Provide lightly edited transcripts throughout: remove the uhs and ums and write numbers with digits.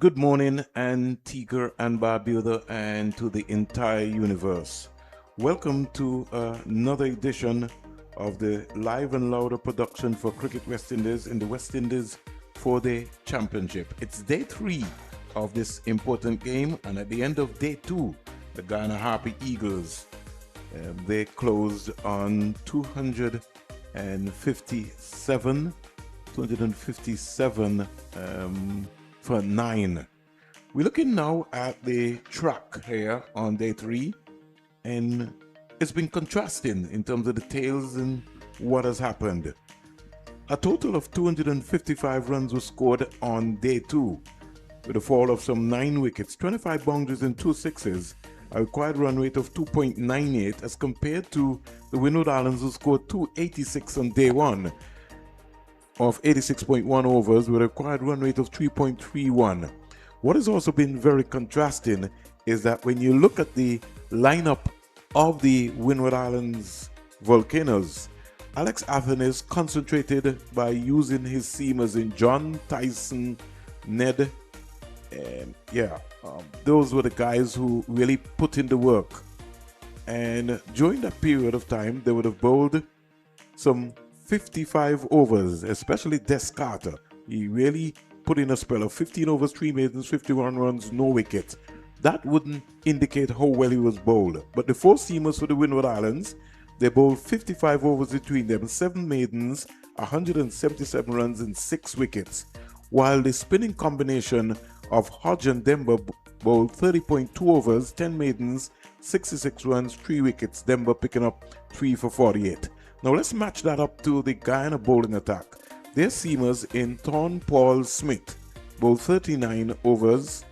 Good morning, Antigua and Barbuda, and to the entire universe. Welcome to another edition of the Live and Louder production for Cricket West Indies in the West Indies 4-Day Championship. It's day 3 of this important game, and at the end of day 2, the Guyana Harpy Eagles, they closed on 257 for 9. We're looking now at the track here on day 3, and it's been contrasting in terms of the tails and what has happened. A total of 255 runs were scored on day 2, with a fall of some 9 wickets, 25 boundaries and 2 sixes, a required run rate of 2.98 as compared to the Windward Islands, who scored 286 on day 1 of 86.1 overs with a required run rate of 3.31. What has also been very contrasting is that when you look at the lineup of the Windward Islands Volcanoes, Alex Athens concentrated by using his seamers in John, Tyson, Ned, and those were the guys who really put in the work. And during that period of time, they would have bowled some 55 overs, especially Des Carter. He really put in a spell of 15 overs, 3 maidens, 51 runs, no wicket. That wouldn't indicate how well he was bowled. But the 4 seamers for the Windward Islands, they bowled 55 overs between them, 7 maidens, 177 runs and 6 wickets. While the spinning combination of Hodge and Denver bowled 30.2 overs, 10 maidens, 66 runs, 3 wickets, Denver picking up 3 for 48. Now let's match that up to the Guyana bowling attack. Their seamers in Thorne Paul Smith bowled 39 overs,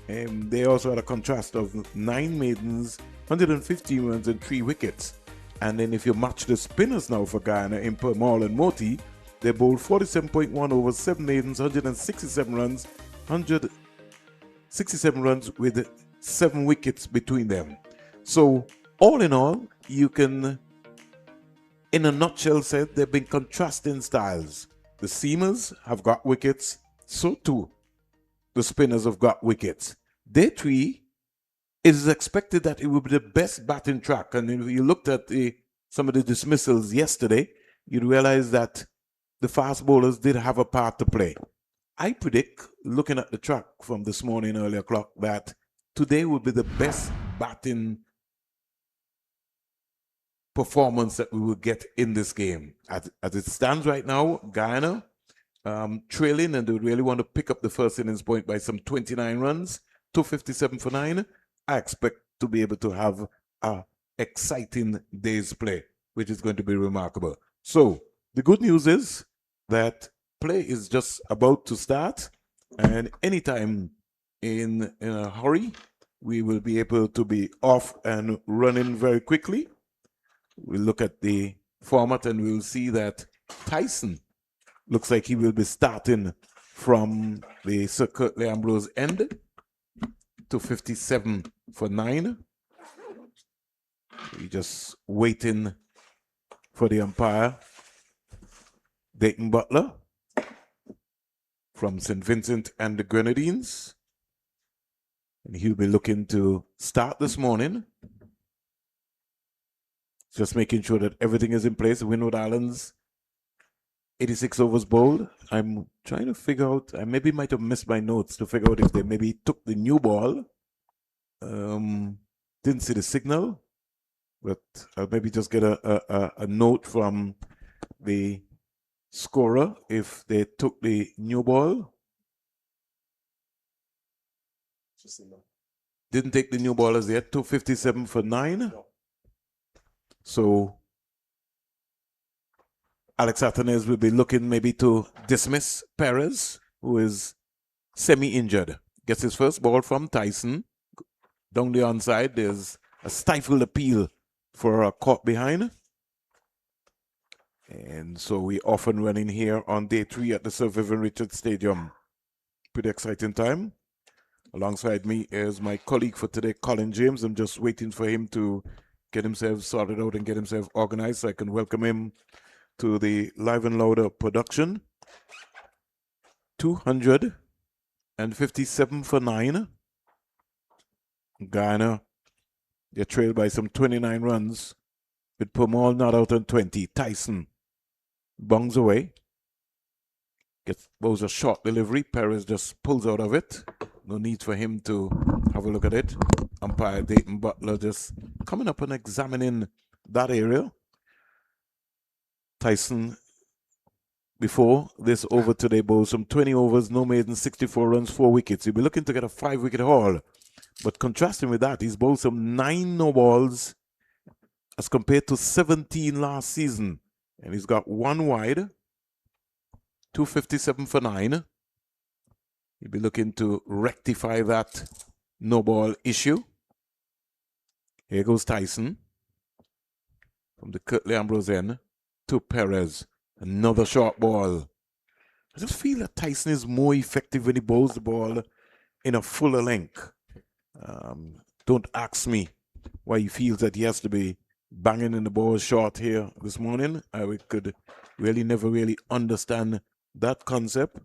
and they also had a contrast of 9 maidens, 115 runs and 3 wickets. And then if you match the spinners now for Guyana in Permal and Moti, they bowled 47.1 overs, 7 maidens, 167 runs, 167 runs with 7 wickets between them. So all in all, you can, in a nutshell, say they've been contrasting styles. The seamers have got wickets, so too the spinners have got wickets. Day 3, it is expected that it will be the best batting track. And if you looked at some of the dismissals yesterday, you'd realize that the fast bowlers did have a part to play. I predict, looking at the track from this morning, early o'clock, that today will be the best batting performance that we will get in this game. As it stands right now, Guyana trailing, and they really want to pick up the first innings point by some 29 runs, 257 for 9. I expect to be able to have a exciting day's play, which is going to be remarkable. So the good news is that play is just about to start, and anytime in a hurry, we will be able to be off and running very quickly. We'll look at the format and we'll see that Tyson looks like he will be starting from the Sir Curtly Ambrose end, to 57 for 9. We're just waiting for the umpire, Dayton Butler from St. Vincent and the Grenadines. And he'll be looking to start this morning. Just making sure that everything is in place. Windward Islands, 86 overs bowled. I'm trying to figure out, I maybe might have missed my notes to figure out if they maybe took the new ball. Didn't see the signal, but I'll maybe just get a note from the scorer if they took the new ball. Didn't take the new ball as yet. 257 for 9. No. So Alex Athens will be looking maybe to dismiss Perez, who is semi-injured. Gets his first ball from Tyson. Down the onside, there's a stifled appeal for a caught behind. And so we off and running here on day 3 at the Sir Vivian Richards Stadium. Pretty exciting time. Alongside me is my colleague for today, Colin James. I'm just waiting for him to get himself sorted out and get himself organized so I can welcome him to the Live and Louder production. 200 and 57 for 9. Guyana, they're trailed by some 29 runs with Permaul not out on 20. Tyson bungs away. Bows a short delivery. Perez just pulls out of it. No need for him to have a look at it. Umpire Dayton Butler just coming up and examining that area. Tyson, before this over today, bowls some 20 overs, no maiden, 64 runs, 4 wickets. He'll be looking to get a 5-wicket haul. But contrasting with that, he's bowled some 9 no balls as compared to 17 last season. And he's got 1 wide, 257 for 9. He'll be looking to rectify that no ball issue. Here goes Tyson from the Kirtley Ambrose end to Perez. Another short ball. I just feel that Tyson is more effective when he bowls the ball in a fuller length. Don't ask me why he feels that he has to be banging in the ball short here this morning. I could really never really understand that concept.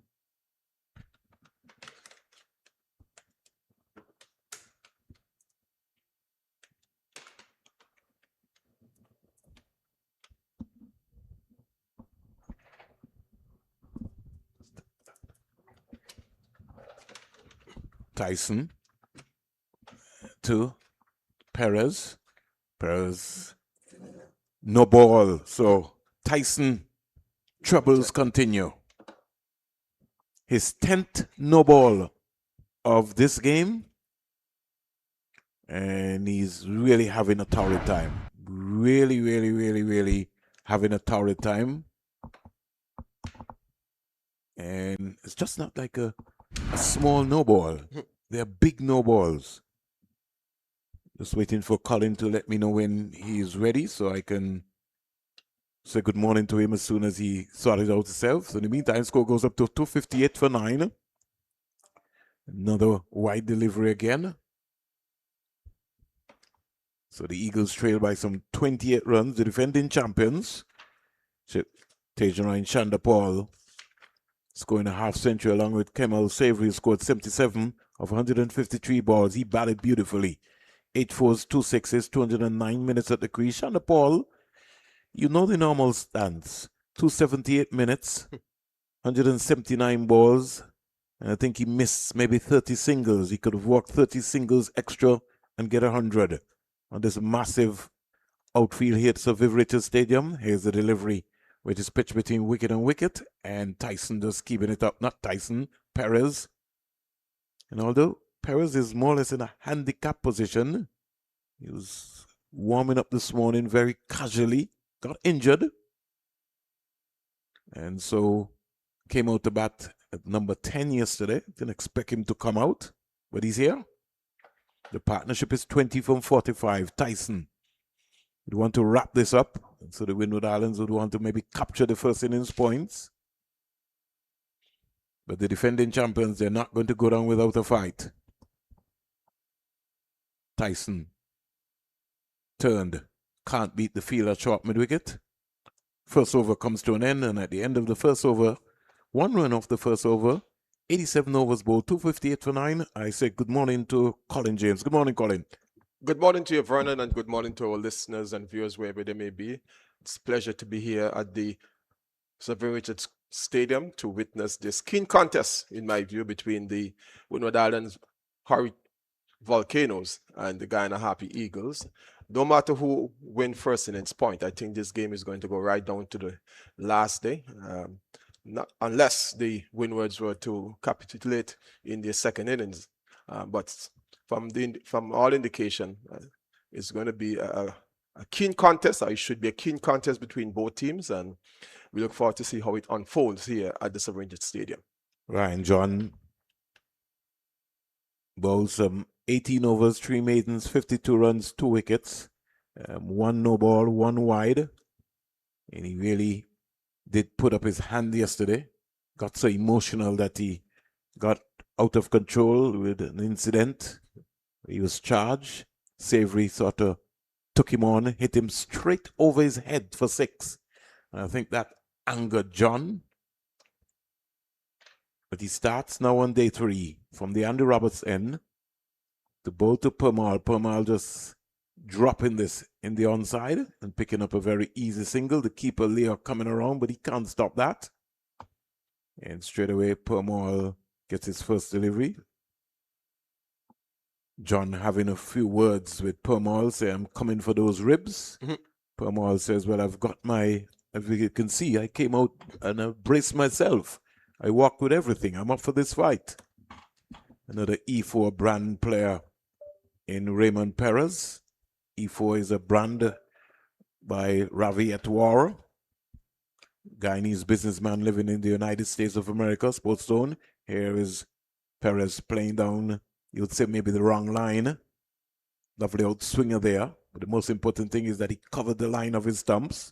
Tyson to Perez. Perez, no ball. So Tyson troubles continue. His 10th no ball of this game. And he's really having a torrid time. Really having a torrid time. And it's just not like a small no ball. They're big no balls. Just waiting for Colin to let me know when he's ready so I can say good morning to him as soon as he sorted out himself. So in the meantime, score goes up to 258 for 9. Another wide delivery again. So the Eagles trail by some 28 runs. The defending champions, Tajan Shanda Paul, scoring a half century along with Kemal Savory, who scored 77 of 153 balls. He batted beautifully. 8 fours, 2 sixes, 209 minutes at the crease. Shanda Paul, you know the normal stance. 278 minutes, 179 balls. And I think he missed maybe 30 singles. He could have walked 30 singles extra and get 100 on this massive outfield hit of Viv Richards Stadium. Here's the delivery, which is pitched between wicket and wicket. And Tyson just keeping it up. Not Tyson, Perez. And although Perez is more or less in a handicap position, he was warming up this morning very casually, got injured, and so came out to bat at number 10 yesterday. Didn't expect him to come out, but he's here. The partnership is 20 from 45. Tyson would want to wrap this up, and so the Windward Islands would want to maybe capture the first innings points. But the defending champions, they're not going to go down without a fight. Tyson turned, can't beat the fielder short mid-wicket. First over comes to an end, and at the end of the first over, 1 run off the first over, 87 overs bowled, 258 for 9. I say good morning to Colin James. Good morning, Colin. Good morning to you, Vernon, and good morning to our listeners and viewers wherever they may be. It's a pleasure to be here at the Sir Richards Stadium to witness this keen contest, in my view, between the Windward Islands Volcanoes and the Guyana Happy Eagles. No matter who wins first innings point, I think this game is going to go right down to the last day. Not unless the Windwards were to capitulate in their second innings. But from all indication, it's going to be a keen contest, or it should be a keen contest between both teams, and we look forward to see how it unfolds here at the Sir Richards Stadium. Ryan John bowls some 18 overs, 3 maidens, 52 runs, 2 wickets, 1 no ball, 1 wide. And he really did put up his hand yesterday. Got so emotional that he got out of control with an incident. He was charged. Savory sort of took him on, hit him straight over his head for 6. And I think that angered John. But he starts now on day 3 from the Andy Roberts end. The ball to Permal. Permal just dropping this in the onside and picking up a very easy single. The keeper Leo coming around, but he can't stop that. And straight away, Permal gets his first delivery. John having a few words with Permal, say, I'm coming for those ribs. Permal says, well, I've got my, as you can see, I came out and I braced myself. I walked with everything. I'm up for this fight. Another E4 brand player in Raymond Perez. E4 is a brand by Ravi Etwar, Guyanese businessman living in the United States of America, Sports Zone. Here is Perez playing down, you would say maybe the wrong line. Lovely out swinger there. But the most important thing is that he covered the line of his stumps.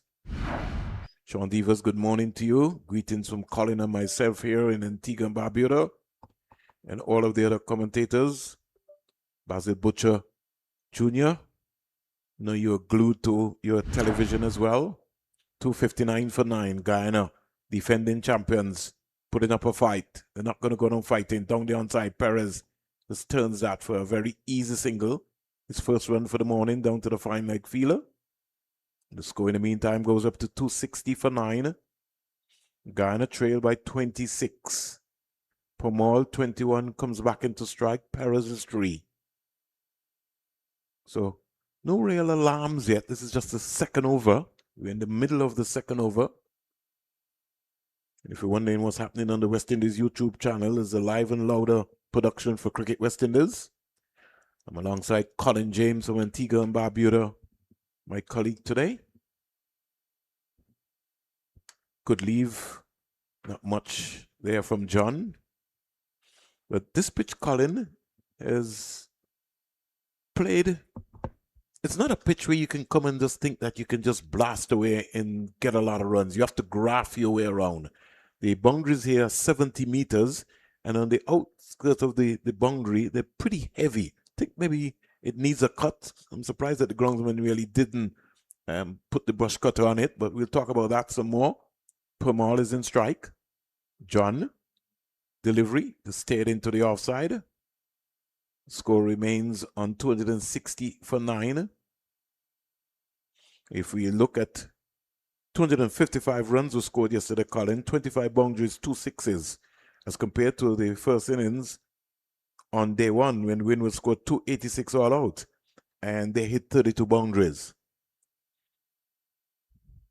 Sean Devers, good morning to you. Greetings from Colin and myself here in Antigua and Barbuda. And all of the other commentators. Basil Butcher Jr., I know you're glued to your television as well. 2:59 for 9. Guyana, defending champions, putting up a fight. They're not going to go down fighting. Down the onside, Perez just turns that for a very easy single. His first run for the morning down to the fine leg feeler. The score in the meantime goes up to 260 for 9. Guyana trail by 26. Pomal, 21, comes back into strike. Perez is 3. So, no real alarms yet. This is just the second over. We're in the middle of the second over. And if you're wondering what's happening on the West Indies YouTube channel, is a live and louder production for Cricket West Indies. I'm alongside Colin James from Antigua and Barbuda, my colleague today. Good leave. Not much there from John. But this pitch, Colin, is played. It's not a pitch where you can come and just think that you can just blast away and get a lot of runs. You have to graph your way around. The boundaries here are 70 meters, and on the outskirts of the boundary, they're pretty heavy. I think maybe it needs a cut. I'm surprised that the groundsman really didn't put the brush cutter on it, but we'll talk about that some more. Permal is in strike. John, delivery, stayed into the offside. Score remains on 260 for 9. If we look at 255 runs were scored yesterday, Colin, 25 boundaries, 2 sixes, as compared to the first innings on day 1 when Windward scored 286 all out, and they hit 32 boundaries.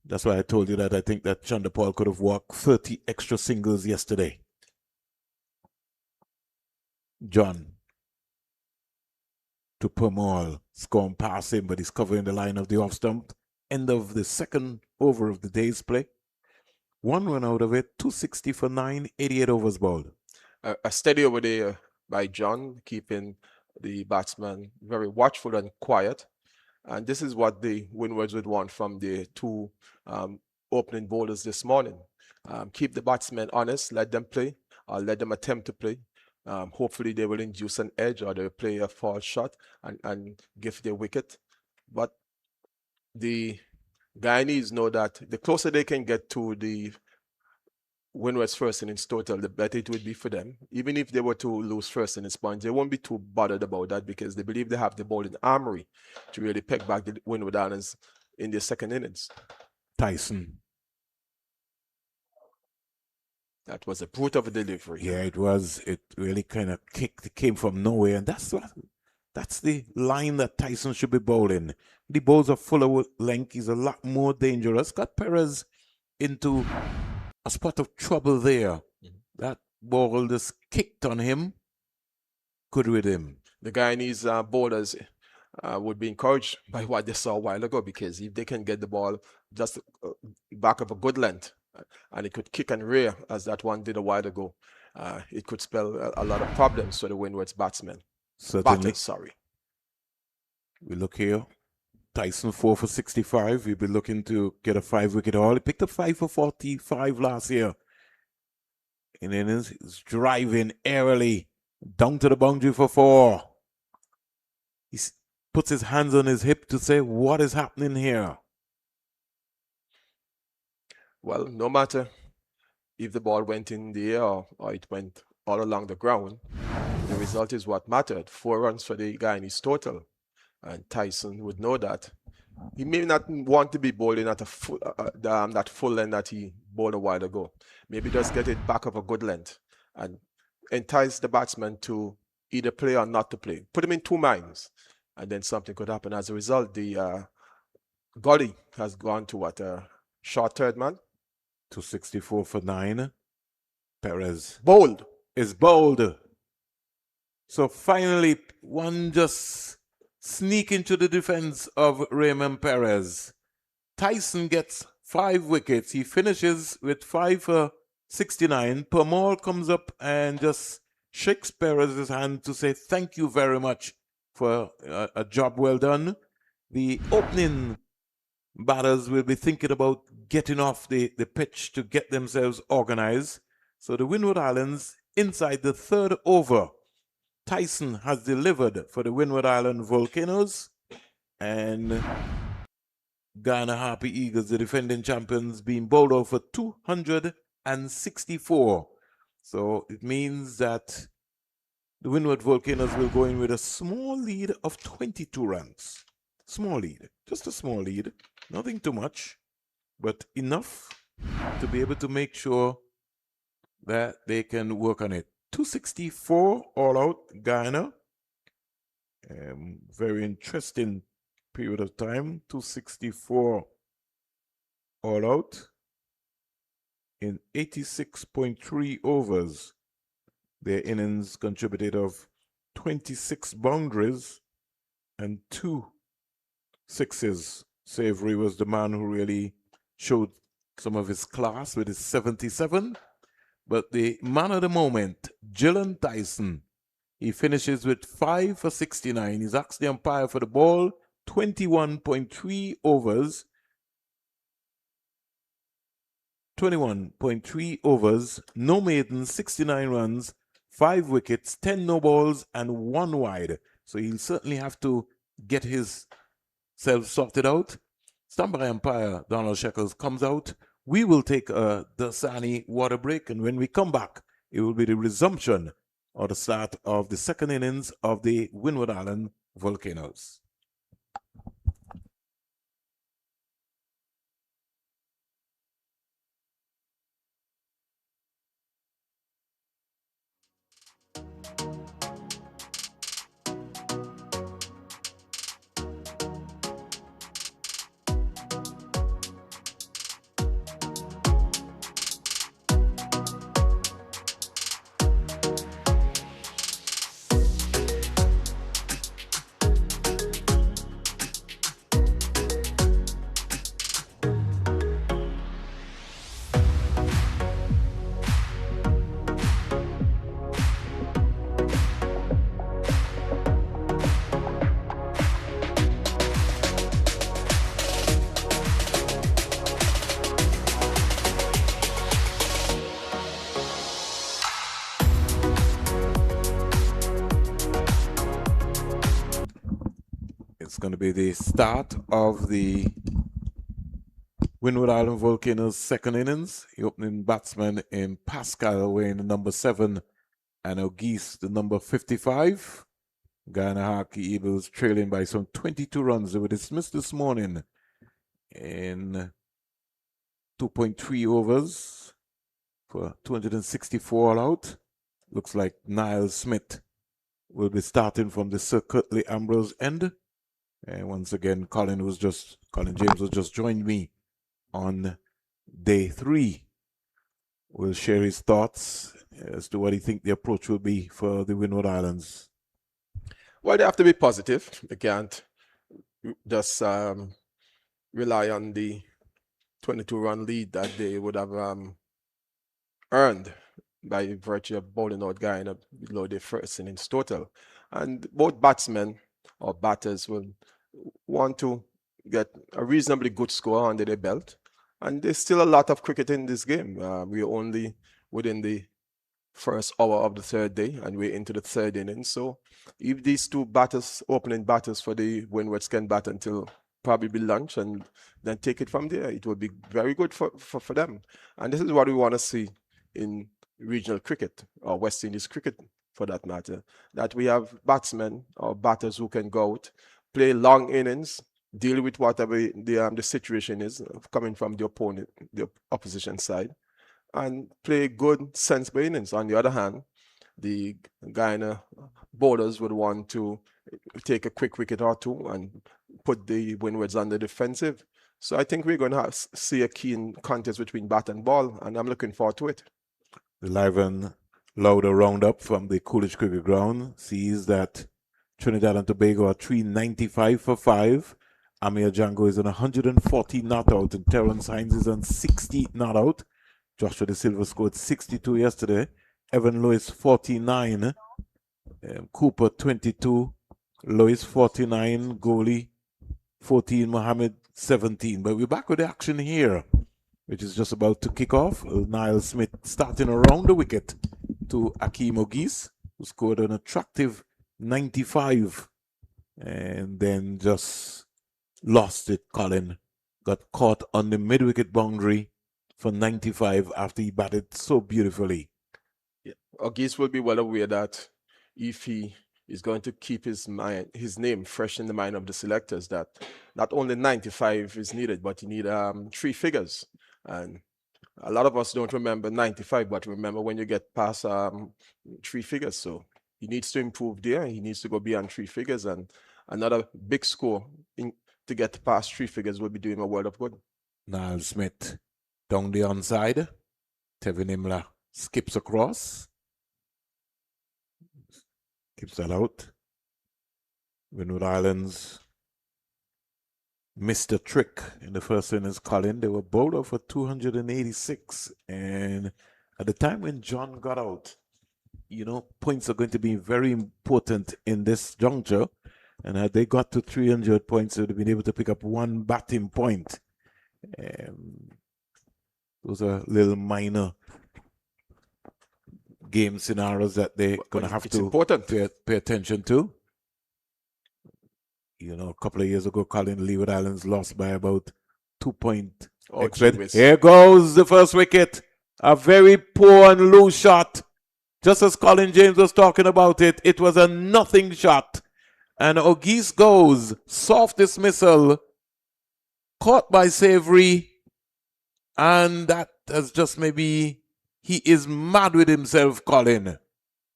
That's why I told you that I think that Chanderpaul could have walked 30 extra singles yesterday. John to Permal, scoring past him, but he's covering the line of the off stump. End of the second over of the day's play. 1 run out of it, 260 for 9, 88 overs bowled. A steady over there by John, keeping the batsman very watchful and quiet. And this is what the Windwards would want from the two opening bowlers this morning. Keep the batsmen honest, let them play, or let them attempt to play. Hopefully they will induce an edge or they'll play a false shot and give their wicket. But the Guyanese know that the closer they can get to the Windward's first innings total, the better it would be for them. Even if they were to lose first innings points, they won't be too bothered about that because they believe they have the bowling armory to really peg back the Windward Islands in their second innings. Tyson. That was a brute of a delivery. Yeah, it was. It really kind of kicked. It came from nowhere, and that's the line that Tyson should be bowling. The bowls are full of length. He's a lot more dangerous. Got Perez into a spot of trouble there. That ball just kicked on him. Good with him. The Guyanese bowlers would be encouraged by what they saw a while ago, because if they can get the ball just back of a good length and it could kick and rear as that one did a while ago, it could spell a lot of problems for the Windward's batsmen. Certainly. Batters, sorry. We look here. Tyson 4 for 65. We'll be looking to get a 5-wicket haul. He picked up 5 for 45 last year. And then he's driving airily down to the boundary for 4. He puts his hands on his hip to say, what is happening here? Well, no matter if the ball went in the air or it went all along the ground, the result is what mattered. 4 runs for the Guyanese total. And Tyson would know that. He may not want to be bowling at a full, that full length that he bowled a while ago. Maybe just get it back of a good length and entice the batsman to either play or not to play. Put him in 2 minds, and then something could happen. As a result, the gully has gone to what? Short third man? 264 for 9. Perez Bowled. is bowled. So finally, one just sneak into the defense of Raymond Perez. Tyson gets 5 wickets. He finishes with 5 for 69. Permaul comes up and just shakes Perez's hand to say thank you very much for a job well done. The opening batters will be thinking about getting off the pitch to get themselves organized. So the Windward Islands, inside the 3rd over, Tyson has delivered for the Windward Island Volcanoes, and Guyana Harpy Eagles, the defending champions, being bowled out for 264. So it means that the Windward Volcanoes will go in with a small lead of 22 runs. Small lead, just a small lead, nothing too much, but enough to be able to make sure that they can work on it. 264 all out, Guyana. Very interesting period of time. 264 all out in 86.3 overs. Their innings contributed of 26 boundaries and 2 sixes. Savory was the man who really showed some of his class with his 77. But the man of the moment, Gillen Tyson, he finishes with 5 for 69. He's asked the umpire for the ball, 21.3 overs. 21.3 overs, no maidens, 69 runs, 5 wickets, 10 no balls, and 1 wide. So he'll certainly have to get his self sorted out. Standby umpire Donald Shekels comes out. We will take a Dasani water break, and when we come back, it will be the resumption or the start of the 2nd innings of the Windward Island Volcanoes. It's going to be the start of the Windward Island Volcanoes' 2nd innings. The opening batsman in Pascal wearing the number 7 and O'Geese the number 55. Guyana Harpy Eagles trailing by some 22 runs. They were dismissed this morning in 2.3 overs for 264 all out. Looks like Niall Smith will be starting from the Sir Curtly Ambrose end. And once again, Colin James was just joined me on day 3. Will share his thoughts as to what he thinks the approach will be for the Windward Islands. Well, they have to be positive. They can't just rely on the 22-run lead that they would have earned by virtue of bowling out Guyana below the 1st innings total. And both batsmen or batters will want to get a reasonably good score under their belt. And there's still a lot of cricket in this game. We're only within the 1st hour of the 3rd day, and we're into the 3rd inning. So if these 2 batters, opening batters for the Windwards, can bat until probably lunch and then take it from there, it will be very good for them. And this is what we want to see in regional cricket or West Indies cricket for that matter, that we have batsmen or batters who can go out, play long innings, deal with whatever the situation is coming from the opponent, the opposition side, and play good, sensible innings. On the other hand, the Guyana bowlers would want to take a quick wicket or two and put the Windwards on the defensive. So I think we're going to see a keen contest between bat and ball, and I'm looking forward to it. The live and louder roundup from the Coolidge Cricket Ground sees that Trinidad and Tobago are 395 for 5. Amir Django is on 140 not out, and Terrence Hines is on 60 not out. Joshua De Silva scored 62 yesterday. Evan Lewis 49. Cooper 22. Lewis 49. Goalie 14. Mohammed 17. But we're back with the action here, which is just about to kick off. Niall Smith starting around the wicket to Akeem Ogis, who scored an attractive 95 and then just lost it. Colin got caught on the mid-wicket boundary for 95 after he batted so beautifully. Yeah. Ogis will be well aware that if he is going to keep his name fresh in the mind of the selectors, that not only 95 is needed, but you need 3 figures. And a lot of us don't remember 95, but remember when you get past 3 figures. So he needs to improve there. He needs to go beyond 3 figures, and another big score to get past 3 figures will be doing a world of good. Niall Smith down the onside. Tevin Imler skips across. Keeps that out. Windward Islands missed a trick in the first innings, Colin. They were bowled out for 286. And at the time when John got out, points are going to be very important in this juncture. And had they got to 300 points, they would have been able to pick up 1 batting point. Those are little minor game scenarios that they're going to have to pay attention to. A couple of years ago, Colin, Leeward Islands lost by about 2 points. Here goes the first wicket. A very poor and loose shot. Just as Colin James was talking about it, it was a nothing shot. And Ogis goes, soft dismissal, caught by Savory, and that has just maybe, he is mad with himself, Colin.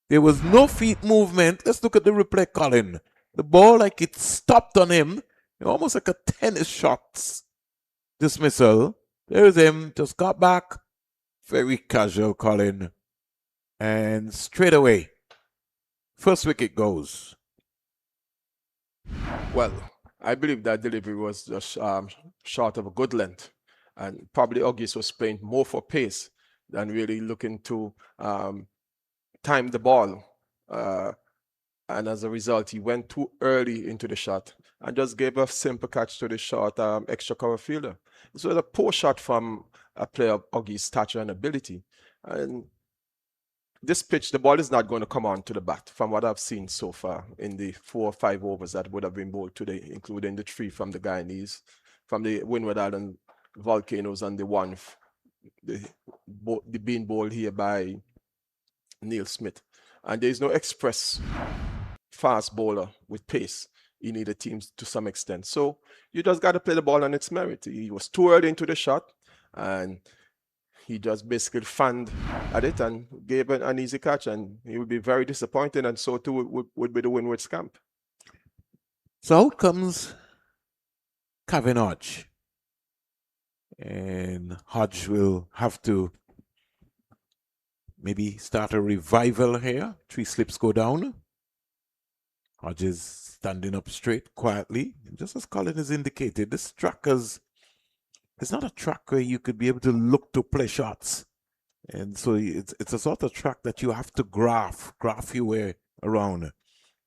There was no feet movement. Let's look at the replay, Colin. The ball, like it stopped on him, almost like a tennis shot dismissal. There's him, just got back. Very casual, Colin. And straight away, first wicket goes. Well, I believe that delivery was just short of a good length. And probably Ogis was playing more for pace than really looking to time the ball. And as a result, he went too early into the shot and just gave a simple catch to the short extra cover fielder. This was a poor shot from a player of Ogis' stature and ability. And this pitch, the ball is not going to come on to the bat from what I've seen so far in the 4 or 5 overs that would have been bowled today, including the 3 from the Guyanese, from the Windward Island Volcanoes, and the 1 being bowled here by Neil Smith. And there is no express fast bowler with pace. You need a team to some extent. So you just got to play the ball on its merit. He was too early into the shot, and he just basically fanned at it and gave an easy catch, and he would be very disappointed, and so too would be the Windward's camp. So out comes Kevin Hodge. And Hodge will have to maybe start a revival here. 3 slips go down. Hodge is standing up straight, quietly. Just as Colin has indicated, this track it's not a track where you could be able to look to play shots. And so it's a sort of track that you have to graph your way around.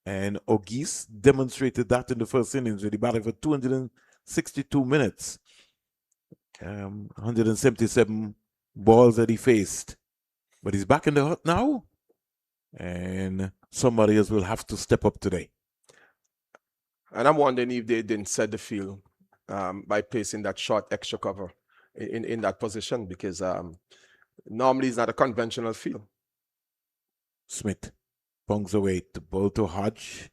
And Ogis demonstrated that in the first innings when he batted for 262 minutes. 177 balls that he faced. But he's back in the hut now. And somebody else will have to step up today. And I'm wondering if they didn't set the field by placing that short extra cover in that position, because Normally, it's not a conventional field. Smith bongs away to ball to Hodge.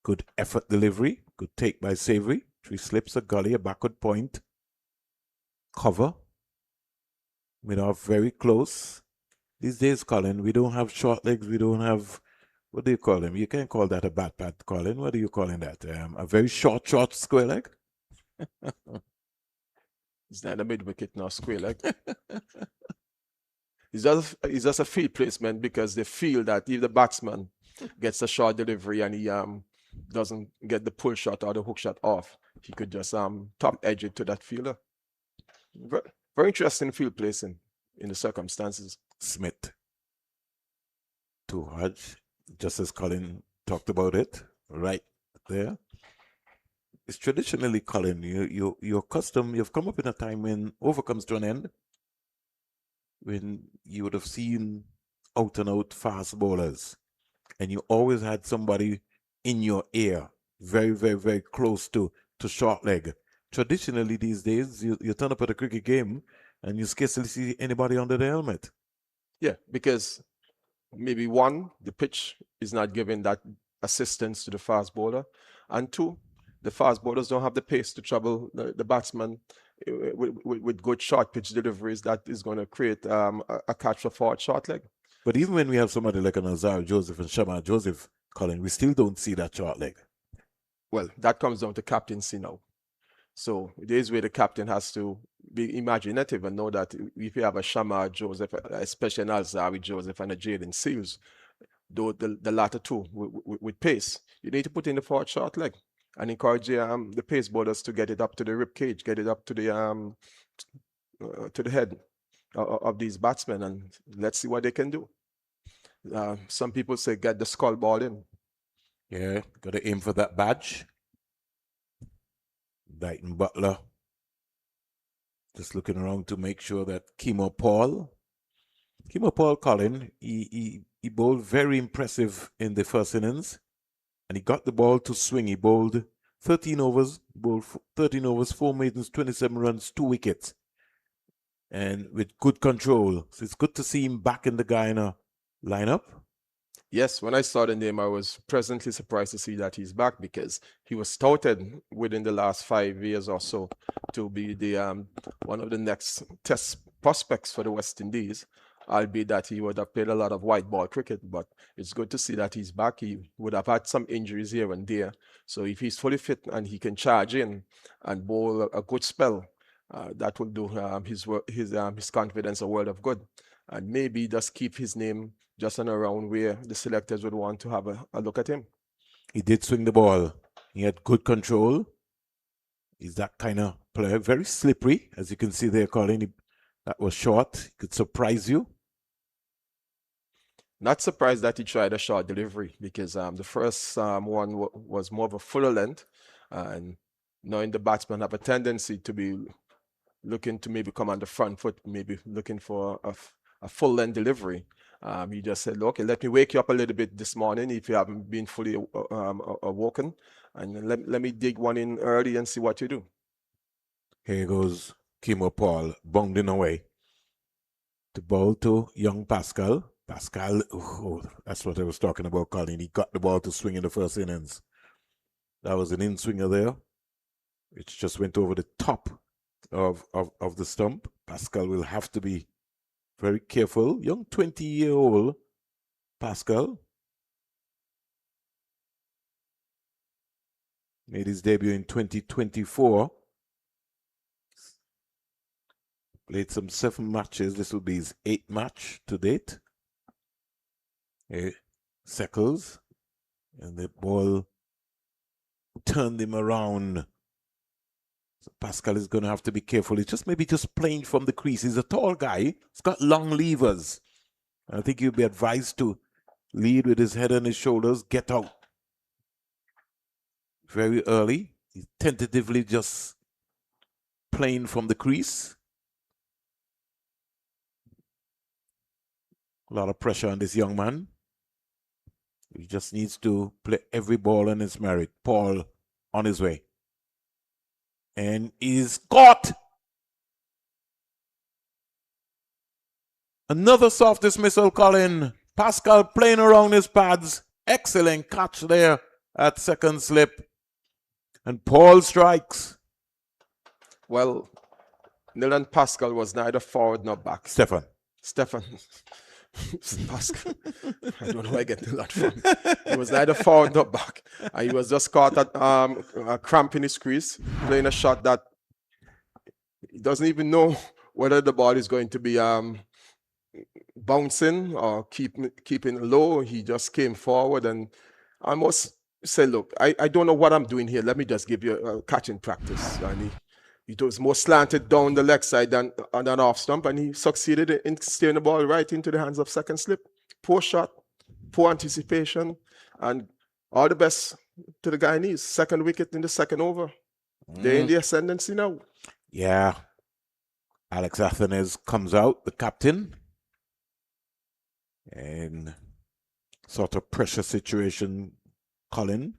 Good effort delivery. Good take by Savory. 3 slips, a gully, a backward point. Cover. Mid off very close. These days, Colin, we don't have short legs. We don't have, what do you call them? You can't call that a bat pat, Colin. What are you calling that? A very short square leg? It's not a mid wicket nor square leg. It's just a field placement because they feel that if the batsman gets a short delivery and he doesn't get the pull shot or the hook shot off, he could just top edge it to that fielder. Very, very interesting field placing in the circumstances. Smith to Hodge, just as Colin talked about it, right there. It's traditionally, Colin, you're accustomed, you've come up in a time when over comes to an end, when you would have seen out and out fast bowlers, and you always had somebody in your ear, very, very, very close to short leg. Traditionally, these days, you turn up at a cricket game and you scarcely see anybody under the helmet. Yeah, because maybe one, the pitch is not giving that assistance to the fast bowler, and two, the fast bowlers don't have the pace to trouble the batsman with good short pitch deliveries that is going to create a catch for forward short leg. But even when we have somebody like an Azar Joseph and Shama Joseph, Colin, we still don't see that short leg. Well, that comes down to captaincy now. So there is where the captain has to be imaginative and know that if you have a Shama Joseph, especially an Alzari Joseph and a Jaden Seals, though the latter two with pace, you need to put in the forward short leg and encourage the pace bowlers to get it up to the rib cage, get it up to the head of these batsmen, and let's see what they can do. Some people say get the skull ball in. Yeah, got to aim for that badge. Dighton Butler just looking around to make sure that Kimo Paul, Colin, he bowled very impressive in the first innings, and he got the ball to swing. He bowled 13 overs, 4 maidens, 27 runs, 2 wickets, and with good control. So it's good to see him back in the Guyana lineup. Yes, when I saw the name, I was pleasantly surprised to see that he's back because he was touted within the last 5 years or so to be the one of the next test prospects for the West Indies, albeit that he would have played a lot of white ball cricket, but it's good to see that he's back. He would have had some injuries here and there. So if he's fully fit and he can charge in and bowl a good spell, that will do his confidence a world of good. And maybe just keep his name just on around where the selectors would want to have a look at him. He did swing the ball. He had good control. He's that kind of player. Very slippery, as you can see there, Colin. That was short. He could surprise you. Not surprised that he tried a short delivery because the first one was more of a fuller length. And knowing the batsmen have a tendency to be looking to maybe come on the front foot, maybe looking for a full length delivery. He just said, okay, let me wake you up a little bit this morning if you haven't been fully awoken, and let me dig one in early and see what you do. Here goes Kimo Paul, bounding away. To bowl to young Pascal. Pascal, oh, that's what I was talking about, Colin. He got the ball to swing in the first innings. That was an in-swinger there. It just went over the top of the stump. Pascal will have to be very careful. Young 20-year-old Pascal made his debut in 2024. Played some 7 matches. This will be his 8th match to date. Seckles, and the ball turned him around. So Pascal is going to have to be careful. He's maybe just playing from the crease. He's a tall guy. He's got long levers. I think he'll be advised to lead with his head on his shoulders, get out very early. He's tentatively just playing from the crease. A lot of pressure on this young man. He just needs to play every ball on his merit. Paul on his way. And he's caught. Another soft dismissal, Colin. Pascal playing around his pads. Excellent catch there at second slip. And Paul strikes. Well, Nilan Pascal was neither forward nor back. Stefan. Pascal. I don't know where I get that from. He was neither forward nor back. And he was just caught at a cramp in his crease, playing a shot that he doesn't even know whether the ball is going to be bouncing or keeping low. He just came forward and almost said, look, I don't know what I'm doing here. Let me just give you a catching practice. And he was more slanted down the leg side than on an off stump, and he succeeded in steering the ball right into the hands of second slip. Poor shot, poor anticipation, and all the best to the Guyanese. Second wicket in the second over. They're in the ascendancy now. Yeah. Alex Athenes comes out, the captain. And sort of pressure situation, Colin.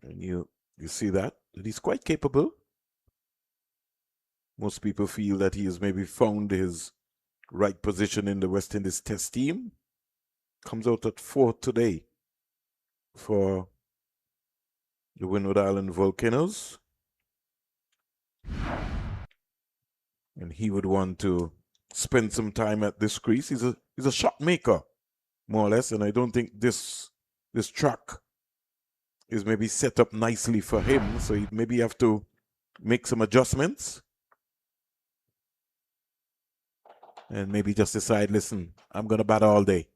And you see that he's quite capable. Most people feel that he has maybe found his right position in the West Indies Test team. Comes out at 4th today for the Windward Island Volcanoes. And he would want to spend some time at this crease. He's a shot maker, more or less, and I don't think this track is maybe set up nicely for him, so he maybe have to make some adjustments and maybe just decide, listen, I'm going to bat all day.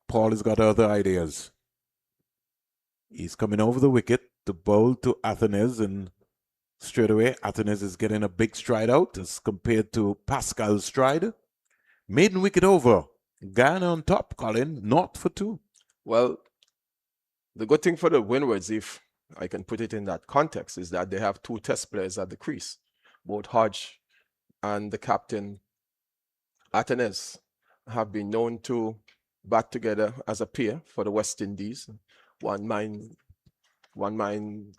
Paul has got other ideas. He's coming over the wicket to bowl to Athenes, and straight away Athenes is getting a big stride out as compared to Pascal's stride. Maiden wicket over. Guyana on top, Colin, not for 2. Well, the good thing for the Windwards, if I can put it in that context, is that they have 2 test players at the crease. Both Hodge and the captain, Athenes, have been known to bat together as a pair for the West Indies. One mind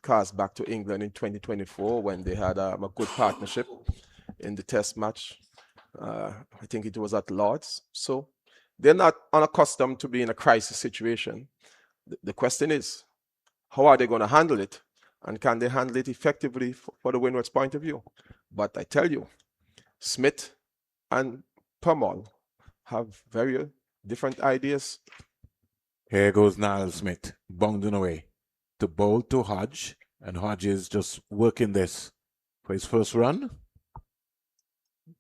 cast back to England in 2024 when they had a good partnership in the test match. I think it was at Lord's. So they're not unaccustomed to be in a crisis situation. The question is, how are they going to handle it? And can they handle it effectively for the Windward's point of view? But I tell you, Smith and Permal have very different ideas. Here goes Niall Smith, bounding away to bowl to Hodge, and Hodge is just working this for his first run.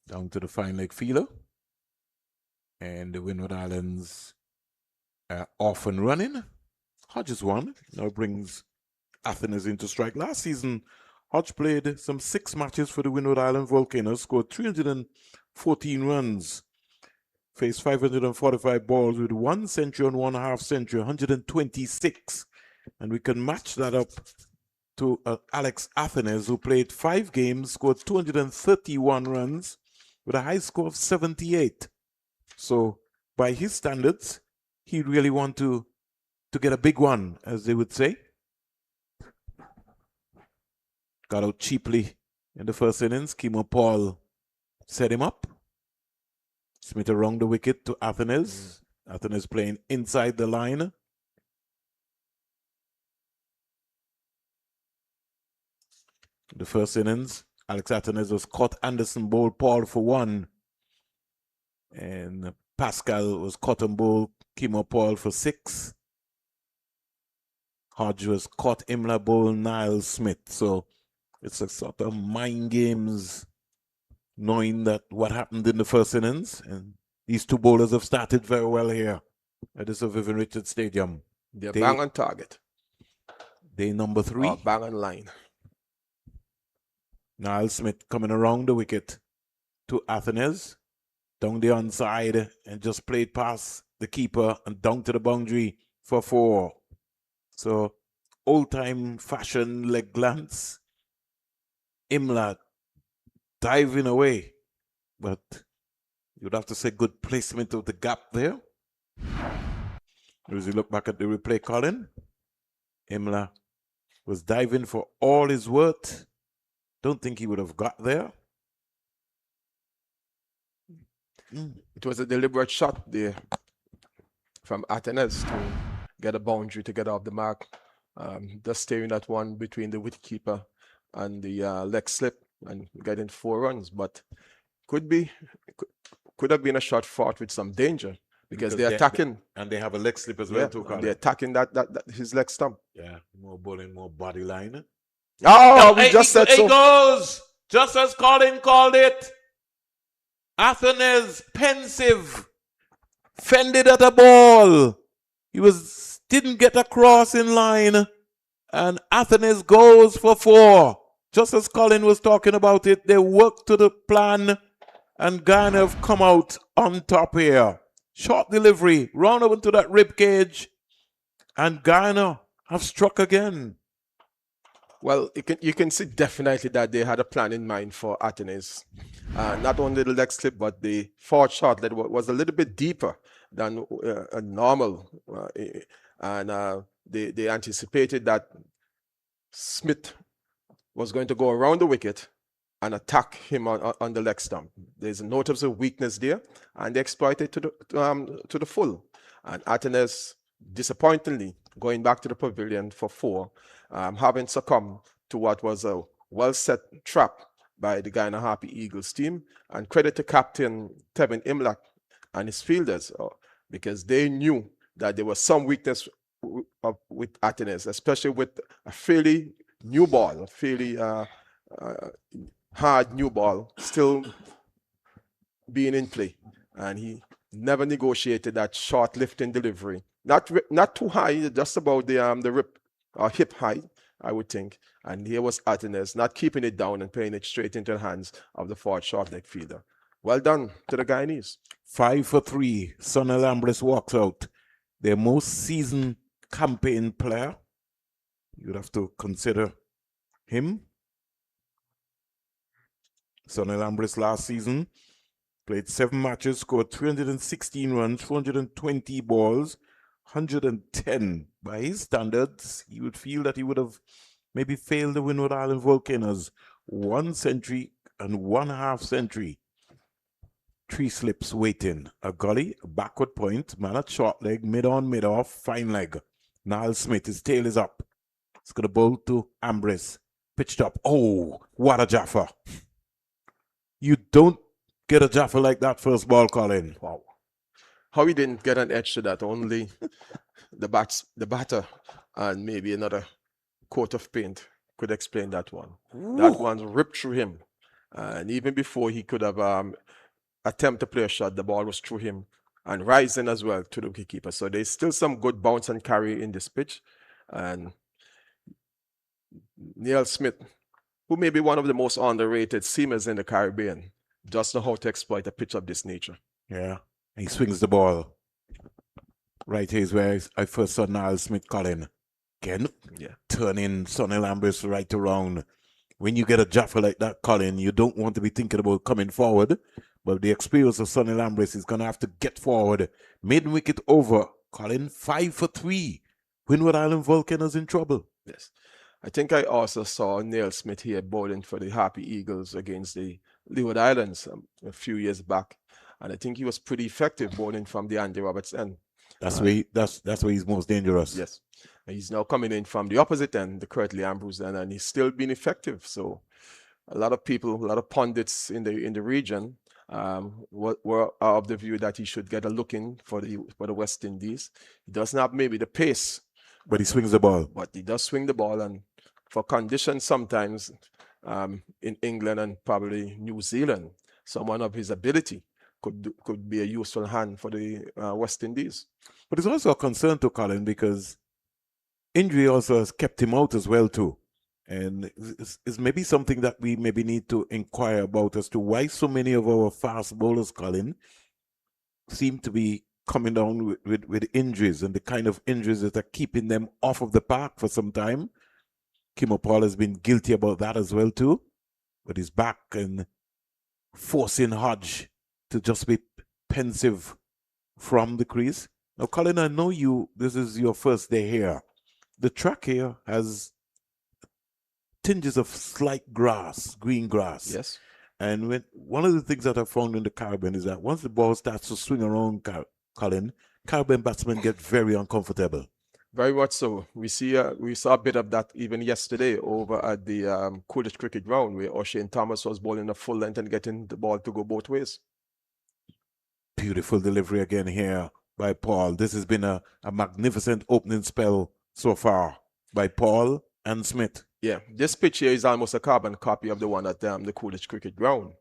Down to the fine leg feeler. And the Windward Islands are off and running. Hodge is one. Now brings Athenes into strike. Last season, Hodge played some 6 matches for the Windward Island Volcanoes, scored 314 runs, faced 545 balls with 1 century and 1/2 century, 126. And we can match that up to Alex Athenes, who played 5 games, scored 231 runs with a high score of 78. So by his standards, he really want to get a big one, as they would say. Got out cheaply in the first innings. Kimo Paul set him up. Smith around the wicket to Athenes. Athenes playing inside the line. The first innings, Alex Athenes was caught. Anderson bowled Paul for 1. And Pascal was caught and bowled Kimo Paul for 6. Hodge was caught Imla bowled Niall Smith. So it's a sort of mind games, knowing that what happened in the first innings. And these 2 bowlers have started very well here at the Sir Vivian Richards Stadium. They're bang on target. Day number 3. Or bang on line. Niall Smith coming around the wicket to Athenes. Down the onside and just played past the keeper and down to the boundary for 4. So old-time fashion leg glance. Imla diving away, but you'd have to say good placement of the gap there. As you look back at the replay, Colin, Imla was diving for all his worth. Don't think he would have got there. It was a deliberate shot there from Atenes to get a boundary to get off the mark. Just staring at one between the wicketkeeper and the leg slip and getting 4 runs, but could be could have been a shot fought with some danger because they're attacking. And they have a leg slip as well too, And Colin. they're attacking that his leg stump. Yeah, more bowling, more body line. Oh, we just said so. It goes, just as Colin called it. Athenes pensive, fended at a ball. He didn't get across in line, and Athenes goes for 4. Just as Colin was talking about it, they worked to the plan, and Guyana have come out on top here. Short delivery, round up into that rib cage, and Guyana have struck again. Well, you can see definitely that they had a plan in mind for Athenes. Not only the leg slip, but the forward shot that was a little bit deeper than a normal. And they anticipated that Smith was going to go around the wicket and attack him on the leg stump. There's a noticeable weakness there, and they exploited to the full. And Athenes, disappointingly, going back to the pavilion for 4, having succumbed to what was a well-set trap by the Guyana Harpy Eagles team. And credit to Captain Tevin Imlach and his fielders, because they knew that there was some weakness with Athenes, especially with a fairly new ball, a fairly hard new ball still being in play. And he never negotiated that short lifting delivery. Not too high, just about the rip or hip height, I would think. And here was Athenes not keeping it down and playing it straight into the hands of the forward short leg fielder. Well done to the Guyanese. 5 for 3. Sonny Lambris walks out. Their most seasoned campaign player. You'd have to consider him. Sonny Lambris last season played 7 matches, scored 316 runs, 420 balls, 110. By his standards, you would feel that he would have maybe failed the Windward Island Volcanoes. 1 century and 1 half century. 3 slips waiting. A gully, a backward point, man at short leg, mid on, mid off, fine leg. Niall Smith, his tail is up. It's going to bowl to Ambrose. Pitched up. Oh, what a jaffer. You don't get a jaffer like that first ball, Colin. Wow. How he didn't get an edge to that, only the batter and maybe another coat of paint could explain that one. Ooh. That one ripped through him. And even before he could have attempted to play a shot, the ball was through him and rising as well to the wicketkeeper. So there's still some good bounce and carry in this pitch. And Neil Smith, who may be one of the most underrated seamers in the Caribbean, just know how to exploit a pitch of this nature. Yeah. He swings the ball. Right here is where I first saw Niall Smith, Colin. Again, turning Sonny Lambris right around. When you get a jaffer like that, Colin, you don't want to be thinking about coming forward. But the experience of Sonny Lambris is going to have to get forward. Maiden wicket over. Colin, 5 for 3. Windward Island Volcanoes in trouble. Yes. I think I also saw Neil Smith here bowling for the Harpy Eagles against the Windward Islands a few years back. And I think he was pretty effective bowling from the Andy Roberts end. That's where he's most dangerous. Yes. And he's now coming in from the opposite end, the Curtly Ambrose end, and he's still been effective. So a lot of people, a lot of pundits in the region were of the view that he should get a look in for the West Indies. He doesn't have maybe the pace, but he swings the ball. But he does swing the ball, and for conditions sometimes in England and probably New Zealand, someone of his ability could be a useful hand for the West Indies. But it's also a concern to Colin because injury also has kept him out as well too. And it's maybe something that we maybe need to inquire about as to why so many of our fast bowlers, Colin, seem to be coming down with injuries and the kind of injuries that are keeping them off of the park for some time. Kimo Paul has been guilty about that as well too. But he's back and forcing Hodge to just be pensive from the crease. Now, Colin, I know this is your first day here. The track here has tinges of slight grass, green grass. Yes. And when one of the things that I found in the Caribbean is that once the ball starts to swing around, Colin, Caribbean batsmen get very uncomfortable. Very much so. We saw a bit of that even yesterday over at the Coolidge Cricket Ground, where O'Shane Thomas was bowling a full length and getting the ball to go both ways. Beautiful delivery again here by Paul. This has been a magnificent opening spell so far by Paul and Smith. Yeah, this pitch here is almost a carbon copy of the one at the Coolidge Cricket Ground.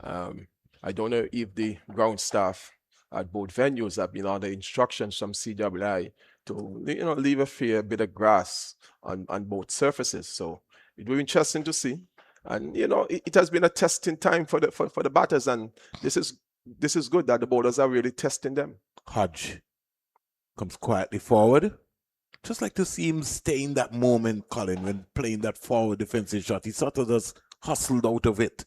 I don't know if the ground staff at both venues have been under instructions from CWI to leave a fair bit of grass on both surfaces. So it will be interesting to see. And it has been a testing time for the batters, and this is good that the bowlers are really testing them. Hodge comes quietly forward. Just like to see him stay in that moment, Colin, when playing that forward defensive shot. He sort of just hustled out of it.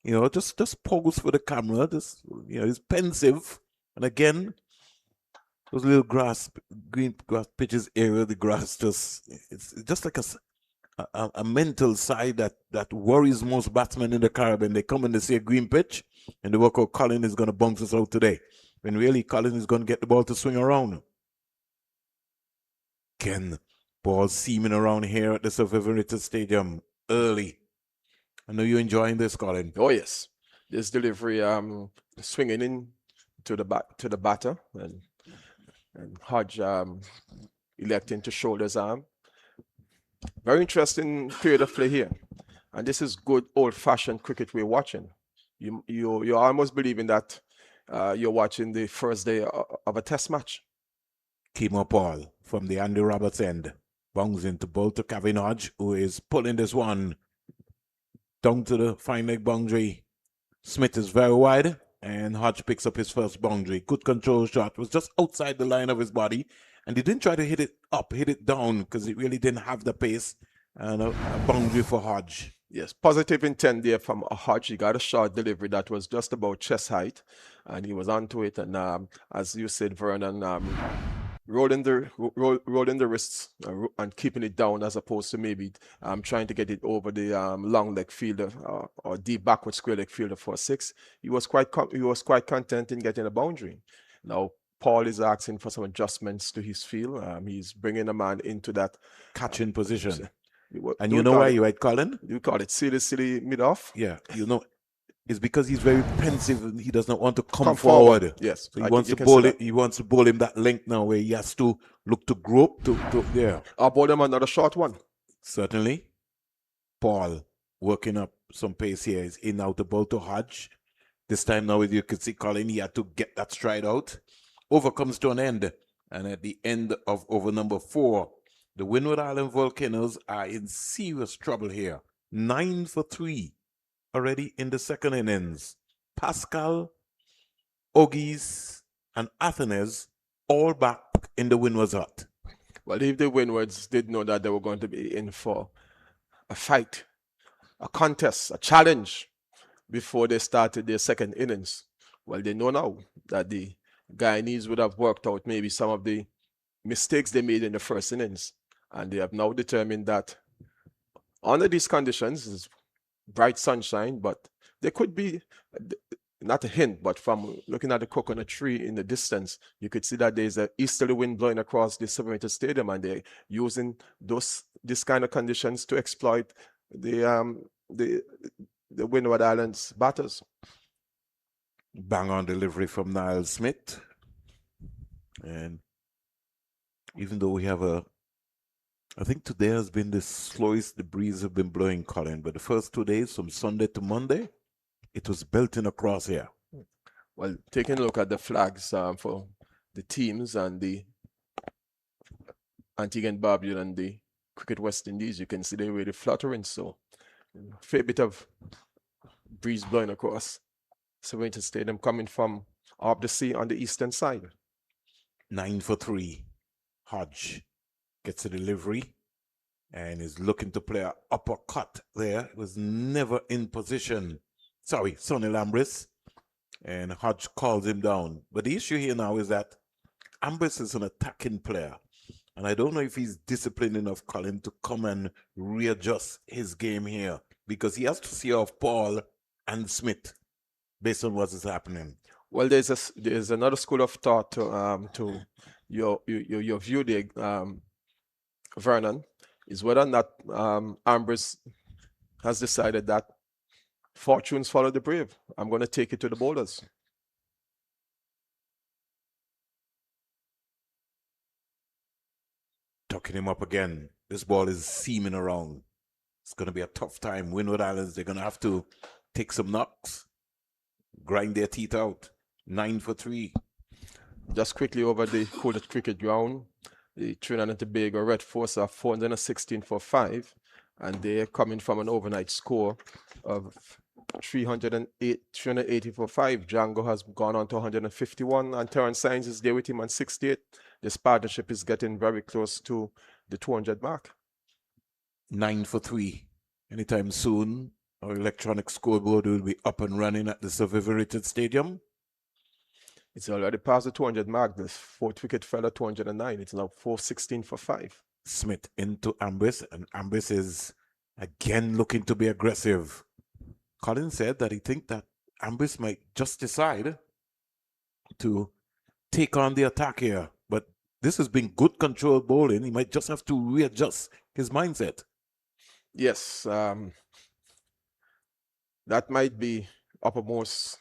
Just pose for the camera. He's pensive. And again, those little green grass pitches area, the grass it's just like a mental side that worries most batsmen in the Caribbean. They come and they see a green pitch and they work out Colin is going to bounce us out today. When really Colin is going to get the ball to swing around. Again, ball seaming around here at the Survivor Stadium early. I know you're enjoying this, Colin. Oh yes, this delivery, swinging in to the batter, and Hodge electing to shoulder his arm. Very interesting period of play here, and this is good old-fashioned cricket we're watching. You're almost believing that you're watching the first day of a test match. Kimo Paul from the Andy Roberts end. Bongs into bowl to Kevin Hodge, who is pulling this one down to the fine leg boundary. Smith is very wide, and Hodge picks up his first boundary. Good control shot. Was just outside the line of his body, and he didn't try to hit it down, because it really didn't have the pace. And a boundary for Hodge. Yes, positive intent there from Hodge. He got a short delivery that was just about chest height, and he was onto it. And as you said, Vernon, rolling the wrists and keeping it down, as opposed to maybe trying to get it over the long leg fielder or deep backward square leg fielder for 6. He was quite content in getting a boundary. Now Paul is asking for some adjustments to his field. He's bringing a man into that catching position. And you know why you right, Colin? You call it silly mid-off? Yeah, it's because he's very pensive and he does not want to come forward. Yes. So he wants to bowl it. He wants to bowl him that length now where he has to look to grope to yeah. I'll bowl him another short one. Certainly. Paul working up some pace here. Is in out the ball to Hodge. This time now, as you can see, Colin, he had to get that stride out. Over comes to an end. And at the end of over number 4, the Windward Island Volcanoes are in serious trouble here. 9 for 3 already in the second innings. Pascal, Oggies, and Athenes all back in the Windward's hut. Well, if the Windwards did know that they were going to be in for a fight, a contest, a challenge before they started their second innings, well, they know now that the Guyanese would have worked out maybe some of the mistakes they made in the first innings. And they have now determined that under these conditions, it's bright sunshine, but there could be, not a hint, but from looking at the coconut tree in the distance, you could see that there's an easterly wind blowing across the Survivor Stadium, and they're using this kind of conditions to exploit the Windward Islands batters. Bang on delivery from Niall Smith. And even though we have I think today has been the slowest the breeze have been blowing, Colin. But the first 2 days, from Sunday to Monday, it was belting across here. Well, taking a look at the flags for the teams and the Antigua and Barbuda and the Cricket West Indies, you can see they're really fluttering. So, a fair bit of breeze blowing across Survivor Stadium coming from up the sea on the eastern side. 9 for 3. Hodge gets a delivery and is looking to play an uppercut there. It was never in position. Sorry, Sonny Lambris. And Hodge calls him down. But the issue here now is that Ambris is an attacking player. And I don't know if he's disciplined enough, Colin, to come and readjust his game here. Because he has to see off Paul and Smith, based on what is happening? Well, there's another school of thought to your view there, Vernon, is whether or not Ambrose has decided that fortunes follow the brave. I'm going to take it to the bowlers. Tucking him up again. This ball is seaming around. It's going to be a tough time. Windward Islands, they're going to have to take some knocks, grind their teeth out. 9 for 3. Just quickly over the coded cricket ground, the Trinidad and Tobago Red Force are 416 for 5, and they're coming from an overnight score of 380 for 5. Django has gone on to 151, and Terrence Sainz is there with him on 68. This partnership is getting very close to the 200 mark. 9 for 3. Anytime soon, our electronic scoreboard will be up and running at the Survivor-rated stadium. It's already past the 200 mark. The fourth wicket fell at 209. It's now 416 for 5. Smith into Ambrose, and Ambrose is again looking to be aggressive. Colin said that he thinks that Ambrose might just decide to take on the attack here, but this has been good controlled bowling. He might just have to readjust his mindset. Yes, that might be uppermost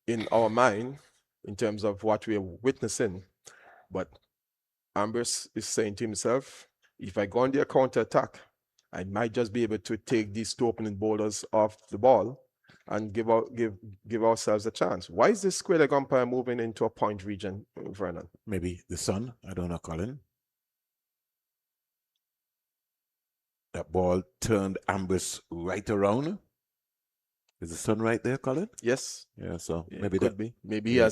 in our mind in terms of what we are witnessing. But Ambrose is saying to himself, if I go on their counter attack, I might just be able to take these two opening bowlers off the ball and give ourselves a chance. Why is this square leg umpire moving into a point region, Vernon? Maybe the sun. I don't know, Colin. That ball turned Ambrose right around. Is the sun right there, Colin? Yes. Yeah, so Yeah, maybe could that be. Maybe yeah.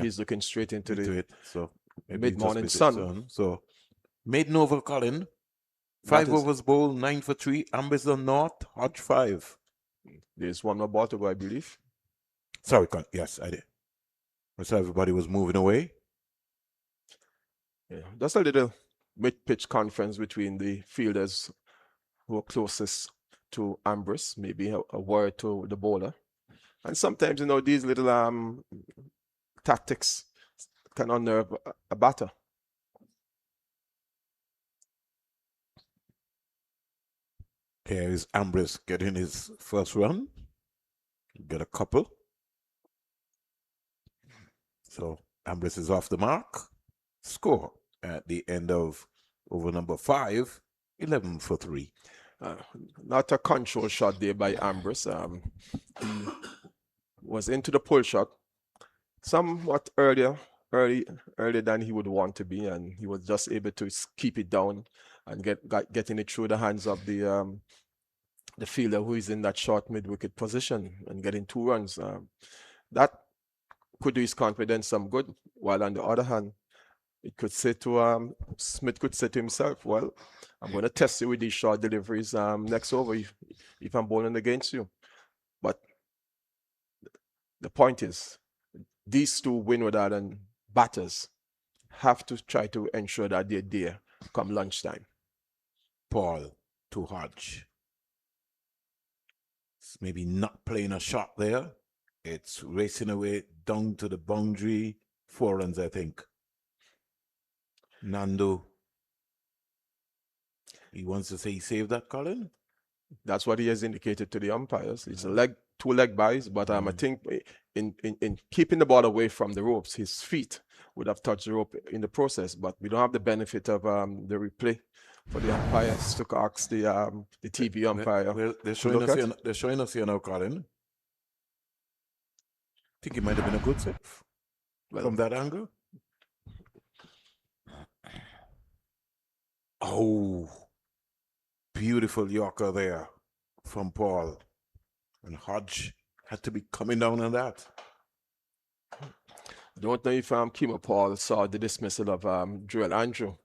he's looking straight into it. So maybe mid-morning just sun. So maiden over, Colin. 5 overs bowled, 9 for 3. Ambrose on North, Hodge 5. There's one more ball to go, I believe. Sorry, Colin. Yes, I did. So everybody was moving away. Yeah, just a little mid-pitch conference between the fielders who are closest to Ambrose, maybe a word to the bowler. And sometimes, these little tactics can unnerve a batter. Here is Ambrose getting his first run. Get a couple. So Ambrose is off the mark. Score at the end of over number 5, 11 for 3. Not a control shot there by Ambrose. He was into the pull shot somewhat earlier than he would want to be, and he was just able to keep it down and getting it through the hands of the fielder who is in that short mid-wicket position and getting 2 runs. That could do his confidence some good, while on the other hand, it could say to Smith could say to himself, well, I'm going to test you with these short deliveries next over if I'm bowling against you. But the point is, these two Windward Island batters have to try to ensure that they're there come lunchtime. Paul to Hodge. It's maybe not playing a shot there. It's racing away down to the boundary. 4 runs, I think. Nando. He wants to say he saved that, Colin? That's what he has indicated to the umpires. It's two leg buys, but I think in keeping the ball away from the ropes, his feet would have touched the rope in the process. But we don't have the benefit of the replay for the umpires to ask the TV umpire. They're showing us here now, Colin. I think it might have been a good save from that angle. Oh, beautiful Yorker there from Paul. And Hodge had to be coming down on that. I don't know if Kimo Paul saw the dismissal of Joel Andrew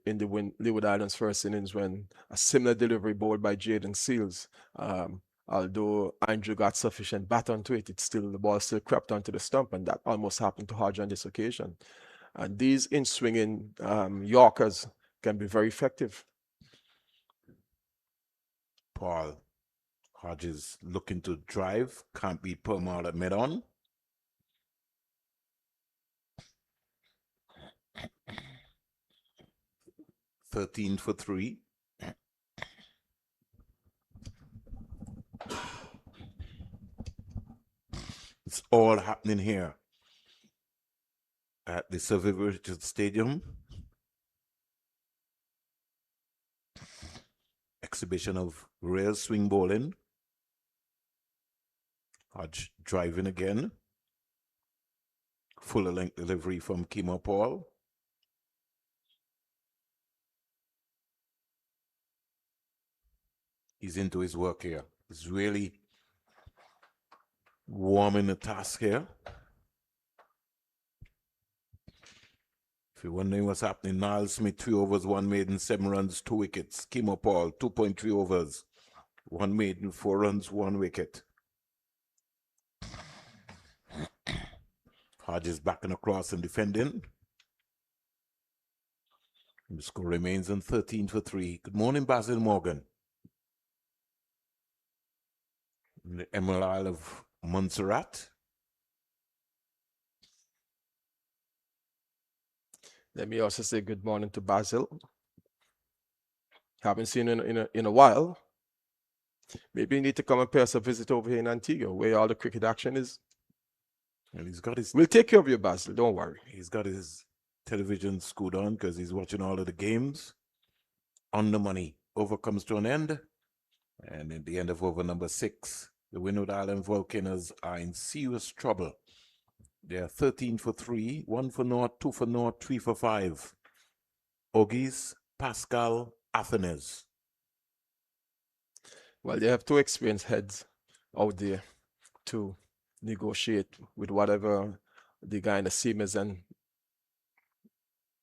in the Windward Islands first innings when a similar delivery bowled by Jaden Seals. Although Andrew got sufficient bat onto it, the ball still crept onto the stump, and that almost happened to Hodge on this occasion. And these in-swinging Yorkers can be very effective. Paul Hodges looking to drive. Can't beat Permal at mid-on. $13 for 3. It's all happening here at the Sir Vivian Richards Stadium. Exhibition of real swing bowling. Hodge driving again. Fuller length delivery from Kimo Paul. He's into his work here. He's really warming the task here. If you're wondering what's happening, Niall Smith, 3 overs, 1 maiden, 7 runs, 2 wickets. Kimo Paul, 2.3 overs, 1 maiden, 4 runs, 1 wicket. Hodges backing across and defending. And the score remains on 13 for 3. Good morning, Basil Morgan. In the Emerald Isle of Montserrat. Let me also say good morning to Basil. Haven't seen him in a while. Maybe you need to come and pay us a visit over here in Antigua, where all the cricket action is. And he's got his... We'll take care of you, Basil. Don't worry. He's got his television screwed on because he's watching all of the games. On the money. Over comes to an end. And at the end of over number 6, the Windward Island Volcanoes are in serious trouble. They are 13 for 3, 1 for naught, 2 for naught, 3 for 5. Ogis, Pascal, Athenes. Well, they have 2 experienced heads out there to negotiate with whatever the Guyana seamers, and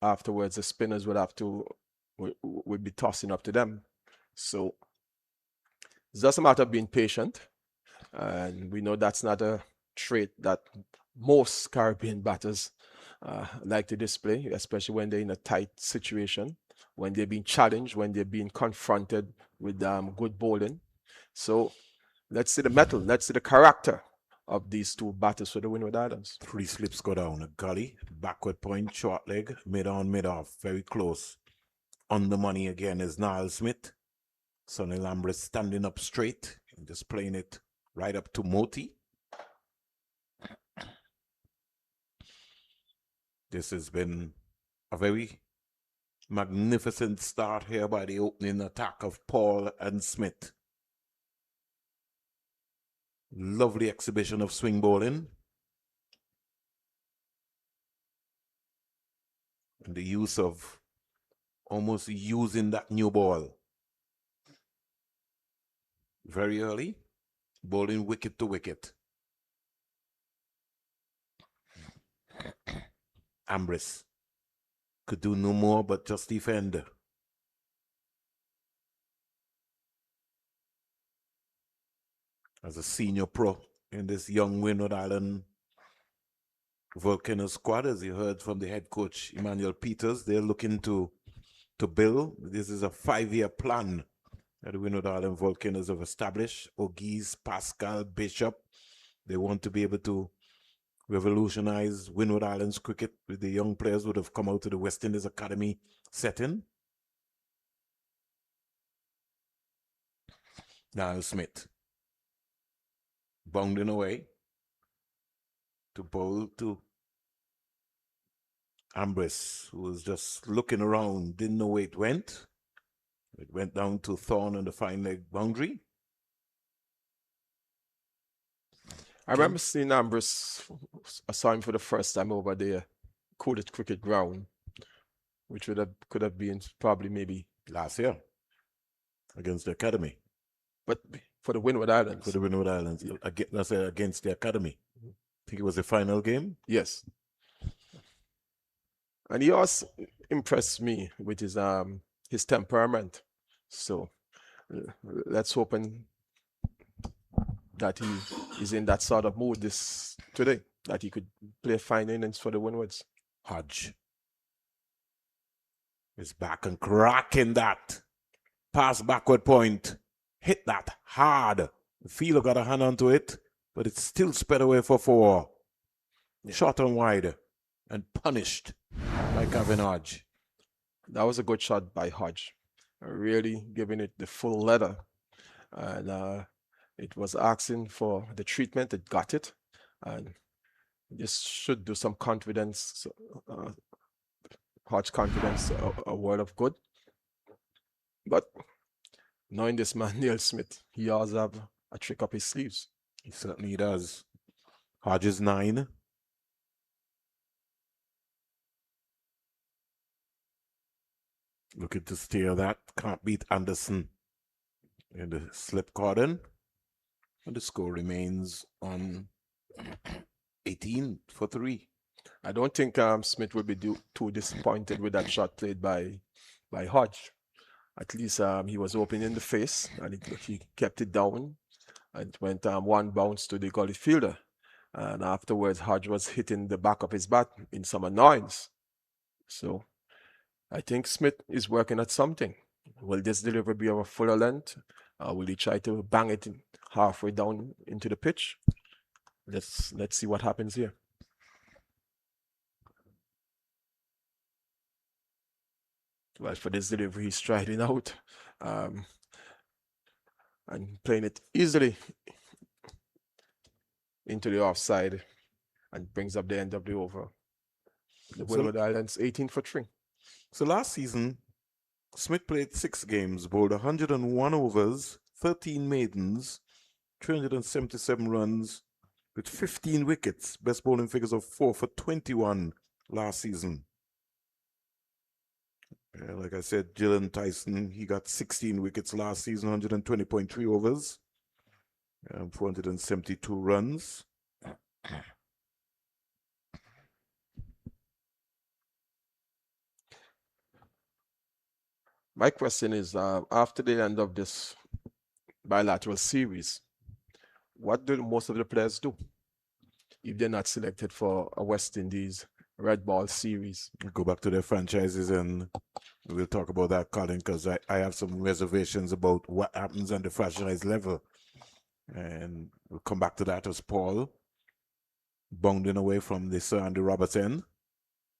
afterwards the spinners would be tossing up to them. So it's just a matter of being patient, and we know that's not a trait that most Caribbean batters like to display, especially when they're in a tight situation, when they're being challenged, when they're being confronted with good bowling. So let's see the mettle, let's see the character of these 2 batters for the Windward Islands. 3 slips go down. A gully, backward point, short leg, mid-on, mid-off. Very close. On the money again is Niall Smith. Sonny Lambert standing up straight and just playing it right up to Moti. This has been a very magnificent start here by the opening attack of Paul and Smith. Lovely exhibition of swing bowling. And the use of almost using that new ball. Very early, bowling wicket to wicket. Ambrose could do no more but just defend. As a senior pro in this young Windward Island Volcano squad, as you heard from the head coach, Emmanuel Peters, they're looking to build. This is a 5-year plan that the Windward Island Volcanoes have established. Ogis, Pascal, Bishop, they want to be able to revolutionize Windward Islands cricket with the young players who would have come out to the West Indies Academy setting. Niall Smith bounding away to bowl to Ambrose, who was just looking around, didn't know where it went. It went down to Thorne on the fine leg boundary. I remember seeing Ambrose. I saw him for the first time over there, Coolidge Cricket Ground, which could have been probably maybe last year against the Academy. But for the Windward Islands. For the Windward Islands. Yeah. Against the Academy. I think it was the final game. Yes. And he also impressed me with his temperament. So let's hope that he is in that sort of mood today, that he could play fine innings for the Windwards. Hodge is back and cracking that pass backward point. Hit that hard The fielder got a hand onto it, but it's still sped away for 4. Yeah. Short and wide and punished by Kevin Hodge. That was a good shot by Hodge, really giving it the full leather. And it was asking for the treatment, it got it. And this should do some confidence, Hodge confidence, a word of good. But knowing this man, Neil Smith, he also have a trick up his sleeves. He certainly does. Hodge is 9. Looking to steer that. Can't beat Anderson in the slip cordon. And the score remains on 18 for 3. I don't think Smith will be too disappointed with that shot played by Hodge. At least he was open in the face and he kept it down. And it went one bounce to the gully fielder. And afterwards, Hodge was hitting the back of his bat in some annoyance. So I think Smith is working at something. Will this delivery be of a fuller length? Will he try to bang it halfway down into the pitch? Let's see what happens here. Well, for this delivery, he's striding out and playing it easily into the offside and brings up the end of the over. The Windward Islands 18 for 3. So last season, Smith played 6 games, bowled 101 overs, 13 maidens, 377 runs with 15 wickets. Best bowling figures of 4 for 21 last season. Like I said, Gillen Tyson, he got 16 wickets last season, 120.3 overs, 472 runs. My question is, after the end of this bilateral series, what do most of the players do if they're not selected for a West Indies red ball series? Go back to their franchises, and we'll talk about that, Colin, because I have some reservations about what happens on the franchise level. And we'll come back to that as Paul bounding away from the Sir Andy Roberts end.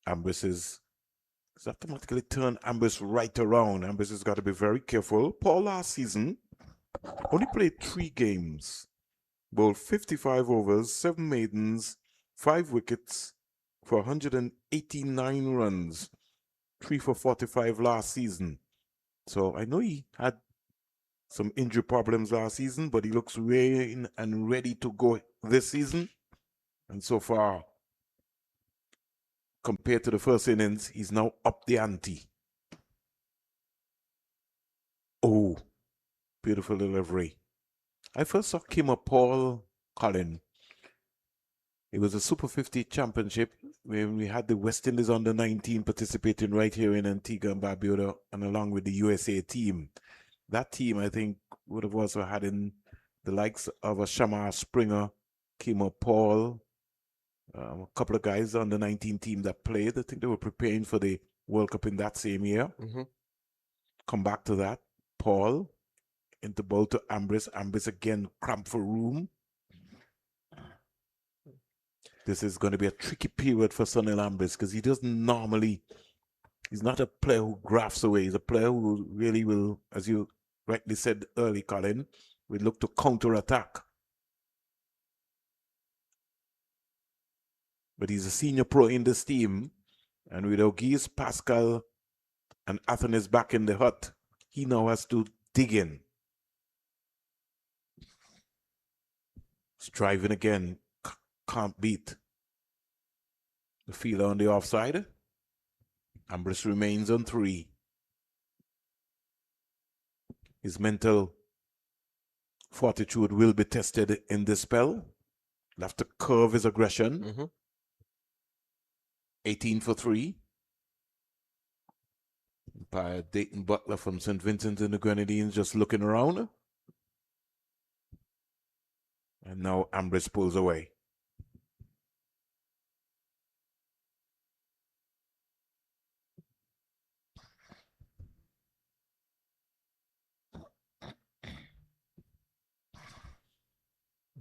Ambris is automatically turned Ambris right around. Ambris has got to be very careful. Paul last season only played 3 games, bowled 55 overs, 7 maidens, 5 wickets for 189 runs, 3 for 45 last season. So I know he had some injury problems last season, but he looks ready and ready to go this season. And so far, compared to the first innings, he's now up the ante. Oh, beautiful delivery. I first saw Kimmer Paul Colin. It was a Super 50 championship when we had the West Indies under 19 participating right here in Antigua and Barbuda, and along with the USA team. That team, I think, would have also had in the likes of a Shamar Springer, Kimmer Paul, a couple of guys on the 19 team that played. I think they were preparing for the World Cup in that same year. Come back to that. Paul into bowl to Ambris. Ambris again cramped for room. This is going to be a tricky period for Sunil Ambris because he doesn't normally, he's not a player who grafts away. He's a player who really will, as you rightly said early, Colin, will look to counter-attack. But he's a senior pro in this team, and with O'Gee's, Pascal, and Athens back in the hut, he now has to dig in. Striving again, can't beat the fielder on the offside. Ambris remains on 3. His mental fortitude will be tested in this spell. He'll have to curve his aggression. 18 for 3. By Dayton Butler from St. Vincent and the Grenadines just looking around. And now Ambris pulls away.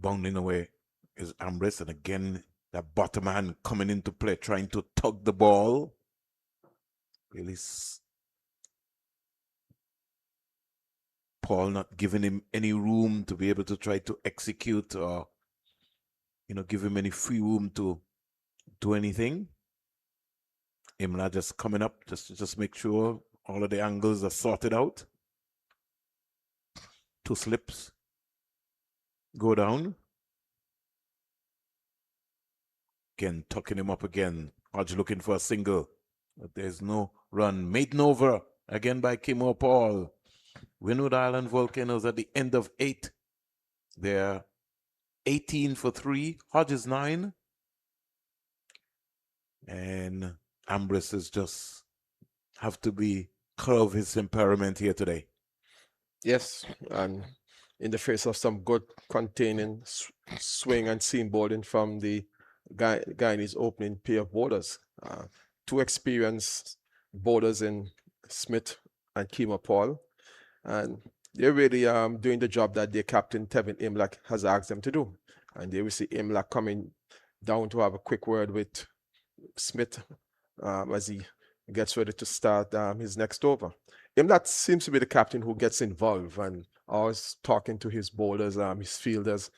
bounding away is Ambrose, and again that bottom hand coming into play, trying to tug the ball. Really, Paul not giving him any room to be able to try to execute, or give him any free room to do anything. Imla just coming up just make sure all of the angles are sorted out. 2 slips go down. Again, tucking him up again. Hodge looking for a single, but there's no run. Maiden over again by Kimo Paul. Windward Island Volcanoes at the end of 8. They're 18 for 3. Hodge is 9. And Ambrose is just have to be curb his temperament here today. Yes, and in the face of some good containing swing and seam bowling from the Guyanese opening pair of bowlers. 2 experienced bowlers in Smith and Kima Paul, and they're really doing the job that their captain Tevin Imlach has asked them to do. And there we see Imlach coming down to have a quick word with Smith as he gets ready to start his next over. Imlach seems to be the captain who gets involved and always talking to his bowlers, his fielders,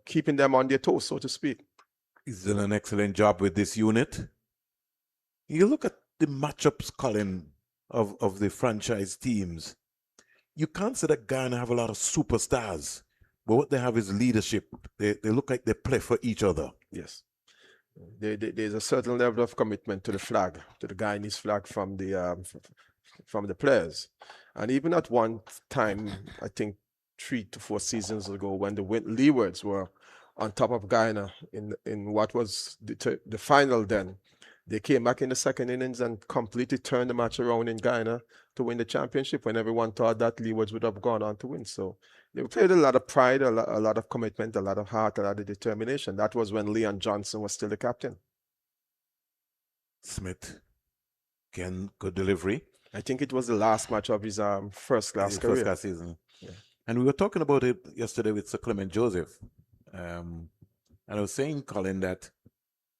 keeping them on their toes, so to speak. He's done an excellent job with this unit. You look at the matchups, Colin, of the franchise teams. You can't say that Guyana have a lot of superstars, but what they have is leadership. They look like they play for each other. Yes. There's a certain level of commitment to the flag, to the Guyanese flag from the players. And even at one time, I think 3 to 4 seasons ago, when the Leewards were on top of Guyana in what was the final then, they came back in the second innings and completely turned the match around in Guyana to win the championship when everyone thought that Leewards would have gone on to win. So they played a lot of pride, a lot of commitment, a lot of heart, a lot of determination. That was when Leon Johnson was still the captain. Smith, again, good delivery. I think it was the last match of his first-class career. First-class season. Yeah. And we were talking about it yesterday with Sir Clement Joseph. And I was saying, Colin, that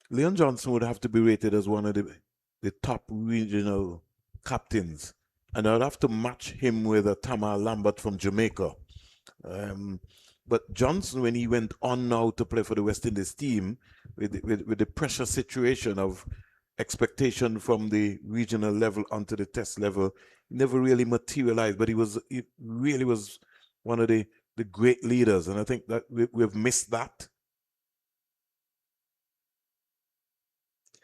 Leon Johnson would have to be rated as one of the top regional captains. And I'd have to match him with a Tamar Lambert from Jamaica. But Johnson, when he went on now to play for the West Indies team, with the pressure situation of expectation from the regional level onto the test level, never really materialized. But he really was one of the great leaders. And I think that we've missed that.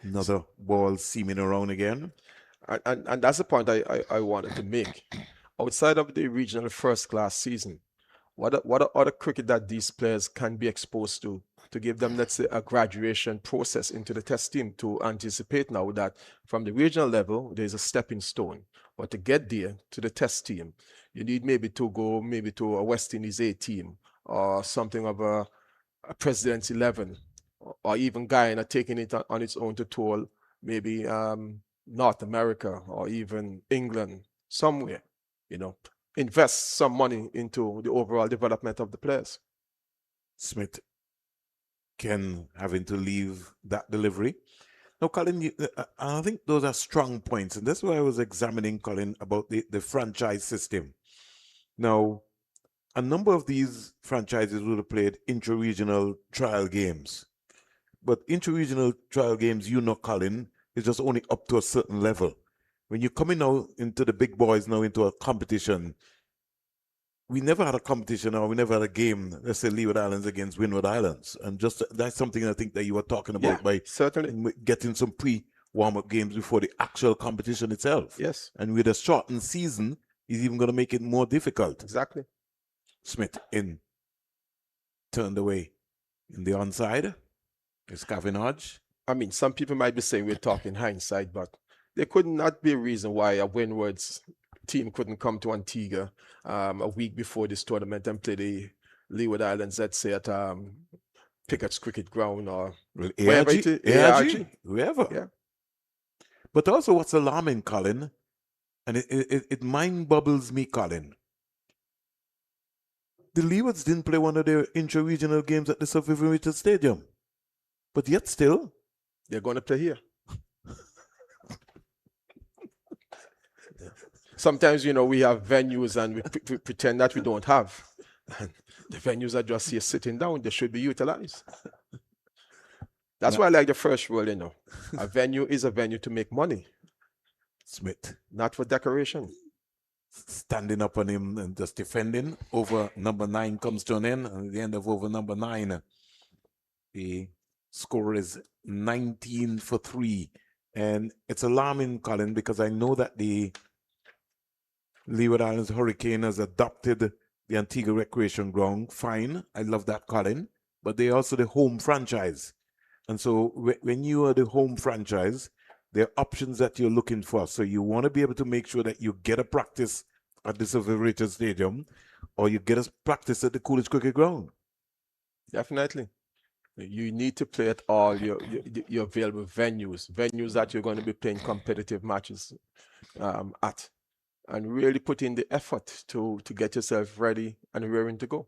Another ball seaming around again. And that's the point I wanted to make. Outside of the regional first-class season, what are other cricket that these players can be exposed to give them, let's say, a graduation process into the test team, to anticipate now that from the regional level, there's a stepping stone. But to get there, to the test team, you need maybe to go to a West Indies A team or something of a President's 11, or even Guyana taking it on its own to tour maybe North America or even England, somewhere, invest some money into the overall development of the players. Smith Ken having to leave that delivery. Now, Colin, I think those are strong points, and that's why I was examining, Colin, about the franchise system. Now, a number of these franchises would have played intra-regional trial games. But intra-regional trial games, Colin, is just only up to a certain level. When you're coming now into the big boys, now into a competition, we never had a competition, or we never had a game, let's say Leeward Islands against Windward Islands. And just that's something I think that you were talking about, by certainly getting some warm-up games before the actual competition itself. Yes. And with a shortened season, he's even going to make it more difficult. Exactly. Smith turned away in the onside. It's Kevin Hodge. I mean, some people might be saying we're talking hindsight, but there could not be a reason why a Windward's team couldn't come to Antigua a week before this tournament and play the Leeward Islands, let's say at Pickett's Cricket Ground or wherever it is. ARG, whoever. Yeah. But also what's alarming, Colin, and it mind bubbles me, Colin. the Leewards didn't play one of their intra-regional games at the Sir Vivian Richards Stadium. But yet still, they're going to play here. Sometimes, we have venues and we pretend that we don't have. And the venues are just here sitting down. They should be utilized. That's why I like the first rule, A venue is a venue to make money. Smith. Not for decoration. Standing up on him and just defending. Over number 9 comes to an end. And at the end of over number 9, the score is 19 for 3. And it's alarming, Colin, because I know that the Leeward Islands Hurricane has adopted the Antigua Recreation Ground. Fine. I love that, Colin. But they're also the home franchise. And so when you are the home franchise, there are options that you're looking for. So you want to be able to make sure that you get a practice at the Sir Vivian Richards Stadium, or you get a practice at the Coolidge Cricket Ground. Definitely. You need to play at all your available venues that you're going to be playing competitive matches at, and really put in the effort to get yourself ready and raring to go.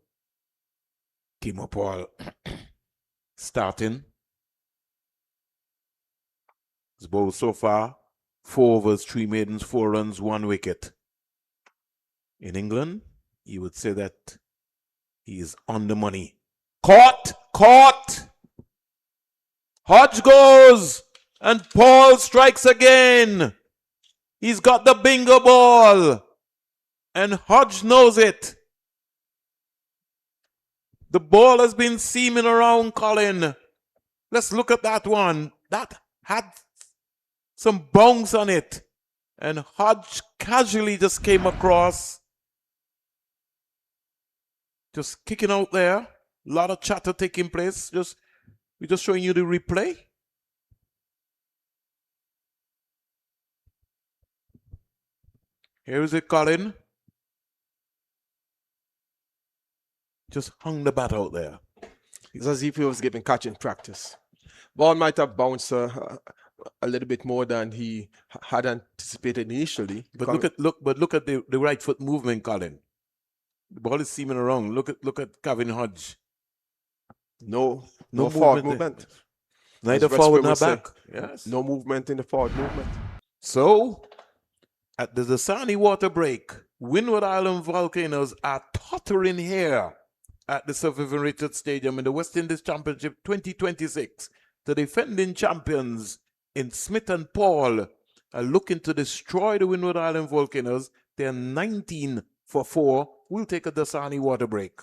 Kimo Paul starting. His bowled so far 4 overs, 3 maidens, 4 runs, 1 wicket. In England, you would say that he is on the money. Caught! Hodge goes! And Paul strikes again. He's got the bingo ball. And Hodge knows it. The ball has been seaming around, Colin. Let's look at that one. That had some bounce on it. And Hodge casually just came across. Just kicking out there. A lot of chatter taking place. We're just showing you the replay. Here is it, Colin. Just hung the bat out there. It's as if he was giving catching practice. Ball might have bounced a little bit more than he had anticipated initially. But look at the right foot movement, Colin. The ball is seaming around. Look at Kevin Hodge. No forward movement. Neither forward nor back. Yes. No movement in the forward movement. So, at the Dasani water break, Windward Island Volcanoes are tottering here at the Sir Vivian Richards Stadium in the West Indies Championship 2026. The defending champions in Smith and Paul are looking to destroy the Windward Island Volcanoes. They're 19 for 4. We'll take a Dasani water break.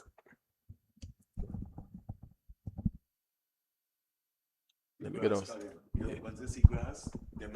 Let me get on. Once they see grass, yeah.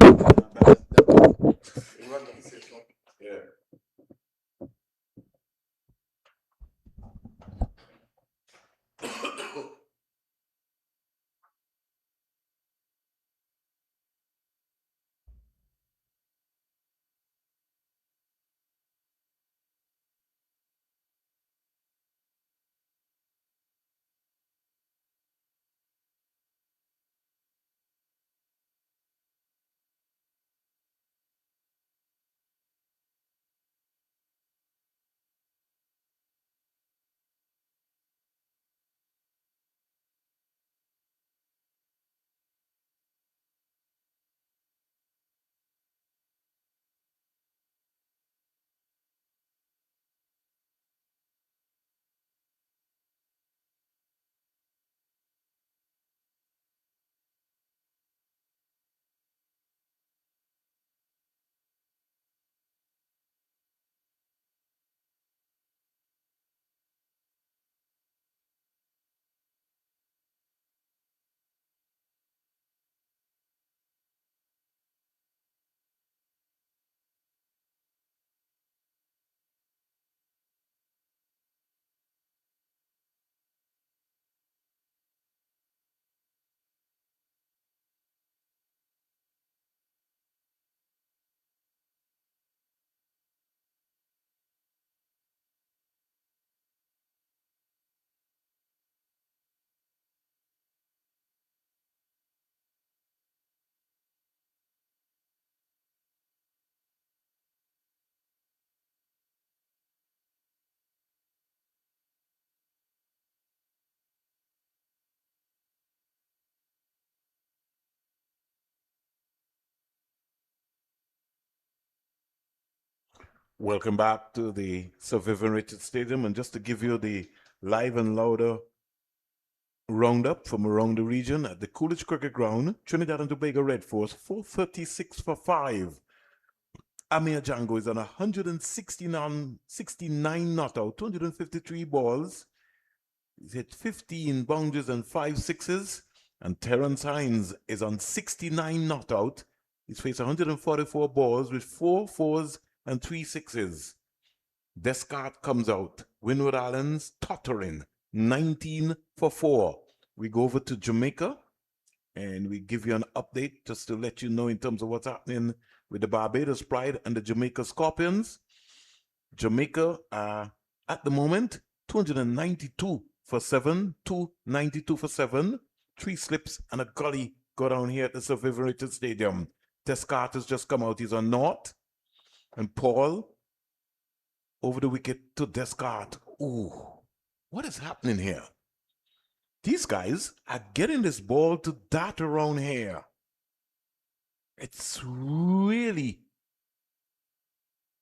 Welcome back to the Sir Vivian Richards Stadium. And just to give you the live and louder roundup from around the region at the Coolidge Cricket Ground, Trinidad and Tobago Red Force, 436 for 5. Amir Django is on 169 not out, 253 balls. He's hit 15 boundaries and 5 sixes. And Terrence Hines is on 69 not out. He's faced 144 balls with 4 fours and 3 sixes. Descartes comes out. Windward Islands tottering, 19 for 4. We go over to Jamaica and we give you an update just to let you know in terms of what's happening with the Barbados Pride and the Jamaica Scorpions. Jamaica at the moment 292 for 7, 292 for 7, 3 slips and a gully go down here at the Sir Vivian Richards Stadium. Descartes has just come out. He's on naught. And Paul over the wicket to Descartes. Ooh, what is happening here? These guys are getting this ball to dart around here. It's really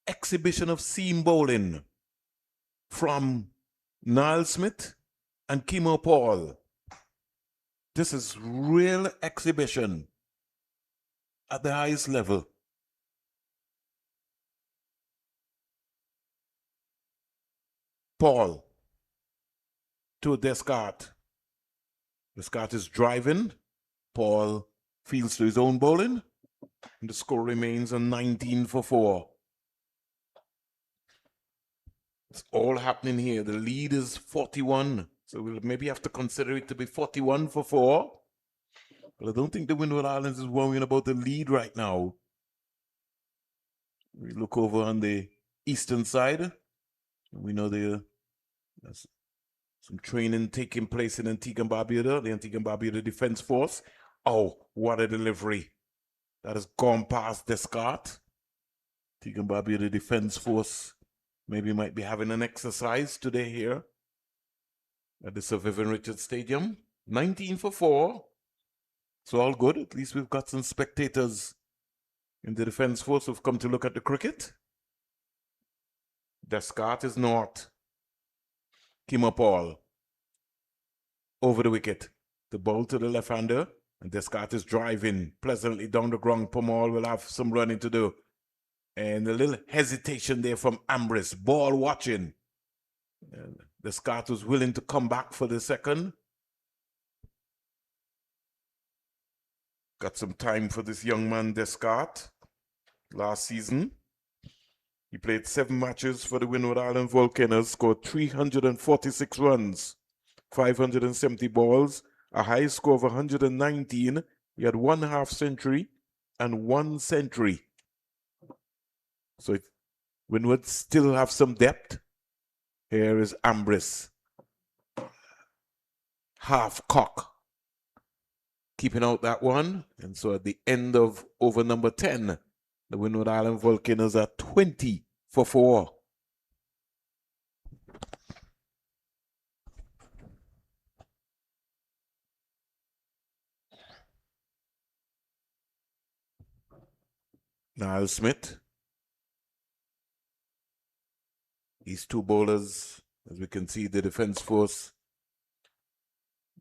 exhibition of seam bowling from Niall Smith and Kimo Paul. This is real exhibition at the highest level. Paul to Descartes. Descartes is driving. Paul fields to his own bowling. And the score remains on 19 for 4. It's all happening here. The lead is 41. So we'll maybe have to consider it to be 41 for 4. But I don't think the Windward Islands is worrying about the lead right now. We look over on the eastern side. We know there's some training taking place in Antigua and Barbuda, the Antigua and Barbuda Defense Force. Oh, what a delivery. That has gone past Descartes. Antigua and Barbuda Defense Force maybe might be having an exercise today here at the Sir Vivian Richards Stadium. 19 for 4. It's all good. At least we've got some spectators in the Defense Force who've come to look at the cricket. Descartes is not. Kimo Paul over the wicket. The ball to the left-hander. And Descartes is driving pleasantly down the ground. Paul will have some running to do. And a little hesitation there from Ambrose. Ball watching. And Descartes was willing to come back for the second. Got some time for this young man, Descartes. Last season, he played 7 matches for the Windward Island Volcanoes, scored 346 runs, 570 balls, a high score of 119. He had 1 half century and 1 century. So Windward still have some depth. Here is Ambrose. Half cock. Keeping out that one. And so at the end of over number 10, the Windward Island Volcanoes are 20 for 4. Niall Smith. These 2 bowlers, as we can see, the Defense Force,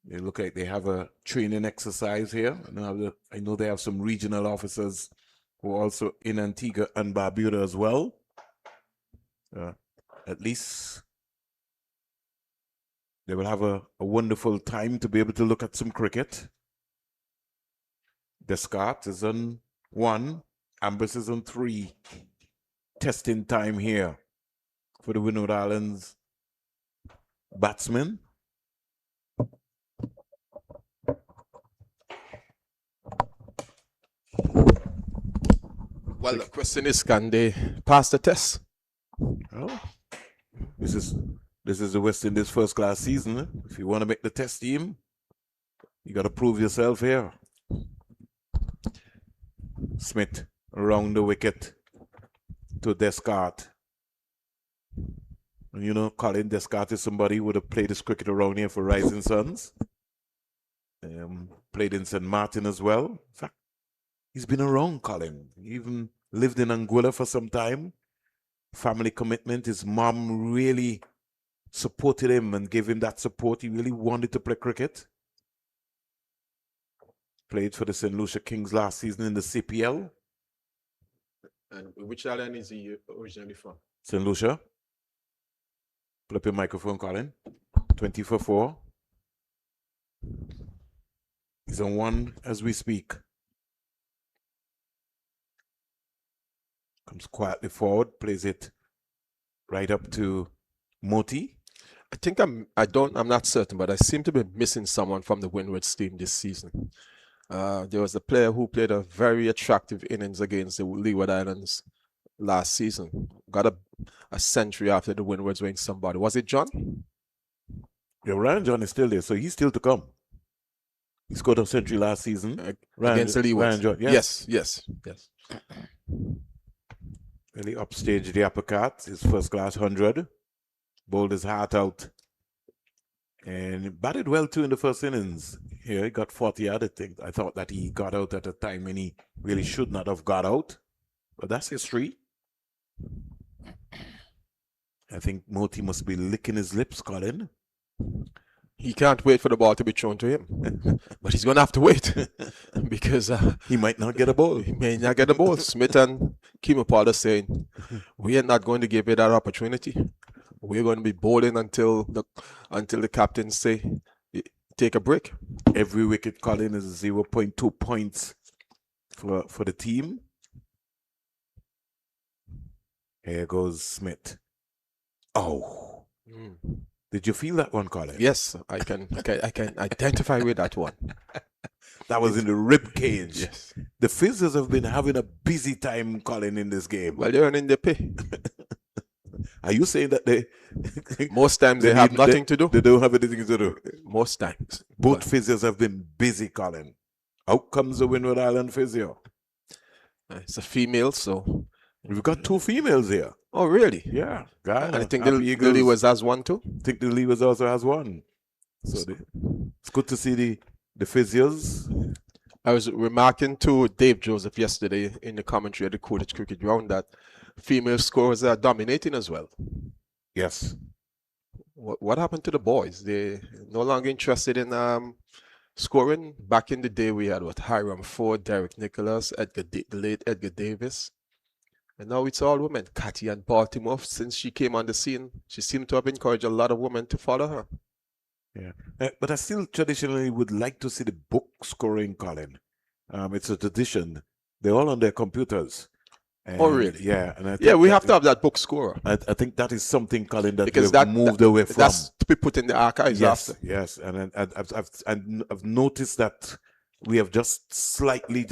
they look like they have a training exercise here. I know they have some regional officers who are also in Antigua and Barbuda as well. At least they will have a wonderful time to be able to look at some cricket. Descartes is on 1. Ambrose is on 3. Testing time here for the Windward Islands batsmen. Well, the question is, can they pass the test? Well, this is the West Indies first class season. If you want to make the test team, you got to prove yourself here. Smith around the wicket to Descartes. And you know, Colin Descartes is somebody who would have played this cricket around here for Rising Suns. Played in St. Martin as well. In fact, he's been around, Colin. He even lived in Anguilla for some time. family commitment. His mom really supported him and gave him that support. He really wanted to play cricket. Played for the St. Lucia Kings last season in the CPL. And which island is he originally from? St. Lucia. Pull up your microphone, Colin. 20 for 4. He's on 1 as we speak. Comes quietly forward, plays it right up to Moti. I think I'm not certain, but I seem to be missing someone from the Windward's team this season. There was a player who played a very attractive innings against the Windward Islands last season. Got a century after the Windwards were in somebody. Was it John? Yeah, Ryan John is still there, so he's still to come. He scored a century last season. Against the Leewards. Ryan John, Yes. Really upstaged the uppercut, his first class 100. Bowled his heart out. And batted well too in the first innings. Here he got 40 out, I think. I thought that he got out at a time when he really should not have got out. But that's history. I think Moti must be licking his lips, Colin. He can't wait for the ball to be thrown to him. But he's going to have to wait because he might not get a ball. He may not get a ball. Smith and Kimapal are saying, we are not going to give you that opportunity. We're going to be bowling until the captains say, take a break. Every wicket, Colin, is 0.2 points for the team. Here goes Smith. Oh. Did you feel that one, Colin? Yes, I can identify with that one. That was in the rib cage. Yes. The Fizzers have been having a busy time, Colin, in this game. Well, they're earning their pay. Are you saying that they... Most times they have nothing to do? They don't have anything to do. Most times. Both Fizzers have been busy, Colin. Out comes the Windward Island Physio. It's a female, so... We've got 2 females here. Oh, really? Yeah. Guyana. I think the Leewards has one too. I think the Leewards also has one. So it's good to see the physios. I was remarking to Dave Joseph yesterday in the commentary at the Coolidge Cricket Ground that female scorers are dominating as well. Yes. What happened to the boys? They're no longer interested in scoring. Back in the day, we had Hiram Ford, Derek Nicholas, the late Edgar Davis. And now it's all women. Cathy and Baltimore, since she came on the scene, she seemed to have encouraged a lot of women to follow her. Yeah. But I still traditionally would like to see the book scoring, Colin. It's a tradition. They're all on their computers. And oh, really? Yeah. And we have to have that book scorer. I think that is something, Colin, that because we've moved away from. That's to be put in the archives after. Yes. And I've noticed that we have just slightly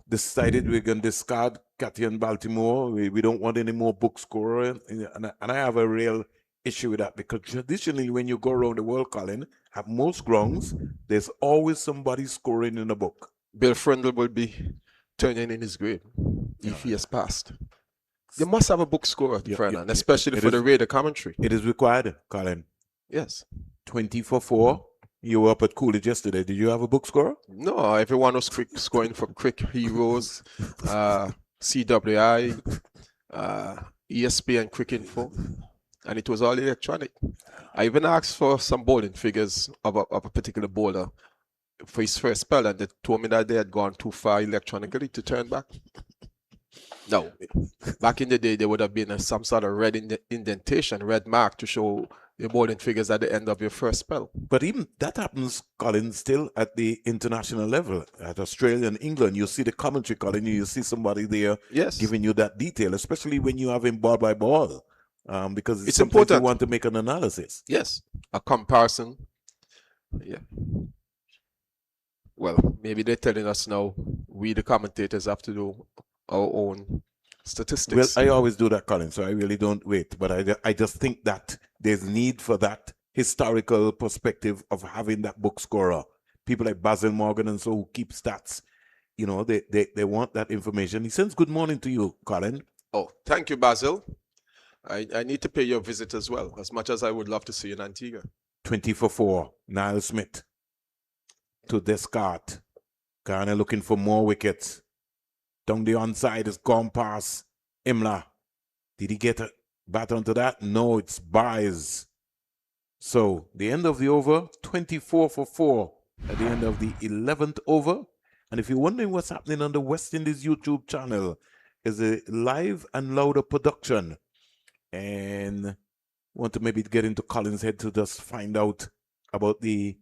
decided we're going to discard Cathy and Baltimore. We don't want any more book scorer. And I have a real issue with that because traditionally when you go around the world, Colin, at most grounds, there's always somebody scoring in a book. Bill Frindle will be turning in his grave if he has passed. You must have a book scorer, Fernand, especially for the Raider commentary. It is required, Colin. Yes. 20 for 4. You were up at Coolidge yesterday. Did you have a book scorer? No, everyone was scoring for Crick Heroes, CWI, ESPN Crick Info, and it was all electronic. I even asked for some bowling figures of a particular bowler for his first spell, and they told me that they had gone too far electronically to turn back. No, back in the day, there would have been some sort of red indentation, red mark to show the bowling figures at the end of your first spell. But even that happens, Colin, still at the international level. At Australia and England, you see the commentary, Colin, you see somebody there giving you that detail, especially when you have him ball by ball. Because it's important. You want to make an analysis. Yes, a comparison. Yeah. Well, maybe they're telling us now, we the commentators have to do our own statistics. Well, I always do that, Colin, so I really don't wait. But I just think that there's need for that historical perspective of having that book scorer. People like Basil Morgan and so who keep stats, you know, they want that information. He sends good morning to you, Colin. Oh, thank you, Basil. I need to pay your visit as well, as much as I would love to see you in Antigua. 20 for 4, Niall Smith to Descartes. Guyana looking for more wickets. Down the onside is gone past Imla. Did he get a bat onto that? No, it's buys. So the end of the over, 24 for 4 at the end of the 11th over. And if you're wondering what's happening on the West Indies YouTube channel, is a live and louder production. And want to maybe get into Colin's head to just find out about the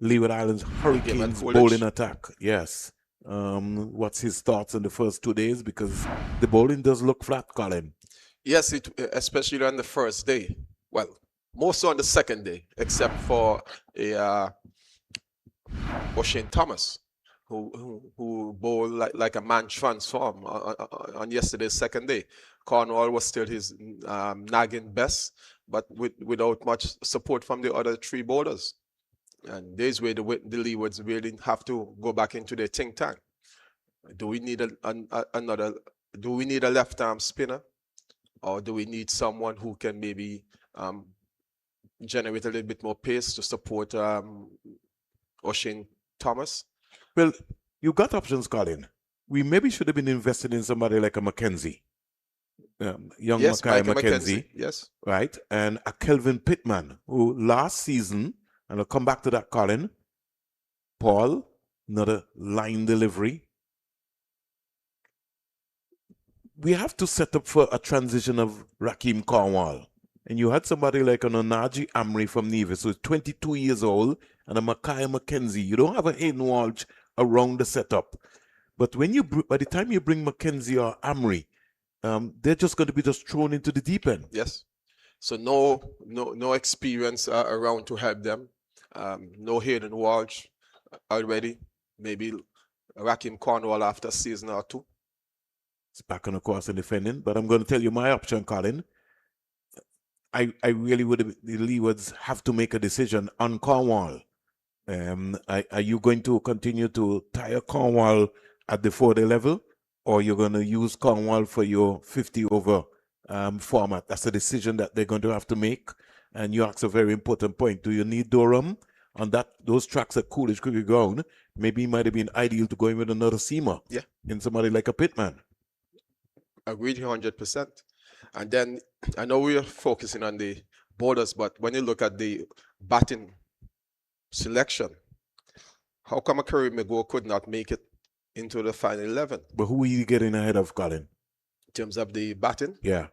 Leeward Islands Hurricanes bowling attack. Yes. What's his thoughts on the first 2 days? Because the bowling does look flat, Colin. Yes, especially on the first day. Well, more so on the second day, except for O'Shane Thomas, who bowled like a man transform on yesterday's second day. Cornwall was still his nagging best, but without much support from the other three bowlers. And there's where the Leewards really have to go back into their think tank. Do we need another? Do we need a left-arm spinner, or do we need someone who can maybe generate a little bit more pace to support O'Shane Thomas? Well, you got options, Colin. We maybe should have been invested in somebody like a Mackenzie. Young yes, Mackay Mackenzie. Yes. Right? And a Kelvin Pittman, who last season, and I'll come back to that, Colin, Paul, another line delivery. We have to set up for a transition of Rakeem Cornwall. And you had somebody like an Onaji Amri from Nevis, who's 22 years old, and a Mackay Mackenzie. You don't have a Hayden Walsh around the setup. But when by the time you bring Mackenzie or Amri, they're just going to be just thrown into the deep end. Yes. So no experience around to help them. No Hayden Walsh already. Maybe Rakeem Cornwall after a season or two. It's back on the course and defending. But I'm going to tell you my option, Colin. I really would. The Leewards have to make a decision on Cornwall. Are you going to continue to tire Cornwall at the 4-day level, or you're going to use Cornwall for your 50 over format? That's a decision that they're going to have to make. And you ask a very important point. Do you need Durham on those tracks at Coolidge Cricket Ground? Maybe it might have been ideal to go in with another seamer. Yeah. In somebody like a Pittman. Agreed 100%. And then I know we are focusing on the borders, but when you look at the batting selection, how come a Kareem McGo could not make it into the final 11? But who are you getting ahead of, Colin? In terms of the batting? Yeah.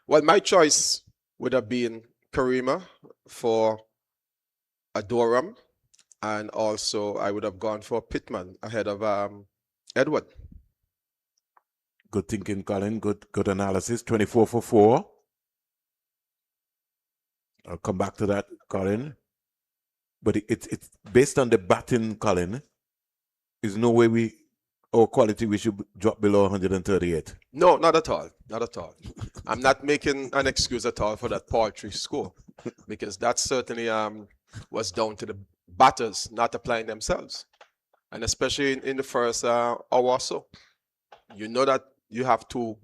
Well, my choice would have been Karima for a Durham, and also I would have gone for Pittman ahead of Edward. Good thinking, Colin. Good analysis. 24 for 4. I'll come back to that, Colin. But it's based on the batting, Colin. There's no way our quality we should drop below 138. No, not at all. Not at all. I'm not making an excuse at all for that paltry score, because that certainly was down to the batters not applying themselves, and especially in the first hour or so. You know that you have two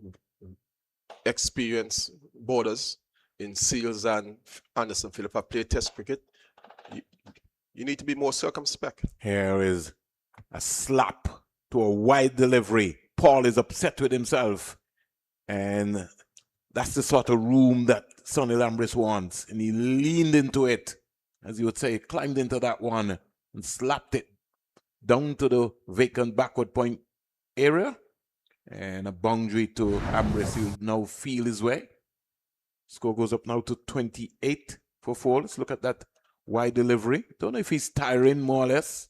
experienced bowlers in Seals and Anderson Phillip play Test cricket. You need to be more circumspect. Here is a slap to a wide delivery. Paul is upset with himself. And that's the sort of room that Sonny Lambris wants. And he leaned into it, as you would say, climbed into that one and slapped it down to the vacant backward point area. And a boundary to Lambris. He'll now feel his way. Score goes up now to 28 for 4. Let's look at that wide delivery. Don't know if he's tiring, more or less.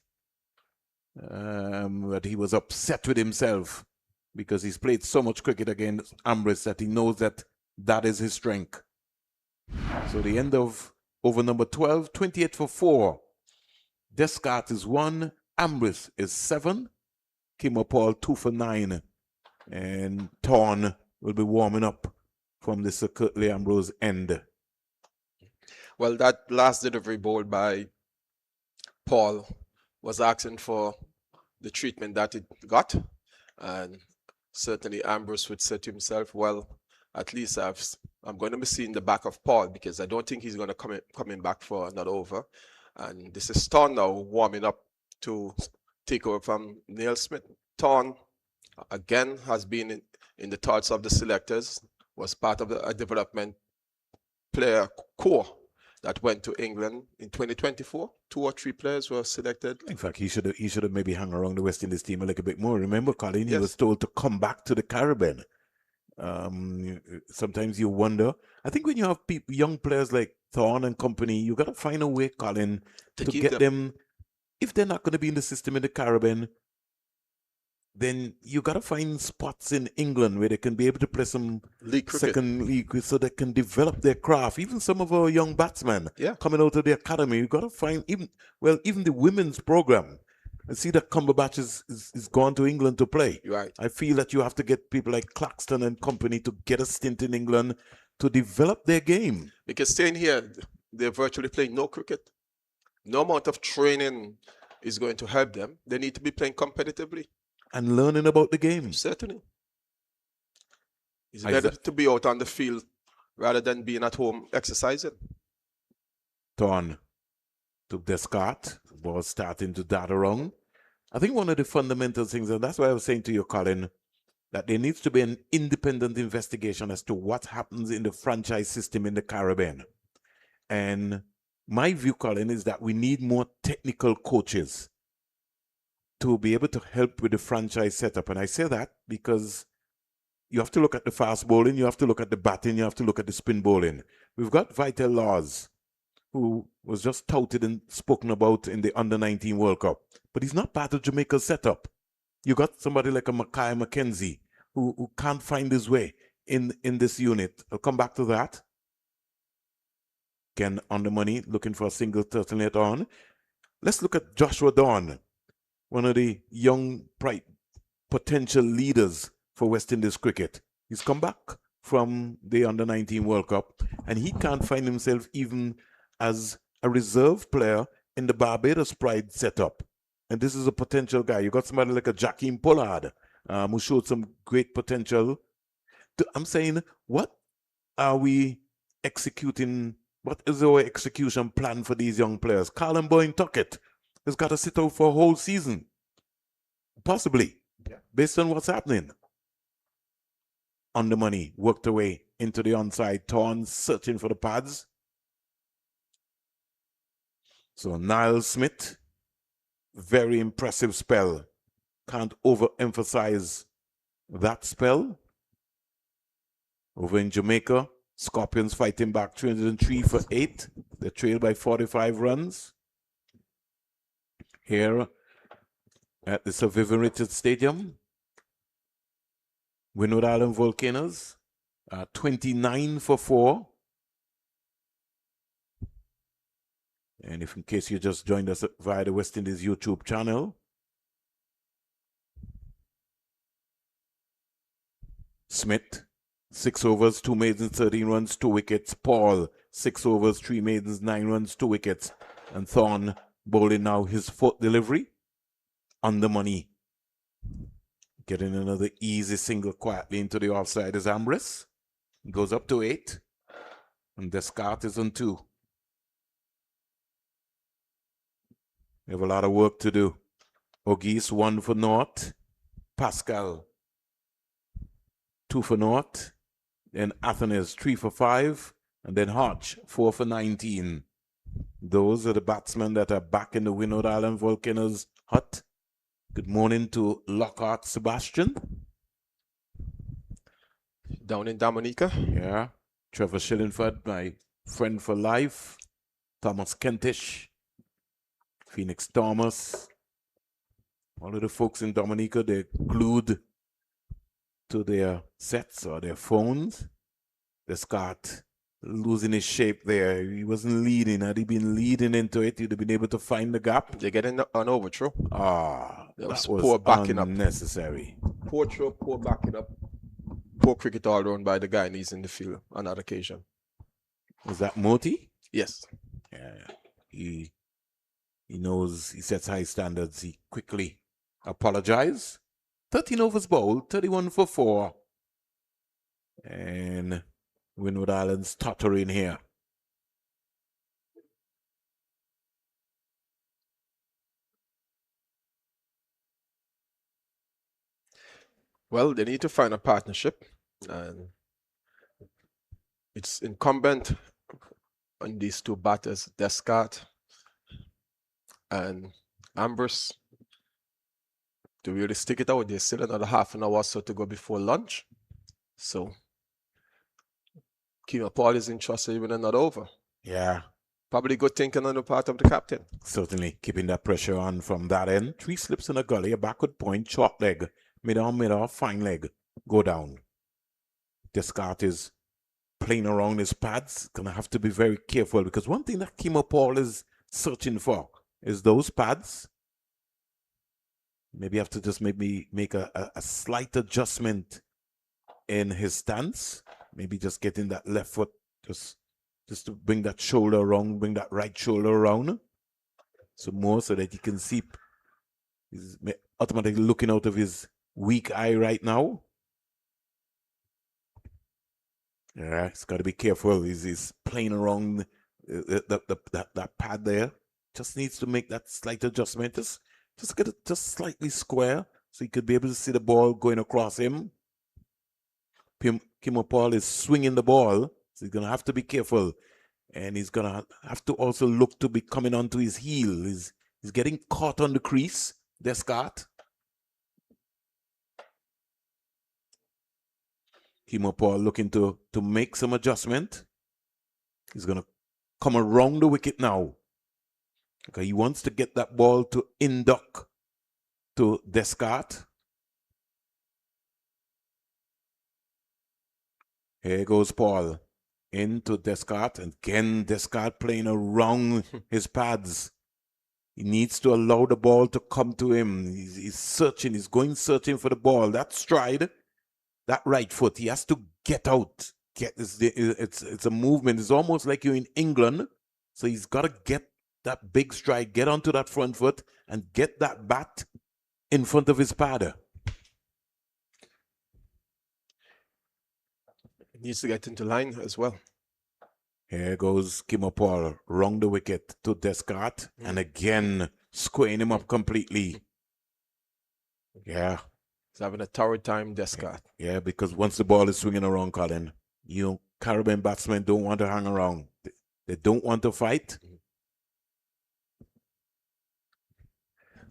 But he was upset with himself because he's played so much cricket against Ambrose that he knows that is his strength. So the end of over number 12, 28 for 4. Descartes is 1, Ambrose is 7, Kimmo Paul 2 for 9, and Torn will be warming up from the Sir Curtly Ambrose end. Well, that last delivery bowled by Paul was asking for the treatment that it got, and certainly Ambrose would say to himself, well, at least I'm going to be seeing the back of Paul, because I don't think he's going to coming back for another over. And this is Torn now warming up to take over from Neil Smith. Torn again has been in the thoughts of the selectors, was part of a development player core that went to England in 2024. 2 or 3 players were selected. In fact, he should have maybe hung around the West Indies team a little bit more. Remember, Colin, he was Yes. told to come back to the Caribbean. Sometimes you wonder. I think when you have young players like Thorne and company, you got to find a way, Colin, To to keep get them. them. If they're not going to be in the system in the Caribbean, then you got to find spots in England where they can be able to play some League cricket. second league so they can develop their craft. Even some of our young batsmen Yeah. coming out of the academy, you got to find even the women's program. I see that Cumberbatch is gone to England to play. You're right. I feel that you have to get people like Claxton and company to get a stint in England to develop their game. Because staying here, they're virtually playing no cricket. No amount of training is going to help them. They need to be playing competitively. And learning about the game. Certainly. It's better to be out on the field rather than being at home exercising. Thorne took the Descartes, was starting to dart around. I think one of the fundamental things, and that's why I was saying to you, Colin, that there needs to be an independent investigation as to what happens in the franchise system in the Caribbean. And my view, Colin, is that we need more technical coaches to be able to help with the franchise setup. And I say that because you have to look at the fast bowling, you have to look at the batting, you have to look at the spin bowling. We've got Vital Laws, who was just touted and spoken about in the Under-19 World Cup. But he's not part of Jamaica's setup. You got somebody like a Mackay McKenzie who can't find his way in this unit. I'll come back to that. Again, on the money, looking for a single turtleneck on. Let's look at Joshua Dawn, one of the young, bright, potential leaders for West Indies cricket. He's come back from the Under-19 World Cup, and he can't find himself even as a reserve player in the Barbados Pride setup. And this is a potential guy. You got somebody like a Jakeem Pollard, who showed some great potential. I'm saying, what are we executing? What is our execution plan for these young players? Colin Boyne Tuckett has got to sit out for a whole season. Possibly, based on what's happening. On the money, worked away into the onside, Thorne searching for the pads. So Niall Smith, very impressive spell. Can't overemphasize that spell. Over in Jamaica, Scorpions fighting back 303 for 8. They trail by 45 runs. Here at the Sir Vivian Richards Stadium, Windward Island Volcanoes, 29 for 4. And if in case you just joined us via the West Indies YouTube channel, Smith, 6 overs, 2 maidens, 13 runs, 2 wickets. Paul, 6 overs, 3 maidens, 9 runs, 2 wickets. And Thorne bowling now his 4th delivery on the money. Getting another easy single quietly into the offside as Ambrose. Goes up to 8. And Descartes is on 2. We have a lot of work to do. Ogis 1 for North. Pascal 2 for North. Then Athenes 3 for 5. And then Hodge 4 for 19. Those are the batsmen that are back in the Windward Island Volcanoes hut. Good morning to Lockhart Sebastian. Down in Dominica. Yeah. Trevor Shillingford, my friend for life. Thomas Kentish. Phoenix Thomas. All of the folks in Dominica, they're glued to their sets or their phones. They start losing his shape there. He wasn't leading. Had he been leading into it, he'd have been able to find the gap. They're getting an overthrow. That was poor backing unnecessary. Poor throw, poor backing up. Poor cricket all round by the Guyanese in the field on that occasion. Was that Moti? Yes. Yeah. He knows he sets high standards. He quickly apologized. 13 overs bowled, 31 for 4. And Windward Islands tottering here. Well, they need to find a partnership, and it's incumbent on these two batters, Descartes and Ambrose, to really stick it out. There's still another half an hour or so to go before lunch. So Kima Paul is interested even another over. Yeah, Probably good thinking on the part of the captain. certainly keeping that pressure on from that end. 3 slips in a gully, a backward point, short leg, mid-off, fine leg, go down. Descartes is playing around his pads. Gonna have to be very careful because one thing that Kimo Paul is searching for is those pads. Maybe have to just maybe make a slight adjustment in his stance. Maybe just getting that left foot just to bring that shoulder around, bring that right shoulder around. So more so that he can see. He's automatically looking out of his weak eye right now. Yeah, he's got to be careful. He's playing around that pad there. Just needs to make that slight adjustment. Just get it just slightly square so he could be able to see the ball going across him. Kimo Paul is swinging the ball, so he's going to have to be careful. And he's going to have to also look to be coming onto his heel. He's getting caught on the crease, Descartes. Kimo Paul looking to make some adjustment. He's going to come around the wicket now. Okay, he wants to get that ball to induct to Descartes. Here goes Paul into Descartes. And again, Descartes playing around his pads. He needs to allow the ball to come to him. He's searching. He's going searching for the ball. That stride, that right foot, he has to get out. It's a movement. It's almost like you're in England. So he's got to get that big stride, get onto that front foot, and get that bat in front of his pad. He needs to get into line as well. Here goes Kimo Paul, round the wicket to Descartes, and again squaring him up completely. Yeah. He's having a torrid time, Descartes. Yeah, because once the ball is swinging around, Colin, Caribbean batsmen don't want to hang around. They don't want to fight.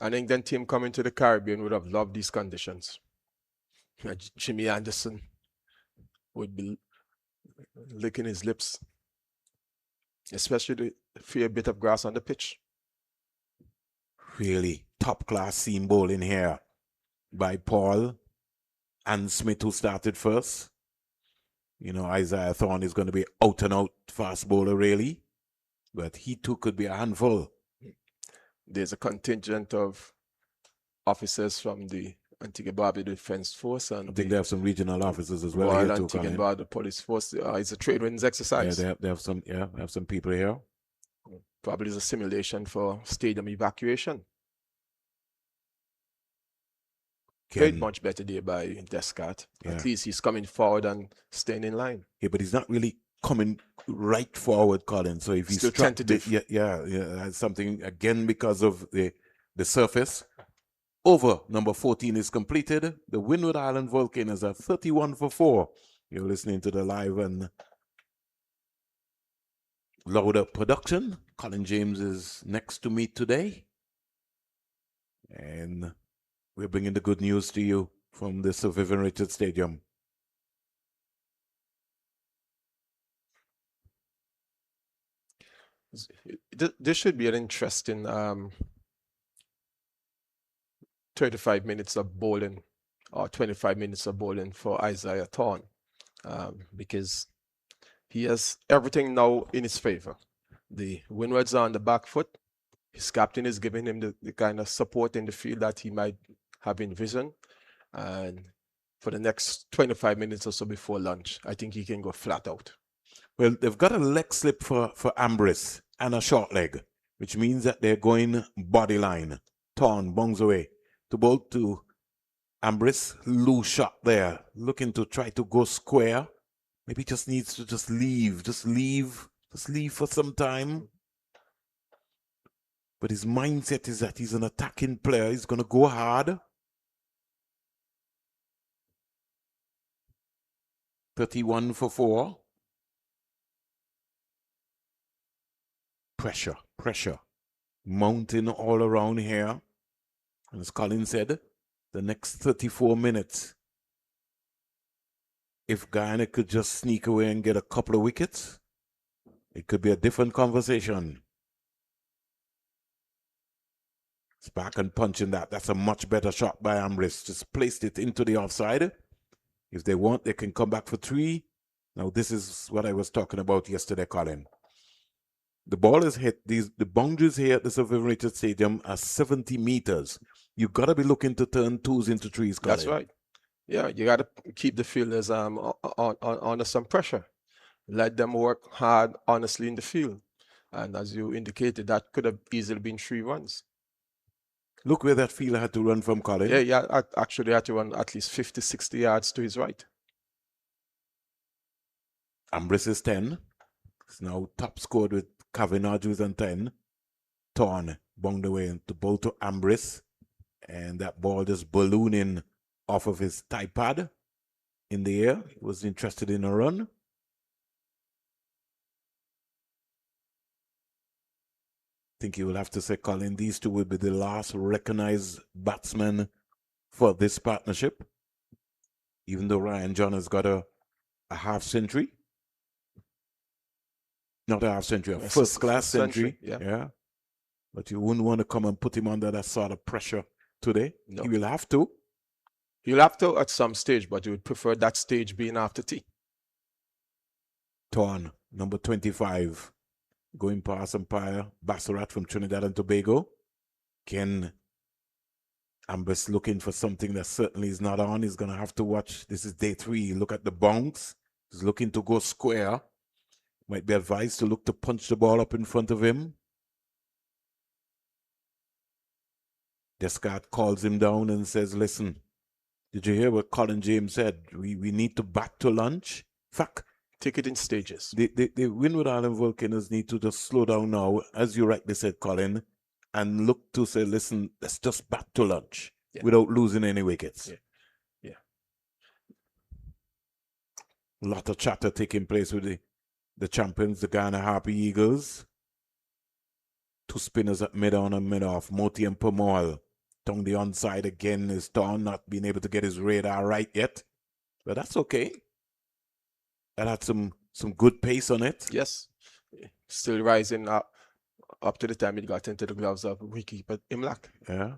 An England team coming to the Caribbean would have loved these conditions. Jimmy Anderson would be licking his lips, especially the fair bit of grass on the pitch. Really top-class seam bowling here by Paul and Smith, who started first. Isaiah Thorne is going to be out-and-out fast bowler, really. But he too could be a handful. There's a contingent of officers from the Antigua Barbuda Defense Force, and I think they have some regional officers as well Royal here too. Antigua Barbuda Police Force. It's a trade winds exercise. Yeah, they have some. Yeah, they have some people here. Probably is a simulation for stadium evacuation. Played much better there by Descartes. Yeah. At least he's coming forward and staying in line. Yeah, but he's not really coming right forward, Colin. So if he's still tentative, something again because of the surface. Over number 14 is completed. The Windward Island Volcanoes are 31 for 4. You're listening to the live and louder production. Colin James is next to me today. And we're bringing the good news to you from the Sir Vivian Richards Stadium. This should be an interesting 35 minutes of bowling or 25 minutes of bowling for Isaiah Thorne, because he has everything now in his favor. The windwards are on the back foot. His captain is giving him the kind of support in the field that he might have envisioned. And for the next 25 minutes or so before lunch, I think he can go flat out. Well, they've got a leg slip for Ambrose and a short leg, which means that they're going body line. Thorne bongs away to bowl to Ambrose. Loose shot there, looking to try to go square. Maybe just needs to just leave for some time. But his mindset is that he's an attacking player. He's going to go hard. 31 for 4. Pressure mounting all around here. And as Colin said, the next 34 minutes, if Guyana could just sneak away and get a couple of wickets, it could be a different conversation. It's back and punching that. That's a much better shot by Ambrose. Just placed it into the offside. If they want, they can come back for 3. Now, this is what I was talking about yesterday, Colin. The ball is hit. The boundaries here at the Survivor Stadium are 70 meters. You got to be looking to turn 2s into 3s, Colin. That's right. Yeah, you got to keep the fielders under some pressure. Let them work hard, honestly, in the field. And as you indicated, that could have easily been 3 runs. Look where that fielder had to run from, Colin. Yeah, actually had to run at least 50, 60 yards to his right. Ambrose is 10. It's now top scored with Kavanagh on 10. Torn, bunged away into ball to Ambrose. And that ball just ballooning off of his thigh pad in the air. He was interested in a run. I think you will have to say, Colin, these two will be the last recognized batsmen for this partnership. Even though Ryan John has got a half century. Not a half century, a first-class century. Yeah. But you wouldn't want to come and put him under that sort of pressure today. No. He will have to. He'll have to at some stage, but you would prefer that stage being after tea. Torn, number 25. Going past umpire Bassarat from Trinidad and Tobago. Ken Ambrose looking for something that certainly is not on. He's going to have to watch. This is day 3. Look at the bounce. He's looking to go square. Might be advised to look to punch the ball up in front of him. Descartes calls him down and says, listen, did you hear what Colin James said? We need to bat to lunch. Fuck. Take it in stages. The Windward Island Volcanoes need to just slow down now, as you rightly said, Colin, and look to say, listen, let's just bat to lunch without losing any wickets. Yeah. A lot of chatter taking place with the champions, the Guyana Harpy Eagles. 2 spinners at mid-on and mid-off. Moti and Pamal. Down the onside again is Torn, not being able to get his radar right yet. But that's okay. That had some good pace on it. Yes. Still rising up to the time it got into the gloves of wicketkeeper Imlach. Yeah.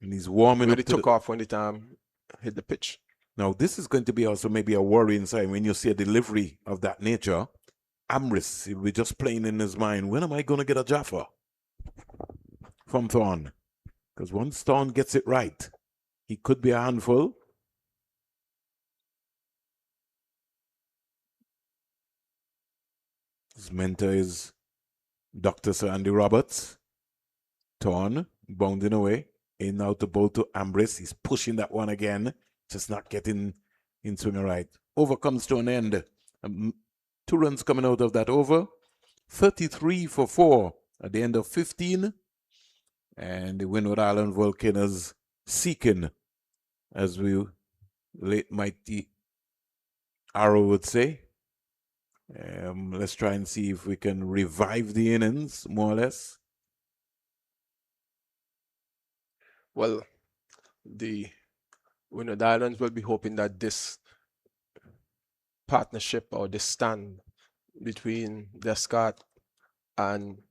And he's warming really up. Took off when the time hit the pitch. Now, this is going to be also maybe a worrying sign when you see a delivery of that nature. Ambrose, he'll be just playing in his mind, when am I going to get a Jaffa from Thorn? Because once Thorn gets it right, he could be a handful. His mentor is Dr. Sir Andy Roberts. Thorn, bounding away. In out the ball to Ambrose. He's pushing that one again. Just not getting in swinger right. Over comes to an end. 2 runs coming out of that over. 33 for 4 at the end of 15. And the Windward Island Volcanoes seeking, as we late mighty Arrow would say. Let's try and see if we can revive the innings, more or less. Well, the Windward Islands will be hoping that this partnership or this stand between Descartes and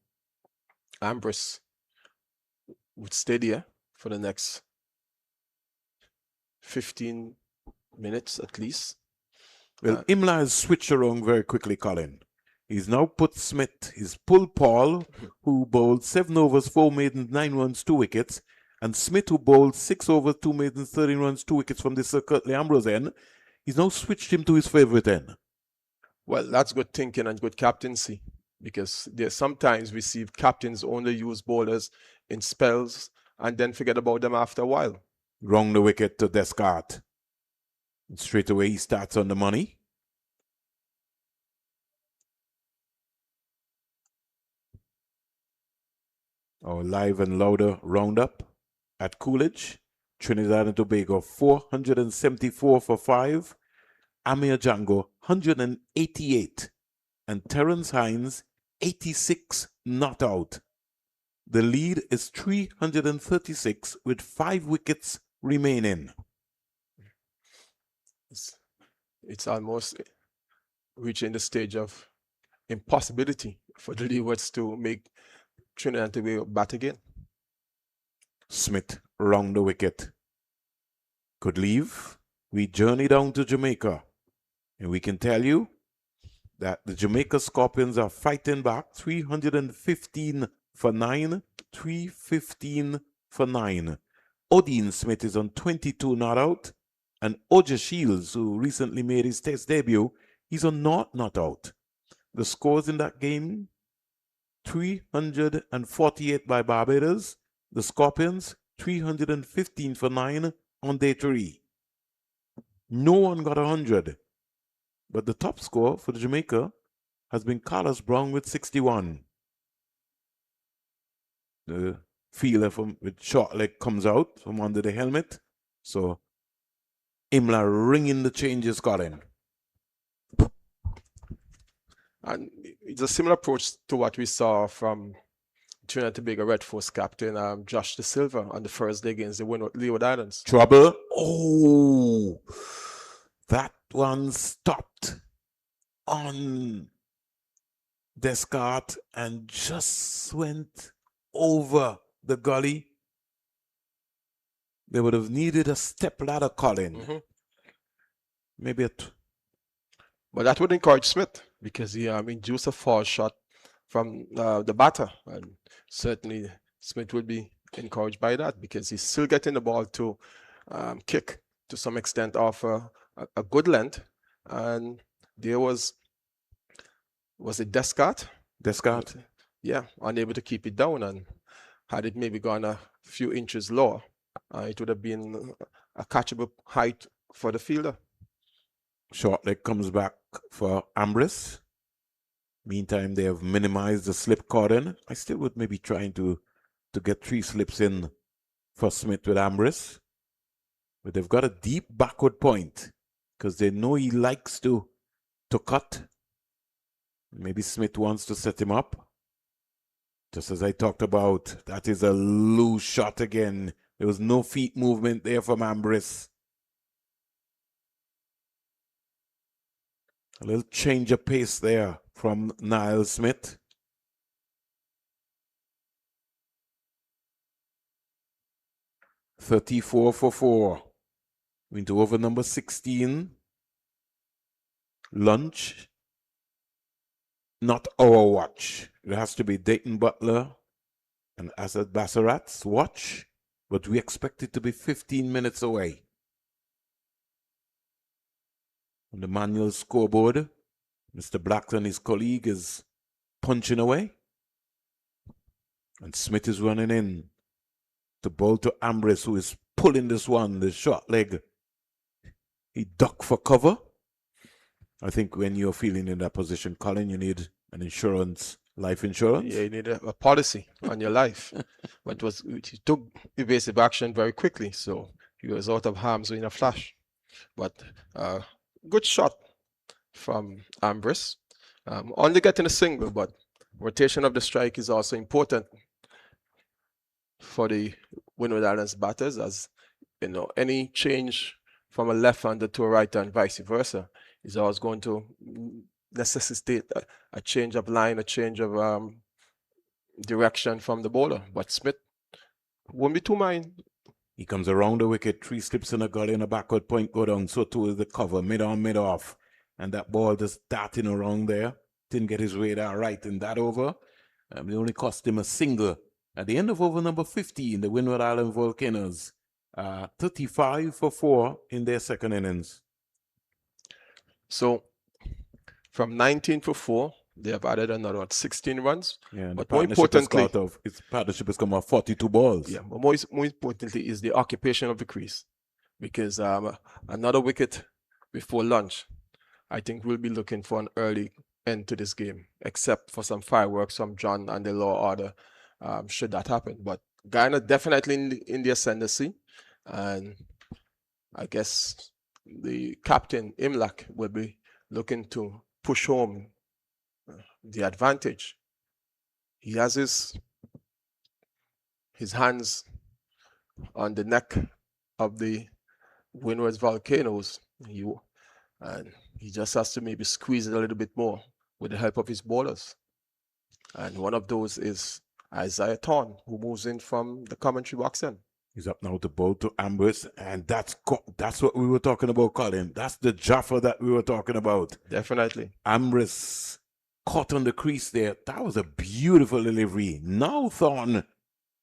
Ambrose would stay there for the next 15 minutes at least. Well, Imla has switched around very quickly, Colin. He's now put Smith, he's pulled Paul, who bowled 7 overs, 4 maidens, 9 runs, 2 wickets, and Smith, who bowled 6 overs, 2 maidens, 13 runs, 2 wickets from the Sir Curtly Ambrose end. He's now switched him to his favourite end. Well, that's good thinking and good captaincy, because there sometimes we see captains only use bowlers in spells and then forget about them after a while. Wrong the wicket to Descartes. And straight away he starts on the money. Our live and louder roundup at Coolidge. Trinidad and Tobago 474 for 5. Amir Django 188 and Terence Hines 86 not out. The lead is 336 with 5 wickets remaining. It's almost reaching the stage of impossibility for the Leewards to make Trinidad and Tobago bat again. Smith round the wicket. Could leave. We journey down to Jamaica. And we can tell you that the Jamaica Scorpions are fighting back 315 for 9, 315 for 9. Odin Smith is on 22 not out. And Oja Shields, who recently made his test debut, he's on not out. The scores in that game, 348 by Barbados. The Scorpions, 315 for 9 on day 3. No one got 100. But the top score for the Jamaica has been Carlos Brown with 61. The fielder with short leg comes out from under the helmet. So Imla ringing the changes got him. And it's a similar approach to what we saw from Trinidad and Tobago Red Force captain Josh De Silva on the first day against the Windward Islands. Trouble. Oh, that one stopped on Descartes and just went over the gully. They would have needed a step ladder, Colin. Maybe but that would encourage Smith because he induced a false shot from the batter, and certainly Smith would be encouraged by that because he's still getting the ball to kick to some extent off a good length, and there was it Descartes? Descartes? Yeah, unable to keep it down, and had it maybe gone a few inches lower, it would have been a catchable height for the fielder. Short leg comes back for Ambrose. Meantime, they have minimized the slip cordon. I still would maybe trying to get 3 slips in for Smith with Ambrose. But they've got a deep backward point because they know he likes to cut. Maybe Smith wants to set him up. Just as I talked about, that is a loose shot again. There was no feet movement there from Ambrose. A little change of pace there from Niall Smith. $34 for 4. Into over number 16. Lunch. Not our watch. It has to be Dayton Butler and Asad Bassarat's watch. But we expect it to be 15 minutes away. On the manual scoreboard, Mr. Black and his colleague is punching away. And Smith is running in to bowl to Ambrose, who is pulling this one, the short leg. He ducked for cover. I think when you're feeling in that position, Colin, you need an insurance, life insurance. Yeah, you need a policy on your life. But he took evasive action very quickly, so he was out of harm's way in a flash. But good shot from Ambrose. Only getting a single, but rotation of the strike is also important for the Windward Islands batters, as you know, any change from a left-hander to a right-hand, vice versa, is always going to necessitate a change of line, a change of direction from the bowler. But Smith won't be too mind. He comes around the wicket, 3 slips in a gully and a backward point go down. So too is the cover, mid-on, mid-off. And that ball just darting around there. Didn't get his radar right in that over. It only cost him a single. At the end of over number 15, the Windward Island Volcanoes, 35 for 4 in their second innings. So from 19 for 4, they have added another 16 runs. Yeah, but more importantly, its partnership has come out 42 balls. Yeah, but more importantly is the occupation of the crease, because another wicket before lunch, I think we'll be looking for an early end to this game, except for some fireworks from John and the law order, should that happen. But Guyana definitely in the ascendancy, and I guess the captain, Imlak, will be looking to push home the advantage. He has his hands on the neck of the Windward Volcanoes. And he just has to maybe squeeze it a little bit more with the help of his bowlers. And one of those is Isaiah Thorne, who moves in from the commentary box end. He's up now to bowl to Ambrose, and that's what we were talking about, Colin. That's the Jaffa that we were talking about. Definitely. Ambrose caught on the crease there. That was a beautiful delivery. Now Thorne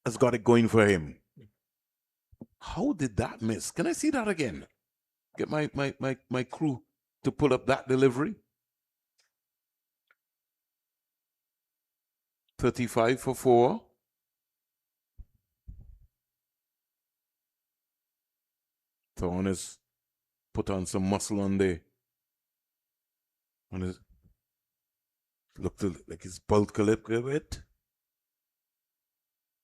has got it going for him. How did that miss? Can I see that again? Get my crew to pull up that delivery. 35 for 4. Thorne has put on some muscle on his looked like he's bulked a little bit.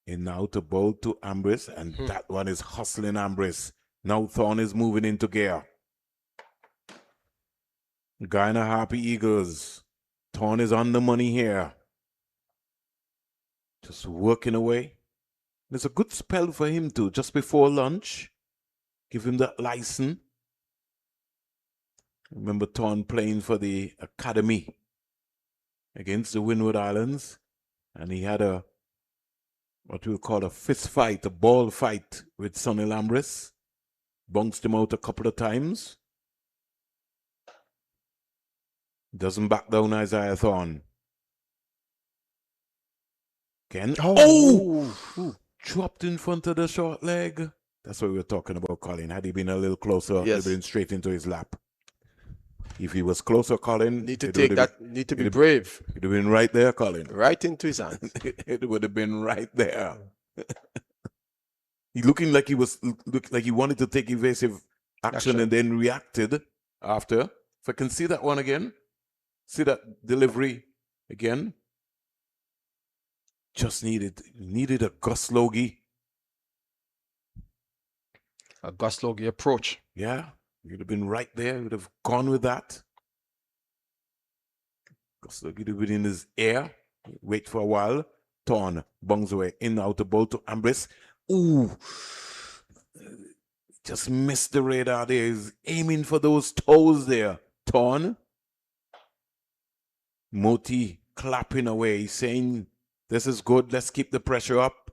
And now to bowl to Ambrose, and that one is hustling Ambrose. Now Thorne is moving into gear. Guyana Happy Eagles. Thorne is on the money here. Just working away. There's a good spell for him too, just before lunch. Give him that license. Remember Thorne playing for the academy against the Windward Islands. And he had what we'll call a fist fight, a ball fight with Sonny Lambris. Bounced him out a couple of times. Doesn't back down Isaiah Thorne. Again. Oh! Dropped in front of the short leg. That's what we were talking about, Colin. Had he been a little closer, it would have been straight into his lap. If he was closer, Colin, need to be brave. It would have been right there, Colin. Right into his hands. It would have been right there. He looked like he wanted to take evasive action and then reacted after. If I can see that one again, see that delivery again. Just needed a Gus Logie. A Gus Logie approach. Yeah, you'd have been right there. You'd have gone with that. Gus Logie would have been in his air. Wait for a while. Thorne bungs away. In out the ball to Ambrose. Ooh. Just missed the radar there. He's aiming for those toes there. Thorne. Moti clapping away, saying, this is good. Let's keep the pressure up.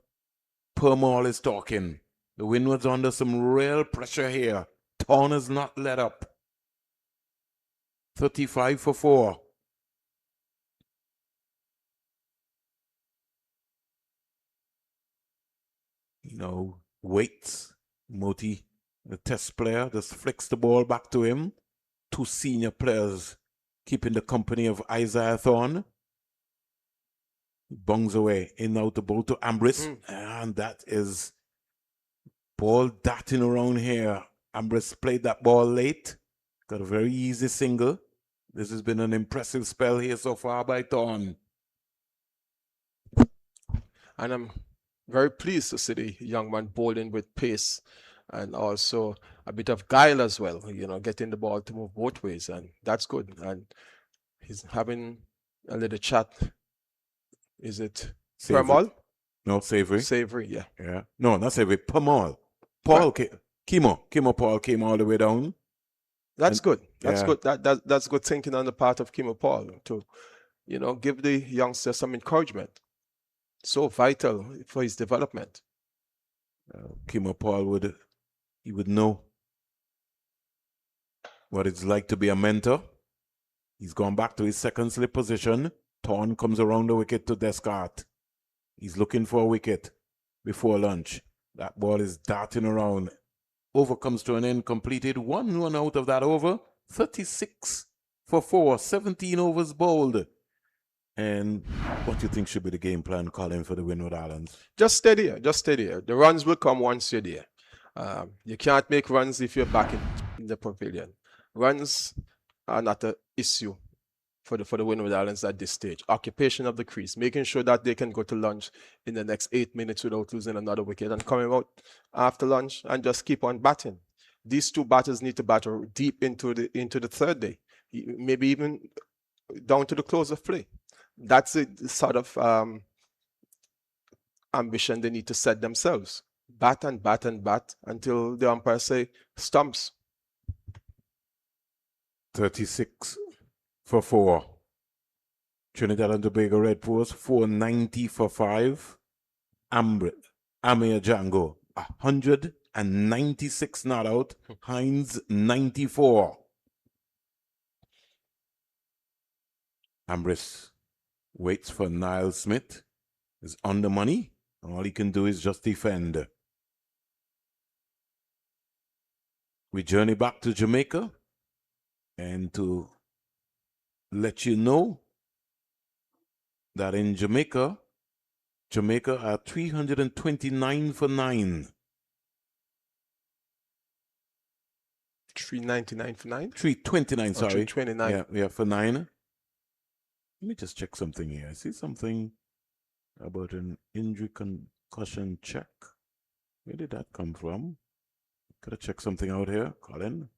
Permall is talking. The Windward's under some real pressure here. Thorne has not let up. 35 for 4. Waits. Moti, the test player, just flicks the ball back to him. 2 senior players keeping the company of Isaiah Thorne. Bungs away. In out the ball to Ambrose. And that is ball darting around here. Ambrose played that ball late. Got a very easy single. This has been an impressive spell here so far by Thorne. And I'm very pleased to see the young man bowling with pace and also a bit of guile as well, getting the ball to move both ways, and that's good. And he's having a little chat. Is it Permall? No, Savory. Savory, yeah. Yeah. No, not Savory. Permall. Paul Kimo Paul came all the way down. That's good. That's good. That's good thinking on the part of Kimo Paul to, give the youngster some encouragement. So vital for his development. Kimo Paul would know what it's like to be a mentor. He's gone back to his second slip position. Thorne comes around the wicket to Descartes. He's looking for a wicket before lunch. That ball is darting around. Over comes to an end, completed. 1 run out of that over. 36 for 4. 17 overs bowled. And what do you think should be the game plan, Colin, for the Windward Islands? Just steady. The runs will come once you're there. You can't make runs if you're back in the pavilion. Runs are not an issue for the Windward Islands at this stage. Occupation of the crease, making sure that they can go to lunch in the next 8 minutes without losing another wicket, and coming out after lunch and just keep on batting. these two batters need to batter deep into the third day, maybe even down to the close of play. That's the sort of ambition they need to set themselves. Bat and bat and bat until the umpire say stumps. 36 for 4. Trinidad and Tobago Red Force 490 for 5. Amir Django 196 not out. Hines 94. Ambrose waits for Niall Smith. Is on the money. All he can do is just defend. We journey back to Jamaica, and to let you know that in Jamaica are 329 for 9. 399 for 9? 329, sorry. 329. Yeah, for 9. Let me just check something here. I see something about an injury concussion check. Where did that come from? Gotta check something out here, Colin.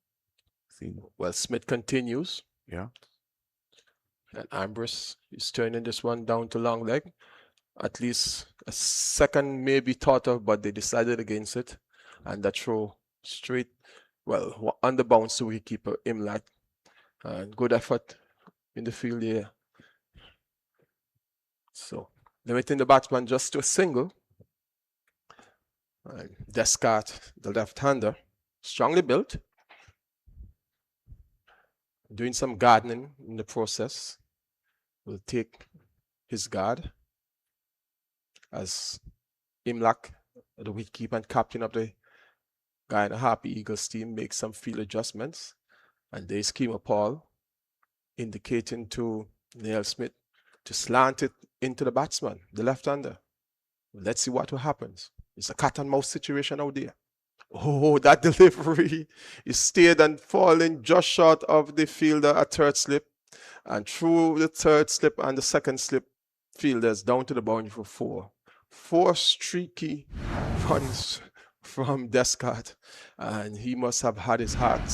Well, Smith continues. Yeah. And Ambrose is turning this one down to long leg. At least a second may be thought of, but they decided against it. And that throw straight, well, on the bounce to wicketkeeper Imlach. And good effort in the field here. So, limiting the batsman just to a single. And Descartes, the left-hander, strongly built. Doing some gardening in the process. Will take his guard as Imlach, the wicketkeeper and captain of the Guyana Happy Eagles team, makes some field adjustments. And there's Schema Paul indicating to Neil Smith to slant it into the batsman, the left-hander. Let's see what happens. It's a cat and mouse situation out there. Oh, that delivery is stayed and falling just short of the fielder at third slip. And through the third slip and the second slip, fielders down to the boundary for 4. 4 streaky runs from Descartes. And he must have had his heart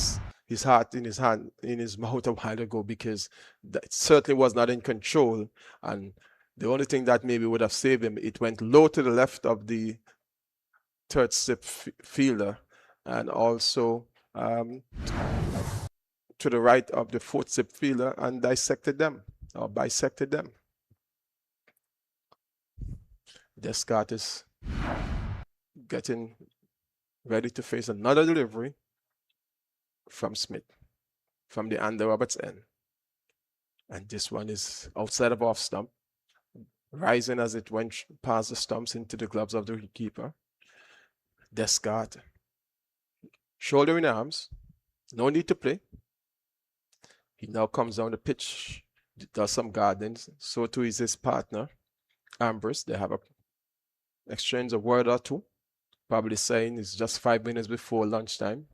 in his mouth a while ago, because that certainly was not in control. And the only thing that maybe would have saved him, it went low to the left of the third slip fielder, and also to the right of the fourth slip fielder, and bisected them. Descartes is getting ready to face another delivery from Smith, from the Andy Roberts end. And this one is outside of off stump, rising as it went past the stumps into the gloves of the wicketkeeper. Descartes, shoulder in arms, no need to play. He now comes down the pitch, does some gardening. So too is his partner, Ambrose. They have a exchange a word or two, probably saying it's just 5 minutes before lunchtime.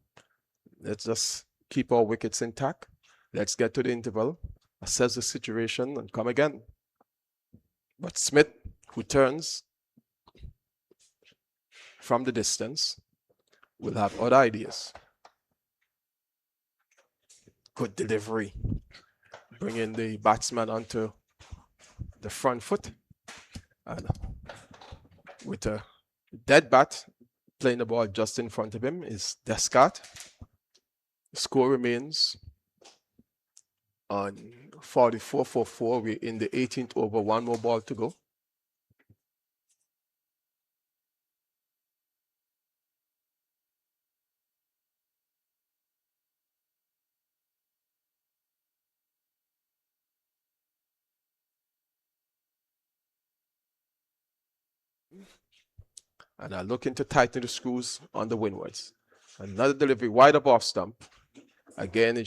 Let's just keep our wickets intact. Let's get to the interval, assess the situation, and come again. But Smith, who turns from the distance, will have other ideas. Good delivery, bringing the batsman onto the front foot, and with a dead bat playing the ball just in front of him is Descartes. The score remains on 44 for 4. We're in the 18th over, 1 more ball to go. And are looking to tighten the screws on the Windwards. Another delivery wide up off stump. Again,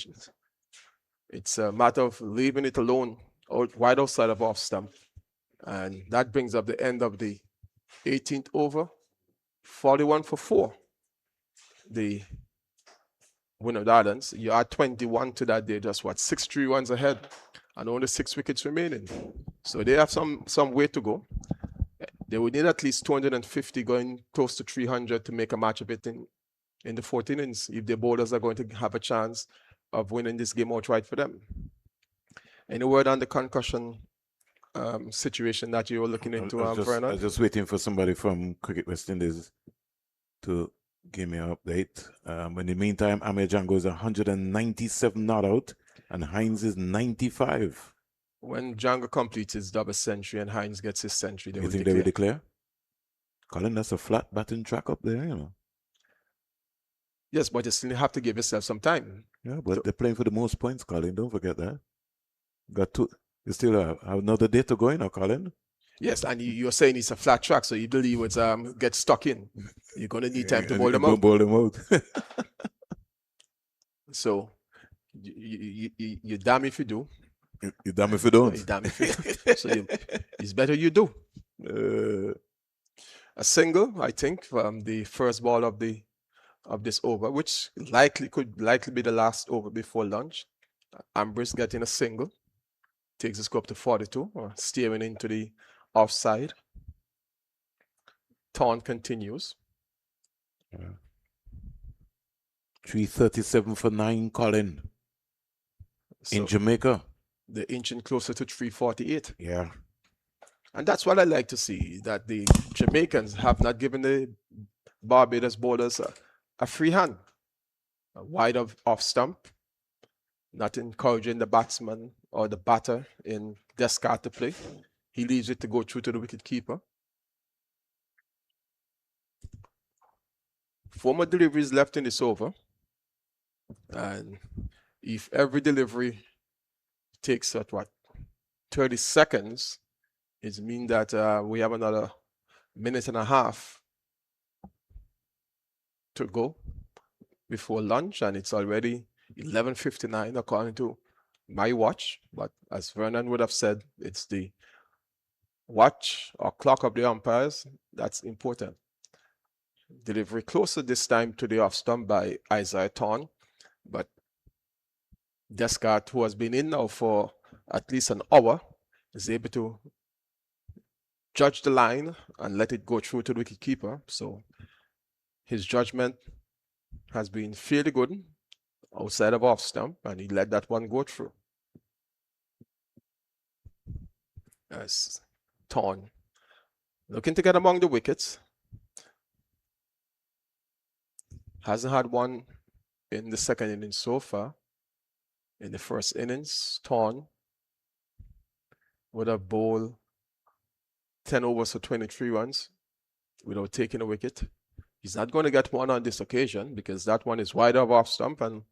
it's a matter of leaving it alone wide outside of off stump. And that brings up the end of the 18th over. 41 for 4. The Windward Islands, you are 21 to that day, just 6-3 runs ahead, and only 6 wickets remaining. So they have some way to go. They would need at least 250, going close to 300 to make a match of it in the fourth innings if the bowlers are going to have a chance of winning this game outright for them. Any word on the concussion situation that you were looking into, I Vernon? was just waiting for somebody from Cricket West Indies to give me an update. In the meantime, Amir Django is 197 not out, and Hines is 95. When Django completes his double century and Hines gets his century, You think they will declare? Colin, that's a flat batting track up there, Yes, but you still have to give yourself some time. Yeah, but they're playing for the most points, Colin. Don't forget that. Got two. You still have another day to go, Colin. Yes, and you're saying it's a flat track, so you believe it's get stuck in. You're gonna need time to bowl them out. Bowl them out. So you damn if you do. You damn if you don't. You damn if you don't. So it's better you do. A single, I think, from the first ball of this over, which could likely be the last over before lunch. Ambrose getting a single, takes the score up to 42, or steering into the offside. Taunt continues. 337 for 9, Colin. So in Jamaica. They're inching closer to 348. Yeah. And that's what I like to see, that the Jamaicans have not given the Barbados bowlers a free hand. A wide off stump, not encouraging the batsman or the batter in Descartes to play. He leaves it to go through to the wicket keeper. 4 more deliveries left in this over. And if every delivery takes 30 seconds, it means that we have another minute and a half to go before lunch, and it's already 11:59 according to my watch. But as Vernon would have said, it's the watch or clock of the umpires that's important. Delivery closer this time to the off stump by Isaiah Thorne, but Descartes, who has been in now for at least an hour, is able to judge the line and let it go through to the wicket keeper. So his judgment has been fairly good outside of off stump, and he let that one go through. As Thorne looking to get among the wickets. Hasn't had one in the second innings so far. In the first innings, Thorne would have bowled 10 overs for 23 runs without taking a wicket. He's not going to get one on this occasion because that one is wide off stump, and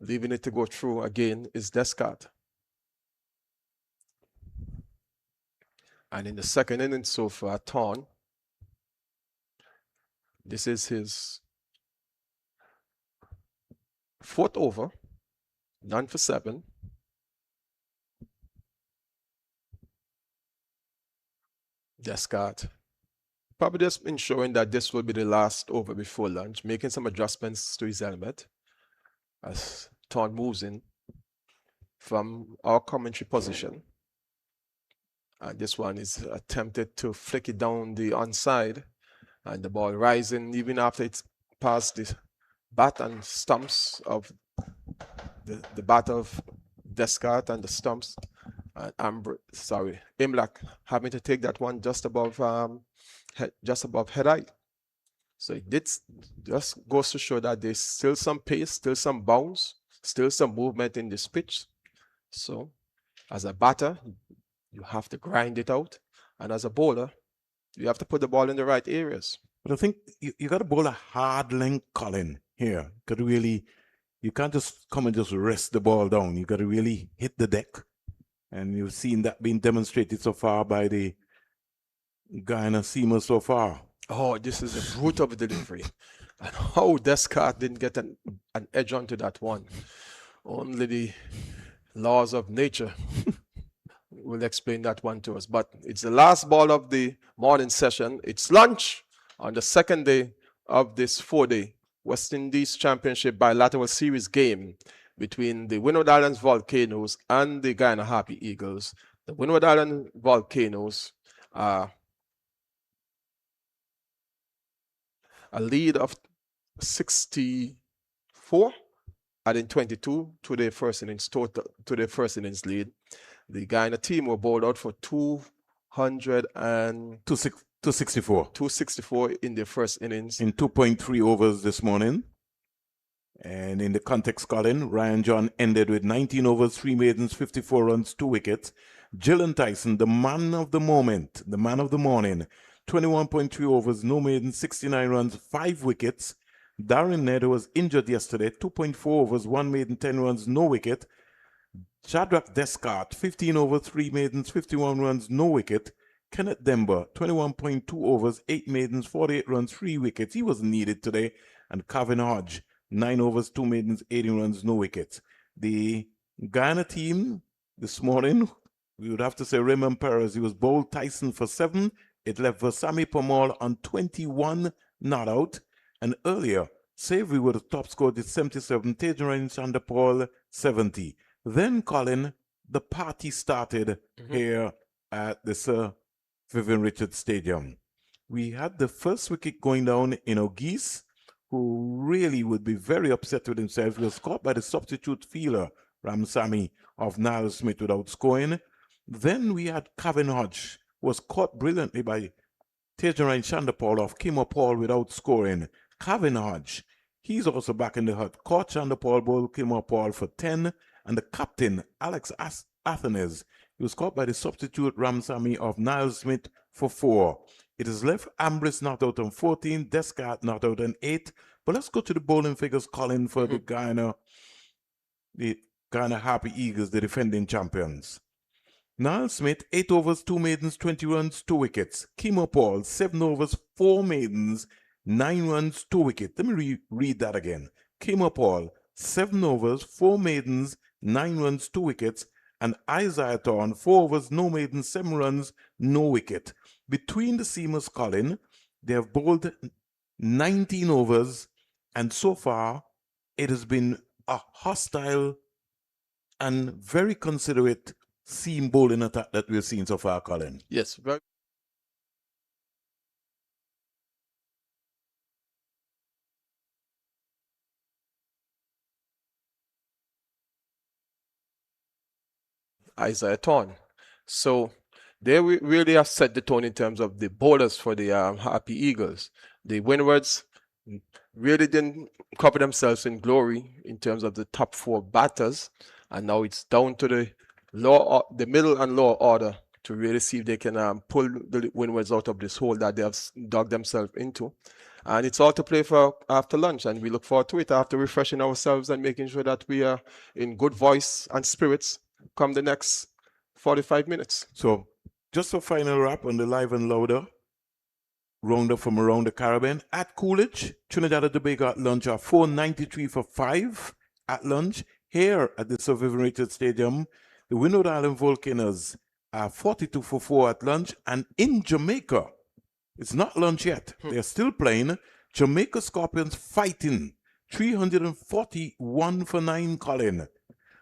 leaving it to go through again is Descartes. And in the second innings so far, Thorne, this is his 4th over, 9 for 7. Descartes probably just ensuring that this will be the last over before lunch, making some adjustments to his helmet as Thorne moves in from our commentary position. And this one is attempted to flick it down the onside, and the ball rising even after it's past the bat and stumps of the bat of Descartes and the stumps. And Imlach having to take that one just above head height. So it just goes to show that there's still some pace, still some bounce, still some movement in this pitch. So as a batter, you have to grind it out, and as a bowler, you have to put the ball in the right areas. But I think you got to bowl a hard length, Colin, here. You can't just come and just rest the ball down. You got to really hit the deck. And you've seen that being demonstrated so far by the Guyana seamers so far. Oh, this is the root of the delivery. And how Descartes didn't get an edge onto that one. Only the laws of nature will explain that one to us. But it's the last ball of the morning session. It's lunch on the second day of this 4-day West Indies Championship bilateral series game between the Windward Islands Volcanoes and the Guyana Harpy Eagles. The Windward Island Volcanoes are a lead of 64, adding 22 to their first innings total, to their first innings lead. The Guyana team were bowled out for 264 in their first innings. In 2.3 overs this morning. And in the context, Colin, Ryan John ended with 19 overs, 3 maidens, 54 runs, 2 wickets. Gillen Tyson, the man of the moment, the man of the morning, 21.3 overs, no maidens, 69 runs, 5 wickets. Darren Ned, who was injured yesterday, 2.4 overs, 1 maiden, 10 runs, no wicket. Shadrach Descartes, 15 overs, 3 maidens, 51 runs, no wicket. Kenneth Demba, 21.2 overs, 8 maidens, 48 runs, 3 wickets. He wasn't needed today. And Calvin Hodge, 9 overs, 2 maidens, 18 runs, no wickets. The Guyana team this morning, we would have to say Raymond Perez. He was bowled Tyson for 7. It left Versami Pamal on 21 not out. And earlier, Savory were the top scorer at 77, Tejan Chandapal 70. Then, Colin, the party started here at the Sir Vivian Richards Stadium. We had the first wicket going down in O'Geese, who really would be very upset with himself. He was caught by the substitute fielder, Ramsamy, of Niles Smith without scoring. Then we had Calvin Hodge, who was caught brilliantly by Tejan Chandapal of Kimo Paul without scoring. Calvin Hodge, he's also back in the hut. Caught Chandapal, bowled Kimo Paul for 10. And the captain, Alex Athenes, he was caught by the substitute Ramsamy of Niles Smith for 4. It is left Ambrose not out on 14, Descartes not out on 8. But let's go to the bowling figures, Colin, for the Guyana Happy Eagles, the defending champions. Niles Smith, 8 overs, 2 maidens, 20 runs, 2 wickets. Kimo Paul, 7 overs, 4 maidens, 9 runs, 2 wickets. Let me read that again. Kimo Paul, 7 overs, 4 maidens, 9 runs, 2 wickets, and Isaiah Thorne, 4 overs, no maidens, 7 runs, no wicket. Between the seamers, Colin, they have bowled 19 overs, and so far it has been a hostile and very considerate seam bowling attack that we've seen so far, Colin. Yes, very. Isaiah Thorne. So they really have set the tone in terms of the bowlers for the Happy Eagles. The Windwards really didn't cover themselves in glory in terms of the top 4 batters, and now it's down to the middle and lower order to really see if they can pull the Windwards out of this hole that they have dug themselves into. And it's all to play for after lunch, and we look forward to it after refreshing ourselves and making sure that we are in good voice and spirits come the next 45 minutes. So just a final wrap on the live and louder roundup from around the Caribbean. At Coolidge, Trinidad and Tobago at lunch are 493 for 5 at lunch. Here at the Sir Vivian Richards Stadium, the Windward Island Volcanoes are 42 for 4 at lunch. And in Jamaica, it's not lunch yet. They're still playing. Jamaica Scorpions fighting 341 for 9, Colin.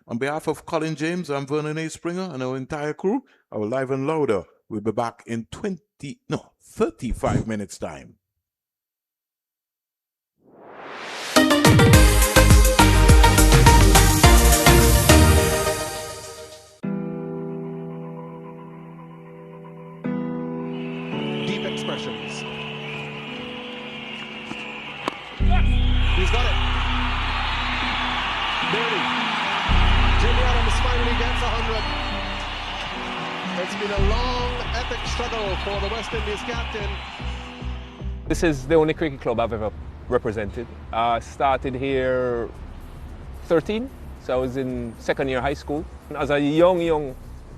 On behalf of Colin James, I'm Vernon A. Springer and our entire crew. Our live and louder will be back in 35 minutes time. Deep expressions. He's got it. Nearly. Jimmy Adams finally gets 100. It's been a long, epic struggle for the West Indies captain. This is the only cricket club I've ever represented. I started here 13, so I was in second year high school. As a young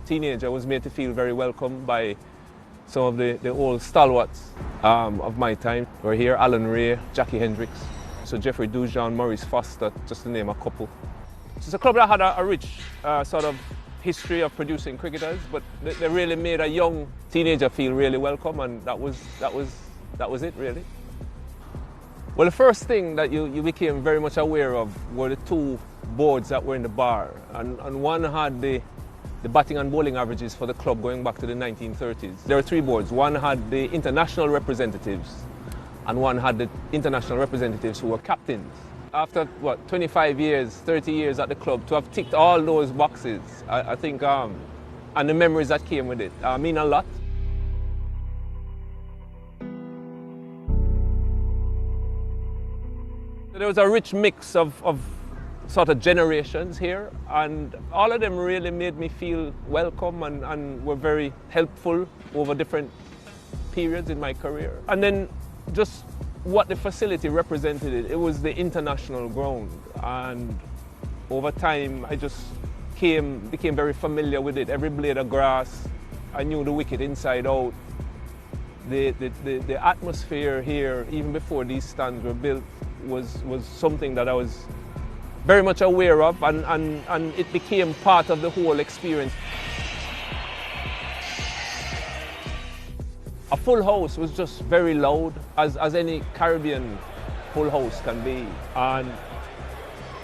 teenager, I was made to feel very welcome by some of the old stalwarts of my time. We're here, Alan Ray, Jackie Hendricks, so Jeffrey Dujon, Maurice Foster, just to name a couple. It's a club that had a rich sort of history of producing cricketers, but they really made a young teenager feel really welcome, and that was it really. Well, the first thing that you became very much aware of were the 2 boards that were in the bar, and one had the batting and bowling averages for the club going back to the 1930s. There were 3 boards. One had the international representatives, and one had the international representatives who were captains. After, 25 years, 30 years at the club, to have ticked all those boxes, I think, and the memories that came with it, mean a lot. There was a rich mix of sort of generations here, and all of them really made me feel welcome and were very helpful over different periods in my career. And then just what the facility represented, it was the international ground, and over time I just became very familiar with it. Every blade of grass, I knew the wicket inside out. The atmosphere here, even before these stands were built, was something that I was very much aware of, and it became part of the whole experience. A full house was just very loud, as any Caribbean full house can be. And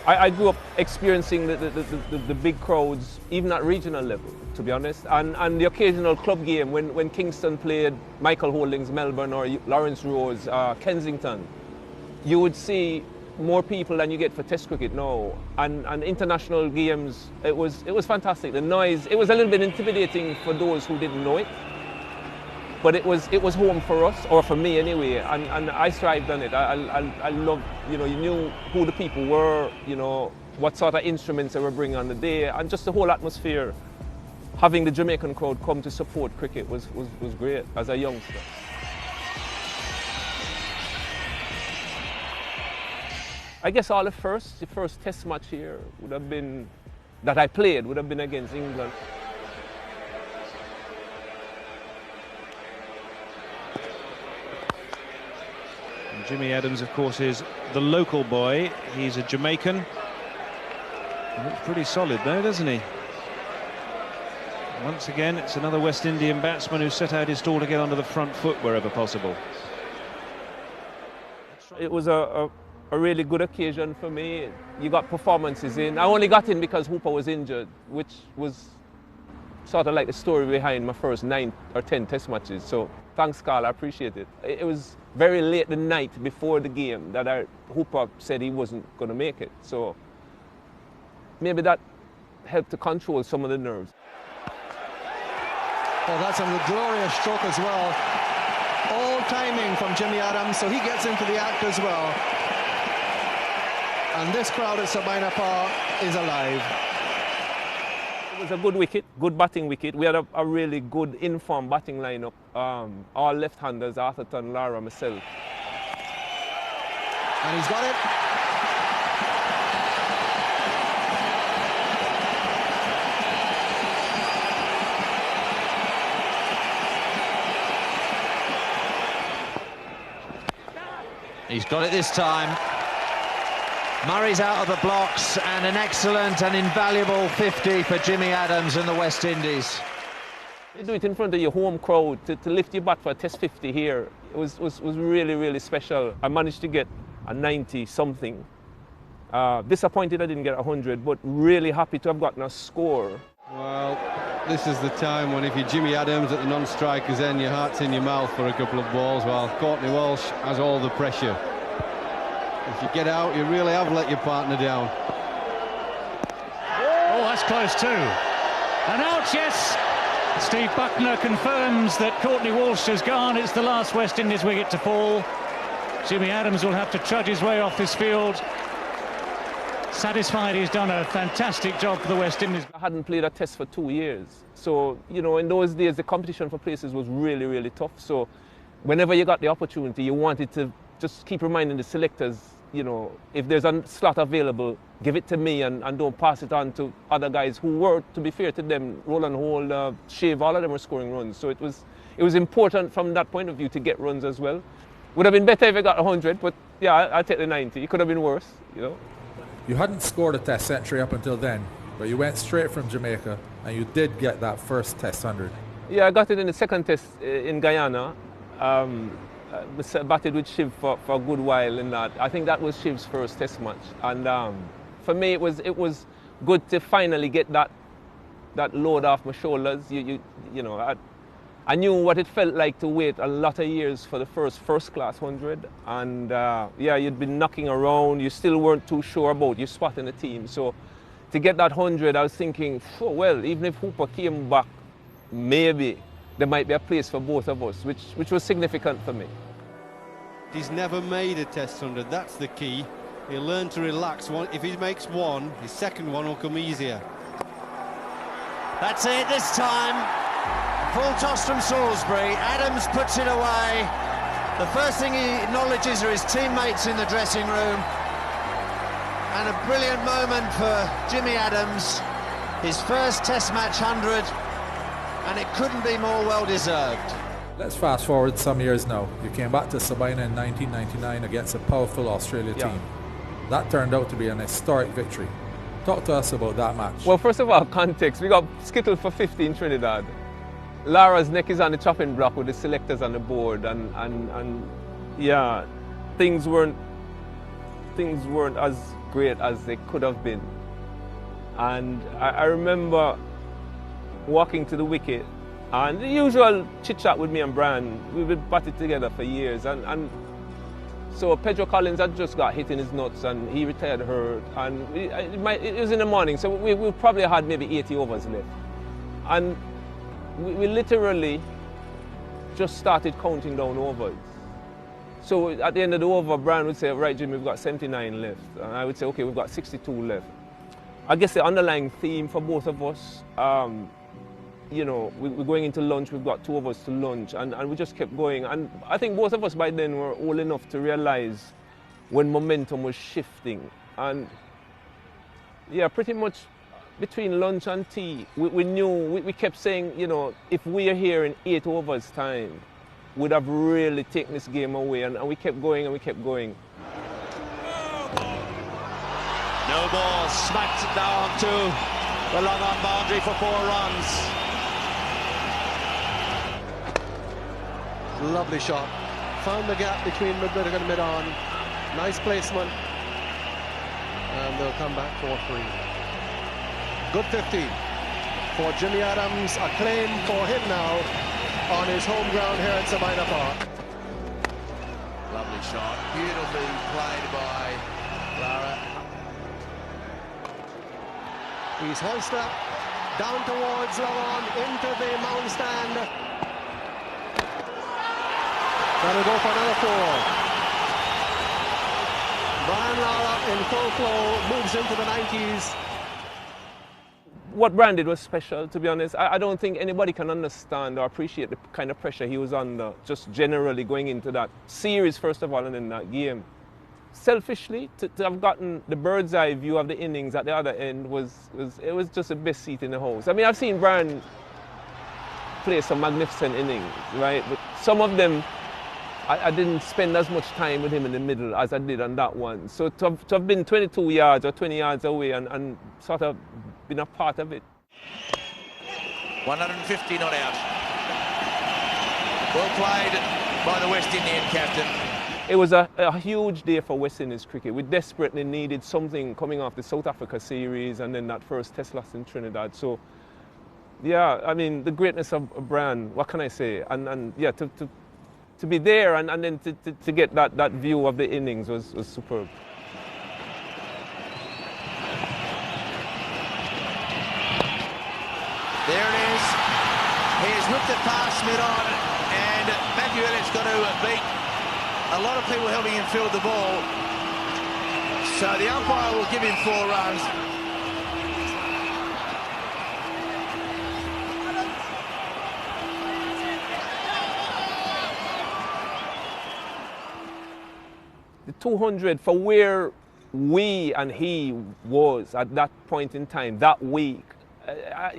I grew up experiencing the big crowds, even at regional level, to be honest. And the occasional club game, when Kingston played Michael Holding's Melbourne or Lawrence Rose, Kensington, you would see more people than you get for Test cricket now. And international games, it was fantastic. The noise, it was a little bit intimidating for those who didn't know it. But it was home for us, or for me anyway, and I thrived on it. I loved, you knew who the people were, what sort of instruments they were bringing on the day, and just the whole atmosphere. Having the Jamaican crowd come to support cricket was great as a youngster. I guess the first Test match here would have been, that I played, would have been against England. Jimmy Adams, of course, is the local boy. He's a Jamaican. He looks pretty solid, though, doesn't he? Once again, it's another West Indian batsman who set out his stall to get onto the front foot wherever possible. It was a really good occasion for me. You got performances in. I only got in because Hooper was injured, which was sort of like the story behind my first 9 or 10 Test matches. So thanks, Carl, I appreciate it. It was very late the night before the game that Hooper said he wasn't going to make it. So maybe that helped to control some of the nerves. Well, that's a glorious stroke as well. All timing from Jimmy Adams, so he gets into the act as well. And this crowd at Sabina Park is alive. It was a good wicket, good batting wicket. We had a really good informed batting lineup. All left-handers, Arthurton, Lara, myself. And he's got it. He's got it this time. Murray's out of the blocks, and an excellent and invaluable 50 for Jimmy Adams and the West Indies. You do it in front of your home crowd, to lift your bat for a Test 50 here. It was really, really special. I managed to get a 90-something. Disappointed I didn't get 100, but really happy to have gotten a score. Well, this is the time when if you're Jimmy Adams at the non-strikers end, your heart's in your mouth for a couple of balls, while Courtney Walsh has all the pressure. If you get out, you really have let your partner down. Oh, that's close too. And out, yes! Steve Buckner confirms that Courtney Walsh has gone. It's the last West Indies wicket to fall. Jimmy Adams will have to trudge his way off this field. Satisfied he's done a fantastic job for the West Indies. I hadn't played a Test for 2 years. So, in those days, the competition for places was really, really tough. So whenever you got the opportunity, you wanted to just keep reminding the selectors, if there's a slot available, give it to me and don't pass it on to other guys who were, to be fair to them, Roland Hall, Shiv, all of them were scoring runs. So it was important from that point of view to get runs as well. Would have been better if I got 100, but yeah, I'll take the 90. It could have been worse, You hadn't scored a Test century up until then, but you went straight from Jamaica and you did get that first Test 100. Yeah, I got it in the second Test in Guyana. Batted with Shiv for a good while in that. I think that was Shiv's first Test match, and for me it was good to finally get that load off my shoulders. I knew what it felt like to wait a lot of years for the first class 100, and yeah, you'd been knocking around, you still weren't too sure about your spot in the team. So to get that 100, I was thinking, oh, well, even if Hooper came back, maybe there might be a place for both of us, which was significant for me. He's never made a Test 100, that's the key. He'll learn to relax. If he makes one, his second one will come easier. That's it this time. Full toss from Salisbury. Adams puts it away. The first thing he acknowledges are his teammates in the dressing room. And a brilliant moment for Jimmy Adams. His first Test match 100, and it couldn't be more well deserved. Let's fast forward some years now. You came back to Sabina in 1999 against a powerful Australia team. That turned out to be an historic victory. Talk to us about that match. Well, first of all, context. We got skittled for 50 in Trinidad. Lara's neck is on the chopping block with the selectors on the board, and yeah, things weren't as great as they could have been. And I remember walking to the wicket, and the usual chit-chat with me and Brian. We've been batted together for years, and so Pedro Collins had just got hit in his nuts, and he retired hurt, and it was in the morning, so we probably had maybe 80 overs left. And we literally just started counting down overs. So at the end of the over, Brian would say, right, Jimmy, we've got 79 left. And I would say, okay, we've got 62 left. I guess the underlying theme for both of us, you know, we're going into lunch, we've got 2 overs to lunch, and we just kept going. And I think both of us by then were old enough to realize when momentum was shifting. And yeah, pretty much between lunch and tea, we knew, we kept saying, you know, if we are here in 8 overs time, we'd have really taken this game away, and we kept going and we kept going. No ball, smacked down to the long on boundary for 4 runs. Lovely shot. Found the gap between mid-mid and mid-on. Nice placement. And they'll come back 4-3. Good 15 for Jimmy Adams. A claim for him now on his home ground here at Sabina Park. Lovely shot. Beautifully played by Lara. He's hoisted up, down towards Lawan, into the mound stand. That'll go for another 4. Brian Lara in full flow, moves into the 90s. What Brian did was special, to be honest. I don't think anybody can understand or appreciate the kind of pressure he was under, just generally going into that series, first of all, and then that game. Selfishly, to have gotten the bird's eye view of the innings at the other end was just the best seat in the house. I mean, I've seen Brian play some magnificent innings, right? But some of them, I didn't spend as much time with him in the middle as I did on that one. So to have been 22 yards or 20 yards away and sort of been a part of it. 150 not out. Well played by the West Indian captain. It was a huge day for West Indies cricket. We desperately needed something coming off the South Africa series and then that first Test loss in Trinidad. So, yeah, I mean, the greatness of Brian, what can I say? And yeah, to be there and then to get that view of the innings was superb. There it is. He has whipped it past mid-on, and Matthew Elliott's got to beat a lot of people helping him field the ball. So the umpire will give him 4 runs. The 200, for where we and he was at that point in time, that week,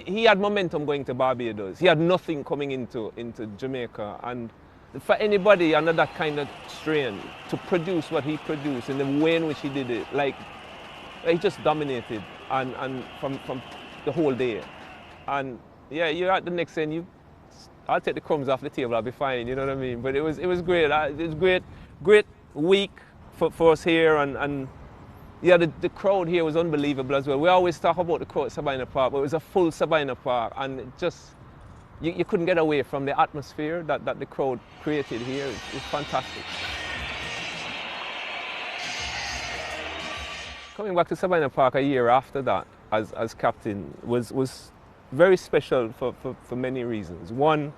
he had momentum going to Barbados. He had nothing coming into Jamaica. And for anybody under that kind of strain to produce what he produced in the way in which he did it, like, he just dominated and from the whole day. And yeah, you're at the next end, I'll take the crumbs off the table, I'll be fine, you know what I mean? But it was great. It was great week for us here, and yeah, the crowd here was unbelievable as well. We always talk about the crowd at Sabina Park, but it was a full Sabina Park, and it just you couldn't get away from the atmosphere that the crowd created here. It's fantastic. Coming back to Sabina Park a year after that as captain was very special for many reasons. One,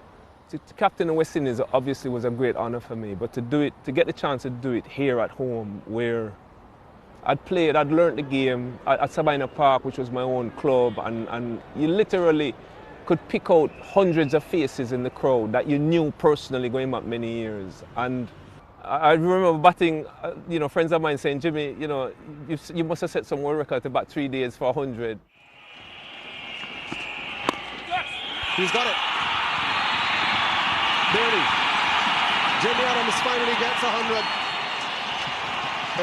to captain the West Indies obviously was a great honor for me, but to get the chance to do it here at home where I'd played, I'd learned the game at Sabina Park, which was my own club, and you literally could pick out hundreds of faces in the crowd that you knew personally going back many years. And I remember batting, friends of mine saying, Jimmy, you must have set some world record to bat 3 days for 100. He's got it. Barely. Jimmy Adams finally gets 100.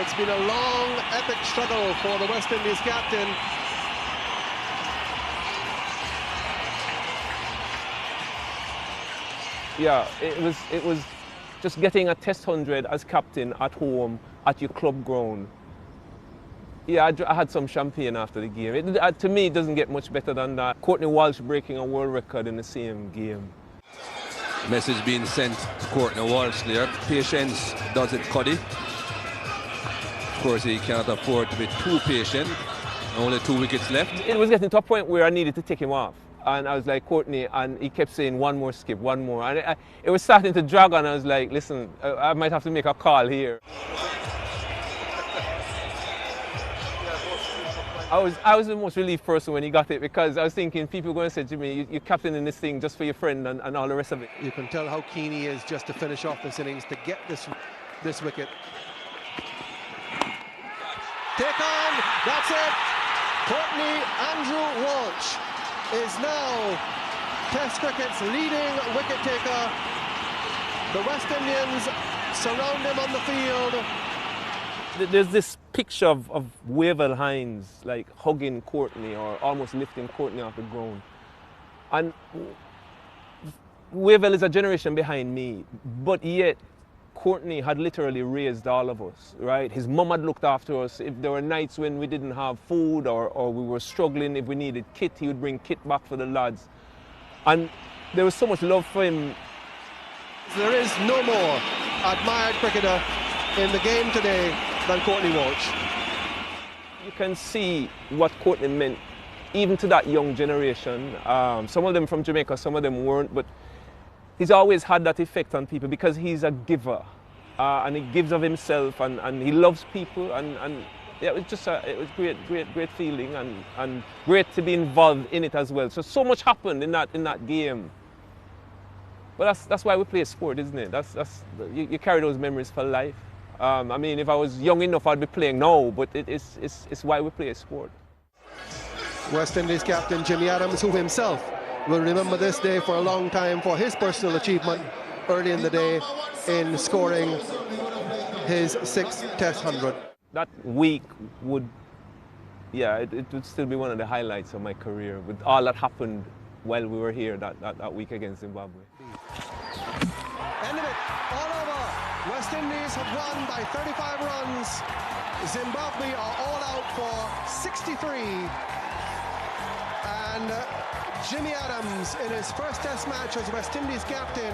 It's been a long, epic struggle for the West Indies captain. Yeah, it was just getting a test 100 as captain at home at your club ground. Yeah, I had some champagne after the game. To me, it doesn't get much better than that. Courtney Walsh breaking a world record in the same game. Message being sent to Courtney Walsh there. Patience does it, Cuddy. Of course, he cannot afford to be too patient. Only 2 wickets left. It was getting to a point where I needed to take him off. And I was like, Courtney, and he kept saying, one more skip, one more. And it was starting to drag on. I was like, listen, I might have to make a call here. I was the most relieved person when he got it, because I was thinking people were going to say, Jimmy, you're captaining this thing just for your friend and all the rest of it. You can tell how keen he is just to finish off this innings, to get this wicket. Take on, that's it. Courtney Andrew Walsh is now Test cricket's leading wicket taker. The West Indians surround him on the field. There's this picture of Wavell Hines like hugging Courtney or almost lifting Courtney off the ground. And Wavell is a generation behind me, but yet Courtney had literally raised all of us, right? His mum had looked after us. If there were nights when we didn't have food or we were struggling, if we needed kit, he would bring kit back for the lads. And there was so much love for him. There is no more admired cricketer in the game today than Courtney Walsh. You can see what Courtney meant even to that young generation. Some of them from Jamaica, some of them weren't, but he's always had that effect on people because he's a giver, and he gives of himself, and he loves people, and yeah, it was great feeling, and great to be involved in it as well. So much happened in that game. But that's why we play sport, isn't it? You carry those memories for life. I mean, if I was young enough, I'd be playing now, but it's why we play sport. West Indies captain Jimmy Adams, who himself will remember this day for a long time for his personal achievement early in the day in scoring his 6th Test 100. That week would still be one of the highlights of my career, with all that happened while we were here that week against Zimbabwe. End of it, all over. West Indies have won by 35 runs. Zimbabwe are all out for 63. And Jimmy Adams, in his first Test match as West Indies captain,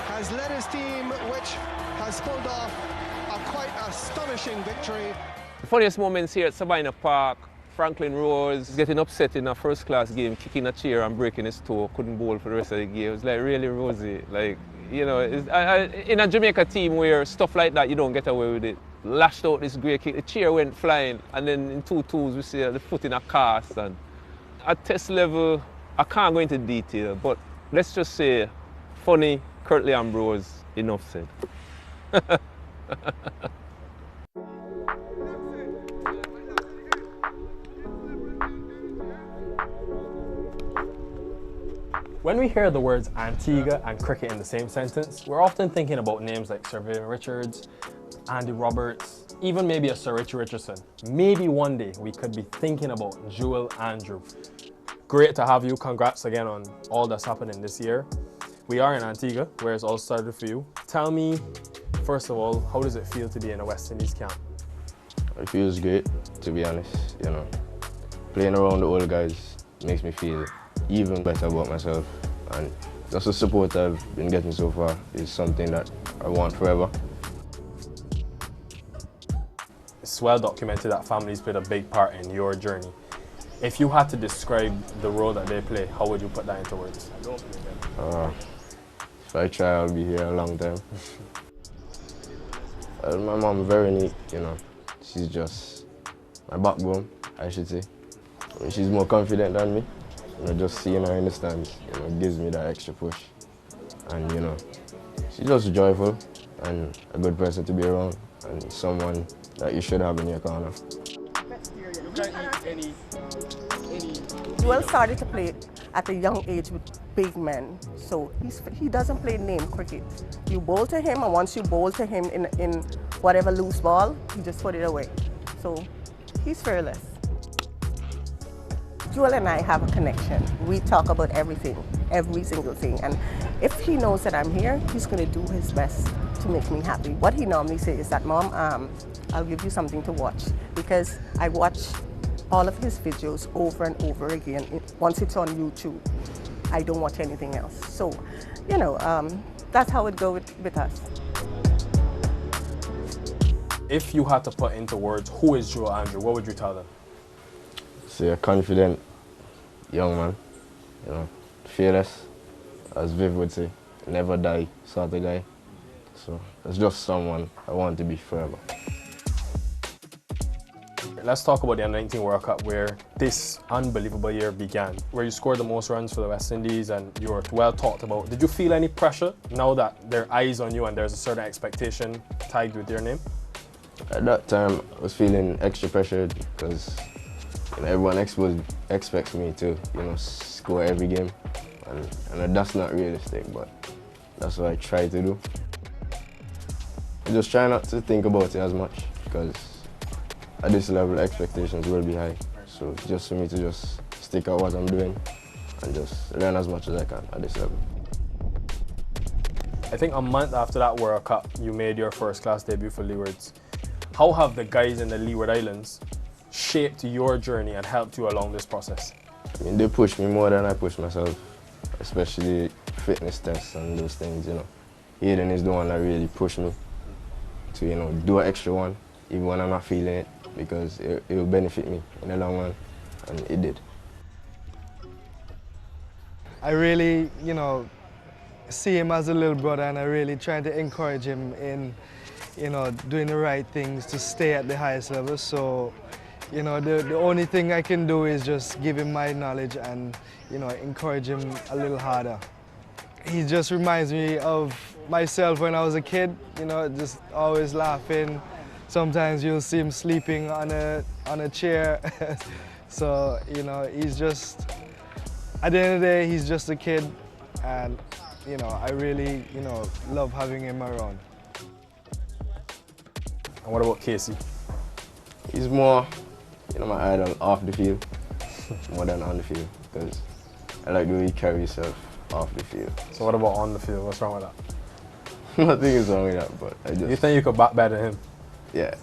has led his team, which has pulled off a quite astonishing victory. The funniest moments here at Sabina Park, Franklin Rose getting upset in a first-class game, kicking a chair and breaking his toe, couldn't bowl for the rest of the game. It was like really rosy. Like, you know, in a Jamaica team where stuff like that, you don't get away with it. Lashed out this great kick, the chair went flying, and then in 2-2s we see the foot in a cast. And at Test level, I can't go into detail, but let's just say, funny, Curtly Ambrose, enough said. When we hear the words Antigua and cricket in the same sentence, we're often thinking about names like Sir Vivian Richards, Andy Roberts, even maybe a Sir Richie Richardson. Maybe one day we could be thinking about Jewel Andrew. Great to have you. Congrats again on all that's happening this year. We are in Antigua, where it's all started for you. Tell me, first of all, how does it feel to be in a West Indies camp? It feels great, to be honest, you know. Playing around the old guys, makes me feel even better about myself, and just the support I've been getting so far is something that I want forever. It's well documented that families played a big part in your journey. If you had to describe the role that they play, how would you put that into words? If I try, I'll be here a long time. My mom, very neat, you know. She's just my backbone, I should say. She's more confident than me. You know, just seeing her in the stands, you know, gives me that extra push. And, you know, she's just joyful and a good person to be around, and someone that you should have in your corner. Joel started to play at a young age with big men, so he doesn't play name cricket. You bowl to him, and once you bowl to him in whatever loose ball, he just put it away. So he's fearless. Joel and I have a connection. We talk about everything, every single thing, and if he knows that I'm here, he's going to do his best to make me happy. What he normally says is that, Mom, I'll give you something to watch, because I watch all of his videos over and over again. Once it's on YouTube, I don't watch anything else. So, you know, that's how it goes with us. If you had to put into words, who is Joel Andrew, what would you tell them? So a confident young man, you know, fearless, as Viv would say, never die sort of guy. So it's just someone I want to be forever. Let's talk about the Under-19 World Cup, where this unbelievable year began, where you scored the most runs for the West Indies and you were well talked about. Did you feel any pressure now that there are eyes on you and there's a certain expectation tagged with your name? At that time, I was feeling extra pressured because, you know, everyone expects me to, you know, score every game, and that's not realistic, but that's what I try to do. I just try not to think about it as much, because at this level, expectations will be high. So just for me to just stick out what I'm doing and just learn as much as I can at this level. I think a month after that World Cup, you made your first-class debut for Leewards. How have the guys in the Leeward Islands shaped your journey and helped you along this process? I mean, they push me more than I push myself, especially fitness tests and those things, you know. Hayden is the one that really pushed me to, you know, do an extra one, even when I'm not feeling it, because it will benefit me in the long run, and it did. I really, you know, see him as a little brother, and I really try to encourage him in, you know, doing the right things to stay at the highest level. So, you know, the only thing I can do is just give him my knowledge and, you know, encourage him a little harder. He just reminds me of myself when I was a kid, you know, just always laughing. Sometimes you'll see him sleeping on a chair. So, you know, he's just, at the end of the day, he's just a kid, and, you know, I really, you know, love having him around. And what about Casey? He's more, you know, my idol off the field more than on the field, because I like the way he carries himself off the field. So what about on the field? What's wrong with that? Nothing is wrong with that, but I just... You think you could bat better than him? Yeah.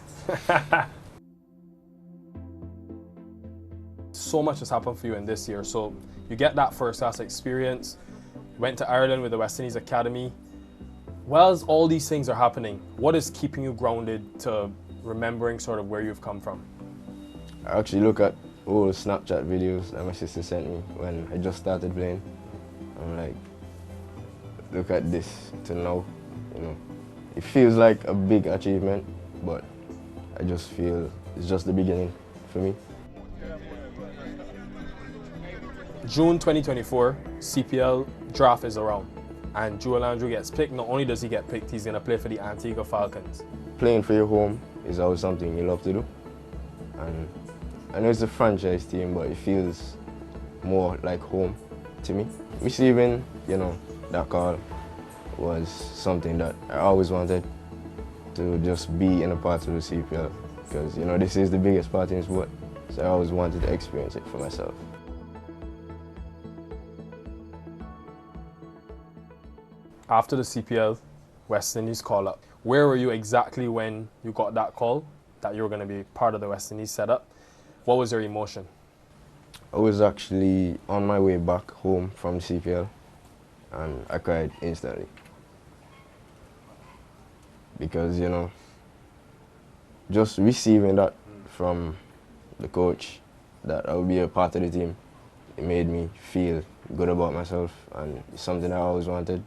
So much has happened for you in this year. So you get that first-class experience, went to Ireland with the West Indies Academy. Whilst all these things are happening, what is keeping you grounded to remembering sort of where you've come from? I actually look at old Snapchat videos that my sister sent me when I just started playing. I'm like, look at this to now, you know. It feels like a big achievement, but I just feel it's just the beginning for me. June 2024, CPL draft is around, and Joel Andrew gets picked. Not only does he get picked, he's going to play for the Antigua Falcons. Playing for your home is always something you love to do. And I know it's a franchise team, but it feels more like home to me. Receiving, you know, that call was something that I always wanted, to just be in a part of the CPL, because, you know, this is the biggest part in sport, so I always wanted to experience it for myself. After the CPL, West Indies call up. Where were you exactly when you got that call that you were going to be part of the West Indies setup? What was your emotion? I was actually on my way back home from CPL and I cried instantly. Because, you know, just receiving that from the coach, that I would be a part of the team, it made me feel good about myself, and it's something I always wanted.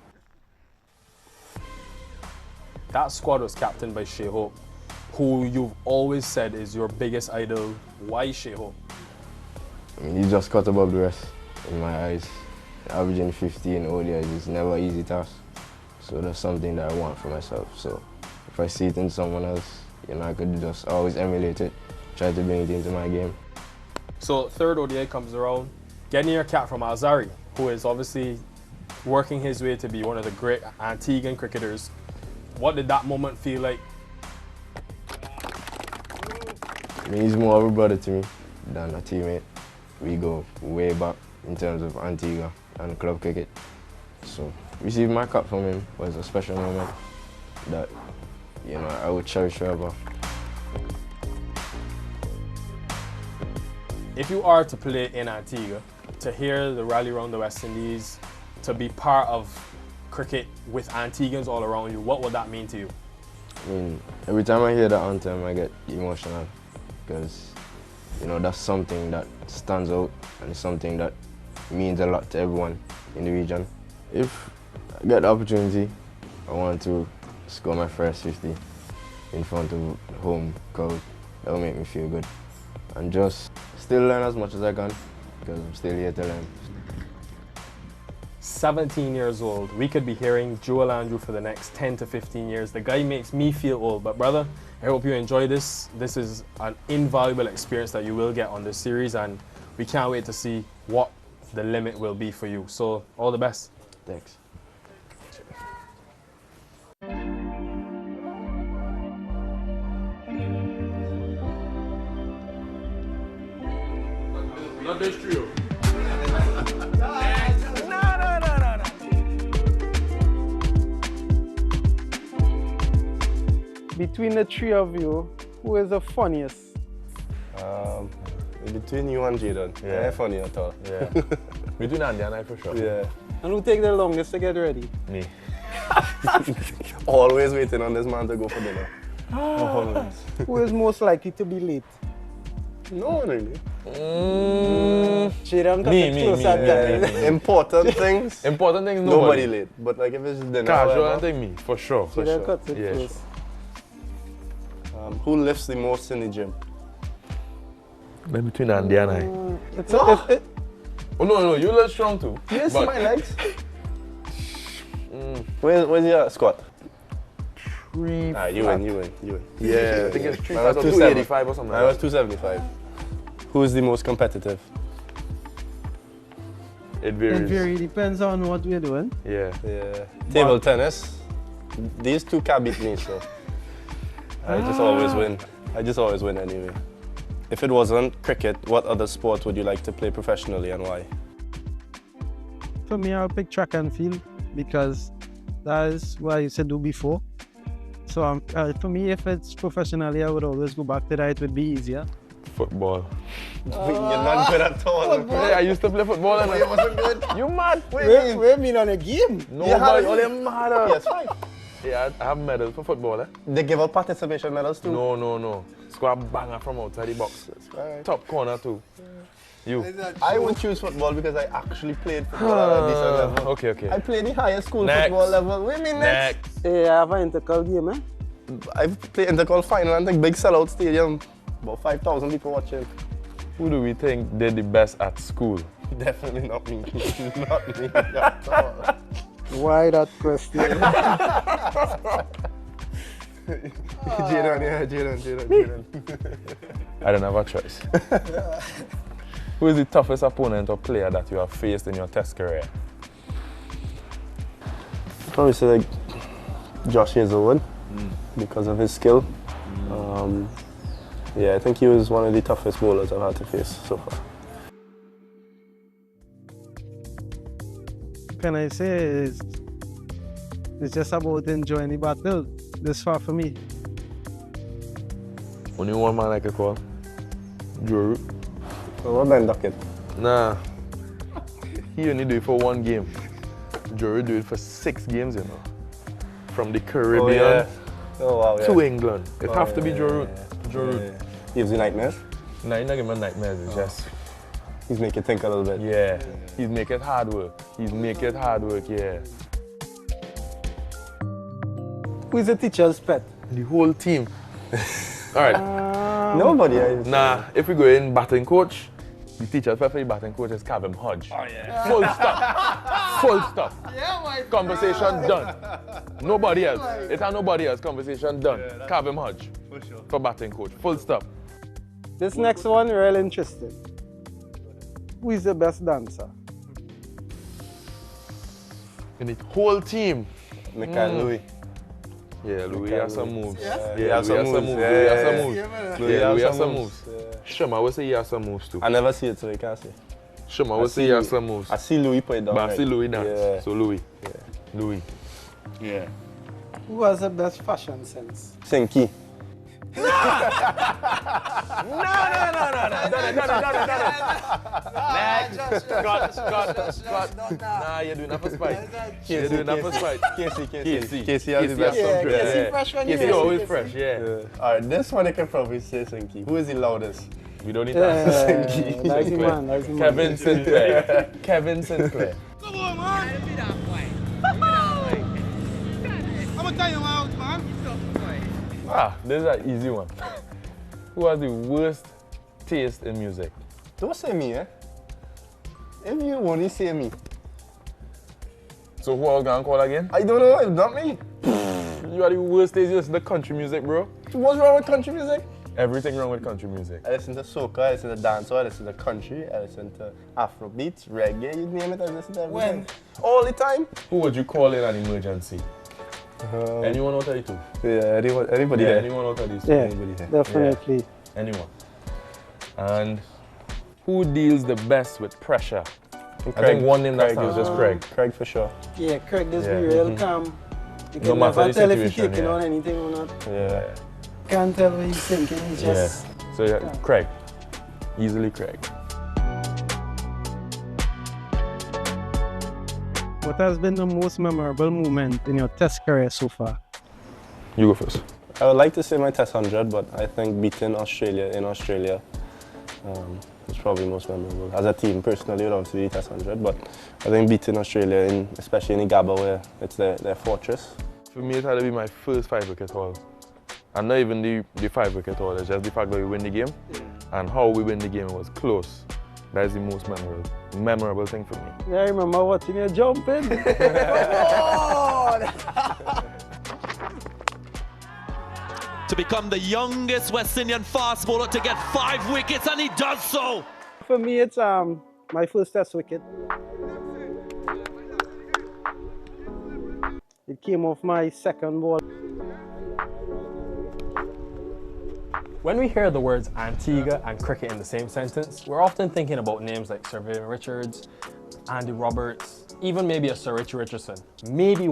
That squad was captained by Shea Hope, who you've always said is your biggest idol. Why Shea Hope? I mean, he's just cut above the rest in my eyes. Averaging 15 ODIs is never an easy task, so that's something that I want for myself. So if I see it in someone else, you know, I could just always emulate it, try to bring it into my game. So third ODI comes around, getting your cap from Alzari, who is obviously working his way to be one of the great Antiguan cricketers. What did that moment feel like? I mean, he's more of a brother to me than a teammate. We go way back in terms of Antigua and club cricket. So receiving my cap from him was a special moment that, you know, I would cherish forever. If you are to play in Antigua, to hear the rally around the West Indies, to be part of cricket with Antiguans all around you, what would that mean to you? I mean, every time I hear that anthem, I get emotional because, you know, that's something that stands out and it's something that means a lot to everyone in the region. If I get the opportunity, I want to score my first 50 in front of the home crowd. That will make me feel good. And just still learn as much as I can because I'm still here to learn. 17 years old, we could be hearing Joel Andrew for the next 10 to 15 years. The guy makes me feel old, but brother, I hope you enjoy this. This is an invaluable experience that you will get on this series, and we can't wait to see what the limit will be for you. So, all the best. Thanks. Not this trio. Between the three of you, who is the funniest? Between you and Jaden. Yeah, funny at all. Yeah. Between Andy and I for sure. Yeah. And who take the longest to get ready? Me. Always waiting on this man to go for dinner. Always. Who is most likely to be late? No one really. Jaden got Me. Important things. Important things, nobody late. But like if it's dinner, casual, I think me, for sure. Jaden cuts it Yeah, close. Who lifts the most in the gym? Then between Andy and I. Oh no, you look strong too. You see my legs? Where's your squat? 3. You win. Yeah. I think it's 3 I was 285 or something. I was 275. Who's the most competitive? It varies. Depends on what we're doing. Yeah. Table tennis. These two can't beat me, so I just always win. I just always win anyway. If it wasn't cricket, what other sport would you like to play professionally and why? For me, I'll pick track and field because that is what I used to do before. So for me, if it's professionally, I would always go back to that. It would be easier. Football. You're not good at all. I used to play football and it wasn't good. You mad? We're mean on a game. No, but all them mad. Yes, fine. Yeah, I have medals for football. Eh? They give out participation medals too? No. Score a banger from outside the box. Right. Top corner too. You. I would choose football because I actually played football at a decent level. Okay. I played the highest school Next. football level. Wait a minute. Next. Hey, I have an intercol game, eh? I've played intercol final and like big sellout stadium. About 5,000 people watching. Who do we think did the best at school? Definitely not me. Not me at all. Why that question? Jaden. I don't have a choice. Who is the toughest opponent or player that you have faced in your test career? Probably say like Josh Hazelwood because of his skill. Yeah, I think he was one of the toughest bowlers I've had to face so far. Can I say it's just about enjoying the battle this far for me. Only one man I could call. Drew. Well, Ben Duckett. Nah. He only do it for 1 game. Jory do it for 6 games, you know. From the Caribbean to England. It have to be Joe Root. Gives you nightmares? Nah, he's not giving me nightmares. It's just... He's making you think a little bit. Yeah. He's making it hard work. Yeah. Who is the teacher's pet? The whole team. All right. Nobody. Nah, if we go in batting coach, the teacher's pet for the batting coach is Kevin Hodge. Oh, yeah. Full stop. Full stop. Yeah, conversation done. Nobody else. It's not nobody else. Conversation done. Kevin Hodge for batting coach. Full stop. This next one, real interesting. Who is the best dancer? In the whole team. Louis. Yeah, Louis has some moves. Yeah, Louis has some moves. Louis has some moves. Shema would say he has some moves too. I never see it, so you can't see. Shema would say he has some moves. I see Louis play down. But I see Louis dance. Yeah. So Louis. Yeah. Louis. Yeah. Who has the best fashion sense? Sinky. No. Scott. Nah, you're doing that for spite. You're doing that for spite. Casey has the best Yeah, Casey fresh when Casey always fresh, yeah. Alright, this one you can probably say Sinky. Who is the loudest? We don't need to answer Sinky. Nice man. Kevin Sinclair. Kevin Sinclair. Come on, man. I'm gonna tell you out, man. This is an easy one. Who has the worst taste in music? Don't say me, eh? If you only say me. So who else gonna call again? I don't know, it's not me. You are the worst taste. You listen to country music, bro. What's wrong with country music? Everything wrong with country music. I listen to soca, I listen to dancehall, I listen to country, I listen to Afrobeats, reggae, you name it, I listen to everything. When? All the time. Who would you call in an emergency? Anyone out of you two? Yeah, anybody there. Anyone out of these two? Yeah, Anybody there? definitely. Yeah. Anyone. And who deals the best with pressure? I think one name that stands is just Craig. Craig for sure. Yeah, Craig does be real calm. You can No matter never the tell if he's situation, taking on anything or not. Yeah. Can't tell what he's thinking, he's just... Yeah. So yeah, Craig. Easily Craig. What has been the most memorable moment in your test career so far? You go first. I would like to say my test 100, but I think beating Australia in Australia is probably most memorable. As a team, personally, it would obviously be test 100, but I think beating Australia, especially in the Gabba, where it's their fortress. For me, it had to be my first 5-wicket haul. And not even the 5-wicket haul, it's just the fact that we win the game. And how we win the game was close. That is the most memorable thing for me. Yeah, I remember watching you jumping. To become the youngest West Indian fast bowler to get 5 wickets, and he does so. For me, it's my first test wicket. It came off my second ball. When we hear the words Antigua and cricket in the same sentence, we're often thinking about names like Sir Vivian Richards, Andy Roberts, even maybe a Sir Richie Richardson, maybe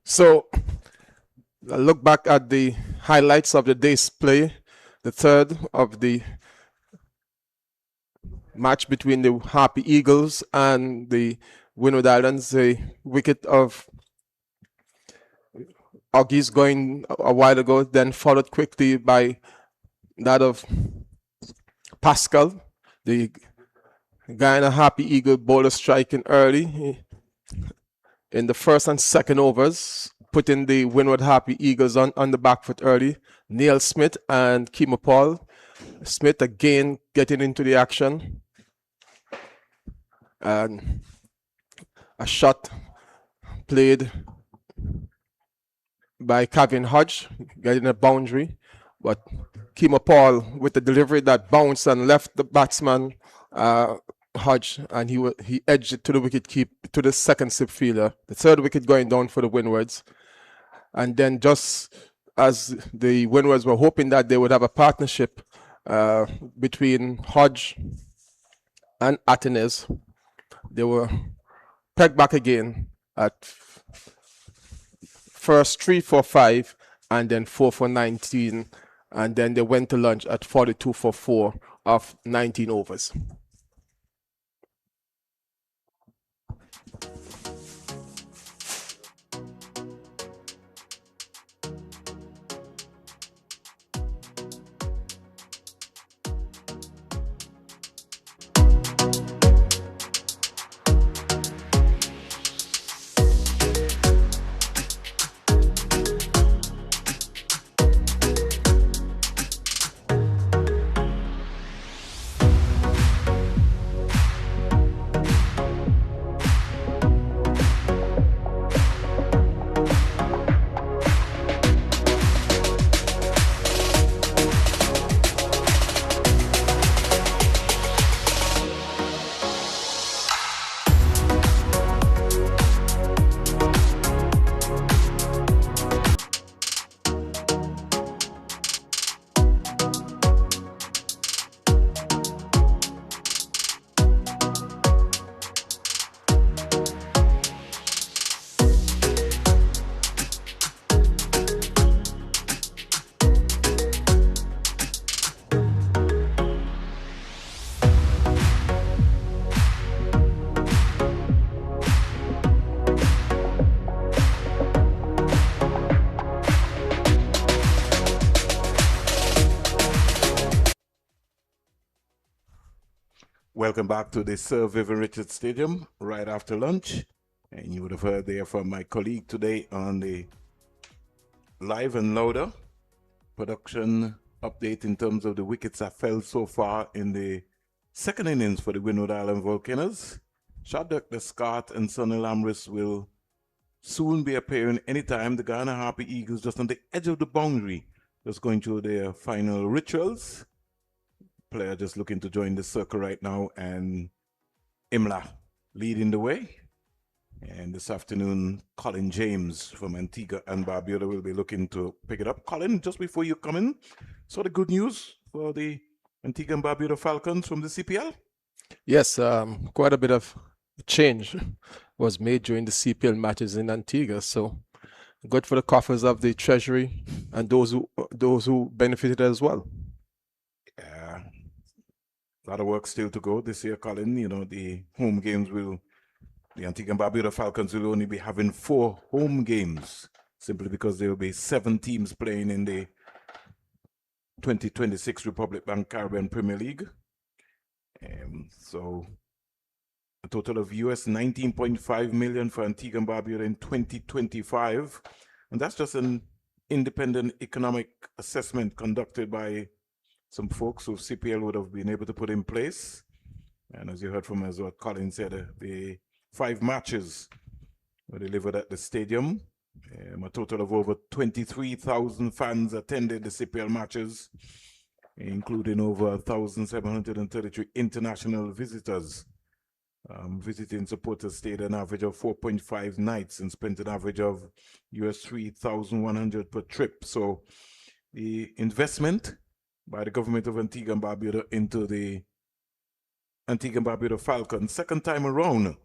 So, I look back at the highlights of the day's play, the third of the match between the Happy Eagles and the Windward Islands. A wicket of Augie's going a while ago, then followed quickly by that of Pascal, the Guyana Happy Eagle bowler, striking early in the first and second overs, putting the Windward Happy Eagles on the back foot early. Neil Smith and Kimo Paul. Smith again getting into the action. And a shot played by Kevin Hodge, getting a boundary, but Kimo Paul with the delivery that bounced and left the batsman Hodge, and he edged it to the wicket to the second slip fielder. The third wicket going down for the Windwards, and then just as the Windwards were hoping that they would have a partnership between Hodge and Atenes, they were pegged back again at first 3 for 5 and then 4 for 19, and then they went to lunch at 42 for 4 of 19 overs. Welcome back to the Sir Vivian Richards Stadium right after lunch. And you would have heard there from my colleague today on the live and louder production update in terms of the wickets that fell so far in the second innings for the Windward Island Volcanoes. Shaduk Scott and Sonny Lamris will soon be appearing anytime. The Guyana Harpy Eagles just on the edge of the boundary, just going through their final rituals. Player just looking to join the circle right now, and Imla leading the way. And this afternoon, Colin James from Antigua and Barbuda will be looking to pick it up. Colin, just before you come in, so the good news for the Antigua and Barbuda Falcons from the CPL? Yes, quite a bit of change was made during the CPL matches in Antigua, so good for the coffers of the Treasury and those who benefited as well. Yeah, a lot of work still to go this year, Colin. You know, the home games the Antigua and Barbuda Falcons will only be having 4 home games, simply because there will be 7 teams playing in the 2026 Republic Bank Caribbean Premier League. So a total of US $19.5 million for Antigua and Barbuda in 2025. And that's just an independent economic assessment conducted by some folks who CPL would have been able to put in place. And as you heard from us, what Colin said, the 5 matches were delivered at the stadium. A total of over 23,000 fans attended the CPL matches, including over 1,733 international visitors. Visiting supporters stayed an average of 4.5 nights and spent an average of US $3,100 per trip. So the investment by the government of Antigua and Barbuda into the Antigua and Barbuda Falcons, second time around.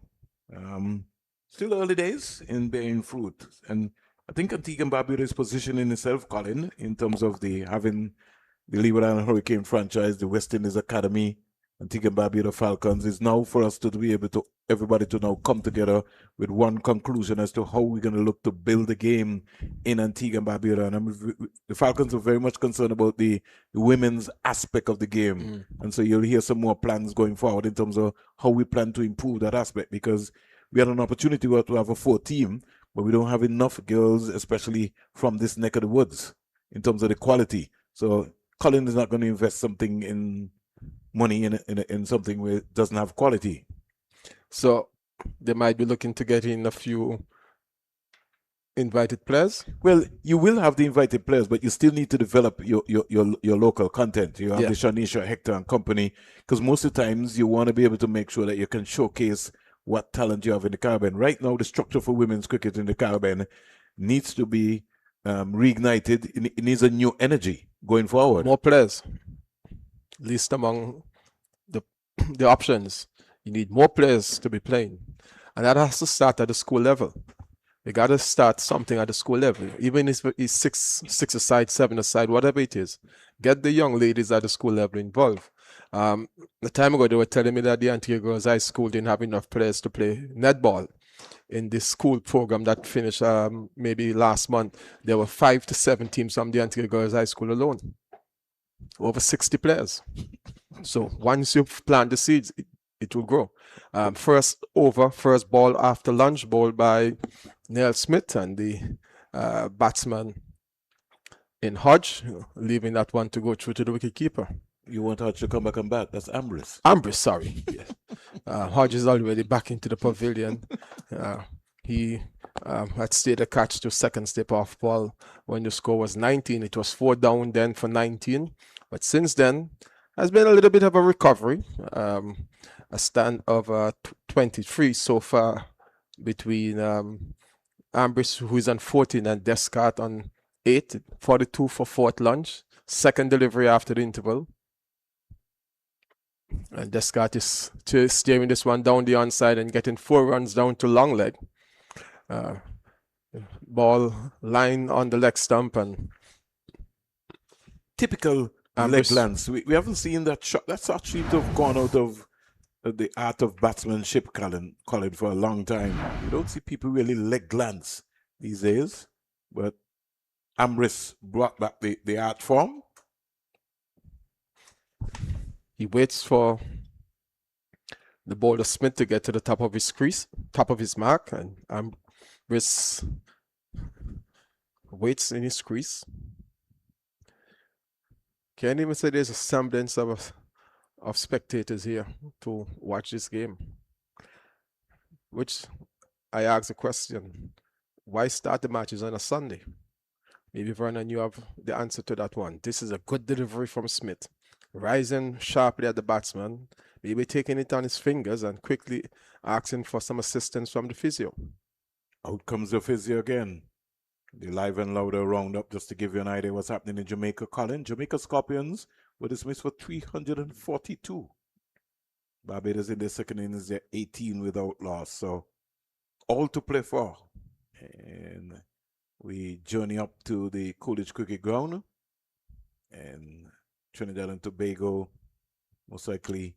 Still early days in bearing fruit. And I think Antigua and Barbuda is positioning itself, Colin, in terms of having the Leeward Island Hurricane franchise, the West Indies Academy, Antigua and Barbuda Falcons. Is now for us to be able to, everybody to now come together with one conclusion as to how we're going to look to build the game in Antigua and Barbuda. And the Falcons are very much concerned about the women's aspect of the game. And so you'll hear some more plans going forward in terms of how we plan to improve that aspect, because we had an opportunity to have a 4 team, but we don't have enough girls, especially from this neck of the woods, in terms of the quality. So Colin is not going to invest something in money in something where it doesn't have quality. So they might be looking to get in a few invited players. Well, you will have the invited players, but you still need to develop your local content. You have the Shanisha, Hector, and company, because most of the times you want to be able to make sure that you can showcase what talent you have in the Caribbean. Right now, the structure for women's cricket in the Caribbean needs to be reignited. It needs a new energy going forward. More players, least among the options. You need more players to be playing, and that has to start at the school level. You got to start something at the school level, even if it's six aside, 7 aside, whatever it is. Get the young ladies at the school level involved. A time ago, they were telling me that the Antigua Girls High School didn't have enough players to play netball. In this school program that finished maybe last month, there were 5 to 7 teams from the Antigua Girls High School alone. Over 60 players. So once you plant the seeds, it will grow. First ball after lunch, ball by Neil Smith and the batsman in Hodge, leaving that one to go through to the wicketkeeper. You want Hodge to come back and bat? That's Ambrose. Ambrose, sorry. Yes. Hodge is already back into the pavilion. He had stayed a catch to second step off ball when the score was 19. It was 4 down then for 19. But since then, has been a little bit of a recovery. A stand of 23 so far between Ambrose, who is on 14, and Descartes on 8, 42 for fourth lunch. Second delivery after the interval. And Descartes is steering this one down the onside and getting 4 runs down to long leg. Ball line on the leg stump and typical leg glance. We haven't seen that shot. That's actually to have gone out of the art of batsmanship, Colin, for a long time. You don't see people really leg glance these days, but Ambrose brought back the art form. He waits for the bowler Smith to get to the top of his crease, top of his mark, and Ambrose waits in his crease. Can't even say there's a semblance of spectators here to watch this game. Which I ask the question, why start the matches on a Sunday? Maybe Vernon, you have the answer to that one. This is a good delivery from Smith. Rising sharply at the batsman, maybe taking it on his fingers and quickly asking for some assistance from the physio. Out comes the physio again. The live and louder roundup, just to give you an idea what's happening in Jamaica, Colin. Jamaica Scorpions were dismissed for 342. Barbados in the second innings, they're 18 without loss. So all to play for. And we journey up to the Coolidge Cricket Ground. And Trinidad and Tobago, most likely,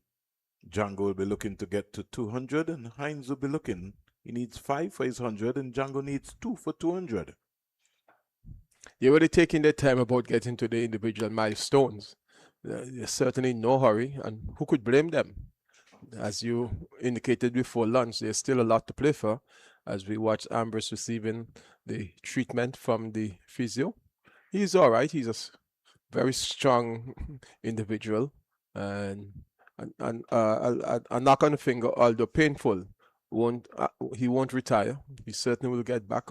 Django will be looking to get to 200, and Hines will be looking. He needs 5 for his 100, and Django needs 2 for 200. You're already taking their time about getting to the individual milestones. There's certainly no hurry, and who could blame them? As you indicated before lunch, there's still a lot to play for, as we watch Ambrose receiving the treatment from the physio. He's all right. He's a very strong individual, and a knock on the finger, although painful, he won't retire. He certainly will get back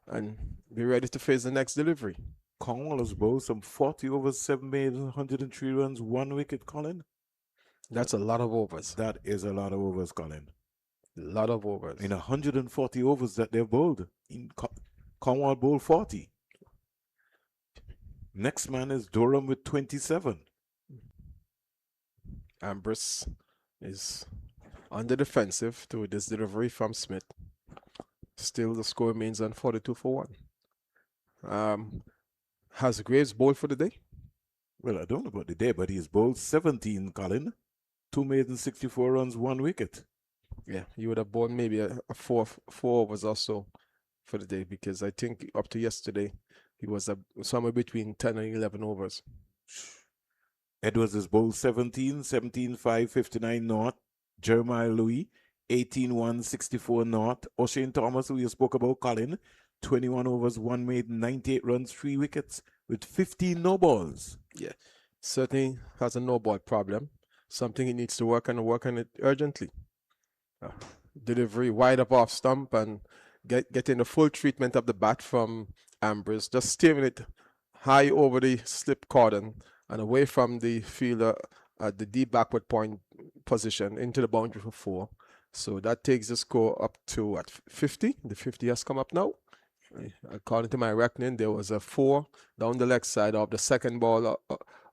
and be ready to face the next delivery. Cornwall has bowled some 40 overs, 7 made, 103 runs, 1 wicket, Colin. That's a lot of overs. That is a lot of overs, Colin. A lot of overs. In 140 overs that they've bowled, Cornwall bowled 40. Next man is Durham with 27. Ambrose is on the defensive to this delivery from Smith. Still, the score remains on 42 for 1. Has Graves bowled for the day? Well, I don't know about the day, but he's bowled 17, Colin. 2 made and 64 runs, 1 wicket. Yeah, you would have bowled maybe a four overs or so for the day, because I think up to yesterday, he was somewhere between 10 and 11 overs. Edwards has bowled 17, 17-5, 59 naught. Jeremiah Louis, 18-1, 64 naught. O'Shane Thomas, who you spoke about, Colin, 21 overs, 1 made, 98 runs, 3 wickets, with 15 no balls. Yeah, certainly has a no ball problem. Something he needs to work on and work on it urgently. Delivery wide up off stump and getting the full treatment of the bat from Ambrose, just steering it high over the slip cordon and away from the fielder at the deep backward point position into the boundary for 4. So that takes the score up to at 50. The 50 has come up now. According to my reckoning, there was a 4 down the leg side of the second ball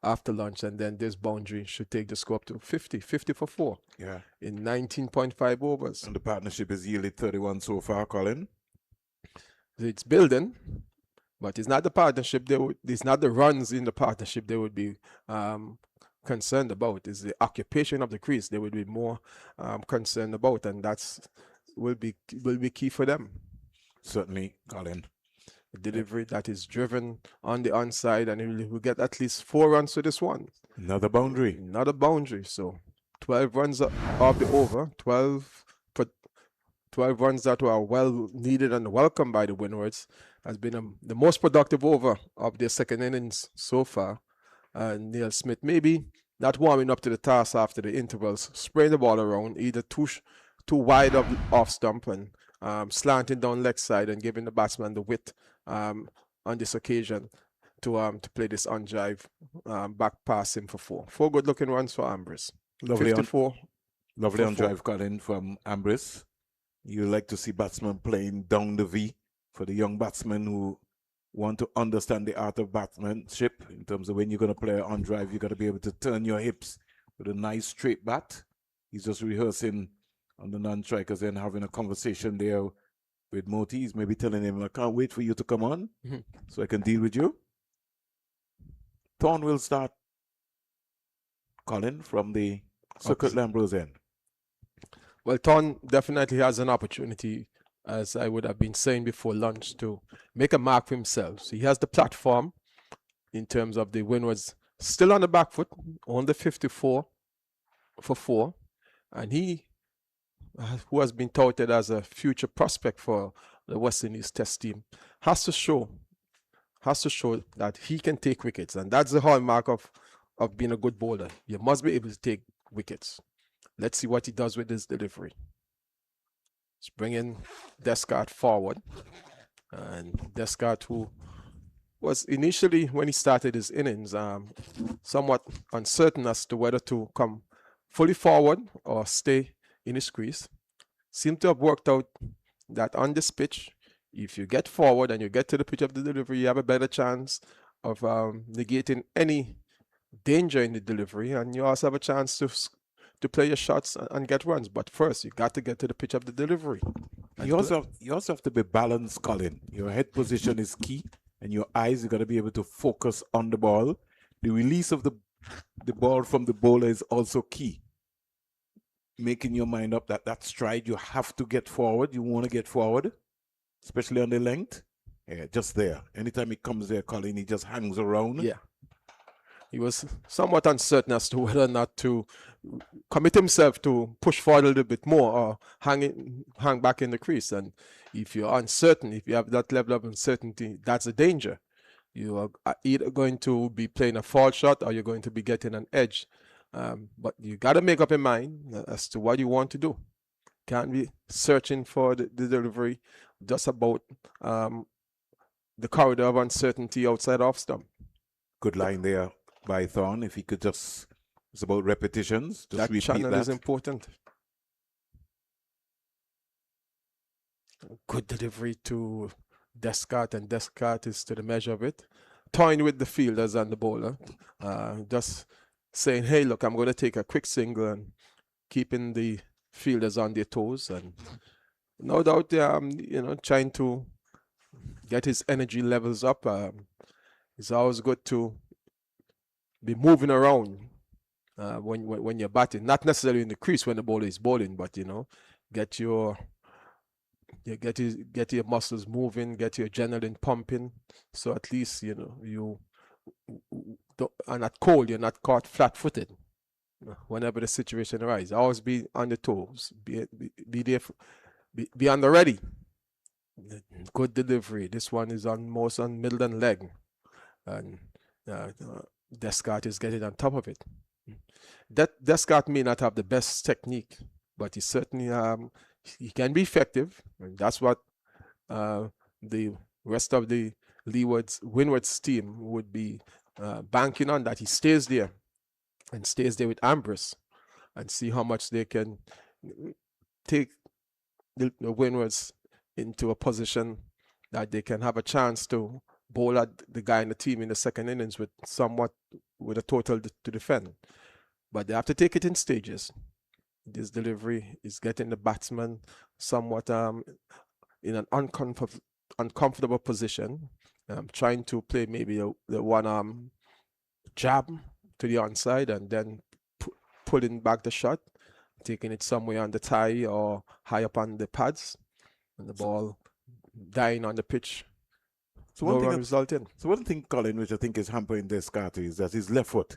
after lunch, and then this boundary should take the score up to 50 for 4. Yeah. In 19.5 overs. And the partnership has yielded 31 so far, Colin. It's building, but it's not the partnership. It's not the runs in the partnership they would be concerned about. It's the occupation of the crease they would be more concerned about, and that's will be key for them. Certainly, Colin. A delivery that is driven on the onside, and we'll get at least 4 runs to this one. Another boundary. Another boundary. So 12 runs of the over, 12 runs that were well needed and welcomed by the Windwards. Has been the most productive over of their second innings so far. Neil Smith maybe not warming up to the task after the intervals, spraying the ball around, either too wide off stump and slanting down leg side and giving the batsman the width on this occasion to play this on drive back pass him for 4. 4 good looking runs for Ambrose. Lovely 54. Lovely on drive, Colin, from Ambrose. You like to see batsmen playing down the V for the young batsmen who want to understand the art of batsmanship in terms of when you're going to play on drive, you got to be able to turn your hips with a nice straight bat. He's just rehearsing on the non-strikers and having a conversation there with Moti. He's maybe telling him, I can't wait for you to come on so I can deal with you. Thorne will start, Colin, from the Circuit Lambrose end. Well, Thorne definitely has an opportunity, as I would have been saying before lunch, to make a mark for himself. So he has the platform in terms of the Windwards still on the back foot, on the 54 for 4. And he, who has been touted as a future prospect for the West Indies Test team, has to show that he can take wickets. And that's the hallmark of being a good bowler. You must be able to take wickets. Let's see what he does with his delivery. He's bringing Descartes forward. And Descartes, who was initially, when he started his innings, somewhat uncertain as to whether to come fully forward or stay in his crease, seemed to have worked out that on this pitch, if you get forward and you get to the pitch of the delivery, you have a better chance of negating any danger in the delivery, and you also have a chance to play your shots and get runs. But first, you got to get to the pitch of the delivery. You also have to be balanced, Colin. Your head position is key, and your eyes, you got to be able to focus on the ball. The release of the ball from the bowler is also key. Making your mind up that stride, you have to get forward. You want to get forward, especially on the length. Yeah, just there. Anytime he comes there, Colin, he just hangs around. Yeah. He was somewhat uncertain as to whether or not to commit himself to push forward a little bit more or hang back in the crease. And if you're uncertain, if you have that level of uncertainty, that's a danger. You are either going to be playing a fall shot or you're going to be getting an edge. But you got to make up your mind as to what you want to do. Can't be searching for the delivery just about the corridor of uncertainty outside off stump. Good line there by Thorne. If he could it's about repetitions. Just that channel is important. Good delivery to Descartes, and Descartes is to the measure of it. Toying with the fielders and the bowler. Just saying, hey, look, I'm going to take a quick single and keeping the fielders on their toes. And no doubt, trying to get his energy levels up. It's always good to be moving around when you're batting, not necessarily in the crease when the bowler is bowling, but get your muscles moving, get your adrenaline pumping, so at least you are not cold, you're not caught flat-footed whenever the situation arises. Always be on the toes, be there, be on the ready. Good delivery. This one is most on middle and leg, and Descartes is getting on top of it. That Descartes may not have the best technique, but he certainly he can be effective, and that's what the rest of the Windward's team would be banking on, that he stays there and stays there with Ambrose, and see how much they can take the Windwards into a position that they can have a chance to bowl at the guy in the team in the second innings with a total to defend. But they have to take it in stages. This delivery is getting the batsman somewhat in an uncomfortable position, trying to play maybe the one jab to the onside and then pulling back the shot, taking it somewhere on the tie or high up on the pads, and the ball dying on the pitch. So no run resulting. So one thing, Colin, which I think is hampering Descartes, is that his left foot.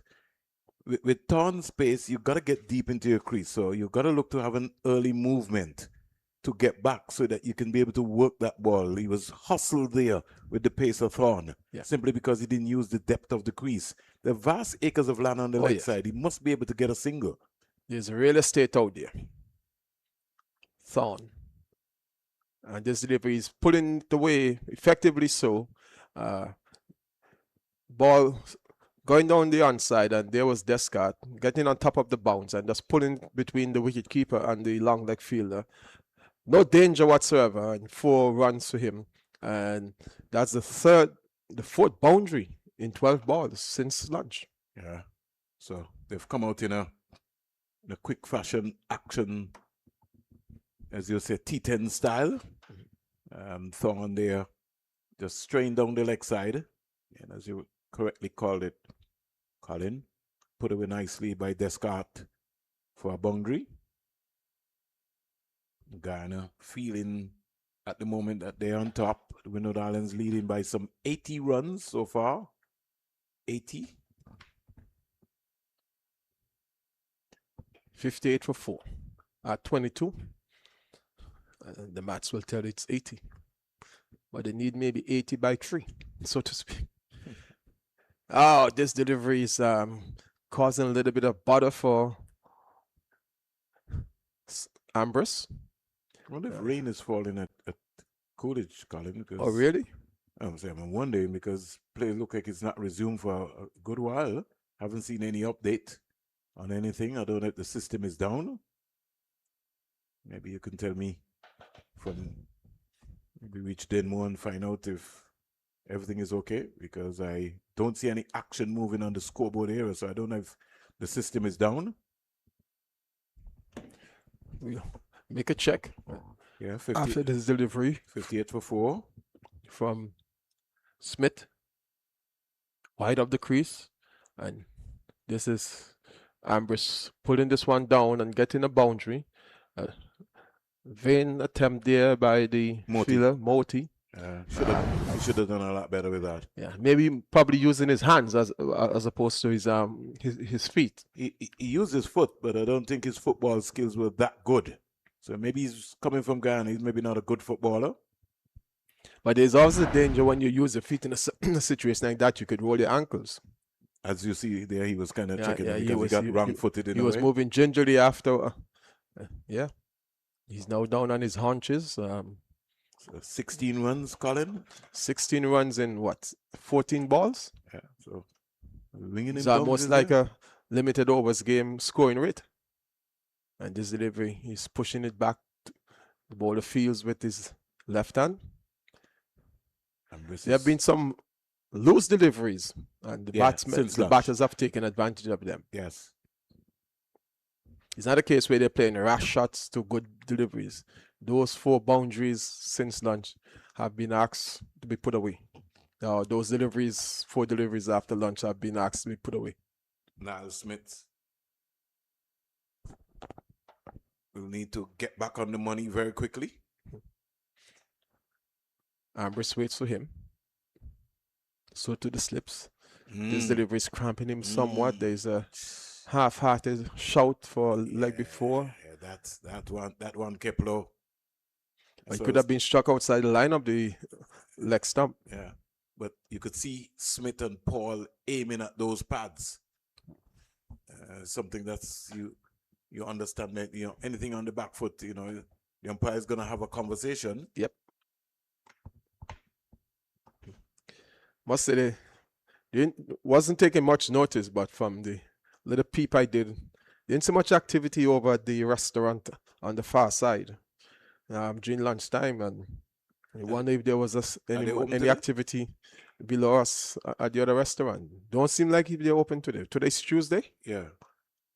With torn space, you've got to get deep into your crease. So you've got to look to have an early movement to get back so that you can be able to work that ball. He was hustled there with the pace of Thorn, simply because he didn't use the depth of the crease. The vast acres of land on the leg side, he must be able to get a single. There's real estate out there. Thorn. And this delivery is pulling it away effectively so. Ball going down the onside, and there was Descartes getting on top of the bounce and just pulling between the wicket keeper and the long leg fielder. No danger whatsoever, and 4 runs for him. And that's the fourth boundary in 12 balls since lunch. Yeah. So they've come out in a quick fashion action, as you say, T10 style. Thorn there just strained down the leg side, and as you correctly called it, Colin, put away nicely by Descartes for a boundary. Guyana feeling at the moment that they're on top. The Windward Islands leading by some 80 runs so far. 80. 58 for 4 at 22. The maths will tell it's 80. But they need maybe 80 by 3, so to speak. Oh, this delivery is causing a little bit of bother for Ambrose. I wonder if rain is falling at Coolidge, Colin. Because oh, really? I'm wondering, because play look like it's not resumed for a good while. Haven't seen any update on anything. I don't know if the system is down. Maybe you can tell me from maybe reach Denmo and find out if everything is okay, because I don't see any action moving on the scoreboard area, so I don't know if the system is down. We'll make a check. Yeah, after this delivery. 58 for 4 from Smith, wide of the crease, and this is Ambrose pulling this one down and getting a boundary. Vain attempt there by the fielder, Moti. He should have done a lot better with that. Yeah, maybe probably using his hands as opposed to his feet. He used his foot, but I don't think his football skills were that good. So maybe he's coming from Guyana. He's maybe not a good footballer. But there's also danger when you use your feet in a situation like that. You could roll your ankles. As you see there, he was kind of checking because he got wrong-footed in a way. He was moving gingerly after. Yeah. He's now down on his haunches. So 16 runs, Colin? 16 runs in what? 14 balls? Yeah, so winging it's him almost like a limited overs game scoring rate. And this delivery, he's pushing it back. The bowler fields with his left hand. There have been some loose deliveries, and the batters have taken advantage of them. Yes. It's not a case where they're playing rash shots to good deliveries. Those 4 boundaries since lunch have been asked to be put away. Those deliveries, 4 deliveries after lunch have been asked to be put away. Niall Smith will need to get back on the money very quickly. Ambrose waits for him. So to the slips. This delivery is cramping him somewhat. There's a half-hearted shout for leg before. Yeah, that one kept low. He could have been struck outside the line of the leg stump. Yeah, but you could see Smith and Paul aiming at those pads. Something that's you understand that, you know, anything on the back foot, you know, the umpire is going to have a conversation. Yep. Must say they wasn't taking much notice, but from the little peep I did, there ain't so much activity over at the restaurant on the far side during lunchtime, and I wonder if there was any activity below us at the other restaurant. Don't seem like if they're open today. Today's Tuesday? Yeah.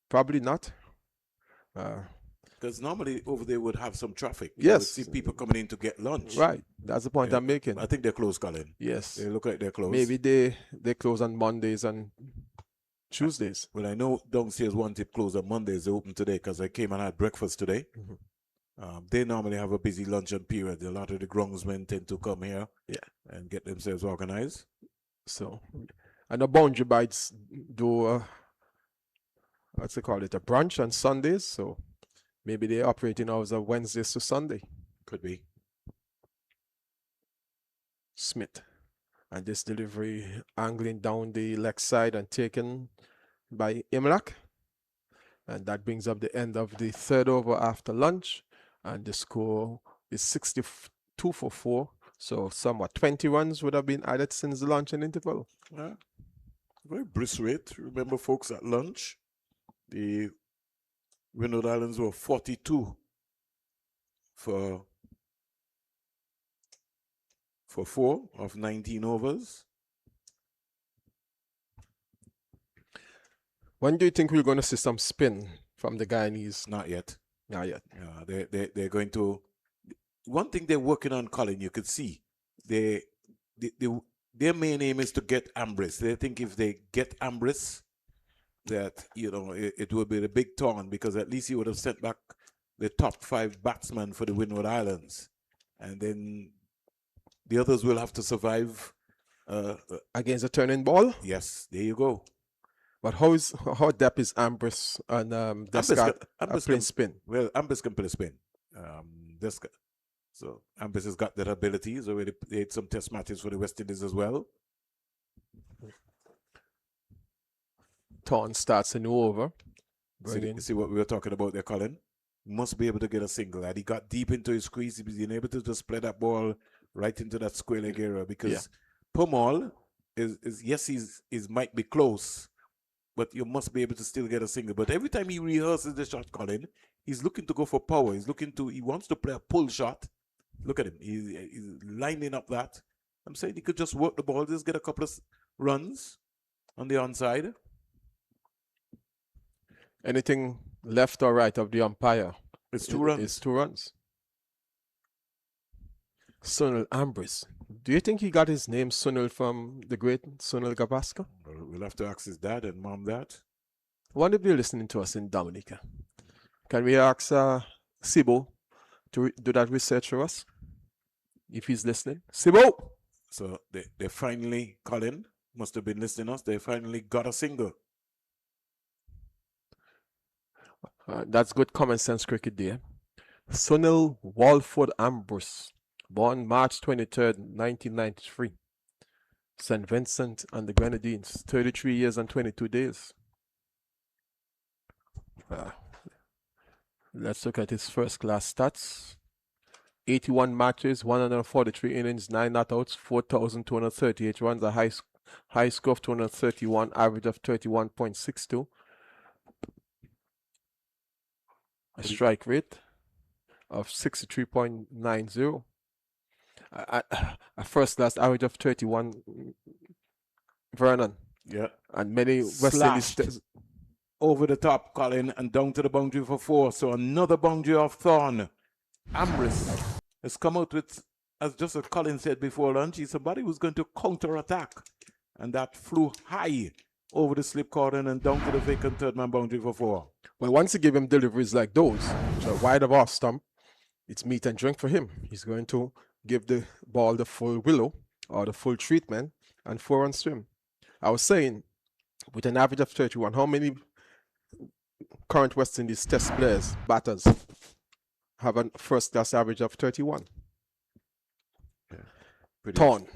Probably not. Because normally over there would have some traffic. Yes. You would see people coming in to get lunch. Right. That's the point I'm making. I think they're closed, Colin. Yes. They look like they're closed. Maybe they close on Mondays and Tuesdays. Well, I know downstairs one tip closed on Mondays. They open today because I came and had breakfast today. They normally have a busy luncheon period. A lot of the groundsmen tend to come here and get themselves organized. So, and the boundary bites do, what's they call it, a brunch on Sundays. So maybe they operating hours of Wednesdays to Sunday. Could be. Smith. And this delivery angling down the leg side and taken by Imlak. And that brings up the end of the third over after lunch. And the score is 62 for 4. So somewhat 20 runs would have been added since the lunch and interval. Yeah. Very brisk rate. Remember, folks, at lunch, the Windward Islands were 42 for 4 of 19 overs. When do you think we're going to see some spin from the Guyanese? Not yet. Not yet. They're going to. One thing they're working on, Colin, you could see, their main aim is to get Ambrose. They think if they get Ambrose, that, you know, it will be the big turn, because at least he would have sent back the top 5 batsmen for the Windward Islands, and then the others will have to survive against a turning ball. Yes, there you go. But how depth is Ambrose and Descott playing spin? Well, Ambrose can play spin. Descott. So Ambrose has got that ability. He's already played some test matches for the West Indies as well. Torn starts a new over. See what we were talking about there, Colin? Must be able to get a single. And he got deep into his crease. He was able to just play that ball right into that square leg area, because Pumal is yes, he's might be close, but you must be able to still get a single. But every time he rehearses the shot, Colin, he's looking to go for power. He wants to play a pull shot. Look at him. He's lining up that. I'm saying he could just work the ball, just get a couple of runs on the onside. Anything left or right of the umpire? It's 2 runs. It's 2 runs. Sunil Ambrose. Do you think he got his name Sunil from the great Sunil Gavaskar? We'll have to ask his dad and mom that. I wonder if they're listening to us in Dominica. Can we ask Sibo to do that research for us? If he's listening. Sibo! So they finally, Colin must have been listening to us, they finally got a single. That's good common sense cricket there. Sunil Walford Ambrose, born March 23rd, 1993. St. Vincent and the Grenadines, 33 years and 22 days. Let's look at his first class stats. 81 matches, 143 innings, 9 not outs, 4,238 runs, a high score of 231, average of 31.62. A strike rate of 63.90. A first class average of 31. Vernon. Yeah. And many West Indies over the top, Colin, and down to the boundary for 4. So another boundary off Thorn. Ambrose has come out with, as just as Colin said before lunch, he's somebody who's going to counter-attack. And that flew high over the slip cordon and down to the vacant third man boundary for 4. Well, once you give him deliveries like those, so wide of off stump, it's meat and drink for him. He's going to give the ball the full willow or the full treatment and 4 runs to him. I was saying, with an average of 31, how many current West Indies test players, batters, have a first class average of 31? Torn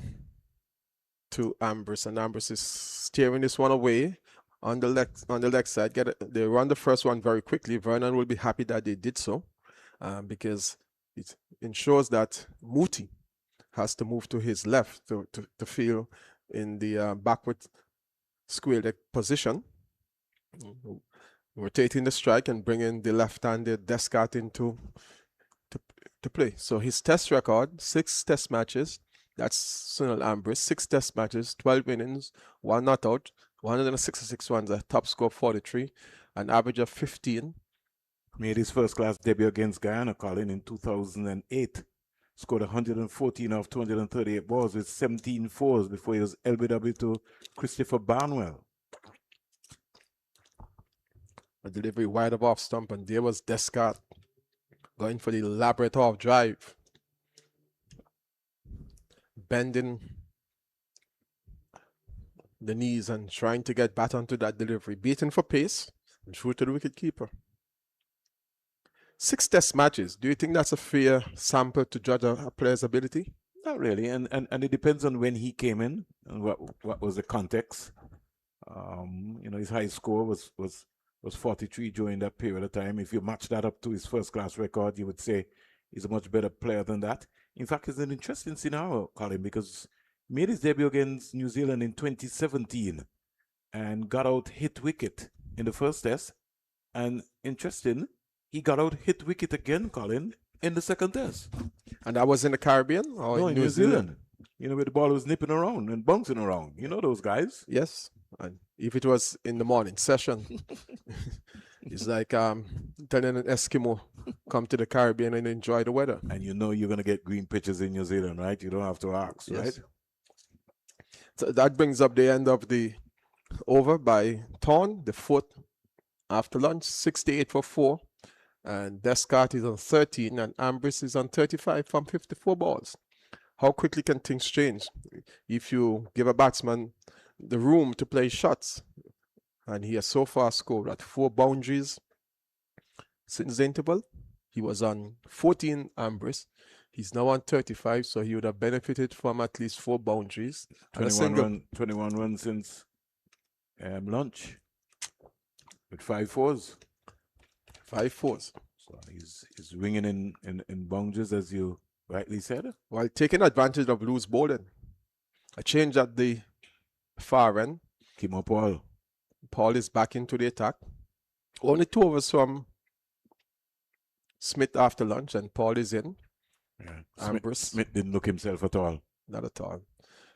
to Ambrose, and Ambrose is steering this one away on the leg side. They run the first one very quickly. Vernon will be happy that they did so, because it ensures that Muti has to move to his left to feel in the backward square leg position, rotating the strike and bringing the left-handed Descartes into to play. So his test record: 6 test matches. That's Sunil Ambrose. 6 test matches, 12 innings, 1 not out, 166 runs, a top score of 43, an average of 15. Made his first-class debut against Guyana, Colin, in 2008. Scored 114 off 238 balls with 17 fours before he was LBW to Christopher Barnwell. A delivery wide of off stump, and there was Descartes going for the elaborate off drive, bending the knees and trying to get back onto that delivery, beaten for pace and through to the wicketkeeper. 6 test matches. Do you think that's a fair sample to judge a player's ability? Not really, and it depends on when he came in and what was the context. His high score was 43 during that period of time. If you match that up to his first-class record, you would say he's a much better player than that. In fact, it's an interesting scenario, Colin, because he made his debut against New Zealand in 2017 and got out hit wicket in the first test. And interesting, he got out hit wicket again, Colin, in the second test. And that was in the Caribbean or no, in New Zealand? Where the ball was nipping around and bouncing around. You know those guys? Yes. And if it was in the morning session, it's like telling an Eskimo, come to the Caribbean and enjoy the weather. And you know you're going to get green pitches in New Zealand, right? You don't have to ask, Yes. right? So that brings up the end of the over by Thorne, the 4th after lunch, 68 for 4. And Descartes is on 13 and Ambrose is on 35 from 54 balls. How quickly can things change if you give a batsman the room to play shots? And he has so far scored at 4 boundaries since the interval. He was on 14 Ambrose. He's now on 35, so he would have benefited from at least 4 boundaries. 21 runs since lunch with 5 fours. 5 fours. So he's ringing in boundaries, as you rightly said. While taking advantage of loose bowling. A change at the far end. Kimo Paul. Paul is back into the attack. Only 2 overs from Smith after lunch, and Paul is in. Yeah. Smith didn't look himself at all. Not at all.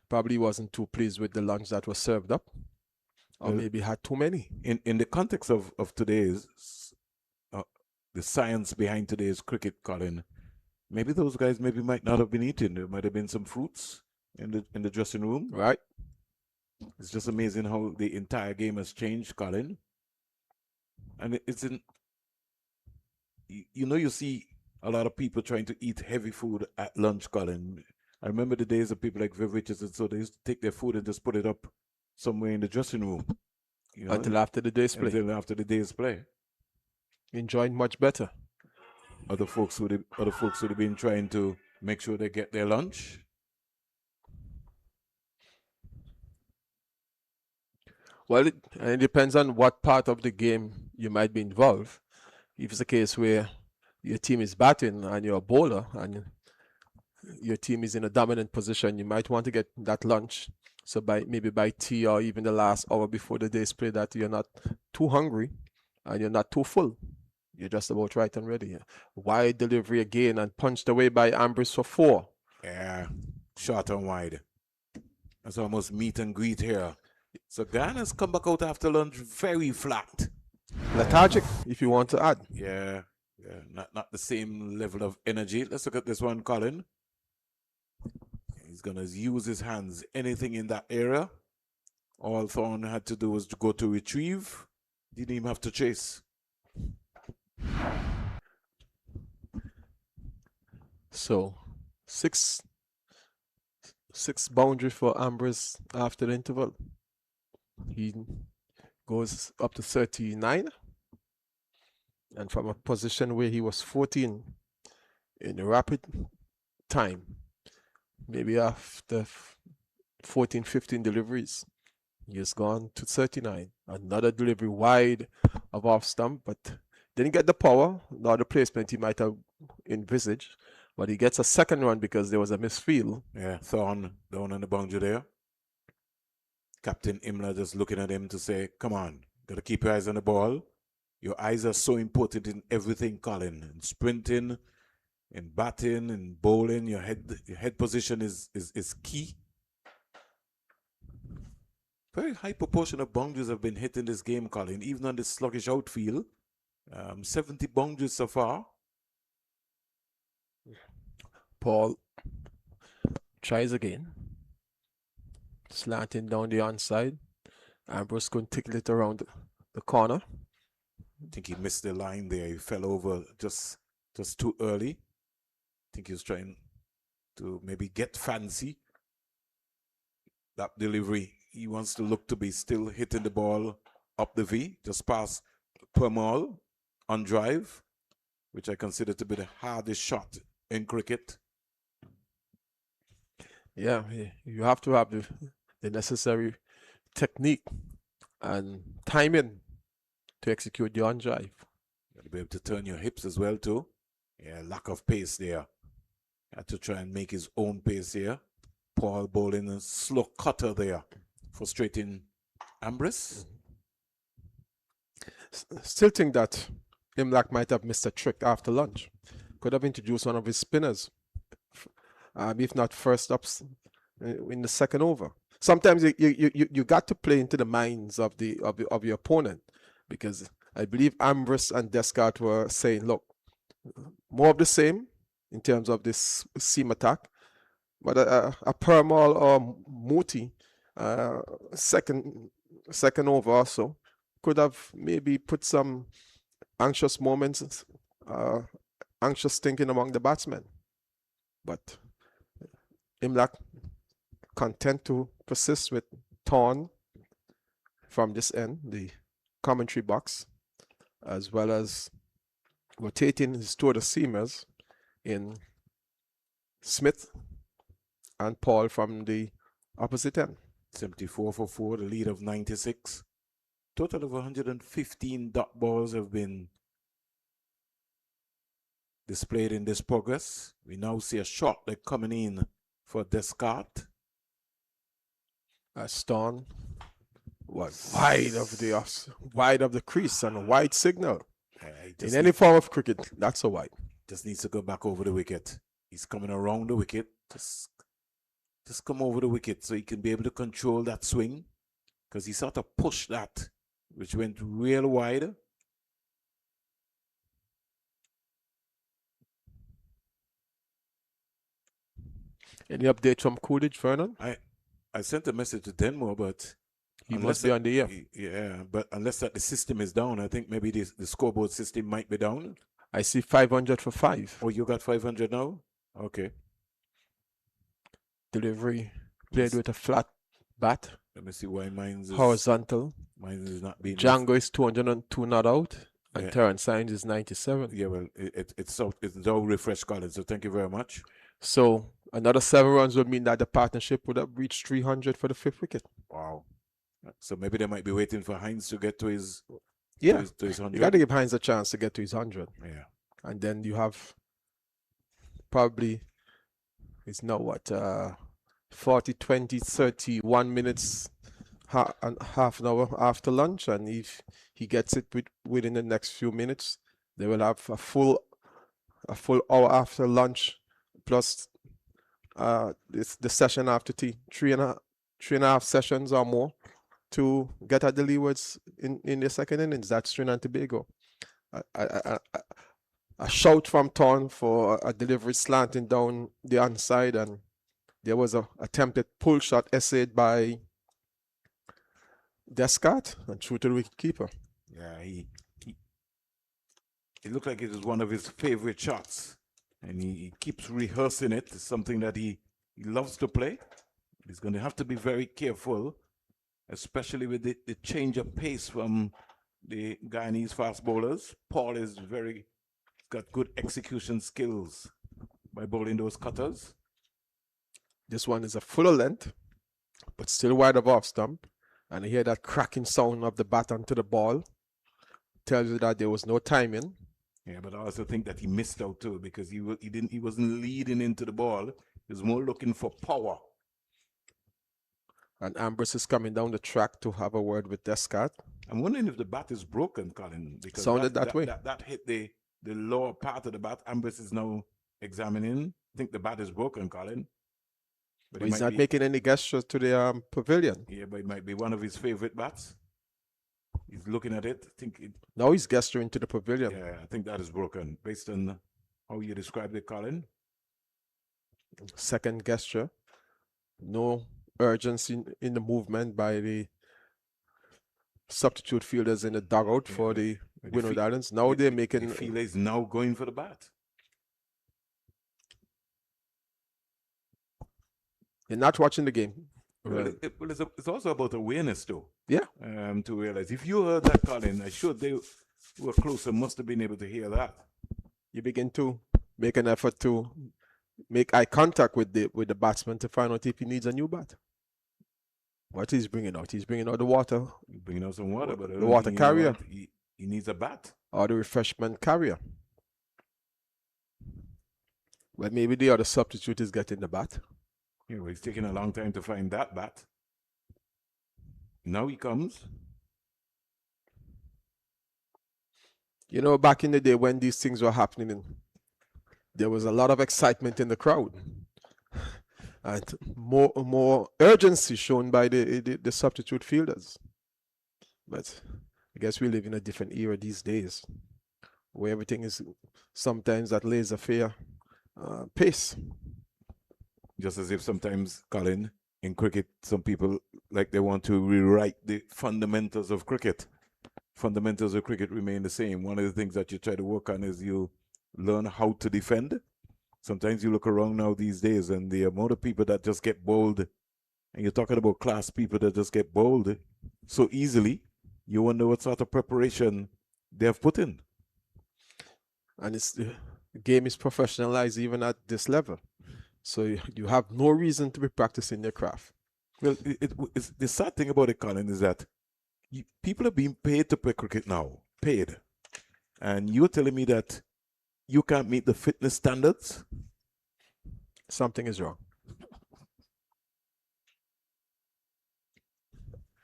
Probably wasn't too pleased with the lunch that was served up. Or maybe had too many. In the context of today's, the science behind today's cricket, Colin, maybe those guys might not have been eating. There might have been some fruits in the dressing room. Right. It's just amazing how the entire game has changed, Colin. And it's in, you see a lot of people trying to eat heavy food at lunch, Colin. I remember the days of people like Viv Richardson, so they used to take their food and just put it up somewhere in the dressing room. Until after the day's play. Until after the day's play. Enjoying much better. Other folks would have been trying to make sure they get their lunch. Well, it depends on what part of the game you might be involved. If it's a case where your team is batting and you're a bowler and your team is in a dominant position, you might want to get that lunch. So maybe by tea or even the last hour before the day's play, that you're not too hungry and you're not too full. You're just about right and ready. Wide delivery again and punched away by Ambrose for 4. Yeah, short and wide. That's almost meet and greet here. So Guyana's come back out after lunch very flat. Lethargic, if you want to add. Yeah. Not the same level of energy. Let's look at this one, Colin. He's going to use his hands. Anything in that area. All Thorne had to do was to go to retrieve. Didn't even have to chase. So, 6 boundary for Ambrose after the interval. He goes up to 39. And from a position where he was 14 in rapid time, maybe after 14, 15 deliveries, He has gone to 39. Another delivery wide of off stump, but didn't get the power, nor the placement he might have envisaged. But he gets a second run because there was a misfield. Yeah, Thorne down on the boundary there. Captain Imler just looking at him to say, come on, got to keep your eyes on the ball. Your eyes are so important in everything, Colin. In sprinting, in batting, in bowling, your head position is key. Very high proportion of boundaries have been hit in this game, Colin, even on the sluggish outfield. 70 boundaries so far. Paul tries again. Slanting down the onside. Ambrose couldn't tickle it around the corner. I think he missed the line there. He fell over just too early. I think he was trying to maybe get fancy. That delivery, he wants to look to be still hitting the ball up the V, just past Permal on drive, which I consider to be the hardest shot in cricket. Yeah, you have to have the necessary technique and timing to execute the on drive. You got to be able to turn your hips as well too. Yeah, lack of pace there. Had to try and make his own pace here. Paul bowling a slow cutter there, frustrating Ambrose. Still think that Imlach might have missed a trick after lunch. Could have introduced one of his spinners, if not first ups in the second over. Sometimes you got to play into the minds of your opponent, because I believe Ambrose and Descartes were saying, look, more of the same in terms of this seam attack, but a Permal or Muti second over also could have maybe put some anxious moments, anxious thinking among the batsmen. But Imlach content to persist with Thorne from this end, the commentary box, as well as rotating his two of the seamers in Smith and Paul from the opposite end. 74 for 4, the lead of 96. Total of 115 dot balls have been displayed in this progress. We now see a shot leg coming in for Descartes. Thorne was wide of the crease and a wide signal. In any form of cricket, that's a wide. Just needs to go back over the wicket. He's coming around the wicket. Just come over the wicket so he can be able to control that swing, because he sort of pushed that, which went real wide. Any update from Coolidge, Vernon? I sent a message to Denmore, but he must be on the air. Yeah, but unless that the system is down, I think maybe the scoreboard system might be down. I see 500 for 5. Oh, you got 500 now? Okay. Delivery played with a flat bat. Let me see why mine's is horizontal. Mine is not being. Django is 202 not out, and Terrence Sainz is 97. Yeah, well, it's all refreshed, Colin. So thank you very much. So another 7 runs would mean that the partnership would have reached 300 for the 5th wicket. Wow. So maybe they might be waiting for Hines to get to his. Yeah, to his 100. You got to give Hines a chance to get to his 100. Yeah, and then you have probably it's now what 40, 20, 31 minutes, half an hour after lunch, and if he gets it within the next few minutes, they will have a full hour after lunch plus the session after tea, three and a half sessions or more to get at the leewards in the second innings. That's Trinidad and Tobago. A shout from Thorne for a delivery slanting down the onside, and there was a attempted pull shot essayed by Descartes and through to the wicketkeeper. Yeah, it looked like it was one of his favorite shots, and he keeps rehearsing it. It's something that he loves to play. He's going to have to be very careful, especially with the change of pace from the Guyanese fast bowlers. Paul is got good execution skills by bowling those cutters. This one is a fuller length, but still wide of off stump, And you hear that cracking sound of the bat onto the ball. Tells you that there was no timing. Yeah, but I also think that he missed out too because he wasn't leading into the ball. He was more looking for power. And Ambrose is coming down the track to have a word with Descartes. I'm wondering if the bat is broken, Colin, because Sounded that way. That hit the lower part of the bat. Ambrose is now examining. I think the bat is broken, Colin. But he's not making any gestures to the pavilion. Yeah, but it might be one of his favorite bats. He's looking at it. Now he's gesturing to the pavilion. Yeah, I think that is broken based on how you described it, Colin. Second gesture. No urgency in the movement by the substitute fielders in the dugout for the Windward Islands. Now they're making... The fielder is now going for the bat. You're not watching the game. Well, it's also about awareness, though. Yeah. To realize if you heard that, Colin, I'm sure they who were closer must have been able to hear that. You begin to make an effort to make eye contact with the batsman to find out if he needs a new bat. What he's bringing out? He's bringing out the water. He's bringing out some water, but the water carrier. He needs a bat. Or the refreshment carrier. Well, maybe the other substitute is getting the bat. Yeah, well, it's taking a long time to find that bat. Now he comes. You know, back in the day when these things were happening, there was a lot of excitement in the crowd. And more urgency shown by the substitute fielders. But I guess we live in a different era these days, where everything is sometimes at laissez-faire pace. Just as if sometimes, Colin, in cricket, some people, like they want to rewrite the fundamentals of cricket. Fundamentals of cricket remain the same. One of the things that you try to work on is you learn how to defend. Sometimes you look around now these days and the amount of people that just get bowled, and you're talking about class people that just get bowled so easily, you wonder what sort of preparation they have put in. And the game is professionalized even at this level. So you have no reason to be practicing your craft. Well, it's the sad thing about it, Colin, is that people are being paid to play cricket now. Paid. And you're telling me that you can't meet the fitness standards? Something is wrong.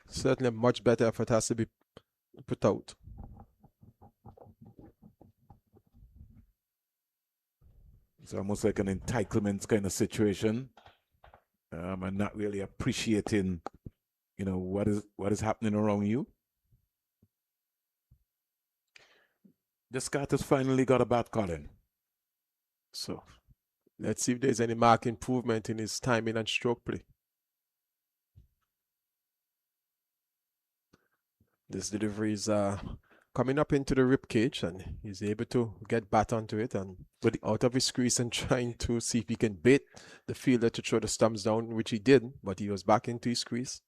Certainly a much better effort has to be put out. It's almost like an entitlement kind of situation. And not really appreciating, you know, what is happening around you. Descartes has finally got a bat, Colin. So let's see if there's any marked improvement in his timing and stroke play. This delivery is coming up into the rib cage, and he's able to get bat onto it and out of his crease and trying to see if he can bait the fielder to throw the stumps down, which he did, but he was back into his crease.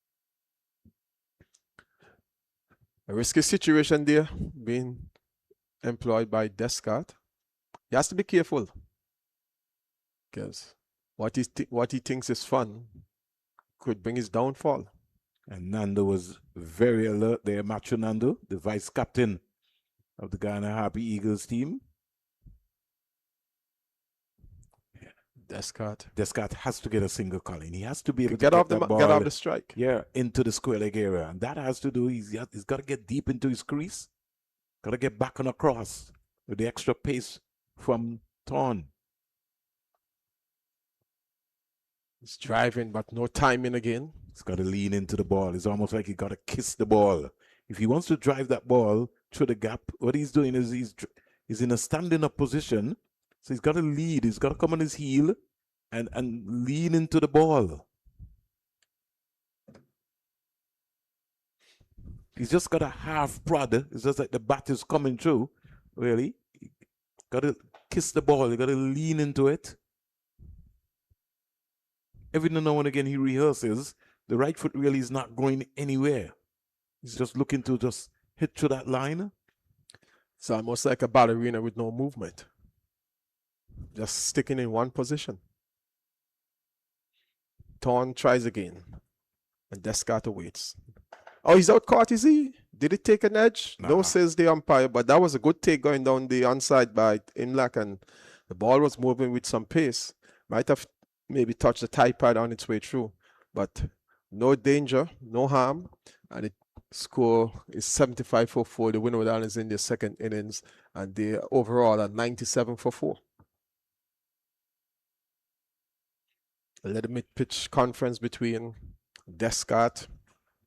A risky situation there being employed by Descartes. He has to be careful because what he thinks is fun could bring his downfall. And Nando was very alert there. Macho Nando, the vice captain of the Guyana Harpy Eagles team. Descartes has to get a single, Colin. He has to be able to get off the strike. Yeah, into the square leg area. And that has to do, he's got to get deep into his crease. Got to get back on across with the extra pace from Thorn. He's driving, but no timing again. He's got to lean into the ball. It's almost like he got to kiss the ball. If he wants to drive that ball through the gap, what he's doing is he's in a standing up position. So he's got to lead. He's got to come on his heel and lean into the ball. He's just got a half prod. It's just like the bat is coming through, really. Got to kiss the ball. You got to lean into it. Every now and again he rehearses. The right foot really is not going anywhere. He's just looking to just hit through that line. It's almost like a ballerina with no movement. Just sticking in one position. Thorn tries again. And Descartes waits. Oh, he's out caught, is he? Did it take an edge? Nah. No, says the umpire, but that was a good take going down the onside by Imlach, and the ball was moving with some pace. Might have maybe touched the tie pad on its way through, but no danger, no harm, and it score is 75-4. The Windward Islands in their second innings, and they overall are 97-4. A little mid-pitch conference between Descartes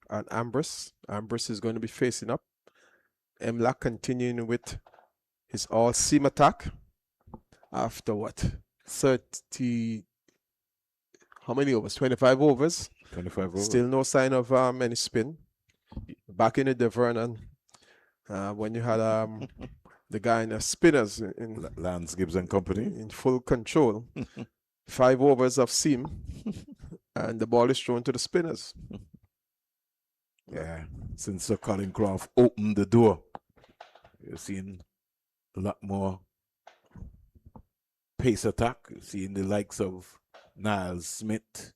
and Ambrose. Ambrose is going to be facing up. Imlach continuing with his all-seam attack after what? 30, how many overs? 25 overs. 25 overs. Still no sign of any spin. Back in the Vernon, when you had the guy in the spinners in Lance Gibbs and company in full control. 5 overs of seam, and the ball is thrown to the spinners. Yeah, since Sir Colin Croft opened the door, you're seeing a lot more pace attack. You're seeing the likes of Niles Smith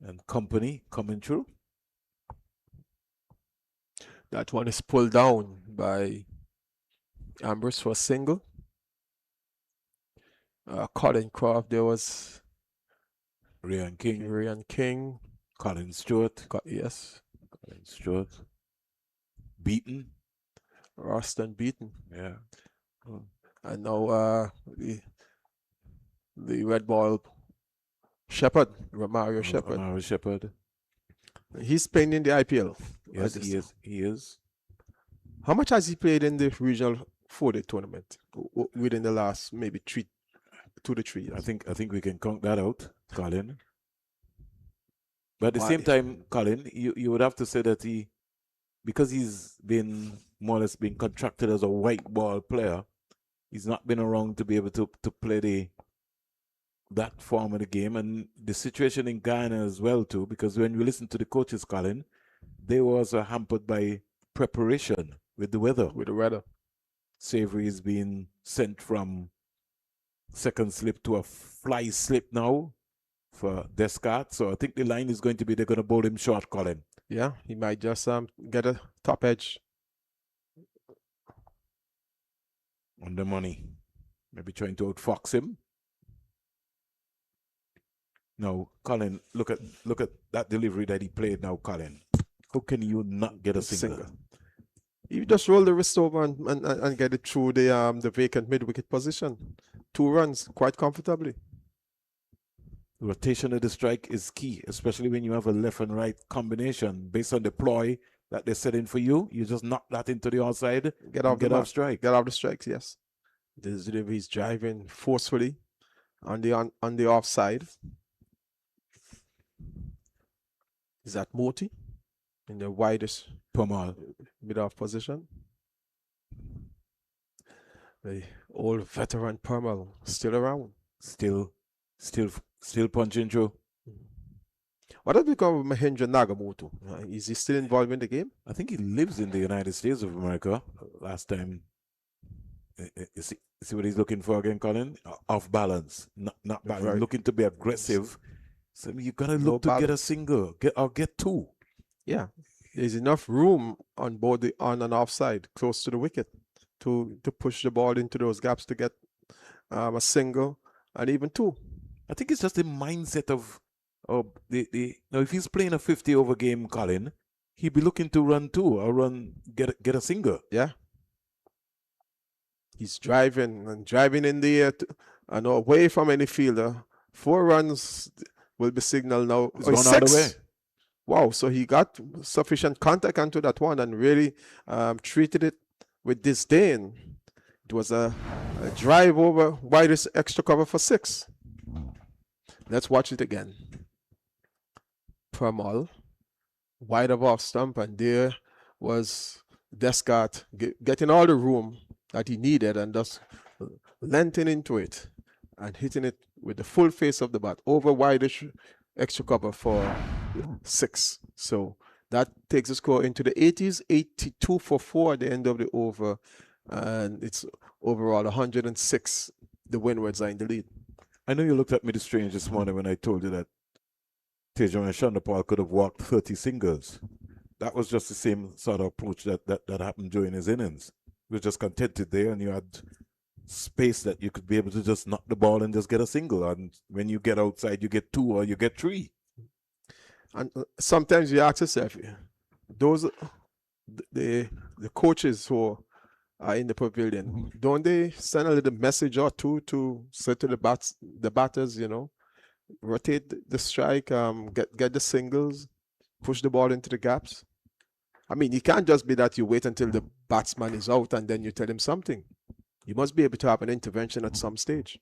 and company coming through. That one is pulled down by Ambrose for a single. Colin Croft, there was Ryan King. Colin Stewart. Yes. Colin Stewart. Beaton. Roston Beaton. Yeah. And now the red ball Shepherd, Romario Shepherd. Romario Shepherd. He's playing in the IPL. Yes, he is. He is. How much has he played in the regional 4-day tournament within the last maybe 2 to 3 years? I think we can count that out, Colin. But at the same time, Colin, you would have to say that because he's been more or less been contracted as a white ball player, he's not been around to be able to play that form of the game. And the situation in Guyana as well too, because when we listen to the coaches, Colin, they was hampered by preparation with the weather. Savory is being sent from second slip to a fly slip now for Descartes. So I think the line is going to be they're going to bowl him short, Colin. Yeah, he might just get a top edge. On the money. Maybe trying to outfox him. No, Colin, look at that delivery that he played now, Colin. How can you not get a single? You just roll the wrist over and get it through the vacant mid-wicket position. 2 runs quite comfortably. Rotation of the strike is key, especially when you have a left and right combination. Based on the ploy that they're setting for you, you just knock that into the outside, get off strike. Get off the strikes, yes. This delivery is driving forcefully on the offside. Is that Moti in the widest mid-off position? The old veteran Permal still around. Still punching through. What has become of Mahendra Nagamoto? Is he still involved in the game? I think he lives in the United States of America. Last time, you see what he's looking for again, Colin? Off balance, not balance. Right. Looking to be aggressive. So you gotta look to get a single, get 2. Yeah, there's enough room on both the on and off side, close to the wicket, to push the ball into those gaps to get a single and even 2. I think it's just the mindset of now if he's playing a 50-over game, Colin, he'd be looking to run 2 or get a single. Yeah. He's driving in the air and away from any fielder. 4 runs will be signaled now. It's gone all the way. Wow, so he got sufficient contact onto that one and really treated it with disdain. It was a drive over widest extra cover for 6. Let's watch it again. Permal, wide of off stump, and there was Descartes getting all the room that he needed and just lengthening into it and hitting it with the full face of the bat over widest extra cover for 6. So that takes the score into the 80s, 82-4 at the end of the over, and it's overall 106. The Windwards are in the lead. I know you looked at me strange this morning when I told you that Tejan and Chandapal could have walked 30 singles. that was just the same sort of approach that happened during his innings. He was just contented there, and you had space that you could be able to just knock the ball and just get a single. And when you get outside, you get 2 or you get 3. And sometimes you ask yourself, those the coaches who are in the pavilion, don't they send a little message or two to say to the batters, you know, rotate the strike, get the singles, push the ball into the gaps? I mean, it can't just be that you wait until the batsman is out and then you tell him something. You must be able to have an intervention at some stage.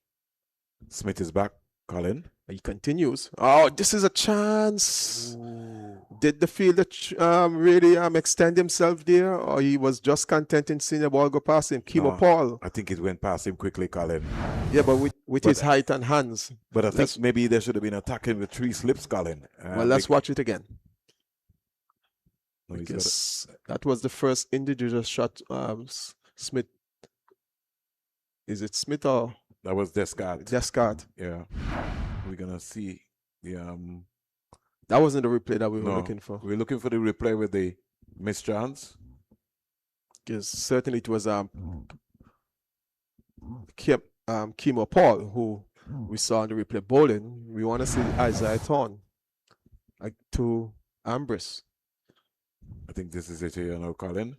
Smith is back, Colin. He continues. Oh, this is a chance. Ooh. Did the fielder really extend himself there, or he was just content in seeing the ball go past him? Kimo Paul. I think it went past him quickly, Colin. Yeah, but with his height and hands. But I think maybe there should have been attacking with 3 slips, Colin. Well, let's watch it again. No, because that was the first individual shot. Smith. Is it Smith or? That was Descart. Descart. Yeah. We're going to see the... That wasn't the replay that we were looking for. We were looking for the replay with the missed chance. Because certainly it was Kimo Paul who we saw in the replay bowling. We want to see Isaiah Thorne to Ambrose. I think this is it here now, Colin.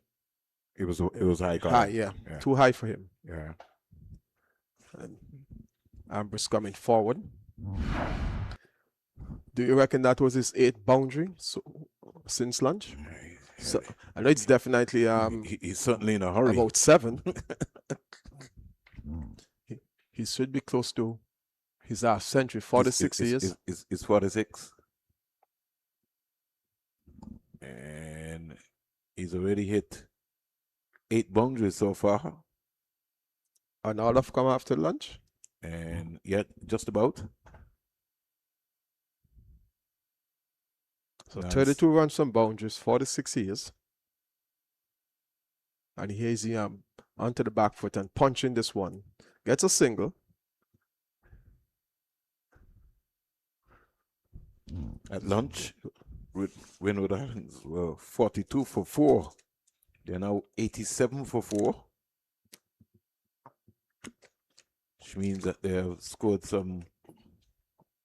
It was high, Colin. High, yeah. Too high for him. Yeah. And Ambrose coming forward. Do you reckon that was his 8th boundary since lunch? So I know it's definitely he's certainly in a hurry. About 7. he should be close to his half century, 46 years. It's 46. And he's already hit 8 boundaries so far. And all have come after lunch? And yet, just about. So nice. 32 runs from boundaries, 46 years. And here's he onto the back foot and punching this one. Gets a single. At lunch, Windward Islands were 42 for 4. They're now 87 for 4. Which means that they have scored some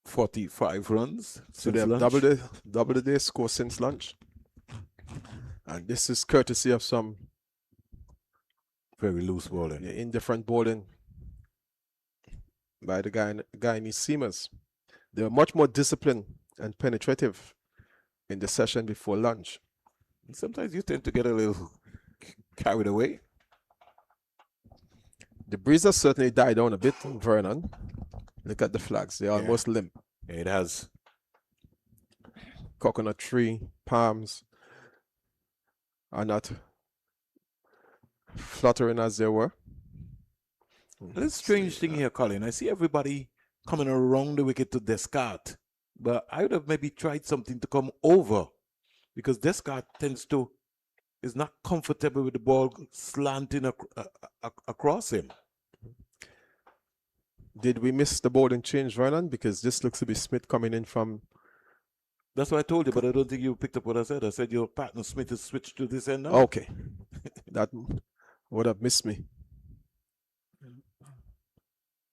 45 runs. So they have doubled their score since lunch. And this is courtesy of some very loose bowling. Indifferent bowling by the Guyanese seamers. They were much more disciplined and penetrative in the session before lunch. Sometimes you tend to get a little carried away. The breeze has certainly died down a bit, Vernon. Look at the flags. They're almost limp. Yeah, it has. Coconut tree, palms are not fluttering as they were. There's a strange thing here, Colin. I see everybody coming around the wicket to Descart. But I would have maybe tried something to come over. Because Descart is not comfortable with the ball slanting across him. Did we miss the bowling change, Vernon? Because this looks to be Smith coming in from... That's what I told you, but I don't think you picked up what I said. I said your partner Smith has switched to this end now. Okay. That would have missed me.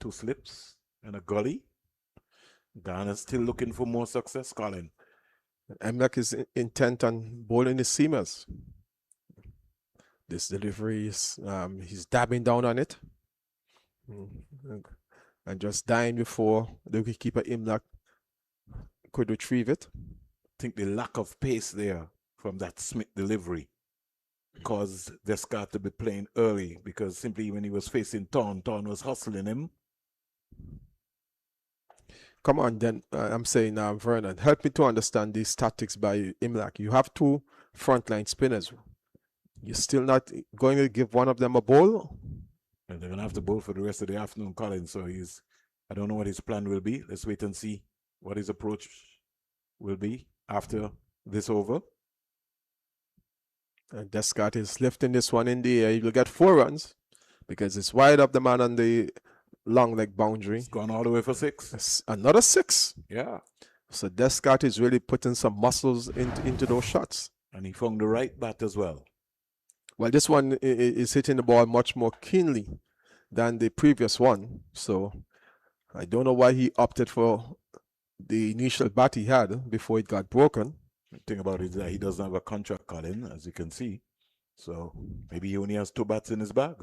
2 slips and a gully. Guyana's still looking for more success, Colin. Emlak is intent on bowling his seamers. This delivery is, he's dabbing down on it. And just dying before the wicketkeeper Imlak could retrieve it. I think the lack of pace there from that Smith delivery caused Descart to be playing early, because simply when he was facing Thorne was hustling him. Come on, then. I'm saying, Vernon, help me to understand these tactics by Imlak. You have 2 frontline spinners. You're still not going to give one of them a bowl? And they're going to have to bowl for the rest of the afternoon, Colin. So I don't know what his plan will be. Let's wait and see what his approach will be after this over. And Descart is lifting this one in the air. He will get 4 runs because it's wide up the man on the long leg boundary. It's gone all the way for 6. Another 6. Yeah. So Descart is really putting some muscles into those shots. And he found the right bat as well. Well, this one is hitting the ball much more keenly than the previous one. So I don't know why he opted for the initial bat he had before it got broken. The thing about it is that he doesn't have a contract, Colin, as you can see. So maybe he only has 2 bats in his bag.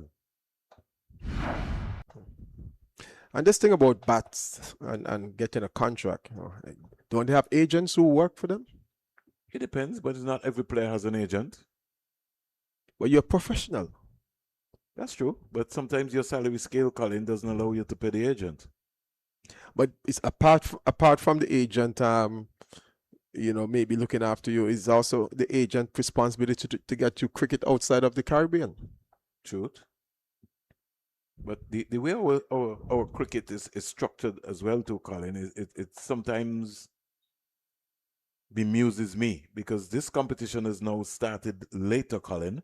And this thing about bats and getting a contract, don't they have agents who work for them? It depends, but not every player has an agent. But you're a professional. That's true. But sometimes your salary scale, Colin, doesn't allow you to pay the agent. But it's apart from the agent, maybe looking after you, is also the agent's responsibility to get you cricket outside of the Caribbean. Truth. But the way our cricket is structured as well too, Colin, it sometimes bemuses me because this competition has now started later, Colin,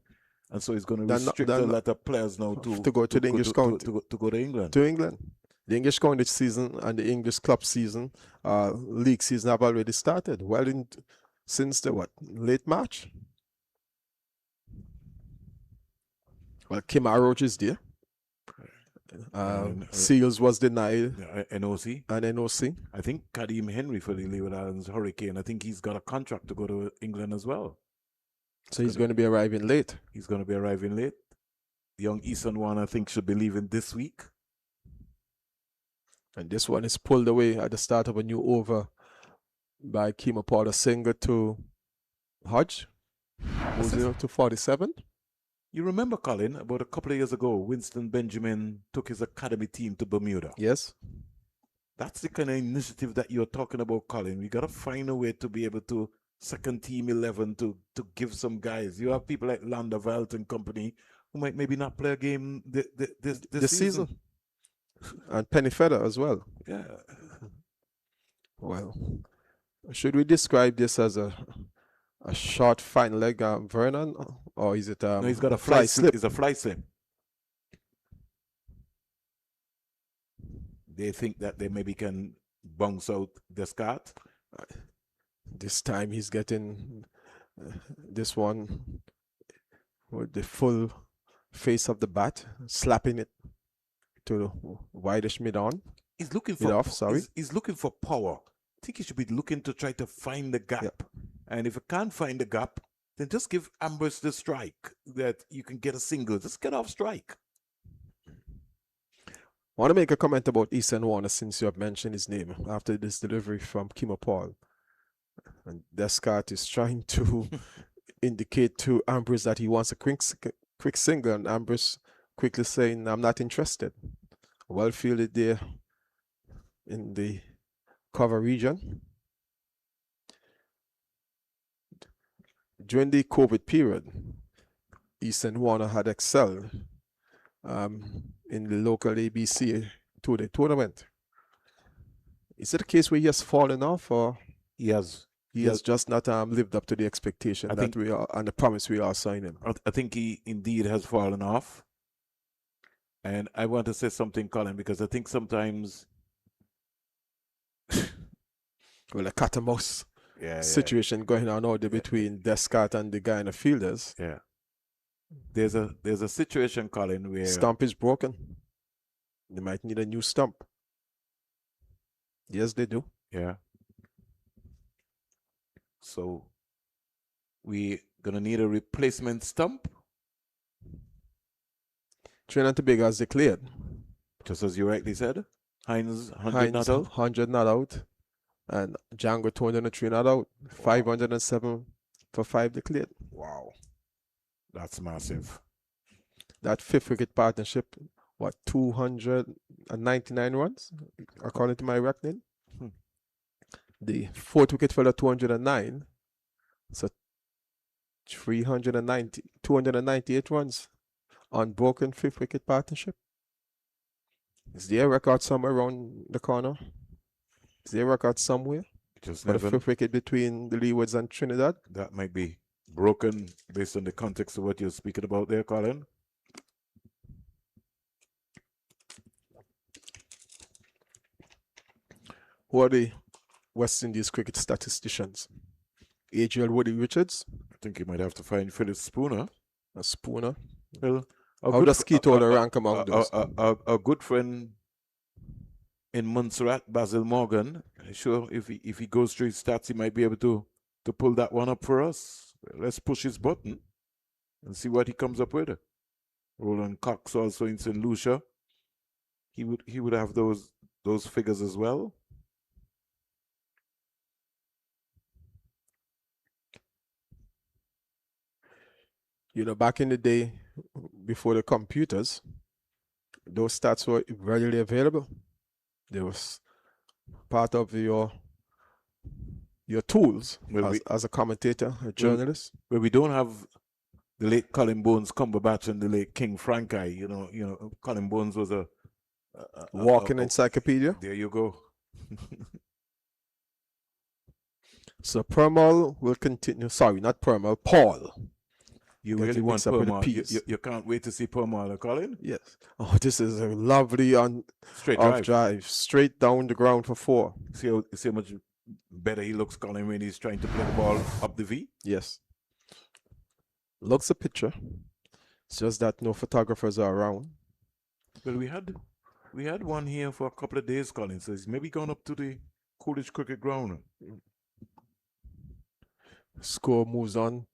and so it's going to restrict a lot of players now to go to the English county, to go to England. To England. The English county season and the English club season, league season have already started. Well, since the late March. Well, Kim Roach is there. Seals was denied. NOC. And NOC. I think Kadeem Henry for the Windward Islands Hurricane, I think he's got a contract to go to England as well. So he's going to be arriving late. He's going to be arriving late. The young Eastern one, I think, should be leaving this week. And this one is pulled away at the start of a new over by Kima Porter Singer to Hodge. Moving up to 47. You remember, Colin, about a couple of years ago, Winston Benjamin took his academy team to Bermuda. Yes. That's the kind of initiative that you're talking about, Colin. We got to find a way to be able to second team 11 to give some guys. You have people like Landavelt and company who might maybe not play a game this season. And Penny Feather as well. Yeah. Well, should we describe this as a short fine leg Vernon, or is it no, he's got a fly slip. It's a fly slip. They think that they maybe can bounce out Descartes. This time he's getting this one with the full face of the bat, slapping it to the wideish mid-on. He's looking for He's looking for power. I think he should be looking to try to find the gap. Yep. And if you can't find the gap, then just give Ambrose the strike that you can get a single. Just get off strike. I want to make a comment about Ethan Warner since you have mentioned his name after this delivery from Kimo Paul. And Descartes is trying to indicate to Ambrose that he wants a quick single, and Ambrose quickly saying, I'm not interested. Well fielded there in the cover region. During the COVID period, Easton Warner had excelled in the local ABC two-day tournament. Is it a case where he has fallen off, or he has just not lived up to the expectation that we are and the promise we are signing? I think he indeed has fallen off. And I want to say something, Colin, because I think sometimes well, a cat and mouse situation going on out there between Descartes and the Guyana fielders. Yeah. There's a situation, Colin, where stump is broken. They might need a new stump. Yes, they do. Yeah. So we're gonna need a replacement stump. Trinidad and Tobago has declared. Just as you rightly said. Hines 100 not out. 100 not out. And Django 203 not out. 507 for 5 declared. Wow. That's massive. That 5th wicket partnership, 299 runs, according to my reckoning. The 4th wicket fell at 209. So 298 runs. Unbroken 5th wicket partnership. Is there a record somewhere around the corner? Is there a record somewhere? Just for the 5th wicket between the Leewards and Trinidad? That might be broken based on the context of what you're speaking about there, Colin. Who are the West Indies cricket statisticians? Adriel Woody Richards, think you might have to find Phyllis Spooner. A Spooner? Well, how does Keto rank among those? A good friend in Montserrat, Basil Morgan. Sure, if he goes through his stats, he might be able to pull that one up for us. Let's push his button and see what he comes up with. Roland Cox also in St. Lucia. He would have those figures as well. You know, back in the day, before the computers, those stats were readily available. They was part of your tools as a commentator, a journalist. Where we don't have the late Colin Bones Cumberbatch and the late King Franchi. You know, Colin Bones was a walking encyclopedia. There you go. So Permal will continue. Sorry, not Permal. Paul. You really want Permal? You can't wait to see Permal, Colin? Yes. Oh, this is a lovely straight drive. Straight down the ground for 4. See how much better he looks, Colin, when he's trying to play the ball up the V? Yes. Looks a picture. It's just that no photographers are around. Well, we had one here for a couple of days, Colin, so he's maybe gone up to the Coolidge Cricket Ground. Score moves on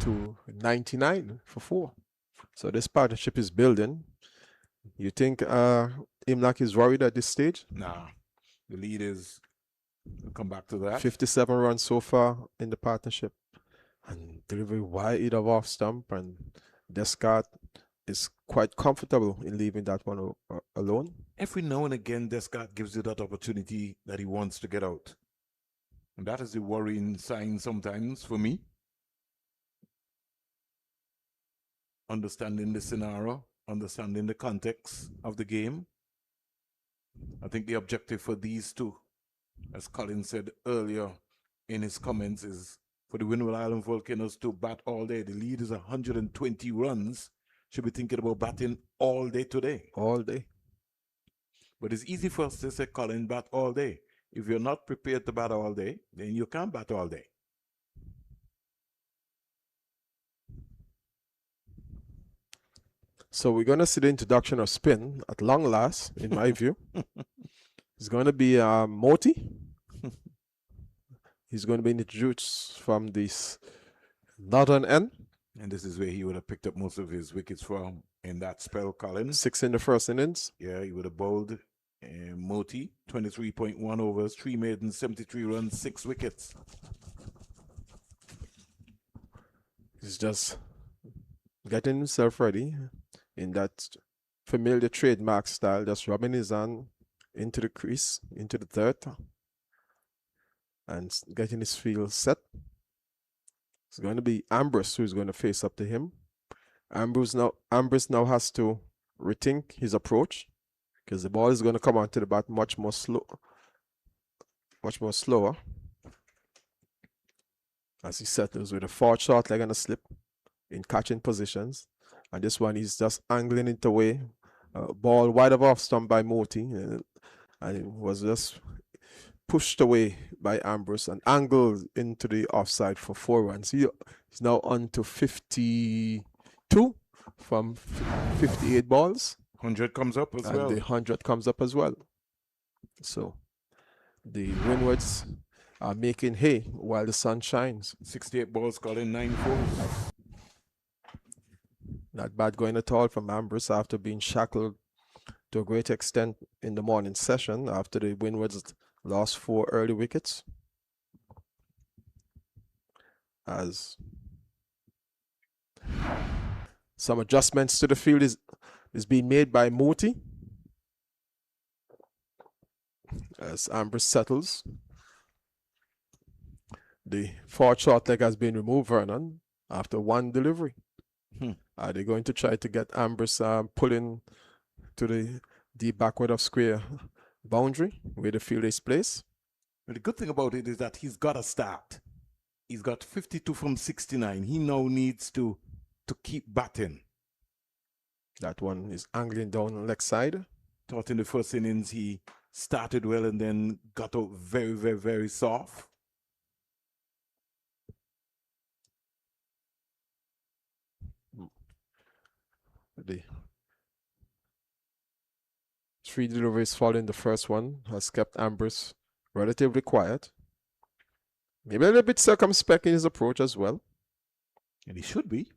to 99 for 4. So this partnership is building. You think Imlach is worried at this stage? Nah. The lead is, we'll come back to that. 57 runs so far in the partnership. And delivery wide of off stump, and Descartes is quite comfortable in leaving that one alone. Every now and again, Descartes gives you that opportunity that he wants to get out. And that is a worrying sign sometimes for me. Understanding the scenario, understanding the context of the game. I think the objective for these two, as Colin said earlier in his comments, is for the Windward Island Volcanoes to bat all day. The lead is 120 runs. Should be thinking about batting all day today. All day. But it's easy for us to say, Colin, bat all day. If you're not prepared to bat all day, then you can't bat all day. So we're going to see the introduction of spin at long last, in my view. It's going to be Moti. He's going to be introduced from this northern end. And this is where he would have picked up most of his wickets from in that spell, Colin. 6 in the first innings. Yeah, he would have bowled Moti, 23.1 overs, 3 maidens, 73 runs, 6 wickets. He's just getting himself ready in that familiar trademark style, just rubbing his hand into the crease, into the dirt, and getting his field set. It's going to be Ambrose who's going to face up to him. Ambrose now has to rethink his approach, because the ball is going to come onto the bat much more slower. As he settles with a 4 short leg and a slip in catching positions. And this one is just angling it away. Ball wide of off stump by Moti. And it was just pushed away by Ambrose and angled into the offside for 4 runs. He's now on to 52 from 58 balls. 100 comes up as well. And the 100 comes up as well. So the Windwards are making hay while the sun shines. 68 balls, Colin, 9-4. Not bad going at all from Ambrose after being shackled to a great extent in the morning session after the Windwards lost 4 early wickets. As some adjustments to the field is being made by Moti as Ambrose settles. The 4 short leg has been removed, Vernon, after 1 delivery. Are they going to try to get Ambrose pulling to the deep backward of square boundary where the field is placed? Well, the good thing about it is that he's got a start. He's got 52 from 69. He now needs to keep batting. That one is angling down the leg side. Thought in the first innings he started well and then got out very, very, very soft. The 3 deliveries following the first one has kept Ambrose relatively quiet. Maybe a little bit circumspect in his approach as well. And he should be.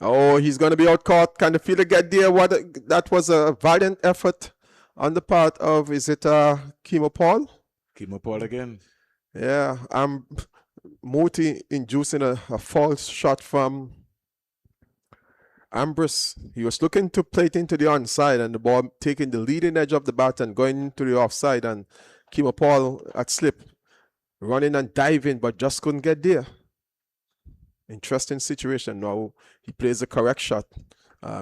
Oh, he's going to be out caught. Kind of feel the get there. That was a valiant effort on the part of, is it Kimo Paul? Kimo Paul again. Yeah, Moti inducing a false shot from Ambrose. He was looking to play it into the onside, and the ball taking the leading edge of the bat and going into the offside, and Kimo Paul at slip, running and diving, but just couldn't get there. Interesting situation. Now he plays the correct shot,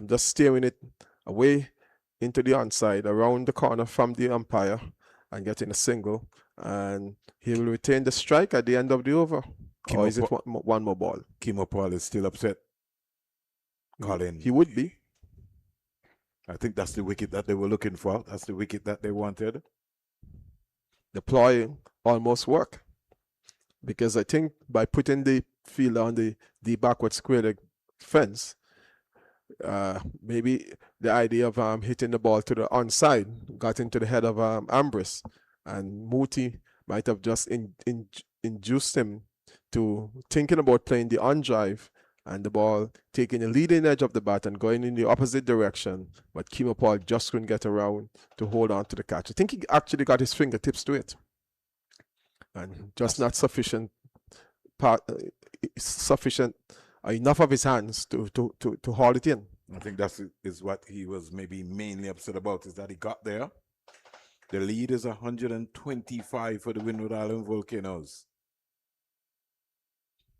just steering it away into the onside, around the corner from the umpire, and getting a single. And he will retain the strike at the end of the over. Or is it one more ball? Kimo Paul is still upset. Colin. He would be. I think that's the wicket that they were looking for. That's the wicket that they wanted. The ploy almost worked. Because I think by putting the fielder on the backward square leg fence, maybe the idea of hitting the ball to the onside got into the head of Ambrose, and Muti might have just induced him to thinking about playing the on drive, and the ball taking the leading edge of the bat and going in the opposite direction, but Kimo Paul just couldn't get around to hold on to the catch. I think he actually got his fingertips to it, and just not sufficient enough of his hands to haul it in. I think that is what he was maybe mainly upset about, is that he got there. The lead is 125 for the Windward Island Volcanoes.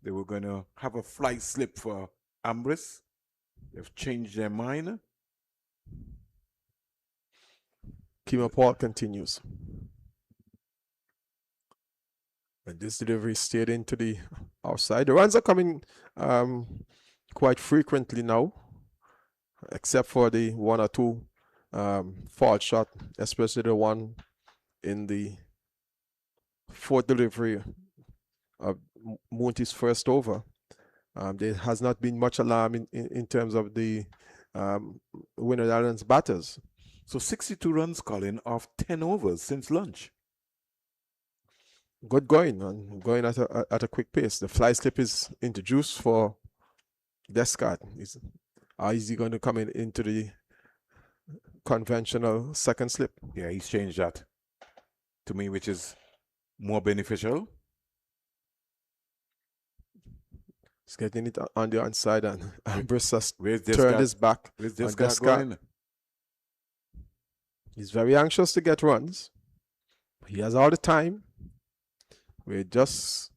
They were going to have a flight slip for Ambrose. They've changed their mind. Kimo Paul continues. And this delivery stayed into the outside. The runs are coming quite frequently now, except for the 1 or 2 false shot, especially the one in the 4th delivery of Monty's first over. There has not been much alarm in terms of the Windward Islands batters. So 62 runs, Colin, off 10 overs since lunch. Good going, and going at a quick pace. The fly slip is introduced for Descartes. Is he going to come into the conventional second slip? Yeah, he's changed that to me, which is more beneficial. He's getting it on the onside, and Ambrose has turned his back. Where's this guy going? He's very anxious to get runs. He has all the time. We're just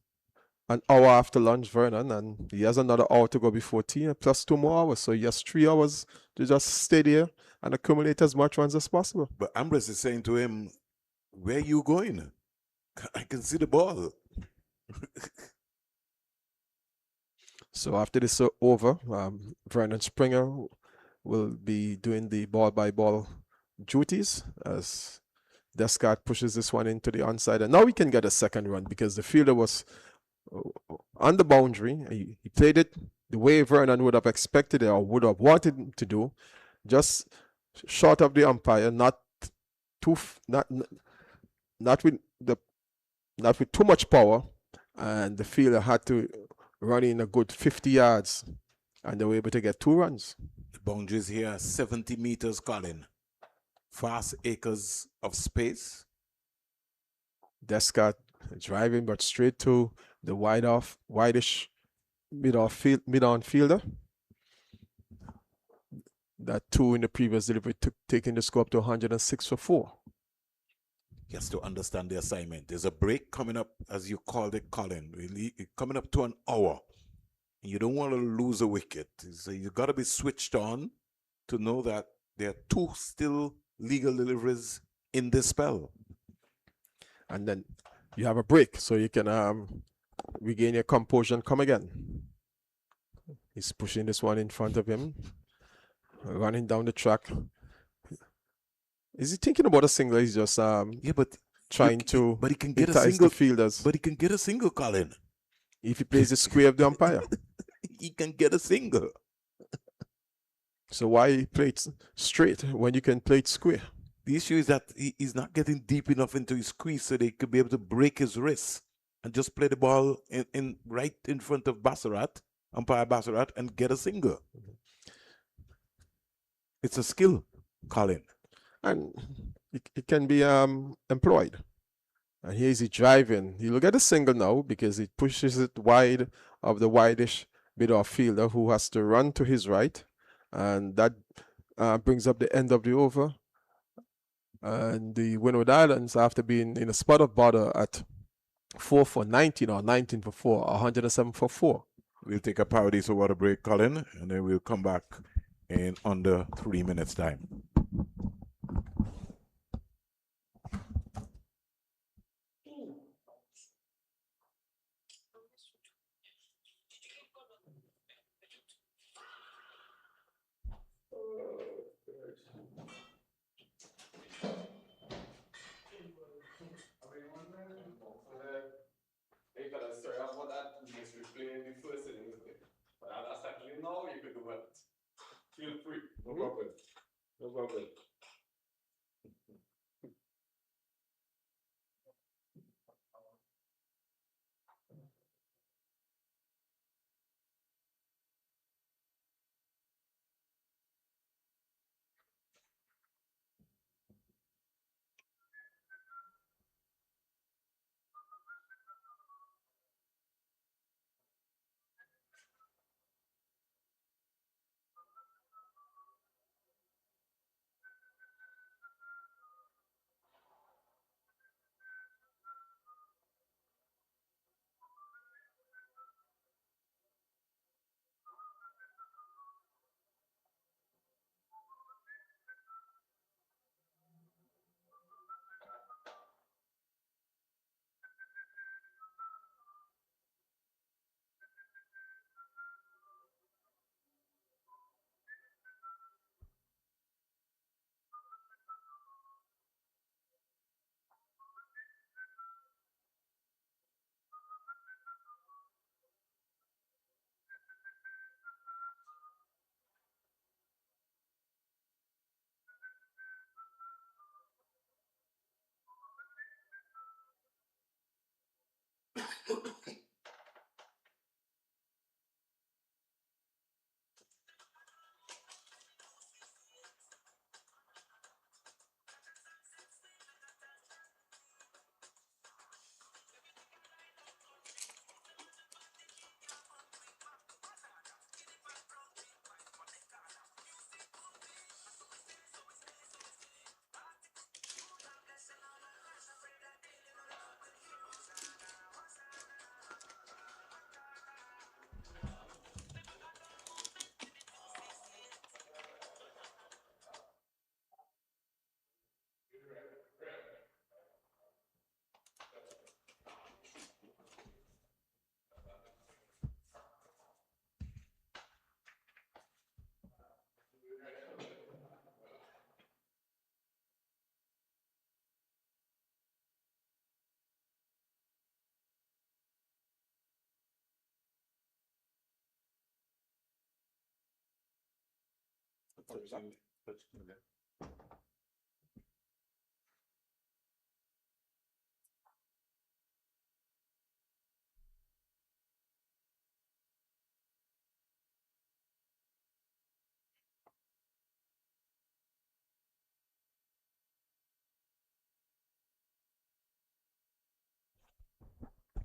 an hour after lunch, Vernon, and he has another hour to go before tea, plus 2 more hours. So he has 3 hours to just stay there and accumulate as much runs as possible. But Ambrose is saying to him, where are you going? I can see the ball. So after this over, Vernon Springer will be doing the ball-by-ball duties as Descartes pushes this one into the onside. And now we can get a second run because the fielder was on the boundary. He played it the way Vernon would have expected it or would have wanted him to do, just short of the umpire, not with too much power, and the fielder had to run in a good 50 yards, and they were able to get 2 runs. The boundaries here, 70 meters, Colin. Vast acres of space. Descartes driving, but straight to the wideish mid-on fielder. That 2 in the previous delivery taking the score up to 106 for 4. He has to understand the assignment. There's a break coming up, as you called it, Colin. Coming up to an hour. You don't want to lose a wicket. So you got to be switched on to know that there are 2 still legal deliveries in this spell. And then you have a break, so you can regain your composure and come again. He's pushing this one in front of him, running down the track. Is he thinking about a single? He's just trying to he can get entice a single, the fielders. But he can get a single, Colin. If he plays the square of the umpire. He can get a single. So why play it straight when you can play it square? The issue is that he's not getting deep enough into his squeeze so they could be able to break his wrist and just play the ball in right in front of umpire Bassarat, and get a single. It's a skill, Colin. And it can be employed. And here is he driving. He will get a single now because it pushes it wide of the wideish mid-off fielder who has to run to his right. And that brings up the end of the over. And the Windward Islands, after being in a spot of bother at 4 for 19 or 19 for 4, 107 for 4. We'll take a power diesel water break, Colin, and then we'll come back in under 3 minutes' time. Feel free. No problem. No problem.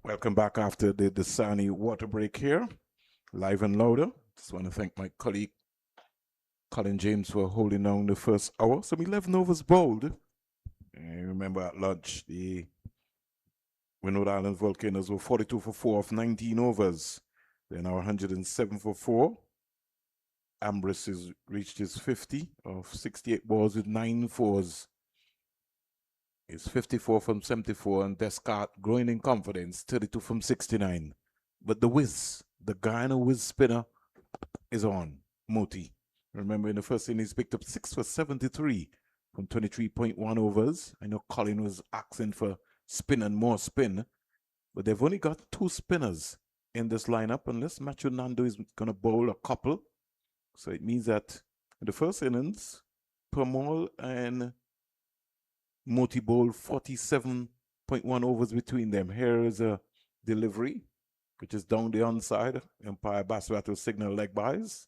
Welcome back after the Dasani water break here, live and louder. Just want to thank my colleague Colin James for holding down the first hour. Some 11 overs bowled. And remember at lunch, the Windward Islands Volcanoes were 42 for 4 of 19 overs. They're now 107 for 4. Ambrose has reached his 50 of 68 balls with 9 fours. It's 54 from 74, and Descartes growing in confidence, 32 from 69. But the whiz, the Guyana whiz spinner is on, Moti. Remember in the first innings, picked up 6 for 73 from 23.1 overs. I know Colin was asking for spin and more spin, but they've only got 2 spinners in this lineup, unless Macho Nando is going to bowl a couple. So it means that In the first innings, Pramod and Moti bowled 47.1 overs between them. Here is a delivery, which is down the onside. Umpire Basrat will signal leg byes.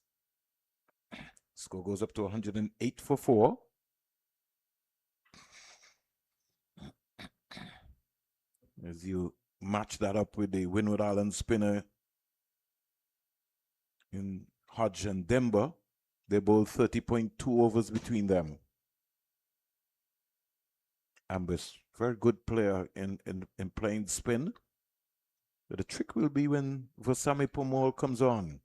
Score goes up to 108 for 4. As you match that up with the Windward Islands spinner in Hodge and Denver, they bowled 30.2 overs between them. Ambus, very good player in playing spin. But the trick will be when Vasami Pomol comes on.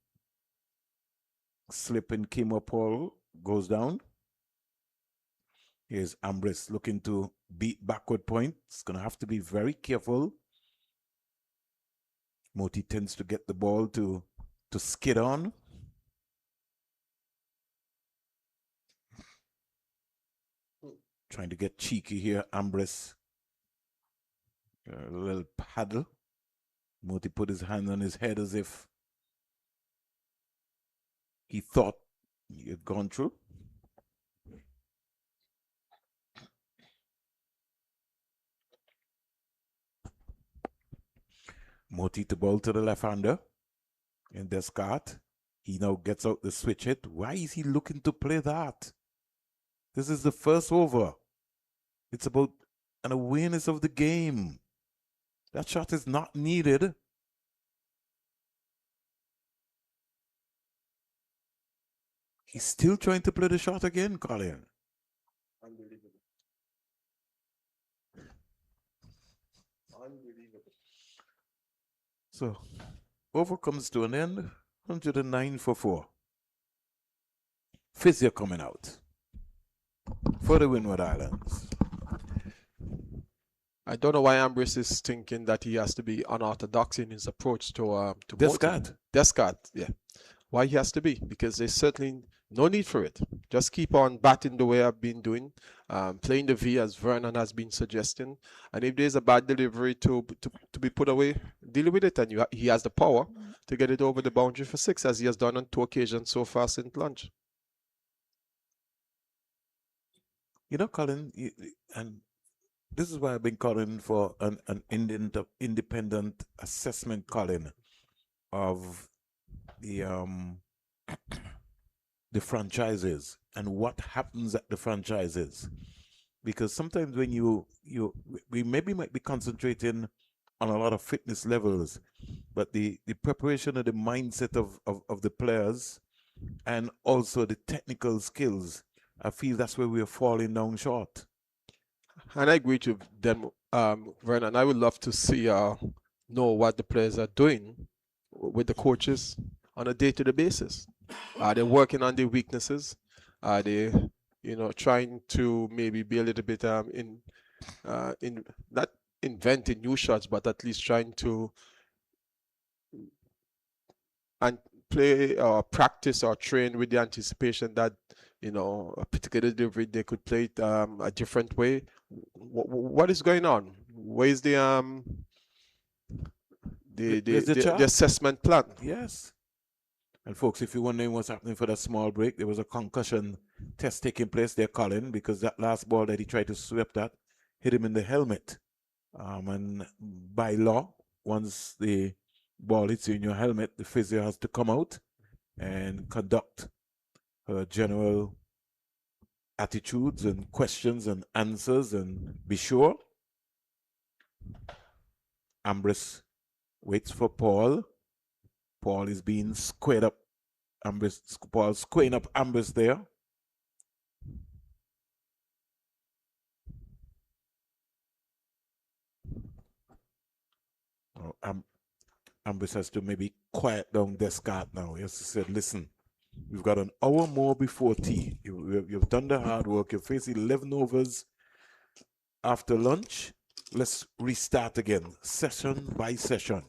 Slip in Kimo Paul goes down. Here's Ambris looking to beat backward point. It's going to have to be very careful. Moti tends to get the ball to skid on. Trying to get cheeky here, Ambris. A little paddle. Moti put his hand on his head as if he thought he had gone through. Moti to ball to the left-hander in Descartes. He now gets out the switch hit. Why is he looking to play that? This is the first over. It's about an awareness of the game. That shot is not needed. He's still trying to play the shot again, Colin. Unbelievable. Unbelievable. So, over comes to an end. 109 for 4. Fizzer coming out for the Windward Islands. I don't know why Ambrose is thinking that he has to be unorthodox in his approach to Descartes. Descartes, yeah. Why he has to be? Because there's certainly no need for it. Just keep on batting the way I've been doing, playing the V as Vernon has been suggesting. And if there's a bad delivery to be put away, deal with it. And he has the power to get it over the boundary for 6, as he has done on 2 occasions so far since lunch. You know, Colin, and this is why I've been calling for an independent assessment, Colin, of the franchises and what happens at the franchises. Because sometimes when we maybe might be concentrating on a lot of fitness levels, but the preparation of the mindset of the players and also the technical skills, I feel that's where we're falling down short. And I agree with them, Vernon. I would love to see know what the players are doing with the coaches on a day-to-day basis. Are they working on their weaknesses? Are they, trying to maybe be a little bit in not inventing new shots, but at least trying to and play or practice or train with the anticipation that a particular delivery they could play it a different way. What is going on? Where is the assessment plan? Yes. And folks, if you're wondering what's happening for that small break, there was a concussion test taking place there, Colin, because that last ball that he tried to sweep that hit him in the helmet. And by law, once the ball hits you in your helmet, the physio has to come out and conduct her general attitudes and questions and answers and be sure. Ambrose waits for Paul. Paul is being squared up. Paul squaring up Ambrose there. Ambrose has to maybe quiet down Descartes now. He has to say, listen, we've got an hour more before tea. You've done the hard work. You've faced 11 overs after lunch. Let's restart again, session by session.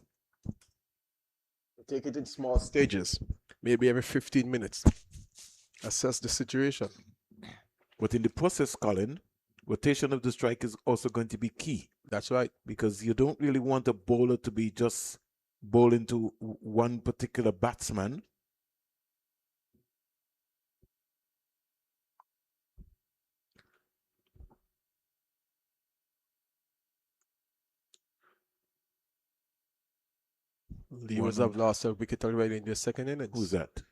Take it in small stages, maybe every 15 minutes. Assess the situation. But in the process, Colin, rotation of the strike is also going to be key. That's right. Because you don't really want a bowler to be just bowling to one particular batsman. Leos have lost a wicket already in their second innings. Who's that?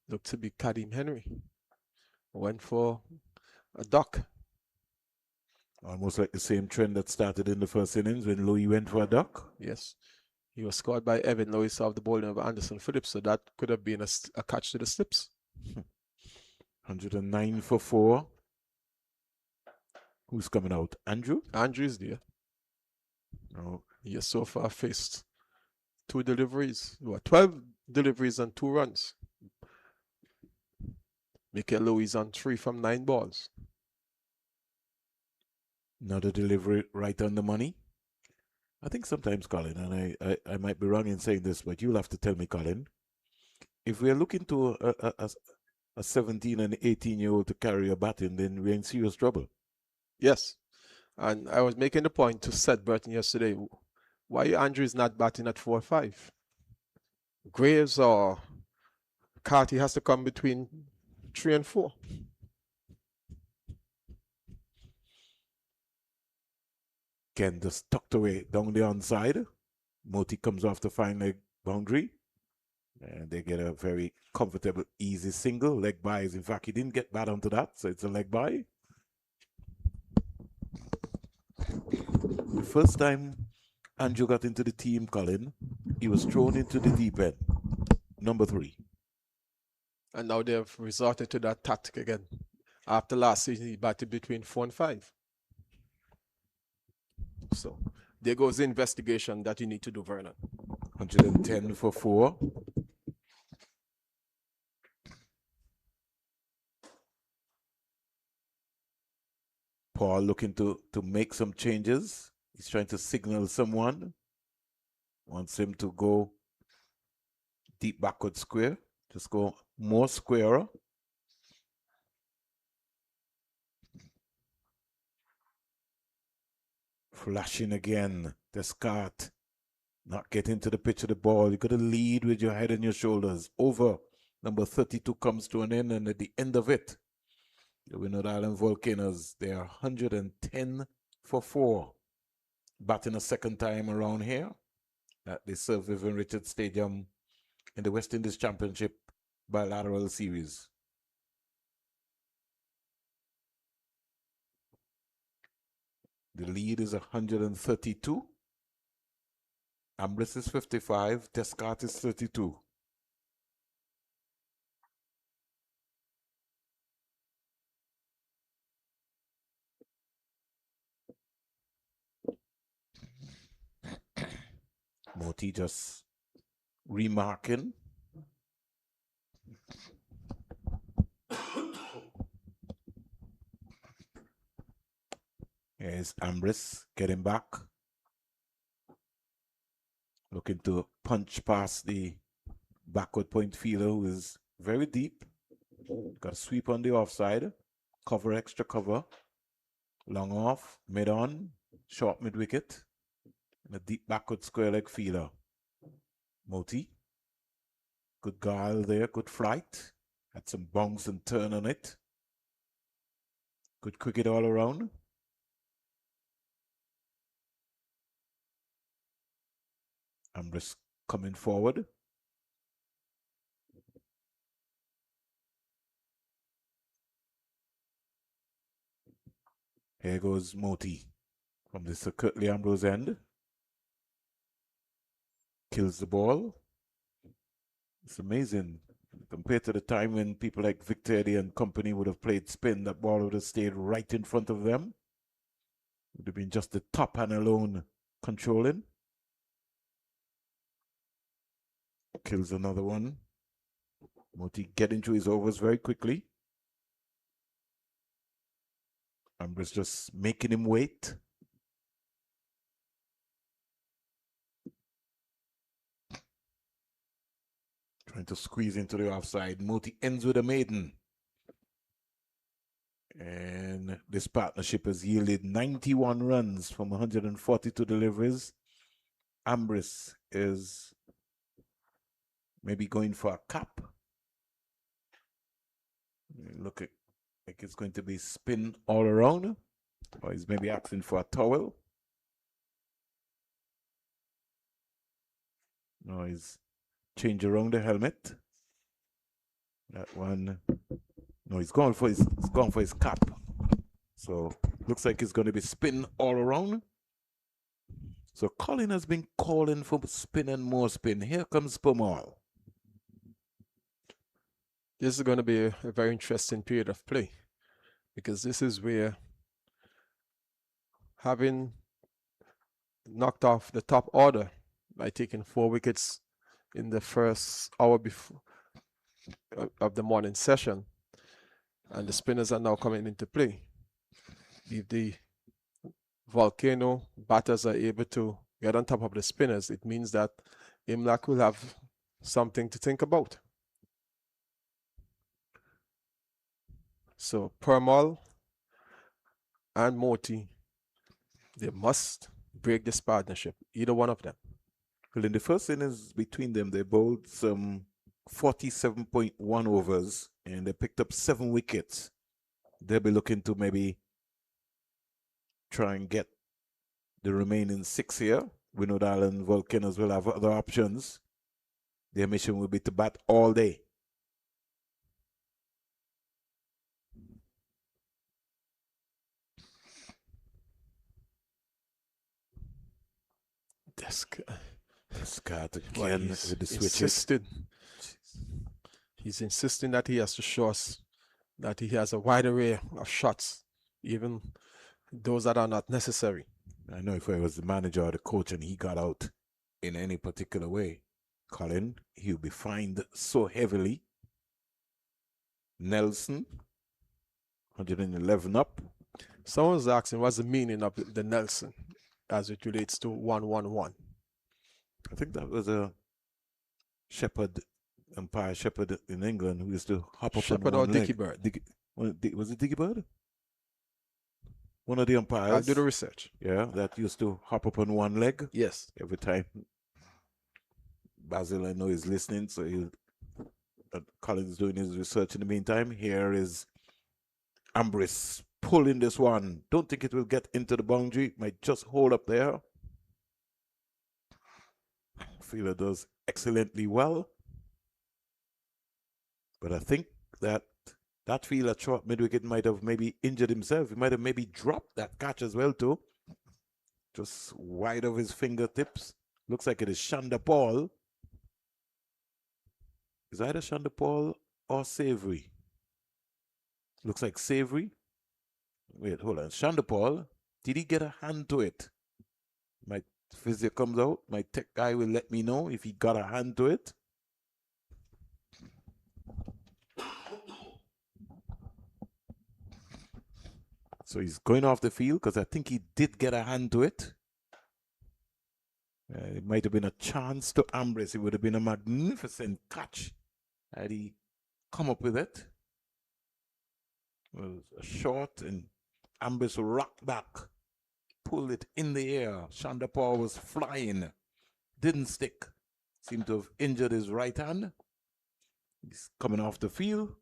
Looked to be Kadeem Henry. Went for a duck. Almost like the same trend that started in the first innings when Louis went for a duck. Yes. He was scored by Evan Lewis off the bowling of Anderson Phillips, so that could have been a catch to the slips. 109 for 4. Who's coming out? Andrew? Andrew is there. No. He has so far faced 2 deliveries. 12 deliveries and 2 runs. Mikel Lewis on 3 from 9 balls. Another delivery right on the money. I think sometimes, Colin, and I might be wrong in saying this, but you'll have to tell me, Colin, if we're looking to a 17 and 18-year-old to carry a baton, then we're in serious trouble. Yes. And I was making the point to Seth Burton yesterday, why Andrew is not batting at 4 or 5. Graves or Carty has to come between 3 and 4. Ken just tucked away down the onside. Moti comes off the fine leg boundary. And they get a very comfortable, easy single. Leg buys. In fact, he didn't get bad onto that, so it's a leg buy. The first time Andrew got into the team, Colin, he was thrown into the deep end. Number 3. And now they have resorted to that tactic again. After last season, he batted between 4 and 5. So there goes the investigation that you need to do, Vernon. 110 for 4. Paul looking to make some changes. He's trying to signal someone. Wants him to go deep backward square. Just go more squarer. Flashing again. Descartes. Not getting to the pitch of the ball. You got to lead with your head and your shoulders. Over. Number 32 comes to an end, and at the end of it, the Windward Island Volcanoes, they are 110 for 4. Batting a second time around here at the Sir Vivian Richards Stadium in the West Indies Championship bilateral series. The lead is 132. Ambrose is 55. Descartes is 32. Moti just remarking. Here's Ambrose getting back. Looking to punch past the backward point fielder who is very deep. Got a sweep on the offside. Cover, extra cover. Long off, mid on, short mid wicket. And a deep backward square leg fielder. Moti. Good guile there, good flight. Had some bounce and turn on it. Good cricket all around. Ambrose coming forward. Here goes Moti from the Sir Curtly Ambrose end. Kills the ball. It's amazing. Compared to the time when people like Victor Eddy and company would have played spin, that ball would have stayed right in front of them. Would have been just the top hand alone controlling. Kills another one. Moti getting to his overs very quickly. Ambrose just making him wait. Trying to squeeze into the offside. Moti ends with a maiden. And this partnership has yielded 91 runs from 142 deliveries. Ambrose is maybe going for a cap. Look at like it's going to be spin all around. Or he's maybe asking for a towel. No, he's changed around the helmet. That one. No, he's gone for his cap. So looks like it's going to be spin all around. So Colin has been calling for spin and more spin. Here comes Pomal. This is going to be a very interesting period of play, because this is where, having knocked off the top order by taking 4 wickets in the first hour before of the morning session, and the spinners are now coming into play. If the Volcano batters are able to get on top of the spinners, it means that Imlach will have something to think about. So Permal and Moti, they must break this partnership, either one of them. Well, in the first innings between them, they bowled some 47.1 overs and they picked up 7 wickets. They'll be looking to maybe try and get the remaining 6 here. Windward Island Volcanoes will have other options. Their mission will be to bat all day. This guy again with the switches. He's insisting that he has to show us that he has a wide array of shots, even those that are not necessary. I know if I was the manager or the coach and he got out in any particular way, Colin, he'll be fined so heavily. Nelson, 111 up. Someone's asking what's the meaning of the Nelson as it relates to 111. I think that was a shepherd, umpire shepherd in England who used to hop up Shepherd on one or leg. Dickie Bird? Was it Dickie Bird? One of the umpires. I'll do the research. Yeah, that used to hop up on one leg. Yes. Every time. Basil, I know, is listening, so Colin's doing his research in the meantime. Here is Ambris pulling this one. Don't think it will get into the boundary. Might just hold up there. Fielder does excellently well. But I think that fielder short mid-wicket might have maybe injured himself. He might have maybe dropped that catch as well too. Just wide of his fingertips. Looks like it is Shanda Paul. Is either Shanda Paul or Savory? Looks like Savory. Wait, hold on. Shanda Paul, did he get a hand to it? My physio comes out. My tech guy will let me know if he got a hand to it. So he's going off the field because I think he did get a hand to it. It might have been a chance to Ambris. It would have been a magnificent catch had he come up with it. It was a short and Ambris rocked back, pulled it in the air. Shanda Paul was flying, didn't stick. Seemed to have injured his right hand. He's coming off the field.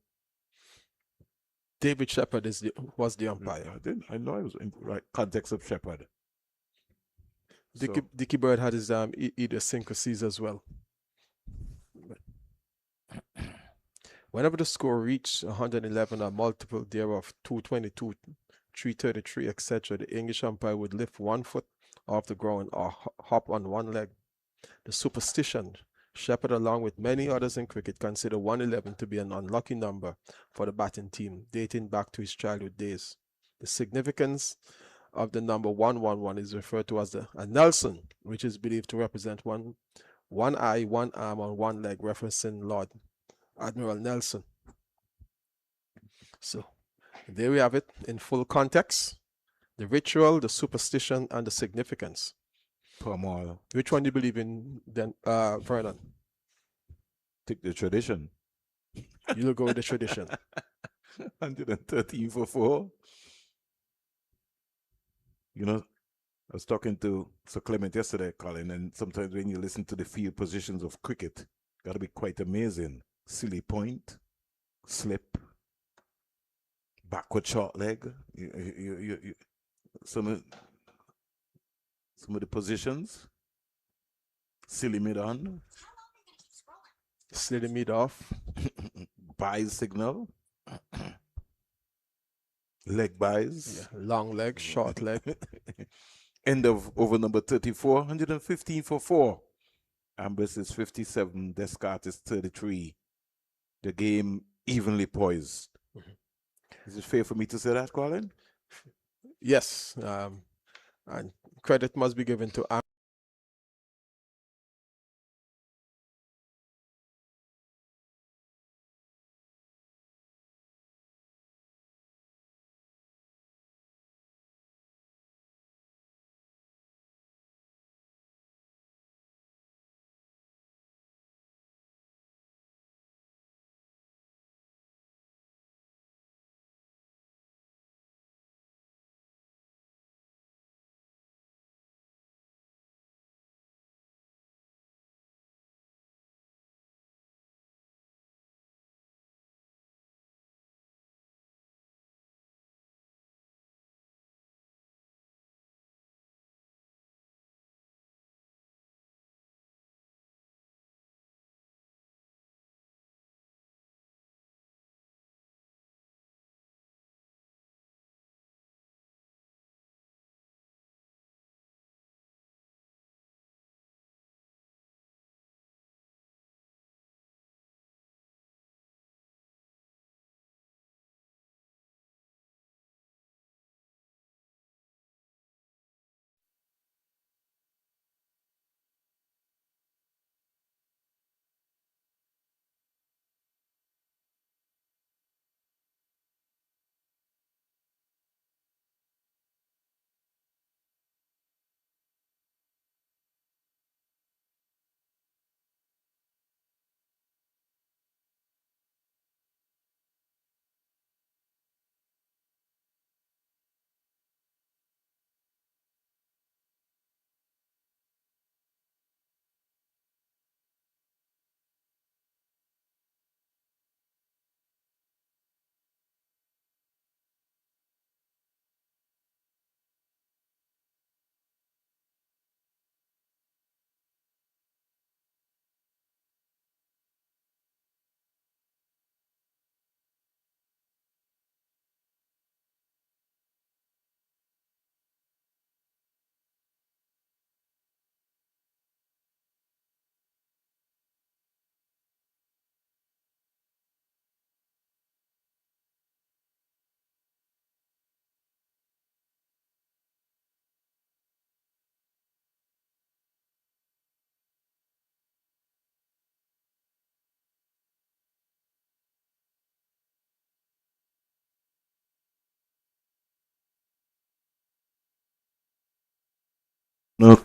David Shepherd was the umpire. I know I was in the right context of Shepherd. Dickie Bird had his idiosyncrasies as well. Whenever the score reached 111 or multiple thereof, 222, 333, etc., the English umpire would lift one foot off the ground or hop on one leg. The superstition, Shepherd, along with many others in cricket, consider 111 to be an unlucky number for the batting team, dating back to his childhood days. The significance of the number 111 is referred to as a Nelson, which is believed to represent one eye, one arm, and one leg, referencing Lord Admiral Nelson. So there we have it in full context. The ritual, the superstition, and the significance. Palmole. Which one do you believe in then, Vernon? Take the tradition. You'll go with the tradition. 113 for 4. You know, I was talking to Sir Clement yesterday, Colin, and sometimes when you listen to the field positions of cricket, got to be quite amazing. Silly point, slip, backward short leg. Some of the positions. Silly mid on. Silly mid off. Buys signal. Leg buys. Yeah, long leg, short leg. End of over number 34, 115 for 4. Ambrose is 57, Descartes is 33. The game evenly poised. Is it fair for me to say that, Colin? Yes. And credit must be given to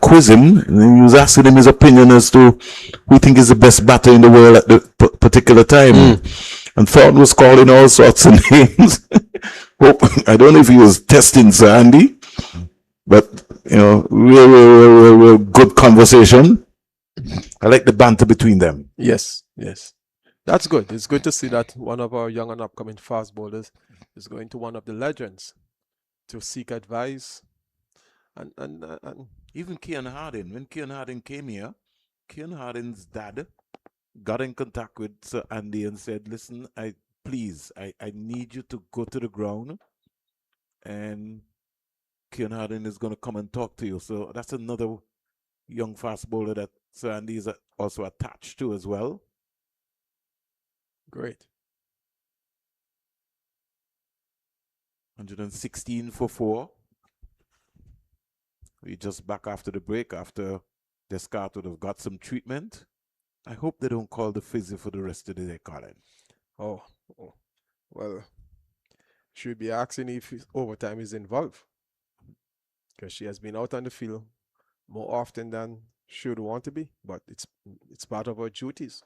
quiz him, and he was asking him his opinion as to who he think is the best batter in the world at the particular time. And Thornton was calling all sorts of names. I don't know if he was testing Sir Andy, but real good conversation. I like the banter between them. Yes, yes. That's good. It's good to see that one of our young and upcoming fast bowlers is going to one of the legends to seek advice. And even Kian Harding, when Kian Harding came here, Kian Harding's dad got in contact with Sir Andy and said, listen, I need you to go to the ground, and Kian Harding is going to come and talk to you. So that's another young fast bowler that Sir Andy is also attached to as well. Great. 116 for 4. We just back after the break, after Descartes would have got some treatment. I hope they don't call the physio for the rest of the day, Colin. Oh. Well, should be asking if overtime is involved, because she has been out on the field more often than she would want to be, but it's part of her duties.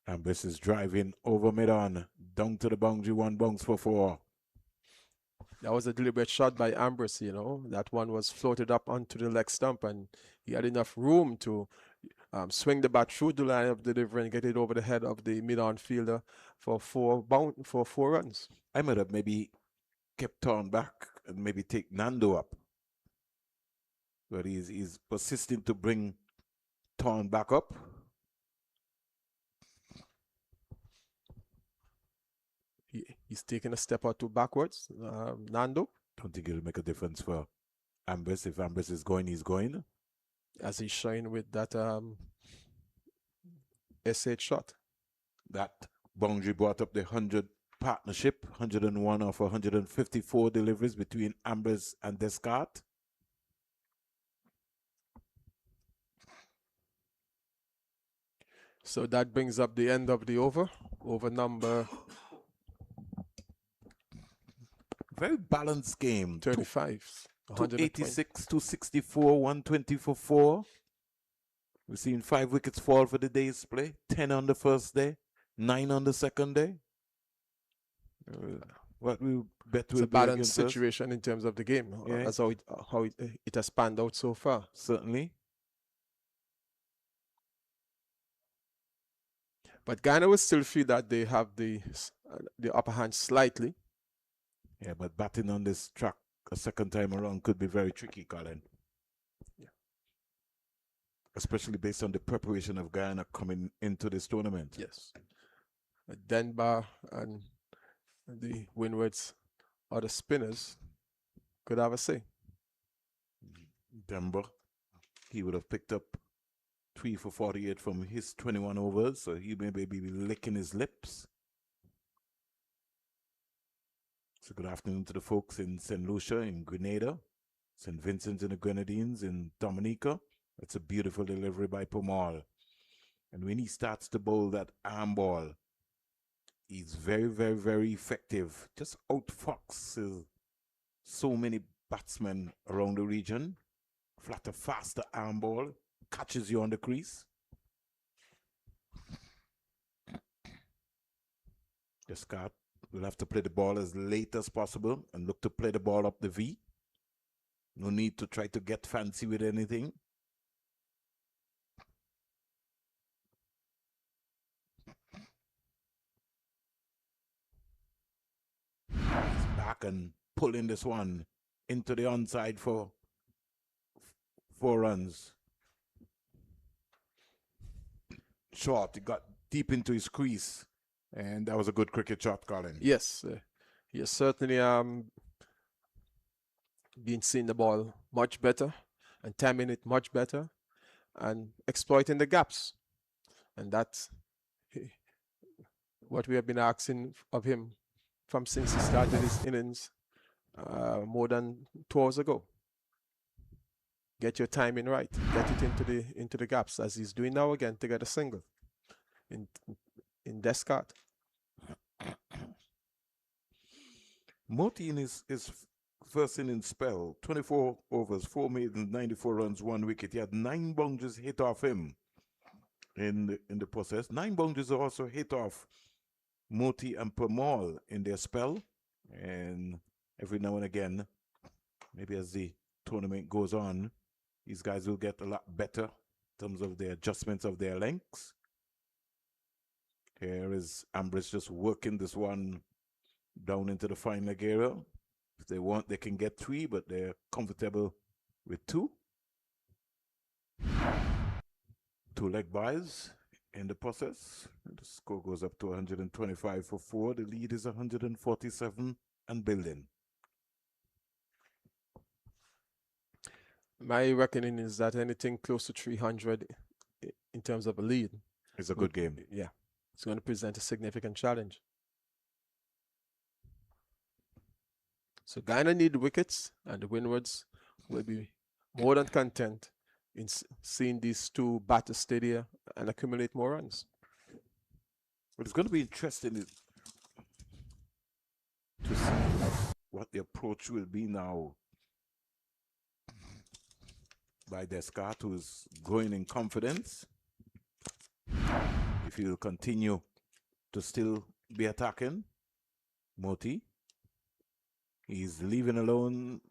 Ambrose is driving over mid-on, down to the boundary, 1 bounce for 4. That was a deliberate shot by Ambrose, That one was floated up onto the leg stump, and he had enough room to swing the bat through the line of delivery and get it over the head of the mid-on fielder for 4 runs. I might have maybe kept Torn back and maybe take Nando up. But he's persisting to bring torn back up. He's taking a step or two backwards. Nando. Don't think it'll make a difference for Ambrose. If Ambrose is going, he's going. As he's showing with that S8 shot. That boundary brought up the 100 partnership, 101 of 154 deliveries between Ambrose and Descartes. So that brings up the end of the over number. Very balanced game. 35. 286, 264, 120 for 4. We've seen 5 wickets fall for the day's play. 10 on the first day, 9 on the second day. What we bet It's a balanced situation in terms of the game. Yeah. That's how it has panned out so far. Certainly. But Guyana will still feel that they have the upper hand slightly. Yeah, but batting on this track a second time around could be very tricky, Colin. Yeah. Especially based on the preparation of Guyana coming into this tournament. Yes. Denbar and the Windwards or the spinners could have a say. Denver, he would have picked up 3 for 48 from his 21 overs, so he may be licking his lips. So good afternoon to the folks in St. Lucia, in Grenada, St. Vincent and the Grenadines, in Dominica. That's a beautiful delivery by Pomal. And when he starts to bowl that arm ball, he's very, very, very effective. Just outfoxes so many batsmen around the region. Flatter, faster arm ball, catches you on the crease. Descartes will have to play the ball as late as possible and look to play the ball up the V. No need to try to get fancy with anything. He's back and pulling this one into the onside for 4 runs. Short, he got deep into his crease, and that was a good cricket shot, Colin. Yes, he has certainly been seeing the ball much better and timing it much better and exploiting the gaps. And that's what we have been asking of him from since he started his innings more than 2 hours ago. Get your timing right. Get it into the gaps, as he's doing now again to get a single in Descartes. Moti in his first innings spell, 24 overs, 4 maidens, 94 runs, 1 wicket. He had 9 boundaries hit off him in the process. 9 boundaries also hit off Moti and Permal in their spell. And every now and again, maybe as the tournament goes on, these guys will get a lot better in terms of the adjustments of their lengths. Here is Ambrose just working this one down into the fine leg area. If they want, they can get 3, but they're comfortable with 2. 2 leg byes in the process. The score goes up to 125 for 4. The lead is 147 and building. My reckoning is that anything close to 300 in terms of a lead is a good game. Yeah, it's going to present a significant challenge. So Guyana need wickets, and the Windwards will be more than content in seeing these 2 batters stay there and accumulate more runs. But it's going to be interesting to see what the approach will be now by Descartes, who's going in confidence. If he'll continue to still be attacking. Moti, he's leaving alone,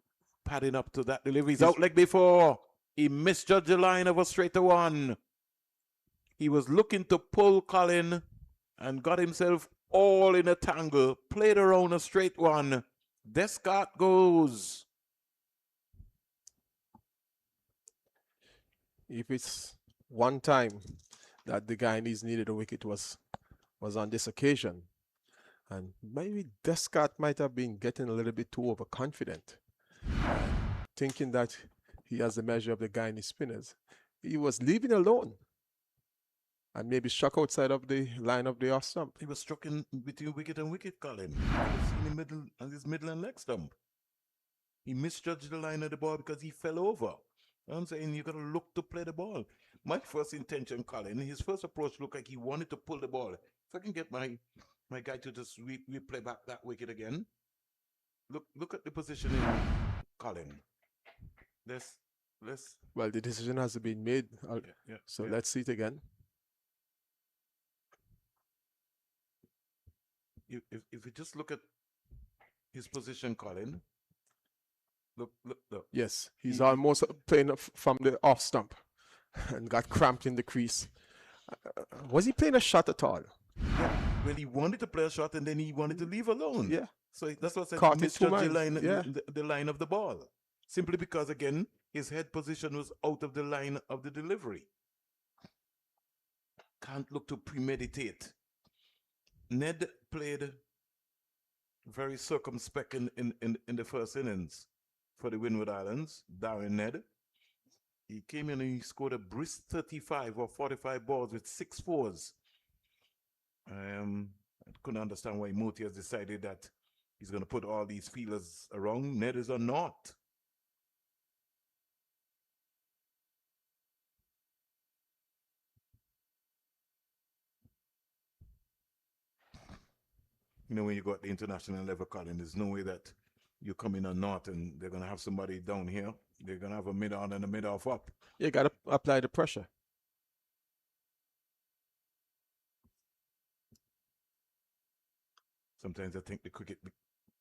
padding up to that delivery. He's out like before. He misjudged the line of a straighter one. He was looking to pull Colin and got himself all in a tangle. Played around a straight one. Descartes goes. If it's one time that the Guyanese needed a wicket was on this occasion. And maybe Descartes might have been getting a little bit too overconfident, thinking that he has the measure of the Guyanese spinners. He was leaving alone and maybe struck outside of the line of the off stump. He was struck in between wicket and wicket, Colin. He was in the middle, on his middle and leg stump. He misjudged the line of the ball because he fell over. I'm saying you got to look to play the ball. My first intention, Colin, his first approach looked like he wanted to pull the ball. If I can get my guy to just replay back that wicket again. Look at the positioning, Colin. Let's. Well, the decision has been made. So let's see it again. If you just look at his position, Colin. Look. Yes, he's almost playing from the off stump and got cramped in the crease. Was he playing a shot at all? Yeah. Well, he wanted to play a shot and then he wanted to leave alone. Yeah. So that's what I said. Caught He in two misjudged minds. the line of the ball. Simply because, again, his head position was out of the line of the delivery. Can't look to premeditate. Ned played very circumspect in the first innings for the Windward Islands, Darren Ned. He came in and he scored a brisk 35 or 45 balls with 6 fours. I couldn't understand why Moti has decided that he's going to put all these feelers around. Ned is or not. You know, when you go at the international level, Colin, there's no way that you come in or not and they're going to have somebody down here. They're going to have a mid-on and a mid-off up. You got to apply the pressure. Sometimes I think the cricket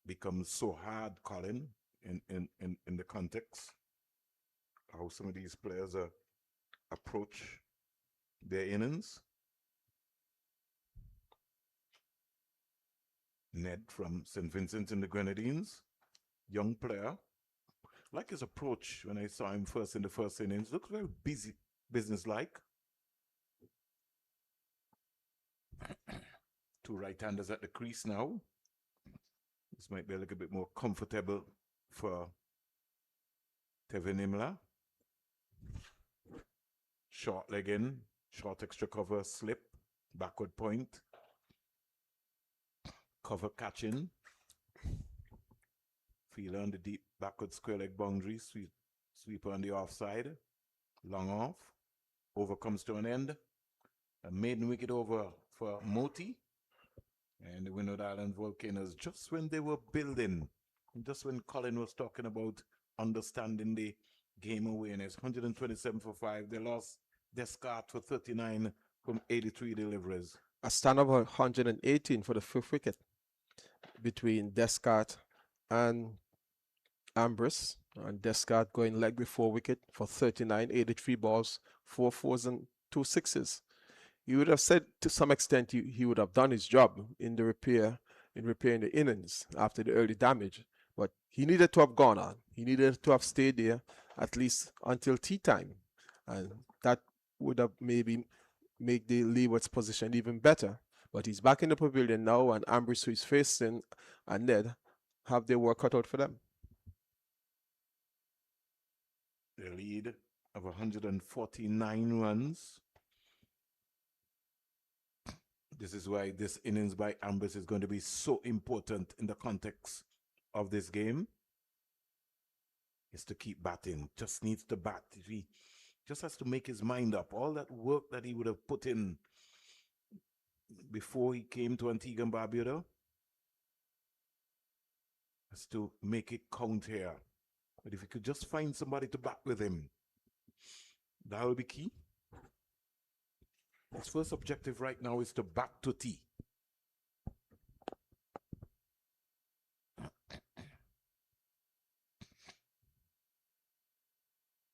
becomes so hard, Colin, in the context, how some of these players approach their innings. Ned from St. Vincent and the Grenadines, young player. Like his approach when I saw him first in the first innings, looks very busy, businesslike. 2 right-handers at the crease now. This might be a little bit more comfortable for Tevin Imla. Short leg in, short extra cover, slip, backward point. Cover catching. Fielder on the deep backward square leg boundary. Sweeper on the offside. Long off. Over comes to an end. A maiden wicket over for Moti. And the Windward Island Volcanoes, just when they were building, just when Colin was talking about understanding the game awareness, 127 for 5. They lost Descartes for 39 from 83 deliveries. A stand of 118 for the 5th wicket between Descartes and Ambrose. And Descartes going leg before wicket for 39, 83 balls, 4 fours and 2 sixes. You would have said to some extent he would have done his job in repairing the innings after the early damage. But he needed to have gone on. He needed to have stayed there at least until tea time. And that would have maybe make the Leeward's position even better. But he's back in the pavilion now, and Ambrose, who is facing, and Ned have their work cut out for them. The lead of 149 runs. This is why this innings by Ambrose is going to be so important in the context of this game. Is to keep batting. Just needs to bat. He just has to make his mind up. All that work that he would have put in before he came to Antigua and Barbuda has to make it count here. But if he could just find somebody to bat with him, that will be key. His first objective right now is to bat to tea.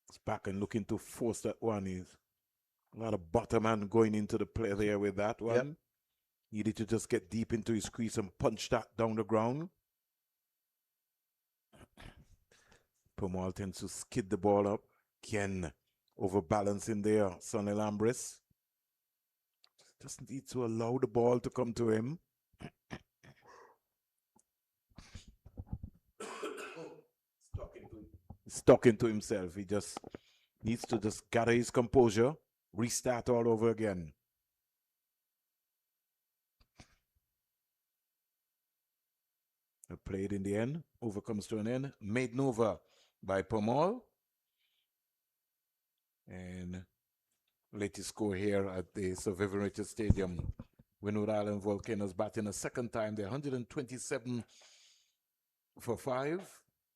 It's back and looking to force that one. Is a lot of bottom man going into the play there with that one. Yep. Needed to just get deep into his crease and punch that down the ground. Pomal tends to skid the ball up. Again, overbalancing there, Sonny Lambris. Just need to allow the ball to come to him. He's talking to himself. He just needs to just gather his composure, restart all over again. Played in the end, over comes to an end, made over by Pomal. And latest score here at the Sir Vivian Richards Stadium. Windward Island Volcanoes batting a second time. They're 127 for 5.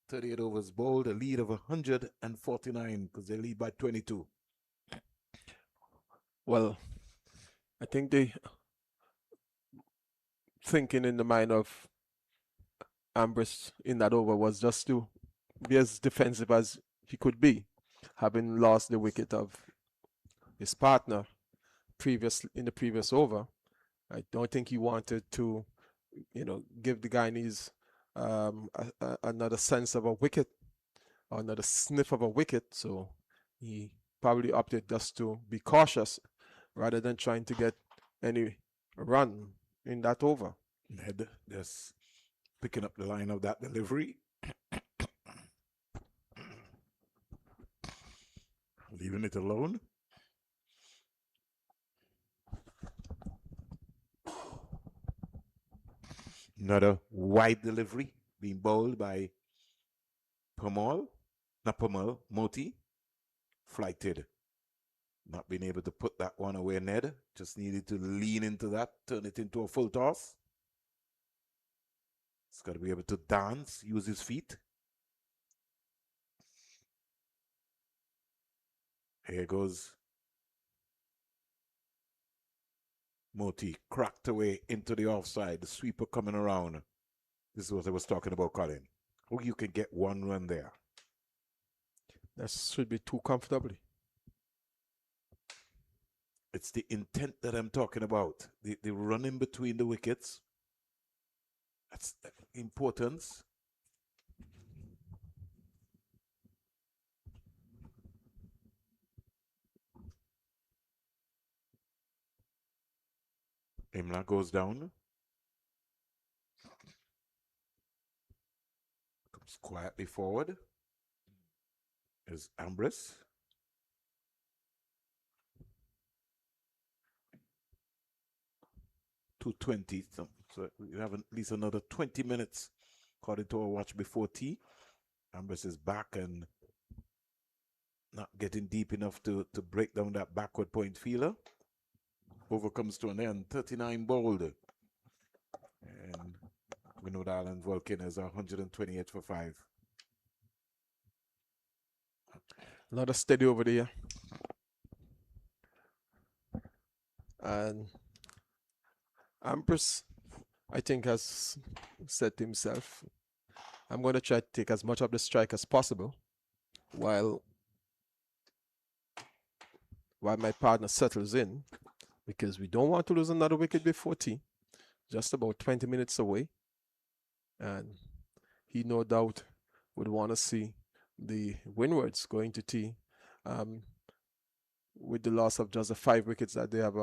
38 overs bowled, a lead of 149 because they lead by 22. Well, I think they thinking in the mind of Ambrose in that over was just to be as defensive as he could be, having lost the wicket of his partner in the previous over. I don't think he wanted to, give the Guyanese another sense of a wicket, or another sniff of a wicket. So he probably opted just to be cautious rather than trying to get any run in that over. Ned just picking up the line of that delivery. Leaving it alone. Another wide delivery being bowled by Moti. Flighted. Not being able to put that one away, Ned. Just needed to lean into that, turn it into a full toss. He's got to be able to dance, use his feet. Here goes Moti, cracked away into the offside. The sweeper coming around. This is what I was talking about, Colin. Oh, you can get one run there. That should be too comfortably. It's the intent that I'm talking about. The running between the wickets. That's the importance. Imla goes down. Comes quietly forward. Is Ambrose. 2:20. So we have at least another 20 minutes, according to our watch before tea. Ambrose is back and not getting deep enough to break down that backward point feeler. Over comes to an end. 39 bowled. And Windward Island Volcanoes are 128 for 5. Another steady over there. And Ambrose, I think, has said to himself, I'm going to try to take as much of the strike as possible while my partner settles in, because we don't want to lose another wicket before tea. Just about 20 minutes away. And he no doubt would want to see the Windwards going to tea with the loss of just the 5 wickets that they have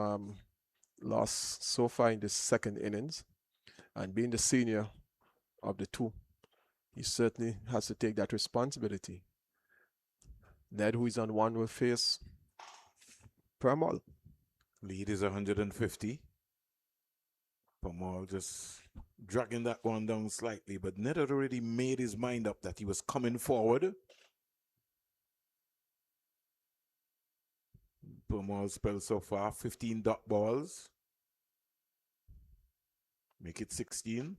lost so far in this second innings. And being the senior of the two, he certainly has to take that responsibility. Ned, who is on one, will face Permal. Lead is 150. Permal just dragging that one down slightly, but Ned had already made his mind up that he was coming forward. Permal spell so far, 15 dot balls. Make it 16.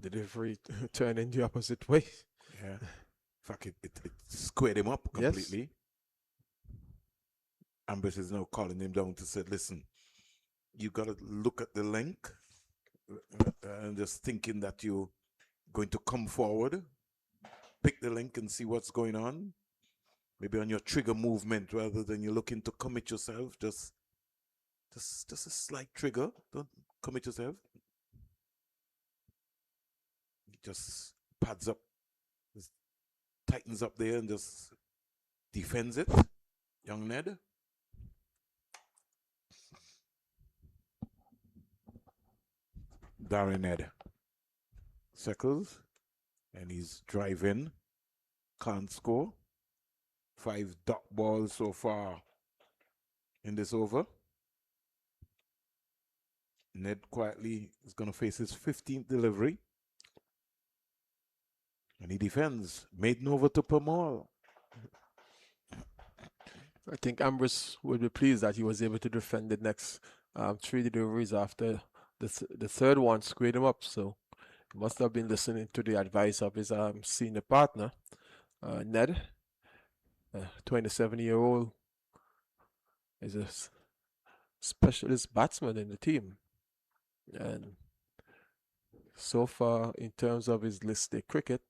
The delivery turned in the opposite way. Yeah. In fact, it squared him up completely. Yes. Ambrose is now calling him down to say, listen, you got to look at the length and just thinking that you're going to come forward, pick the link and see what's going on. maybe on your trigger movement rather than you're looking to commit yourself. Just a slight trigger. Don't commit yourself. He just pads up, just tightens up there and just defends it. Young Ned. Darren Ned circles and he's driving. Can't score. 5 dot balls so far in this over. Ned quietly is going to face his 15th delivery. And he defends. Maiden over to Pamal. I think Ambrose would be pleased that he was able to defend the next 3 deliveries after the third one squared him up. So he must have been listening to the advice of his senior partner, Ned, 27-year-old, is a specialist batsman in the team. And so far, in terms of his listed cricket,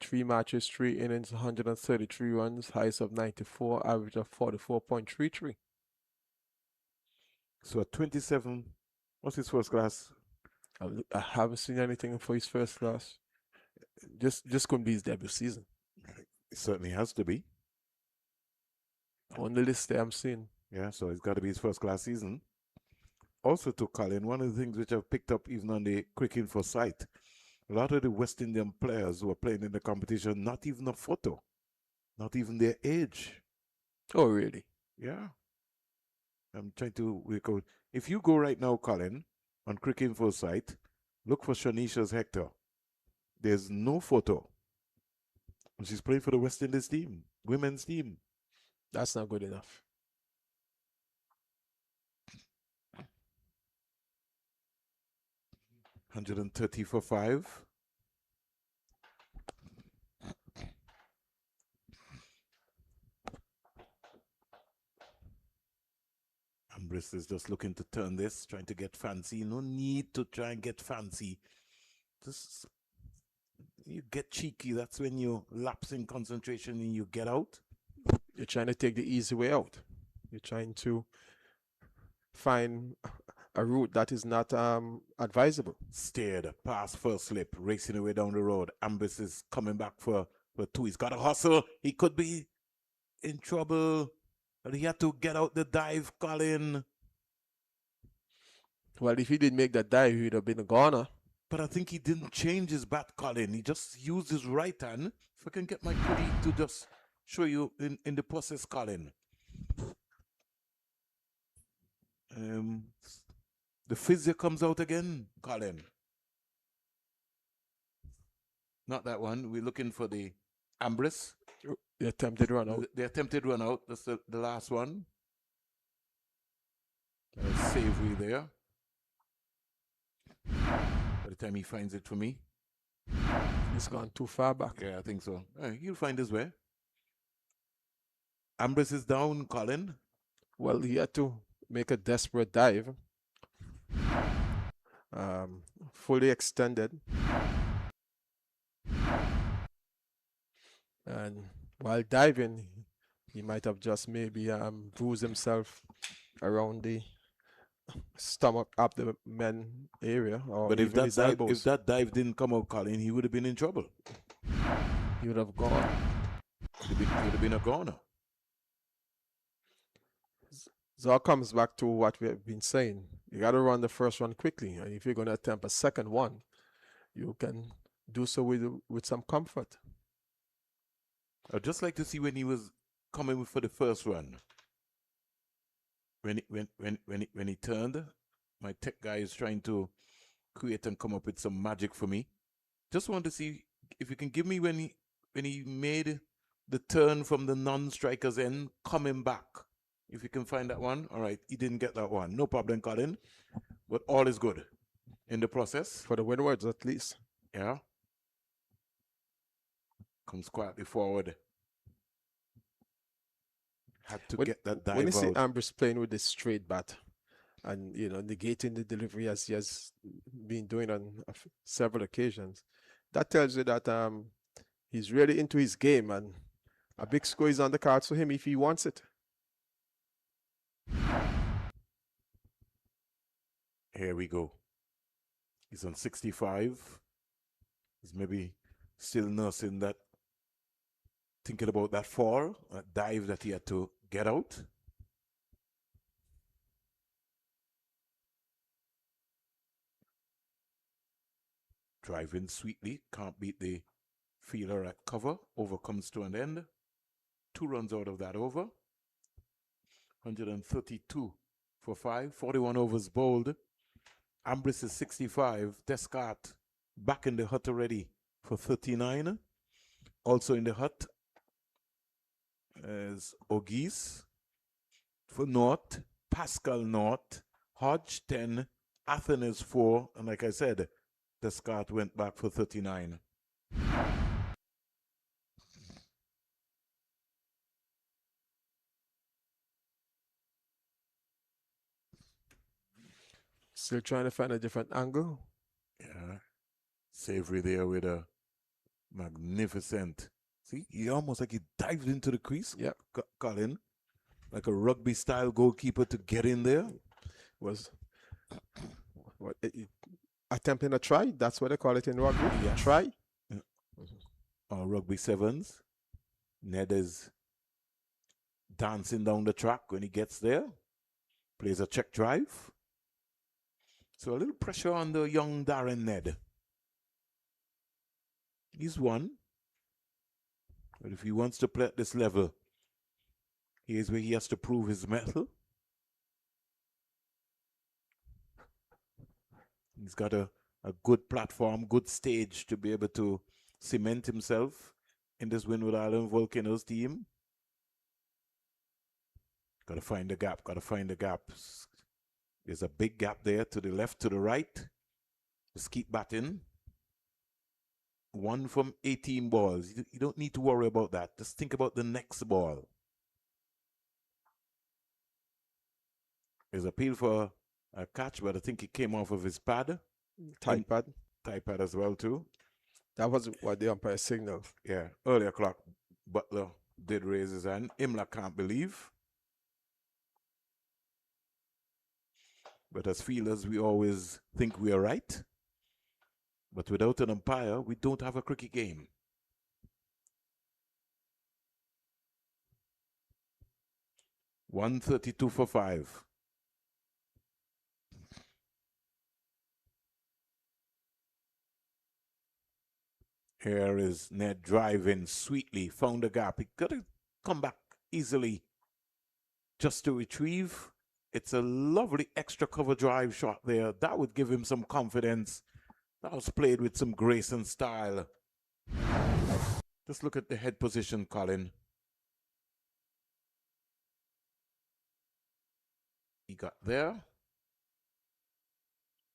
3 matches, 3 innings, 133 runs, highest of 94, average of 44.33. So at 27, what's his first class? I haven't seen anything for his first class. Just couldn't be his debut season. It certainly has to be. On the list there I'm seeing. Yeah, so it's got to be his first class season. Also to Colin, one of the things which I've picked up even on the Cricket for site, a lot of the West Indian players who are playing in the competition, not even a photo, not even their age. Oh, really? Yeah. I'm trying to recall. If you go right now, Colin, on Cricket Info site, look for Shanisha's Hector. There's no photo. She's playing for the West Indies team, women's team. That's not good enough. $130 for 5. Ambrose is just looking to turn this, trying to get fancy. No need to try and get fancy. Just you get cheeky. That's when you lapse in concentration and you get out. You're trying to take the easy way out. You're trying to find a route that is not advisable. Steered past first slip, racing away down the road. Ambrose is coming back for 2. He's got to hustle. He could be in trouble. But he had to get out the dive, Colin. Well, if he didn't make that dive, he would have been a goner. But I think he didn't change his bat, Colin. He just used his right hand. If I can get my colleague to just show you in the process, Colin. The physio comes out again, Colin. Not that one. We're looking for the Ambrose. The attempted run out. The attempted run out. That's the last one. Savory there. By the time he finds it for me. He's gone too far back. Yeah, I think so. He'll find his way. Ambrose is down, Colin. Well, he had to make a desperate dive. Fully extended. And while diving, he might have just maybe bruised himself around the stomach, abdomen area. Or but if that dive didn't come out, Colin, he would have been in trouble. He would have gone. He would have been a goner. So it comes back to what we have been saying. You got to run the first one quickly. And if you're going to attempt a second one, you can do so with some comfort. I'd just like to see when he was coming for the first run. When he turned, my tech guy is trying to create and come up with some magic for me. Just want to see if you can give me when he made the turn from the non-striker's end, coming back. If you can find that one. All right, he didn't get that one. No problem, Colin. But all is good in the process. For the Windwards, at least. Yeah. Comes quietly forward. Had to get that dive out. When you see Ambrose playing with this straight bat and, negating the delivery as he has been doing on several occasions, that tells you that he's really into his game and a big score is on the cards for him if he wants it. Here we go. He's on 65. He's maybe still nursing that, thinking about that fall, that dive that he had to get out. Driving sweetly, can't beat the fielder at cover. Over comes to an end. 2 runs out of that over. 132 for 5. 41 overs bowled. Ambrose is 65. Descartes back in the hut already for 39. Also in the hut is Ogis for North. Pascal North. Hodge 10. Athens 4. And like I said, Descartes went back for 39. Still trying to find a different angle. Yeah. Savory there with a magnificent. See, he almost like he dived into the crease. Yeah. Colin. Like a rugby style goalkeeper to get in there. Was what attempting a try? That's what they call it in rugby. Yeah. Try. Yeah. Rugby sevens. Ned is dancing down the track when he gets there. Plays a check drive. So a little pressure on the young Darren Ned. He's one. But if he wants to play at this level, here's where he has to prove his mettle. He's got a good platform, good stage to be able to cement himself in this Windward Island Volcanoes team. Got to find the gap, got to find the gaps. There's a big gap there to the left, to the right. Just keep batting. 1 from 18 balls. You don't need to worry about that. Just think about the next ball. There's a appeal for a catch, but I think it came off of his pad. Tie pad. Tie pad as well, too. That was what the umpire signaled. Yeah. Earlier clock, Butler did raise his hand. Imla can't believe. But as fielders, we always think we are right. But without an umpire, we don't have a cricket game. $132 for 5. Here is Ned driving sweetly, found a gap. He got to come back easily just to retrieve. It's a lovely extra cover drive shot there. That would give him some confidence. That was played with some grace and style. Just look at the head position, Colin. He got there.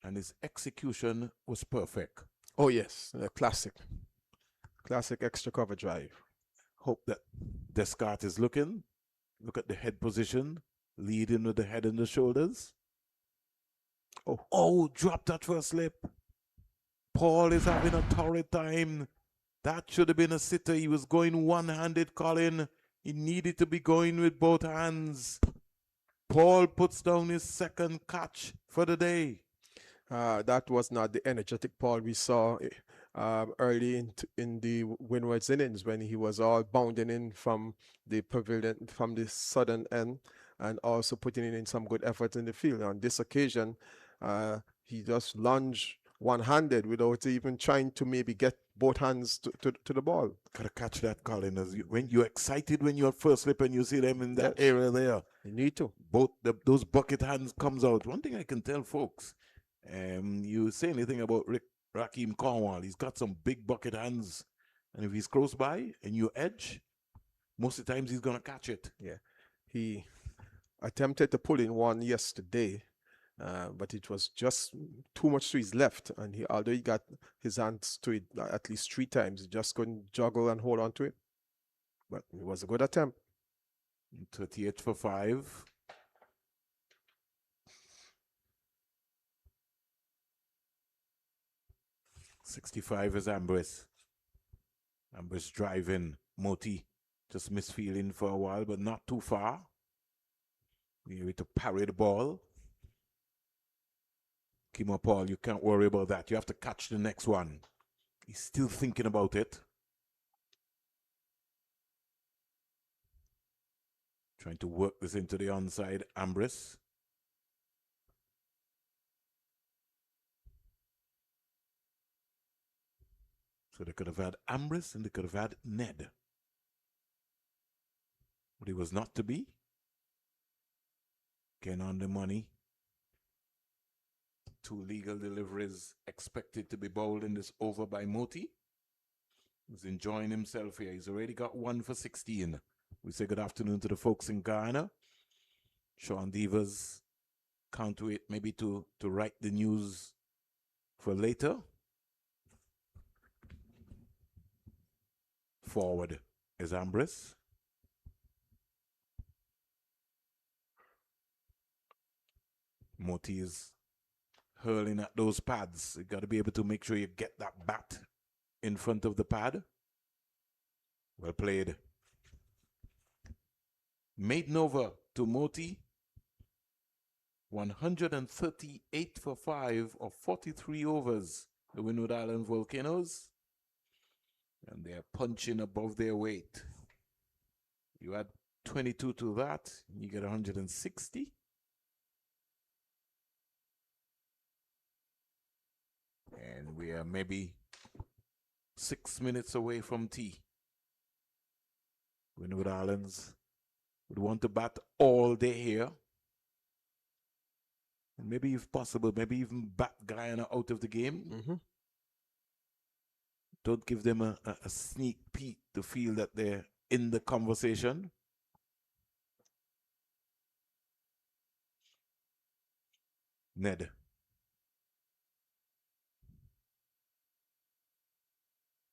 And his execution was perfect. Oh, yes. A classic. Classic extra cover drive. Hope that Descartes is looking. Look at the head position. Leading with the head and the shoulders. Oh, dropped that for a slip. Paul is having a torrid time. That should have been a sitter. He was going one-handed, Colin. He needed to be going with both hands. Paul puts down his second catch for the day. That was not the energetic Paul we saw early in the Windward's innings when he was all bounding in from the pavilion, from the southern end, and also putting in some good effort in the field. On this occasion, he just lunged one-handed without even trying to maybe get both hands to the ball. Gotta catch that, Colin. When you're excited when you're first slip and you see them in that area there. You need to. Both those bucket hands comes out. One thing I can tell folks, you say anything about Rakeem Cornwall, he's got some big bucket hands. And if he's close by and you edge, most of the times he's going to catch it. Yeah. He attempted to pull in one yesterday, but it was just too much to his left. And although he got his hands to it at least 3 times, he just couldn't juggle and hold on to it. But it was a good attempt. 38 for 5. $65 is Ambrose. Ambrose driving. Moti Just misfeeling for a while, but not too far. You're able to parry the ball. Kimo Paul, you can't worry about that. You have to catch the next one. He's still thinking about it. Trying to work this into the onside, Ambrose. So they could have had Ambrose and they could have had Ned. But it was not to be. Getting on the money. 2 legal deliveries expected to be bowled in this over by Moti. He's enjoying himself here. He's already got 1 for 16. We say good afternoon to the folks in Guyana. Sean Devers can't wait maybe to write the news for later. Forward is Ambrose. Moti is hurling at those pads. You got to be able to make sure you get that bat in front of the pad. Well played. Maiden over to Moti. 138 for 5 of 43 overs. The Windward Island Volcanoes. And they're punching above their weight. You add 22 to that, you get 160. And we are maybe 6 minutes away from tea. Windward Islands would want to bat all day here. And maybe if possible, maybe even bat Guyana out of the game. Don't give them a sneak peek to feel that they're in the conversation. Ned.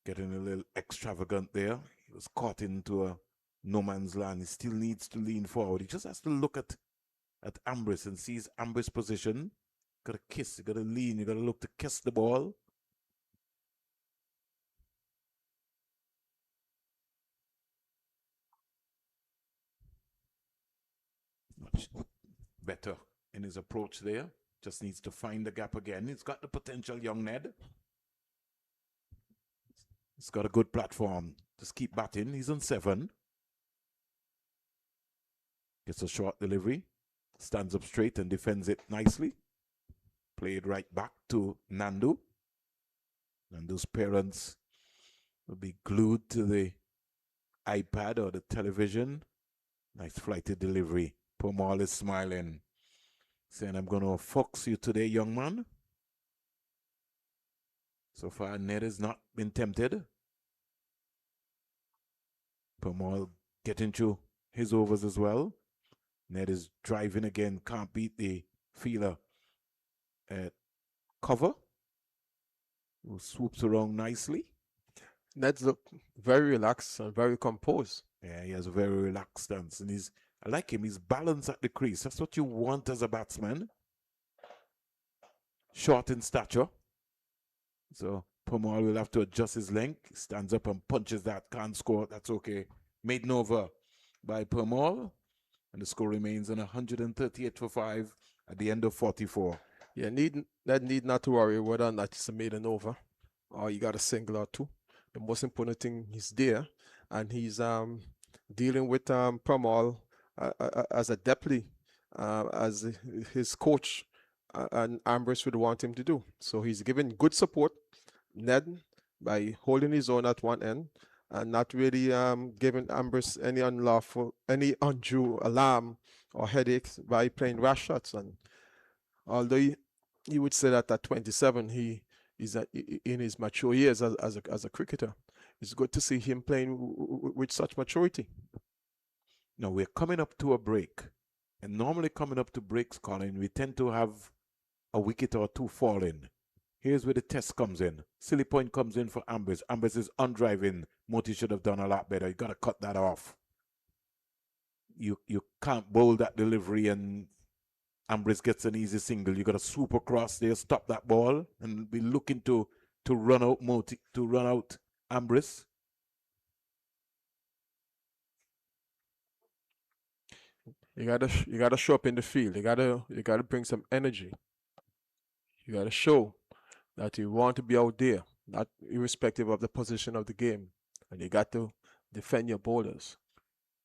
Getting a little extravagant there. He was caught into a no man's land. He still needs to lean forward. He just has to look at Ambrose and sees Ambrose's position. Got to kiss, you got to lean, you got to look to kiss the ball. Much better in his approach there. Just needs to find the gap again. He's got the potential, young Ned. He's got a good platform. Just keep batting. He's on 7. Gets a short delivery. Stands up straight and defends it nicely. Played right back to Nandu. Nandu's parents will be glued to the iPad or the television. Nice flighted delivery. Pomal is smiling, saying, I'm going to fox you today, young man. So far, Ned has not been tempted. Pomal getting through his overs as well. Ned is driving again, can't beat the feeler at cover. Who swoops around nicely. Ned's look very relaxed and very composed. Yeah, he has a very relaxed stance, and I like him. He's balanced at the crease. That's what you want as a batsman. Short in stature. So Pomal will have to adjust his length. Stands up and punches that. Can't score. That's okay. Maiden over by Pomal. And the score remains on 138 for 5 at the end of 44. Yeah, need not to worry whether or not it's a maiden over or you got a single or 2. The most important thing, he's there and he's dealing with Pomal as adeptly as his coach and Ambrose would want him to do. So he's giving good support, Ned, by holding his own at one end and not really giving Ambrose any undue alarm or headaches by playing rash shots. And although you would say that at 27 he is in his mature years as a cricketer, it's good to see him playing with such maturity. Now we're coming up to a break, and normally coming up to breaks, Colin, we tend to have a wicket or 2 fall in. Here's where the test comes in. Silly point comes in for Ambrose. Ambrose is undriving. Moti should have done a lot better. You got to cut that off. You can't bowl that delivery and Ambrose gets an easy single. You got to swoop across there, stop that ball, and be looking to run out Moti, to run out Ambrose. You gotta show up in the field. You gotta bring some energy. You gotta show that you want to be out there, not irrespective of the position of the game. And you got to defend your bowlers.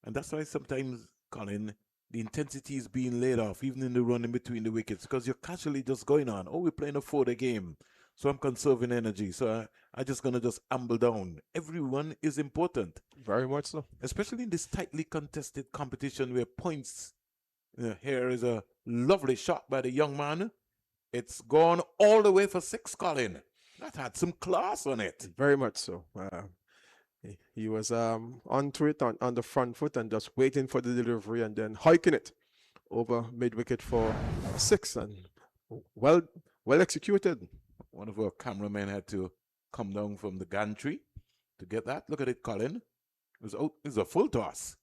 And that's why sometimes, Colin, the intensity is being laid off, even in the run in between the wickets, because you're casually just going on. Oh, we're playing a 4-day game, so I'm conserving energy. So I'm just going to just amble down. Everyone is important. Very much so. Especially in this tightly contested competition where points, here is a lovely shot by the young man. It's gone all the way for 6, Colin. That had some class on it. Very much so. He was onto it on the front foot and just waiting for the delivery and then hiking it over mid-wicket for 6, and well executed. One of our cameramen had to come down from the gantry to get that. Look at it, Colin. It was a full toss.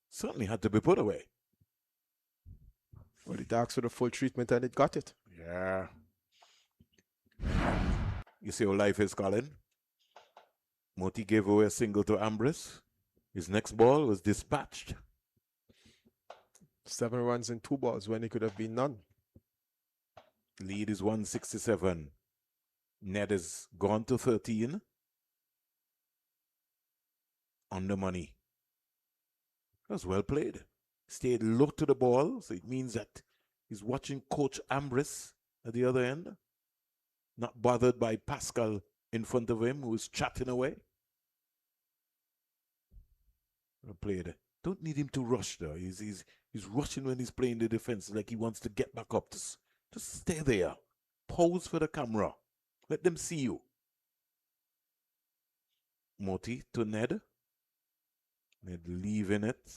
Certainly had to be put away. Well, it asked for the full treatment and it got it. Yeah. You see how life is, Colin. Moti gave away a single to Ambrose. His next ball was dispatched. 7 runs in 2 balls when it could have been none. Lead is 167. Ned is gone to 13. On the money. That was well played. Stayed low to the ball, so it means that he's watching Coach Ambrose at the other end. Not bothered by Pascal in front of him, who is chatting away. Well played. Don't need him to rush though. He's rushing when he's playing the defense, like he wants to get back up. Just stay there. Pose for the camera. Let them see you. Moti to Ned. Ned leaving it.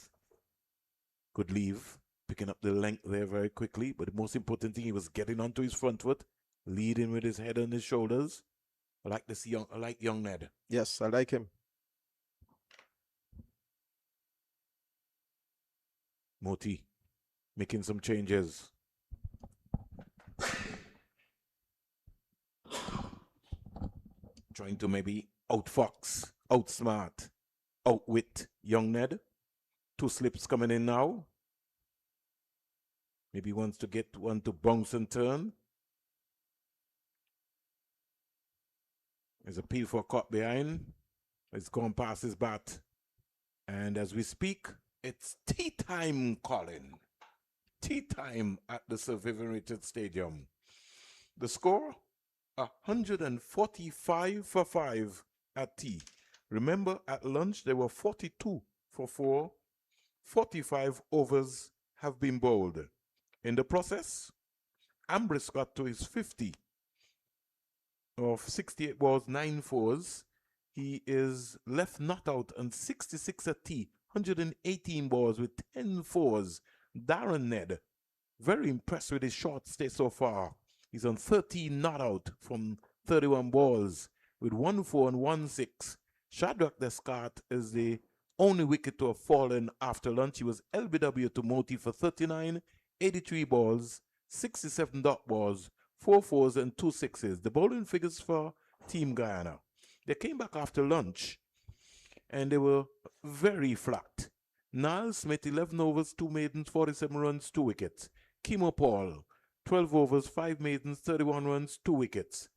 Good leave. Picking up the length there very quickly. But the most important thing, he was getting onto his front foot. Leading with his head on his shoulders. I like young Ned. Yes, I like him. Moti making some changes. Trying to maybe outfox, outsmart, outwit young Ned. 2 slips coming in now. Maybe wants to get one to bounce and turn. There's a peel for caught behind. It's gone past his bat. And as we speak, it's tea time, Colin. Tea time at the Sir Vivian Richards Stadium. The score, 145 for 5 at tea. Remember, at lunch, there were 42 for 4. 45 overs have been bowled. In the process, Ambrose got to his 50 of 68 balls, 9 fours. He is left not out on 66 at tea, 118 balls with 10 fours. Darren Ned, very impressed with his short stay so far. He's on 13 not out from 31 balls with 1 4 and 1 6. Shadrach Descartes is the only wicket to have fallen after lunch. He was LBW to Moti for 39, 83 balls, 67 dot balls, 4 fours and 2 sixes. The bowling figures for Team Guyana. They came back after lunch and they were very flat. Niall Smith, 11 overs, 2 maidens, 47 runs, 2 wickets. Kimo Paul, 12 overs, 5 maidens, 31 runs, 2 wickets.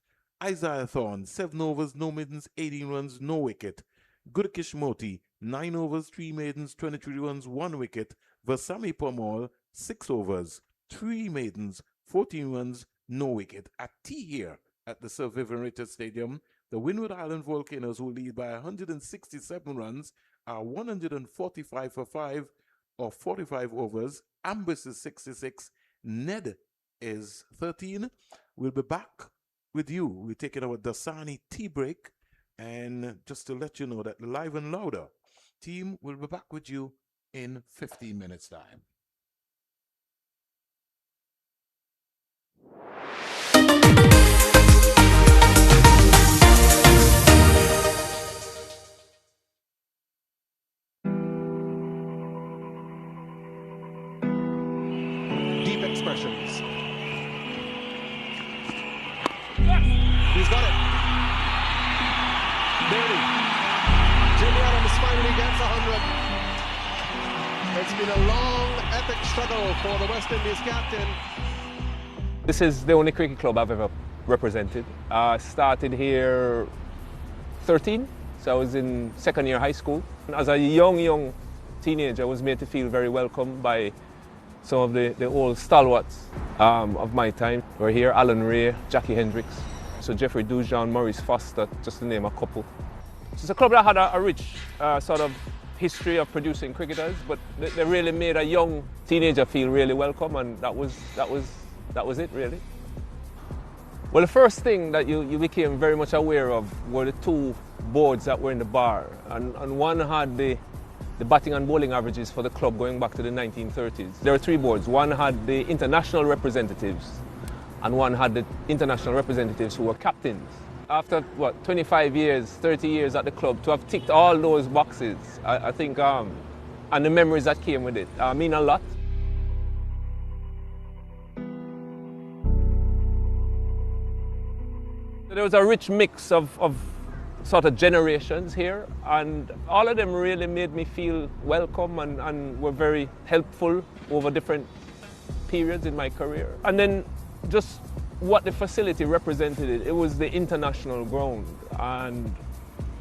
Isaiah Thorne, 7 overs, no maidens, 18 runs, no wicket. Gurkish Moti, 9 overs, 3 maidens, 23 runs, 1 wicket. Vasami Pamal, 6 overs, 3 maidens, 14 runs, no wicket. At tea here at the Sir Vivian Richards Stadium, the Windward Island Volcanoes, who lead by 167 runs, are 145 for 5 or 45 overs. Ambrose is 66. Ned is 13. We'll be back with you. We're taking our Dasani tea break. And just to let you know that Live and Louder team will be back with you in 15 minutes' time. Deep expressions. He's got it. Nearly. Jimmy Adams finally gets 100. It's been a long epic struggle for the West Indies captain. This is the only cricket club I've ever represented. I started here 13, so I was in second year high school. As a young teenager, I was made to feel very welcome by some of the old stalwarts of my time. We're here, Alan Ray, Jackie Hendricks, so Jeffrey Dujon, Maurice Foster, just to name a couple. It's a club that had a rich sort of history of producing cricketers, but they really made a young teenager feel really welcome, and that was it really. Well, the first thing that you became very much aware of were the two boards that were in the bar, and one had the batting and bowling averages for the club going back to the 1930s. There were three boards. One had the international representatives, and one had the international representatives who were captains. After, 25 years, 30 years at the club, to have ticked all those boxes, I think, and the memories that came with it, mean a lot. There was a rich mix of sort of generations here, and all of them really made me feel welcome and were very helpful over different periods in my career. And then just what the facility represented, it was the international ground, and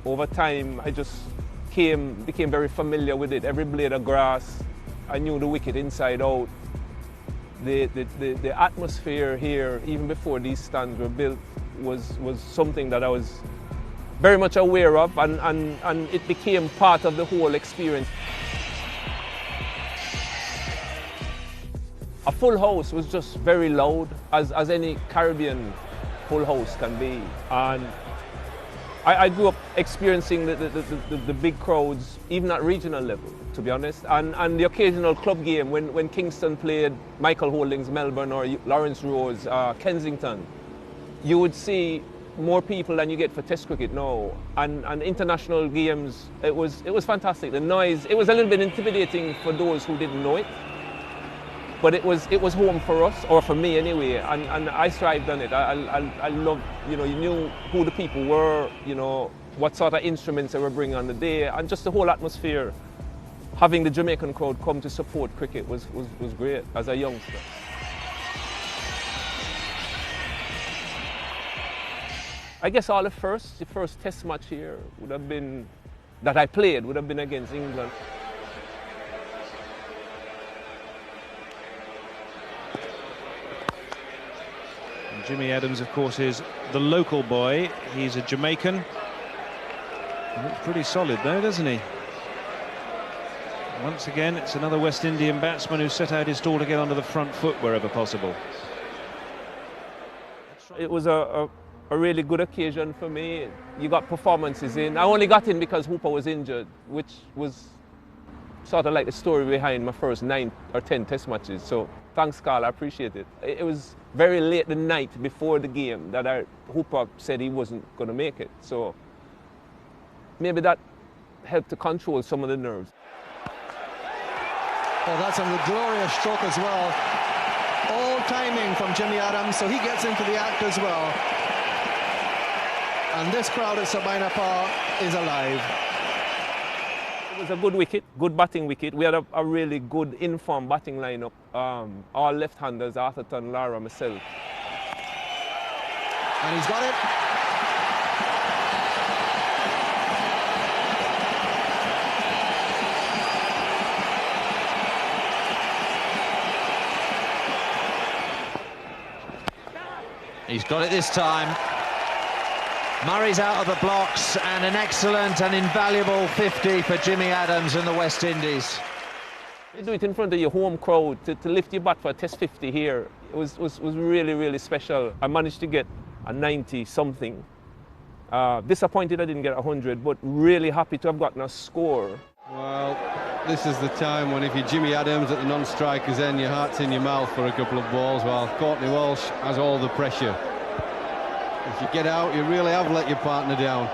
over time I just became very familiar with it. Every blade of grass, I knew the wicket inside out. The atmosphere here, even before these stands were built, was something that I was very much aware of, and it became part of the whole experience. A full house was just very loud, as any Caribbean full house can be. And I grew up experiencing the big crowds, even at regional level, to be honest. And the occasional club game, when Kingston played Michael Holding's Melbourne or Lawrence Rose, Kensington, you would see more people than you get for Test cricket now. And international games, it was fantastic. The noise, it was a little bit intimidating for those who didn't know it. But it was home for us, or for me anyway, and I thrived on it. I loved, you knew who the people were, what sort of instruments they were bringing on the day, and just the whole atmosphere. Having the Jamaican crowd come to support cricket was great as a youngster. I guess the first Test match here would have been, that I played, would have been against England. Jimmy Adams, of course, is the local boy. He's a Jamaican. He looks pretty solid though, doesn't he? Once again, it's another West Indian batsman who set out his stall to get onto the front foot wherever possible. It was a really good occasion for me. You got performances in. I only got in because Hooper was injured, which was sort of like the story behind my first 9 or 10 Test matches. So thanks, Carl, I appreciate it. It was very late the night before the game that Hooper said he wasn't going to make it. So maybe that helped to control some of the nerves. Well, that's a glorious stroke as well. All timing from Jimmy Adams, so he gets into the act as well. And this crowd at Sabina Park is alive. It was a good wicket, good batting wicket. We had a really good informed batting lineup. All left-handers, Arthurton, Lara, myself. And he's got it. He's got it this time. Murray's out of the blocks, and an excellent and invaluable 50 for Jimmy Adams and the West Indies. You do it in front of your home crowd, to lift your bat for a Test 50 here. It was really, really special. I managed to get a 90-something. Disappointed I didn't get 100, but really happy to have gotten a score. Well, this is the time when if you're Jimmy Adams at the non-strikers end, your heart's in your mouth for a couple of balls, while Courtney Walsh has all the pressure. If you get out, you really have let your partner down.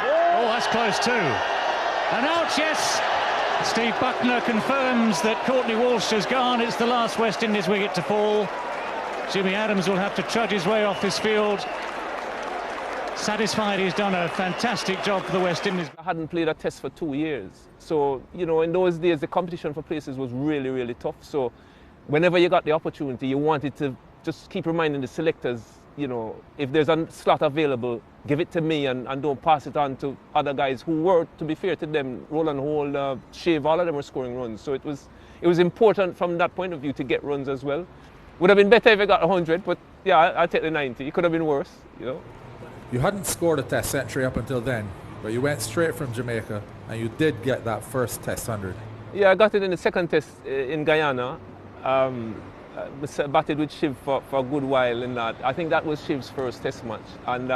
Oh, that's close too. And out, yes! Steve Buckner confirms that Courtney Walsh has gone. It's the last West Indies wicket to fall. Jimmy Adams will have to trudge his way off this field. satisfied he's done a fantastic job for the West Indies. I hadn't played a test for 2 years. So, you know, in those days, the competition for places was really, really tough. So whenever you got the opportunity, you wanted to just keep reminding the selectors, you know, if there's a slot available, give it to me and don't pass it on to other guys who were, to be fair to them, Roland Hall, Shave, all of them were scoring runs. So it was important from that point of view to get runs as well. Would have been better if I got 100, but yeah, I'll take the 90. It could have been worse, you know. You hadn't scored a test century up until then, but you went straight from Jamaica and you did get that first test 100. Yeah, I got it in the second test in Guyana. Batted with Shiv for a good while in that. I think that was Shiv's first test match. And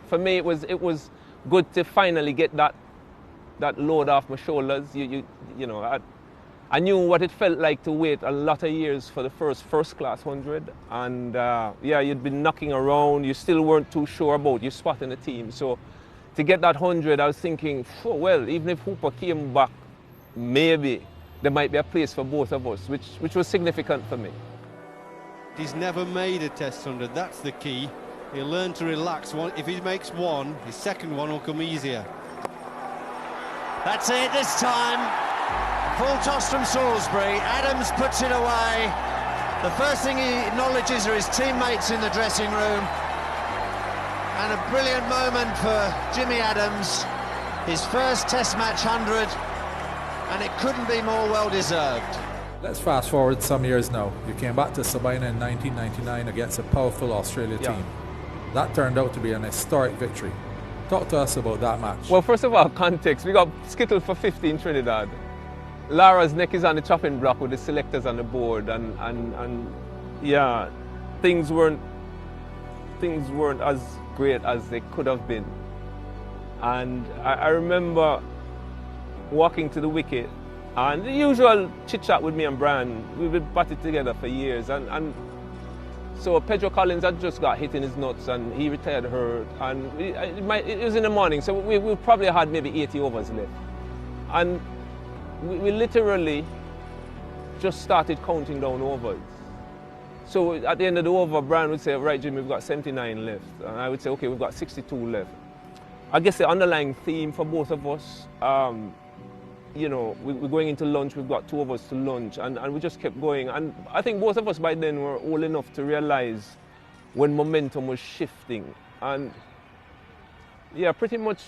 for me, it was good to finally get that load off my shoulders. You know, I knew what it felt like to wait a lot of years for the first class 100. And yeah, you'd been knocking around. You still weren't too sure about your spot in the team. So to get that 100, I was thinking, oh, well, even if Hooper came back, maybe there might be a place for both of us, which was significant for me. He's never made a test 100, that's the key. He'll learn to relax. If he makes one, his second one will come easier. That's it this time. Full toss from Salisbury. Adams puts it away. The first thing he acknowledges are his teammates in the dressing room. And a brilliant moment for Jimmy Adams. His first test match 100. And it couldn't be more well-deserved. Let's fast forward some years now. You came back to Sabina in 1999 against a powerful Australia team. That turned out to be an historic victory. Talk to us about that match. Well, first of all, context. We got skittled for 50 in Trinidad. Lara's neck is on the chopping block with the selectors on the board, and yeah, things weren't as great as they could have been. And I remember walking to the wicket, and the usual chit-chat with me and Brian. We've been batted together for years, and so Pedro Collins had just got hit in his nuts and he retired hurt, and it was in the morning, so we probably had maybe 80 overs left. And we literally just started counting down overs. So at the end of the over, Brian would say, right, Jimmy, we've got 79 left. And I would say, okay, we've got 62 left. I guess the underlying theme for both of us, you know, we're going into lunch, we've got 2 of us to lunch, and we just kept going. And I think both of us by then were old enough to realize when momentum was shifting. And yeah, pretty much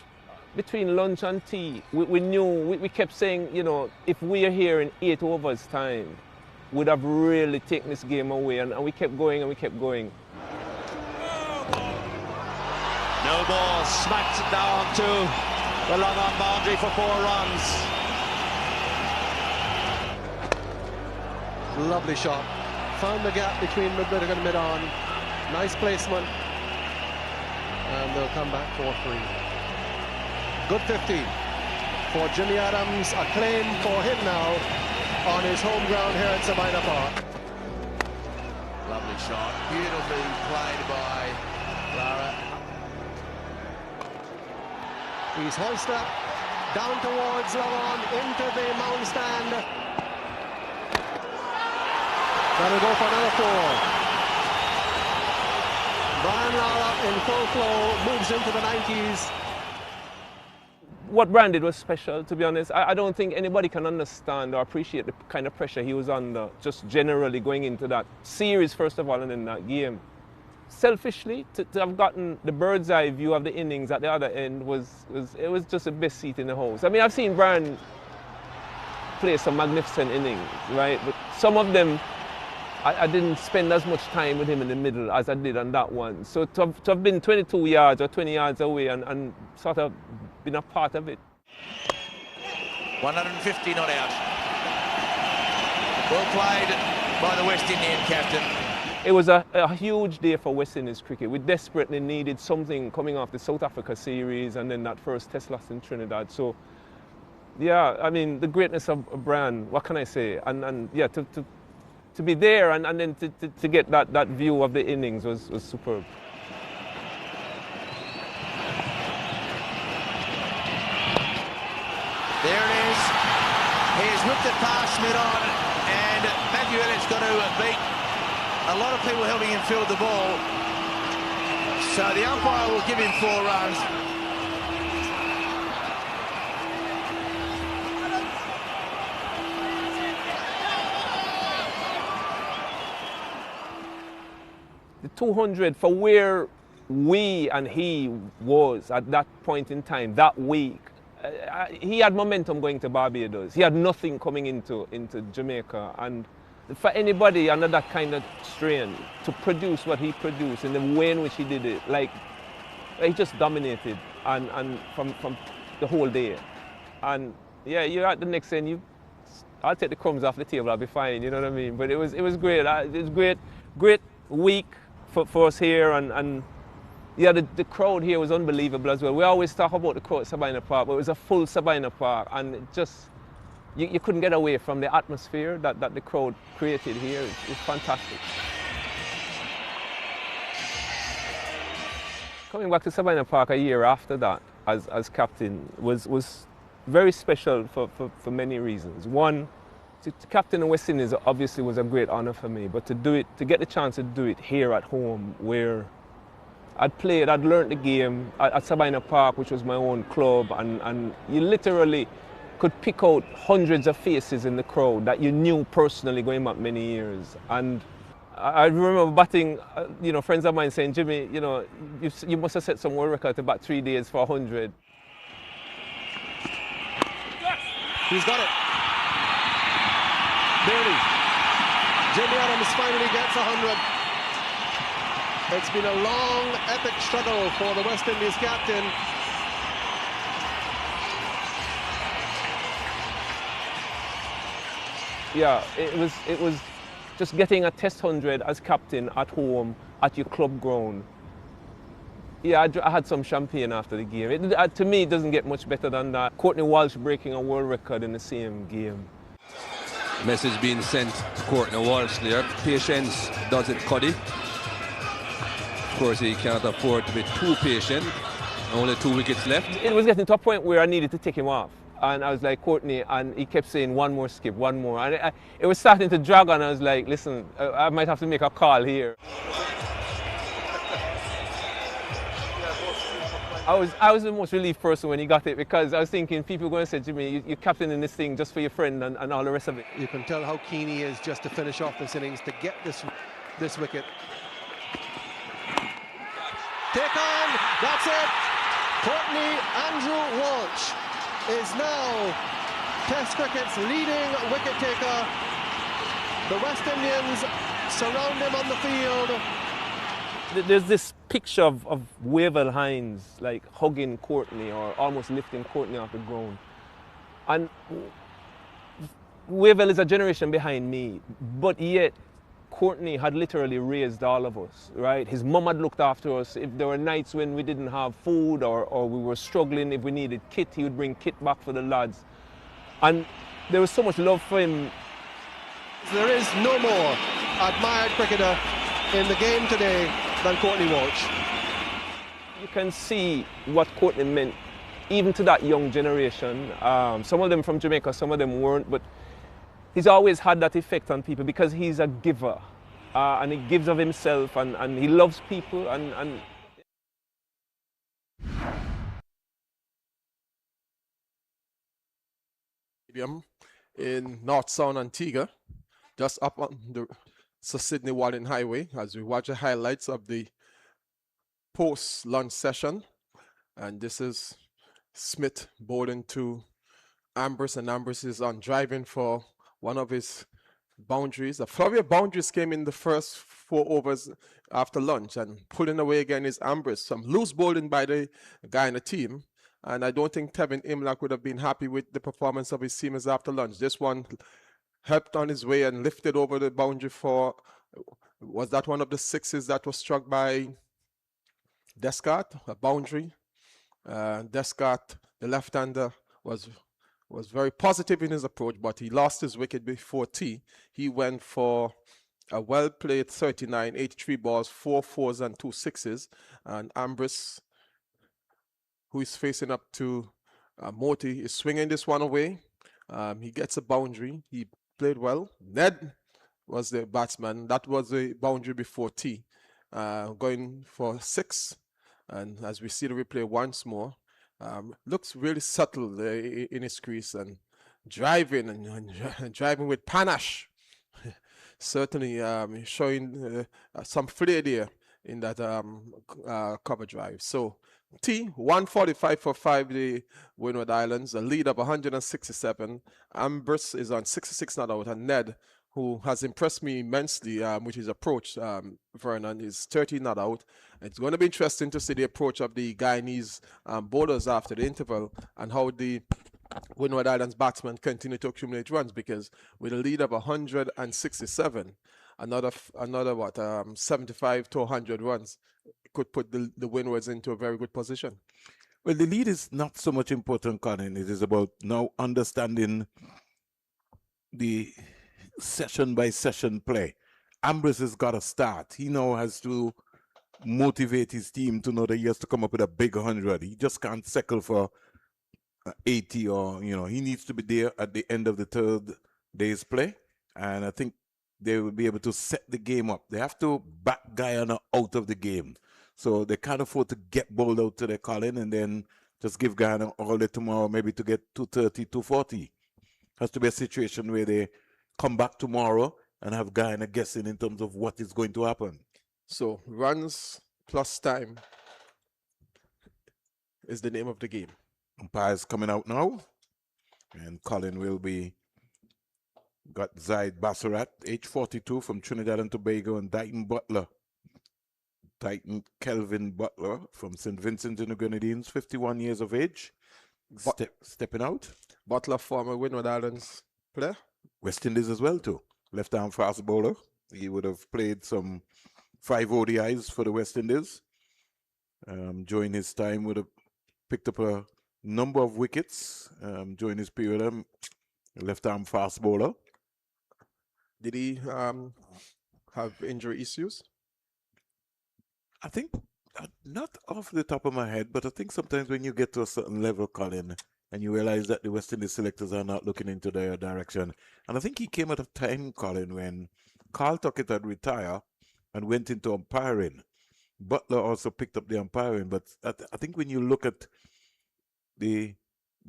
between lunch and tea, we knew, we kept saying, you know, if we are here in 8 overs time, we'd have really taken this game away. And we kept going and we kept going. No ball, smacked down to the long on boundary for 4 runs. Lovely shot. Found the gap between mid-mid and mid-on. Nice placement. And they'll come back 4-3. Good 15 for Jimmy Adams. A claim for him now on his home ground here at Sabina Park. Lovely shot. Beautifully played by Lara. He's hoisted up, down towards Lawan, into the mound stand. That'll go for another 4. Brian Lara in full flow, moves into the 90s. What Brian did was special, to be honest. I don't think anybody can understand or appreciate the kind of pressure he was under, just generally going into that series, first of all, and then that game. Selfishly, to have gotten the bird's eye view of the innings at the other end was just the best seat in the house. I mean, I've seen Brian play some magnificent innings, right? But some of them, I didn't spend as much time with him in the middle as I did on that one. So to have been 22 yards or 20 yards away and sort of been a part of it. 150 not out. Well played by the West Indian captain. It was a huge day for West Indies cricket. We desperately needed something coming off the South Africa series and then that first test loss in Trinidad. So, yeah, I mean, the greatness of Brian, what can I say? And yeah, to be there and then to get that view of the innings was superb. There it is. He has whipped it past mid-on, and Matthew Elliott's got to beat a lot of people helping him field the ball. So the umpire will give him 4 runs. The 200 for where we and he was at that point in time, that week. He had momentum going to Barbados. He had nothing coming into Jamaica. And for anybody under that kind of strain to produce what he produced in the way in which he did it, like, he just dominated and from the whole day. And yeah, you're at the next end, I'll take the crumbs off the table, I'll be fine, you know what I mean? But it was great. It was great week for us here, and yeah, the crowd here was unbelievable as well. We always talk about the crowd at Sabina Park, but it was a full Sabina Park, and it just, you couldn't get away from the atmosphere that the crowd created here. It's fantastic. Coming back to Sabina Park a year after that as captain was very special for many reasons. One, to captain the West Indies obviously was a great honor for me, but to get the chance to do it here at home, where I'd played, I'd learned the game at Sabina Park, which was my own club, and you literally could pick out hundreds of faces in the crowd that you knew personally going back many years. And I remember batting, friends of mine saying, Jimmy, you must have set some world record to bat 3 days for 100. He's got it. Nearly. Jimmy Adams finally gets 100. It's been a long, epic struggle for the West Indies captain. Yeah, it was just getting a test 100 as captain at home at your club ground. Yeah, I had some champagne after the game. To me, it doesn't get much better than that. Courtney Walsh breaking a world record in the same game. Message being sent to Courtney Walsh there. Patience does it, Cuddy. Of course, he can't afford to be too patient. Only 2 wickets left. It was getting to a point where I needed to take him off. And I was like, Courtney, and he kept saying, one more skip, one more. And it was starting to drag, and I was like, listen, I might have to make a call here. I was the most relieved person when he got it, because I was thinking people were going to say, Jimmy, you're captaining this thing just for your friend and all the rest of it. You can tell how keen he is just to finish off this innings, to get this wicket. Take on, that's it. Courtney Andrew Walsh is now Test cricket's leading wicket taker. The West Indians surround him on the field. There's this picture of Wavell Hines like hugging Courtney or almost lifting Courtney off the ground. And Wavell is a generation behind me, but yet Courtney had literally raised all of us, right? His mum had looked after us. If there were nights when we didn't have food or we were struggling, if we needed kit, he would bring kit back for the lads. And there was so much love for him. There is no more admired cricketer in the game today than Courtney Walsh. You can see what Courtney meant even to that young generation. Some of them from Jamaica, some of them weren't, but he's always had that effect on people because he's a giver, and he gives of himself, and he loves people. And in North Sound Antigua, just up on the Sir Sydney Walling Highway, as we watch the highlights of the post-lunch session. And this is Smith bowling to Ambrose, and Ambrose is on driving for one of his boundaries. The flurry of boundaries came in the first 4 overs after lunch, and pulling away again is Ambrose. Some loose bowling by the Guyana team, and I don't think Tevin Imlach would have been happy with the performance of his teamers after lunch. This one helped on his way and lifted over the boundary for, was that one of the 6s that was struck by Descartes, a boundary? Descartes, the left-hander, was very positive in his approach, but he lost his wicket before tea. He went for a well-played 39, 83 balls, 4 4s and 2 6s. And Ambrose, who is facing up to Moti, is swinging this one away. He gets a boundary. He played well. Ned was the batsman. That was the boundary before tea. going for 6. And as we see the replay once more, looks really subtle in his crease and driving and driving with panache. Certainly showing some flair there in that cover drive. So T 145 for 5, the Windward Islands, a lead of 167. Ambrose is on 66 not out, and Ned, who has impressed me immensely with his approach, Vernon, is 13 not out. It's going to be interesting to see the approach of the Guyanese bowlers after the interval and how the Windward Islands batsmen continue to accumulate runs, because with a lead of 167, another 75 to 100 runs could put the Windwards into a very good position. Well, the lead is not so much important, Colin. It is about now understanding the session by session play. Ambrose has got to start. He now has to motivate his team to know that he has to come up with a big 100. He just can't settle for 80, or he needs to be there at the end of the 3rd day's play, and I think they will be able to set the game up. They have to back Guyana out of the game, so they can't afford to get bowled out to their Colin and then just give Guyana all day tomorrow maybe to get 230, 240. Has to be a situation where they come back tomorrow and have Guyana guessing in terms of what is going to happen. So runs plus time is the name of the game. Umpires coming out now, and Colin will be got Zaid Bassarat, age 42, from Trinidad and Tobago, and Dighton Kelvin Butler from St. Vincent and the Grenadines, 51 years of age, stepping out. Butler, former Windward Islands player. West Indies as well too. Left-arm fast bowler. He would have played some 5 ODIs for the West Indies. During his time, would have picked up a number of wickets during his period. Left-arm fast bowler. Did he have injury issues? I think, not off the top of my head, but I think sometimes when you get to a certain level, Colin, and you realize that the West Indies selectors are not looking into their direction. And I think he came at a time, Colin, when Carl Tuckett had retired and went into umpiring. Butler also picked up the umpiring, but I think when you look at the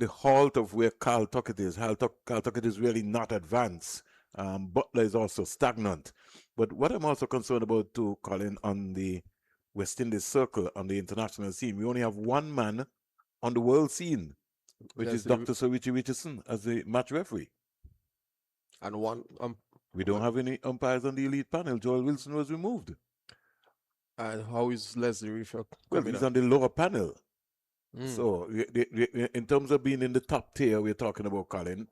halt of where Carl Tuckett is, Carl Tuckett is really not advanced. Butler is also stagnant. But what I'm also concerned about too, Colin, on the West Indies circle, on the international scene, we only have one man on the world scene, which is Dr. Sir Richie Richardson as the match referee. And one we don't have any umpires on the elite panel. Joel Wilson was removed. And how is Leslie Refer? Well, he's on the lower panel. So in terms of being in the top tier, we're talking about, Colin,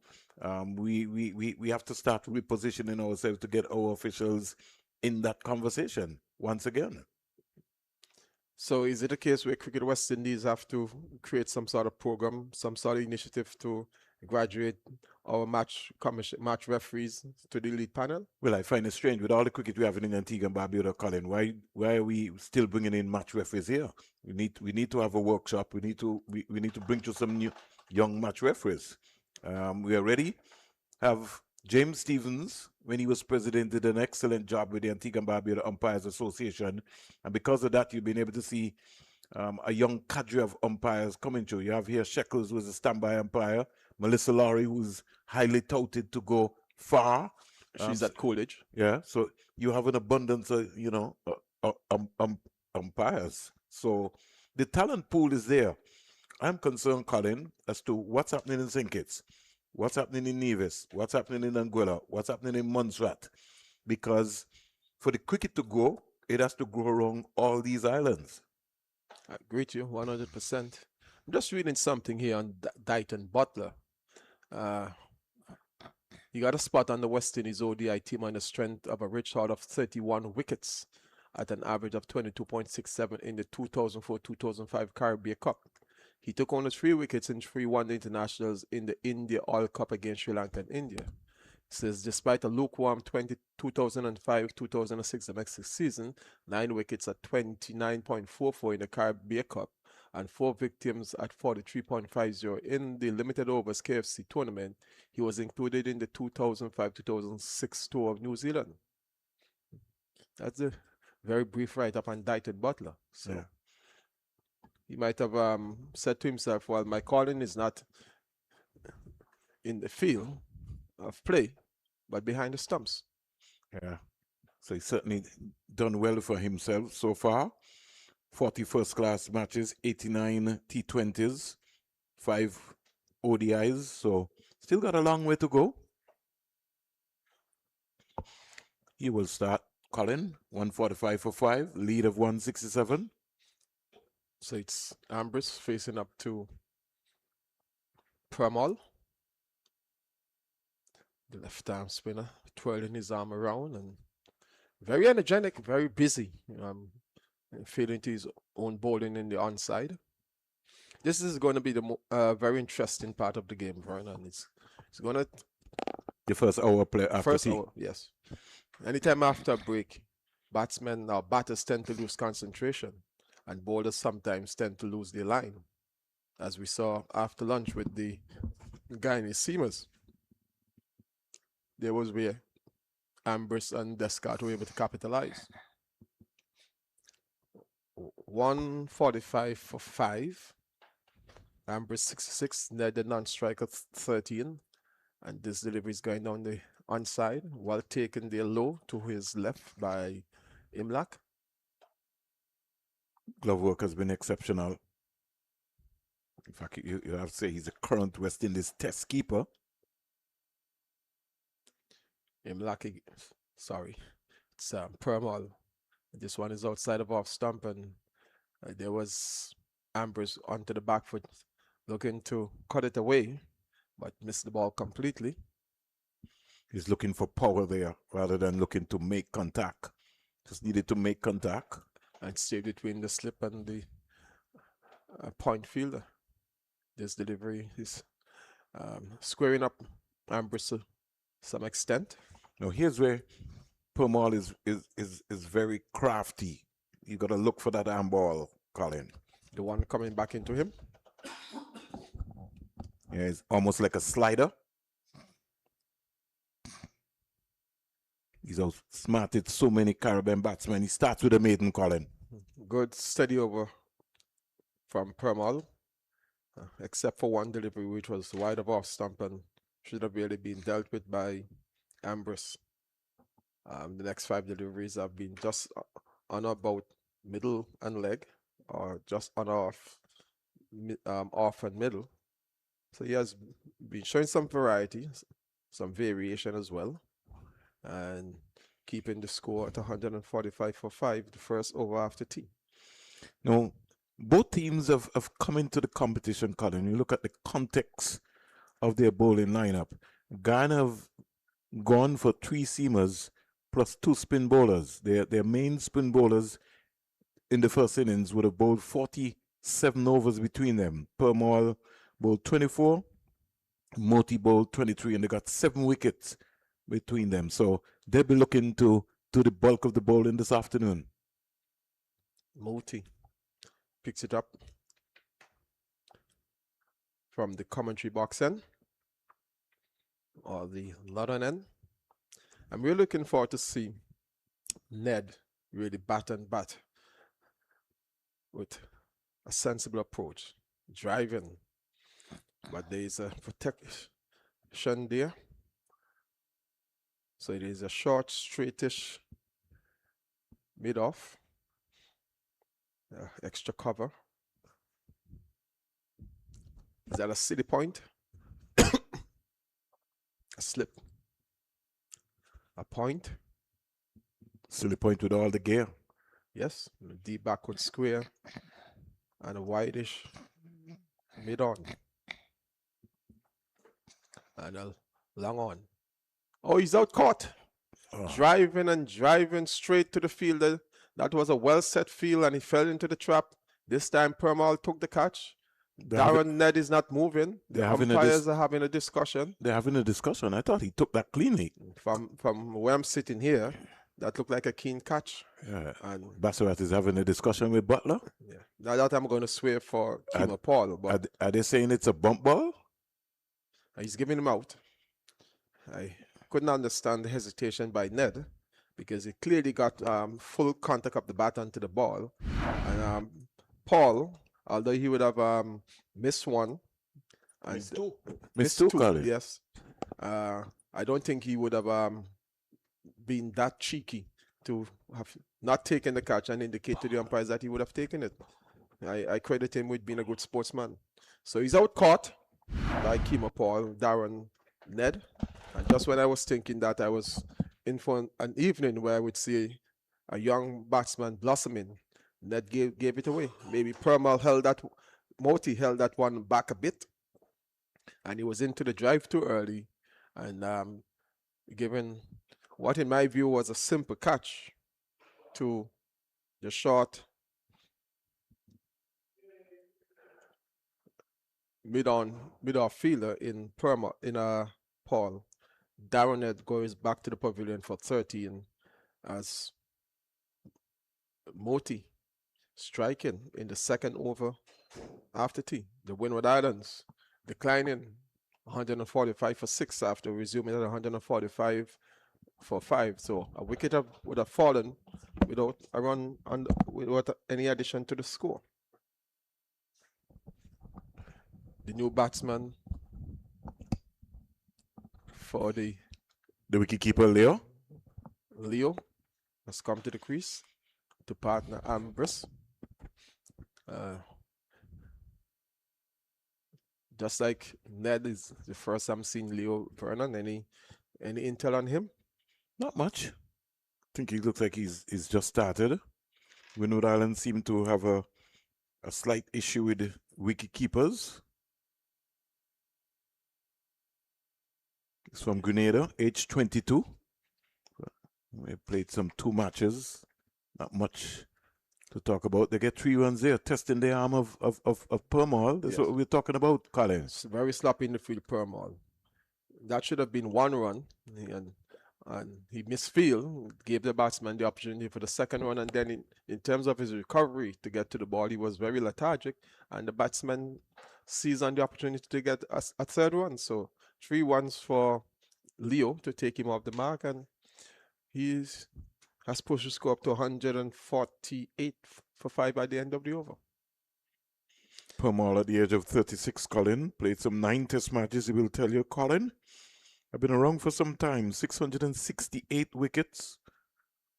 we have to start repositioning ourselves to get our officials in that conversation once again. So is it a case where Cricket West Indies have to create some sort of program, some sort of initiative to graduate our match referees to the elite panel? Well, I find it strange with all the cricket we have in Antigua and Barbuda, Colin. Why are we still bringing in match referees here? We need to have a workshop. We need to bring to some new young match referees. We already have James Stevens, when he was president, did an excellent job with the Antigua and Barbuda Umpires Association, and because of that, you've been able to see a young cadre of umpires coming through. You have here Shekels, who is a standby umpire, Melissa Laurie, who's highly touted to go far. She's at college. Yeah, so you have an abundance of umpires. So the talent pool is there. I'm concerned, Colin, as to what's happening in St. Kitts, what's happening in Nevis, what's happening in Anguilla, what's happening in Montserrat. Because for the cricket to go, it has to go around all these islands. I agree with you 100%. I'm just reading something here on Dighton Butler. He got a spot on the West Indies ODI team on the strength of a rich haul of 31 wickets at an average of 22.67 in the 2004-2005 Caribbean Cup. He took only 3 wickets in 3 one-day internationals in the India All Cup against Sri Lanka and India. It says, despite a lukewarm 2005-2006 domestic season, 9 wickets at 29.44 in the Caribbean Cup, and 4 victims at 43.50 in the limited overs KFC tournament, he was included in the 2005-2006 tour of New Zealand. That's very brief write-up on Dieted Butler. So Yeah. he might have said to himself, well, my calling is not in the field of play, but behind the stumps. Yeah. So he's certainly done well for himself so far. 40 first-class matches, 89 T20s, 5 ODIs. So still got a long way to go. He will start. Colin, 145 for 5, lead of 167. So it's Ambrose facing up to Pramall, the left-arm spinner, twirling his arm around and very energetic, very busy, feeling to his own bowling in the onside. This is going to be the very interesting part of the game, Vernon. It's going to... The first hour play after First tea. hour, yes. Anytime after a break, batters tend to lose concentration and bowlers sometimes tend to lose their line, as we saw after lunch with the Guyanese seamers. There was where Ambrose and Descartes were able to capitalize. 145 for 5. Ambrose 66, Ned the non-striker 13. And this delivery is going down the onside, while taken there low to his left by Imlach. Glove work has been exceptional. In fact, you have to say he's a current West Indies test keeper. Imlach, sorry, it's Pramall. This one is outside of off stump, and there was Ambrose onto the back foot, looking to cut it away, but missed the ball completely. He's looking for power there rather than looking to make contact. Just needed to make contact. And stay between the slip and the point fielder. This delivery is squaring up Ambrose to some extent. Now here's where Pramall is very crafty. You got to look for that arm ball, Colin. The one coming back into him. Yeah, it's almost like a slider. He's outsmarted so many Caribbean batsmen. He starts with a maiden, Colin. Good steady over from Pramall, except for one delivery which was wide of off stump and should have really been dealt with by Ambrose. The next 5 deliveries have been just on about middle and leg, or just on off and middle. So he has been showing some variety, some variation as well, and keeping the score at 145 for 5, the first over after tea. Now, both teams have come into the competition, Colin. You look at the context of their bowling lineup. Guyana have gone for 3 seamers plus 2 spin bowlers. Their main spin bowlers in the first innings would have bowled 47 overs between them. Pramall bowled 24, Moti bowled 23, and they got 7 wickets between them. So they'll be looking to do the bulk of the bowling this afternoon. Moti picks it up from the commentary box end, or the London end. And we're looking forward to see Ned really bat with a sensible approach, driving. But there is a protection there. So it is a short, straightish mid-off. Extra cover. Is that a city point? A slip. A point. Silly point with all the gear. Yes. A deep backward square. And a wideish mid-on. And a long on. Oh, he's out caught. Oh. Driving straight to the fielder. That was a well-set field, and he fell into the trap. This time, Pramall took the catch. Darren Ned is not moving. The umpires are having a discussion. They're having a discussion. I thought he took that cleanly. From where I'm sitting here, that looked like a keen catch. Yeah. And Bassarat is having a discussion with Butler. Yeah. Now that I'm going to swear for Kima Paul. But are they saying it's a bump ball? He's giving him out. I couldn't understand the hesitation by Ned, because he clearly got full contact of the bat onto the ball. And Paul, although he would have missed one, and Missed two, Colin. yes. I don't think he would have been that cheeky to have not taken the catch and indicate to the umpires that he would have taken it. I credit him with being a good sportsman. So he's out caught by Kima Paul, Darren, Ned. And just when I was thinking that, I was in for an evening where I would see a young batsman blossoming. Ned gave it away. Maybe Moti held that one back a bit. And he was into the drive too early. And given what in my view was a simple catch to the short mid-off fielder in Paul, Darren goes back to the pavilion for 13 as Moti striking in the second over after tea. The Windward Islands declining 145 for 6 after resuming at 145 for 5. So a wicket would have fallen without a run without any addition to the score. The new batsman for the wicketkeeper, Leo. Leo has come to the crease to partner Ambrose. Just like Ned is the first I'm seeing Leo Vernon. Any intel on him? Not much. I think he looks like he's just started. Windward Islands seem to have a slight issue with wicket keepers. He's from Grenada, age 22. We played some 2 matches. Not much to talk about. They get 3 runs there, testing the arm of Permal. That's what we're talking about, Colin. It's very sloppy in the field, Permal. That should have been 1 run. And he misfield, gave the batsman the opportunity for the second run. And then in terms of his recovery to get to the ball, he was very lethargic. And the batsman seized on the opportunity to get a third run. So 3 runs for Leo to take him off the mark. And he has pushed the score up to 148 for 5 at the end of the over. Permal at the age of 36, Colin. Played some 9 test matches, he will tell you, Colin. I've been around for some time. 668 wickets.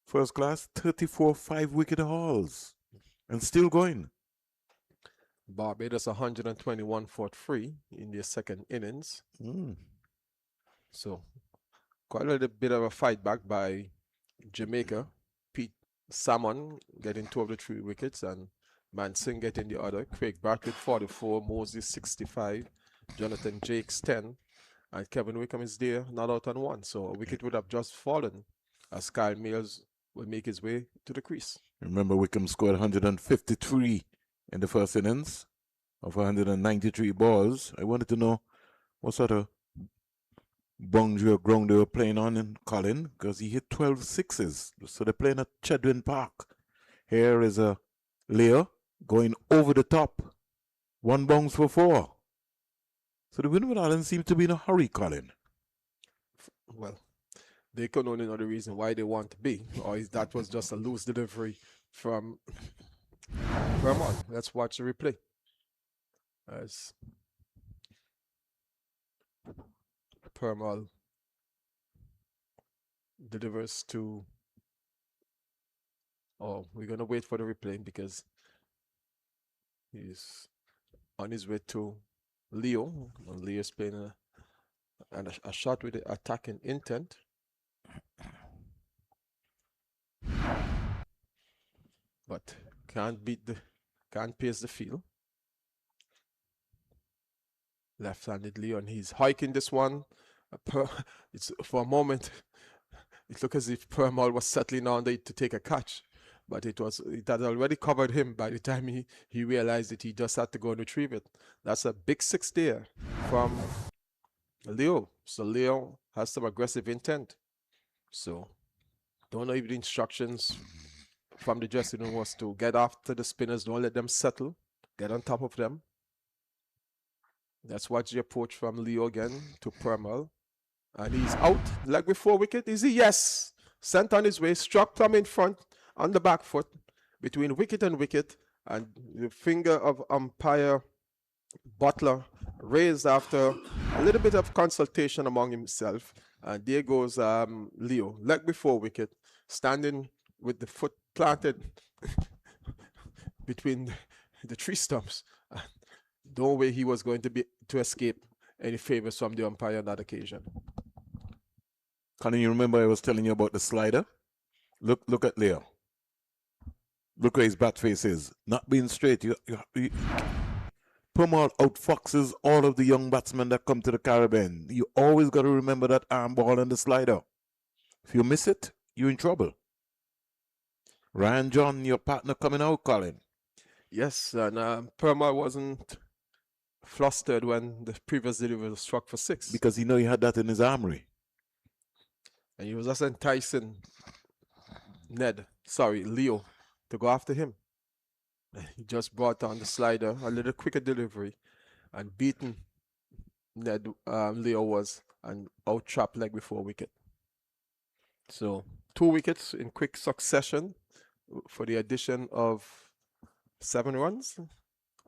First class, 34 5-wicket hauls. And still going. Barbados 121 for 3 in their second innings. So quite a little bit of a fight back by Jamaica. Pete Salmon getting 2 of the 3 wickets and Mansingh getting the other. Craig Bartlett 44, Moses 65, Jonathan Jakes 10, and Kevin Wickham is there, not out on 1. So a wicket would have just fallen as Kyle Mills will make his way to the crease. Remember, Wickham scored 153 in the first innings of 193 balls. I wanted to know what sort of boundary or ground they were playing on in Colin, because he hit 12 sixes. So they're playing at Chedwin Park. Here is a Leo going over the top. 1 bounce for 4. So the Windward Islands seem to be in a hurry, Colin. Well, they can only know the reason why they want to be, or is that was just a loose delivery from Vermont. Let's watch the replay. As Permal delivers to... Oh, we're going to wait for the replay because he's on his way to Leo. And Leo's playing a shot with the attacking intent. But can't pace the field. Left-handed Leo, and he's hiking this one. It's for a moment, it looked as if Permal was settling on there to take a catch, but it had already covered him by the time he realized that he just had to go and retrieve it. That's a big 6 there from Leo. So Leo has some aggressive intent. So don't know if the instructions from the dressing room was to get after the spinners, don't let them settle, get on top of them. Let's watch the approach from Leo again to Permal. And he's out, leg before wicket. Is he? Yes. sent on his way, struck plumb in front on the back foot between wicket, and the finger of umpire Butler raised after a little bit of consultation among himself. And there goes Leo, leg before wicket, standing with the foot planted between the tree stumps. No way he was going to escape any favors from the umpire on that occasion. Colin, you remember I was telling you about the slider? Look at Leo. Look where his bat face is. Not being straight. Pumall outfoxes all of the young batsmen that come to the Caribbean. You always got to remember that arm ball and the slider. If you miss it, you're in trouble. Ryan John, your partner coming out, Colin. Yes, and Pumall wasn't flustered when the previous delivery was struck for 6. Because he knew he had that in his armory. And he was just enticing Leo, to go after him. He just brought on the slider, a little quicker delivery, and beaten Leo was, and out-trapped leg before wicket. So 2 wickets in quick succession for the addition of 7 runs,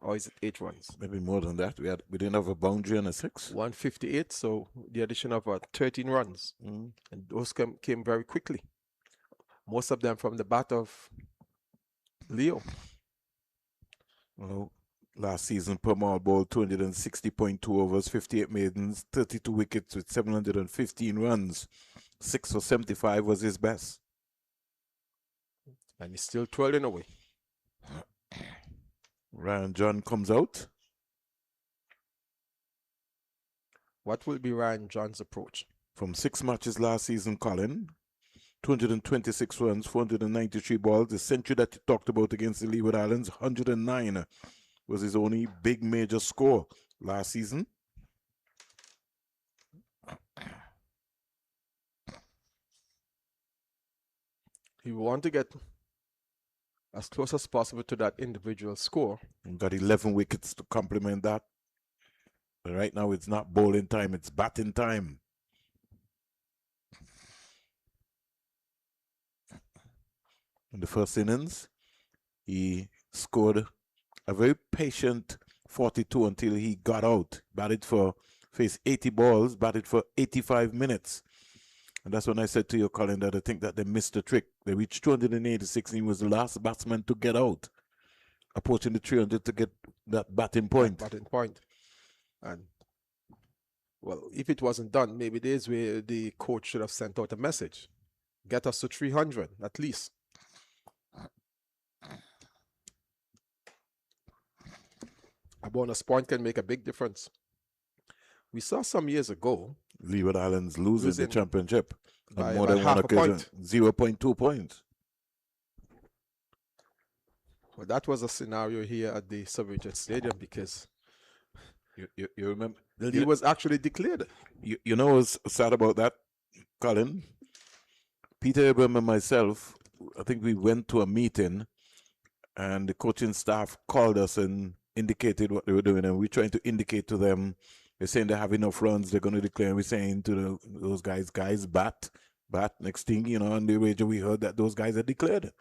or is it 8 runs? Maybe more than that. We didn't have a boundary and a 6. 158, so the addition of 13 runs. And those came very quickly. Most of them from the bat of Leo. Well, last season, Pumall bowled 260.2 overs, 58 maidens, 32 wickets with 715 runs. 6 for 75 was his best. And he's still twirling away. Ryan John comes out. What will be Ryan John's approach? From 6 matches last season, Colin, 226 runs, 493 balls. The century that you talked about against the Windward Islands, 109 was his only big major score last season. He want to get as close as possible to that individual score. And got 11 wickets to complement that. But right now it's not bowling time, it's batting time. In the first innings, he scored a very patient 42 until he got out. Faced 80 balls, batted for 85 minutes. And that's when I said to you, Colin, that I think that they missed the trick. They reached 286 and he was the last batsman to get out, approaching the 300 to get that batting point. And, well, if it wasn't done, maybe there's where the coach should have sent out a message. Get us to 300, at least. A bonus point can make a big difference. We saw some years ago Windward Islands losing the championship by on more than one occasion, 0.2 points. Well, that was a scenario here at the Surveyor Stadium because you remember the league was actually declared. You know what's sad about that, Colin? Peter Abraham and myself, I think we went to a meeting and the coaching staff called us and indicated what they were doing, and we're trying to indicate to them. They're saying they have enough runs, they're going to declare. We're saying to those guys, bat. Next thing, on the wager we heard that those guys had declared.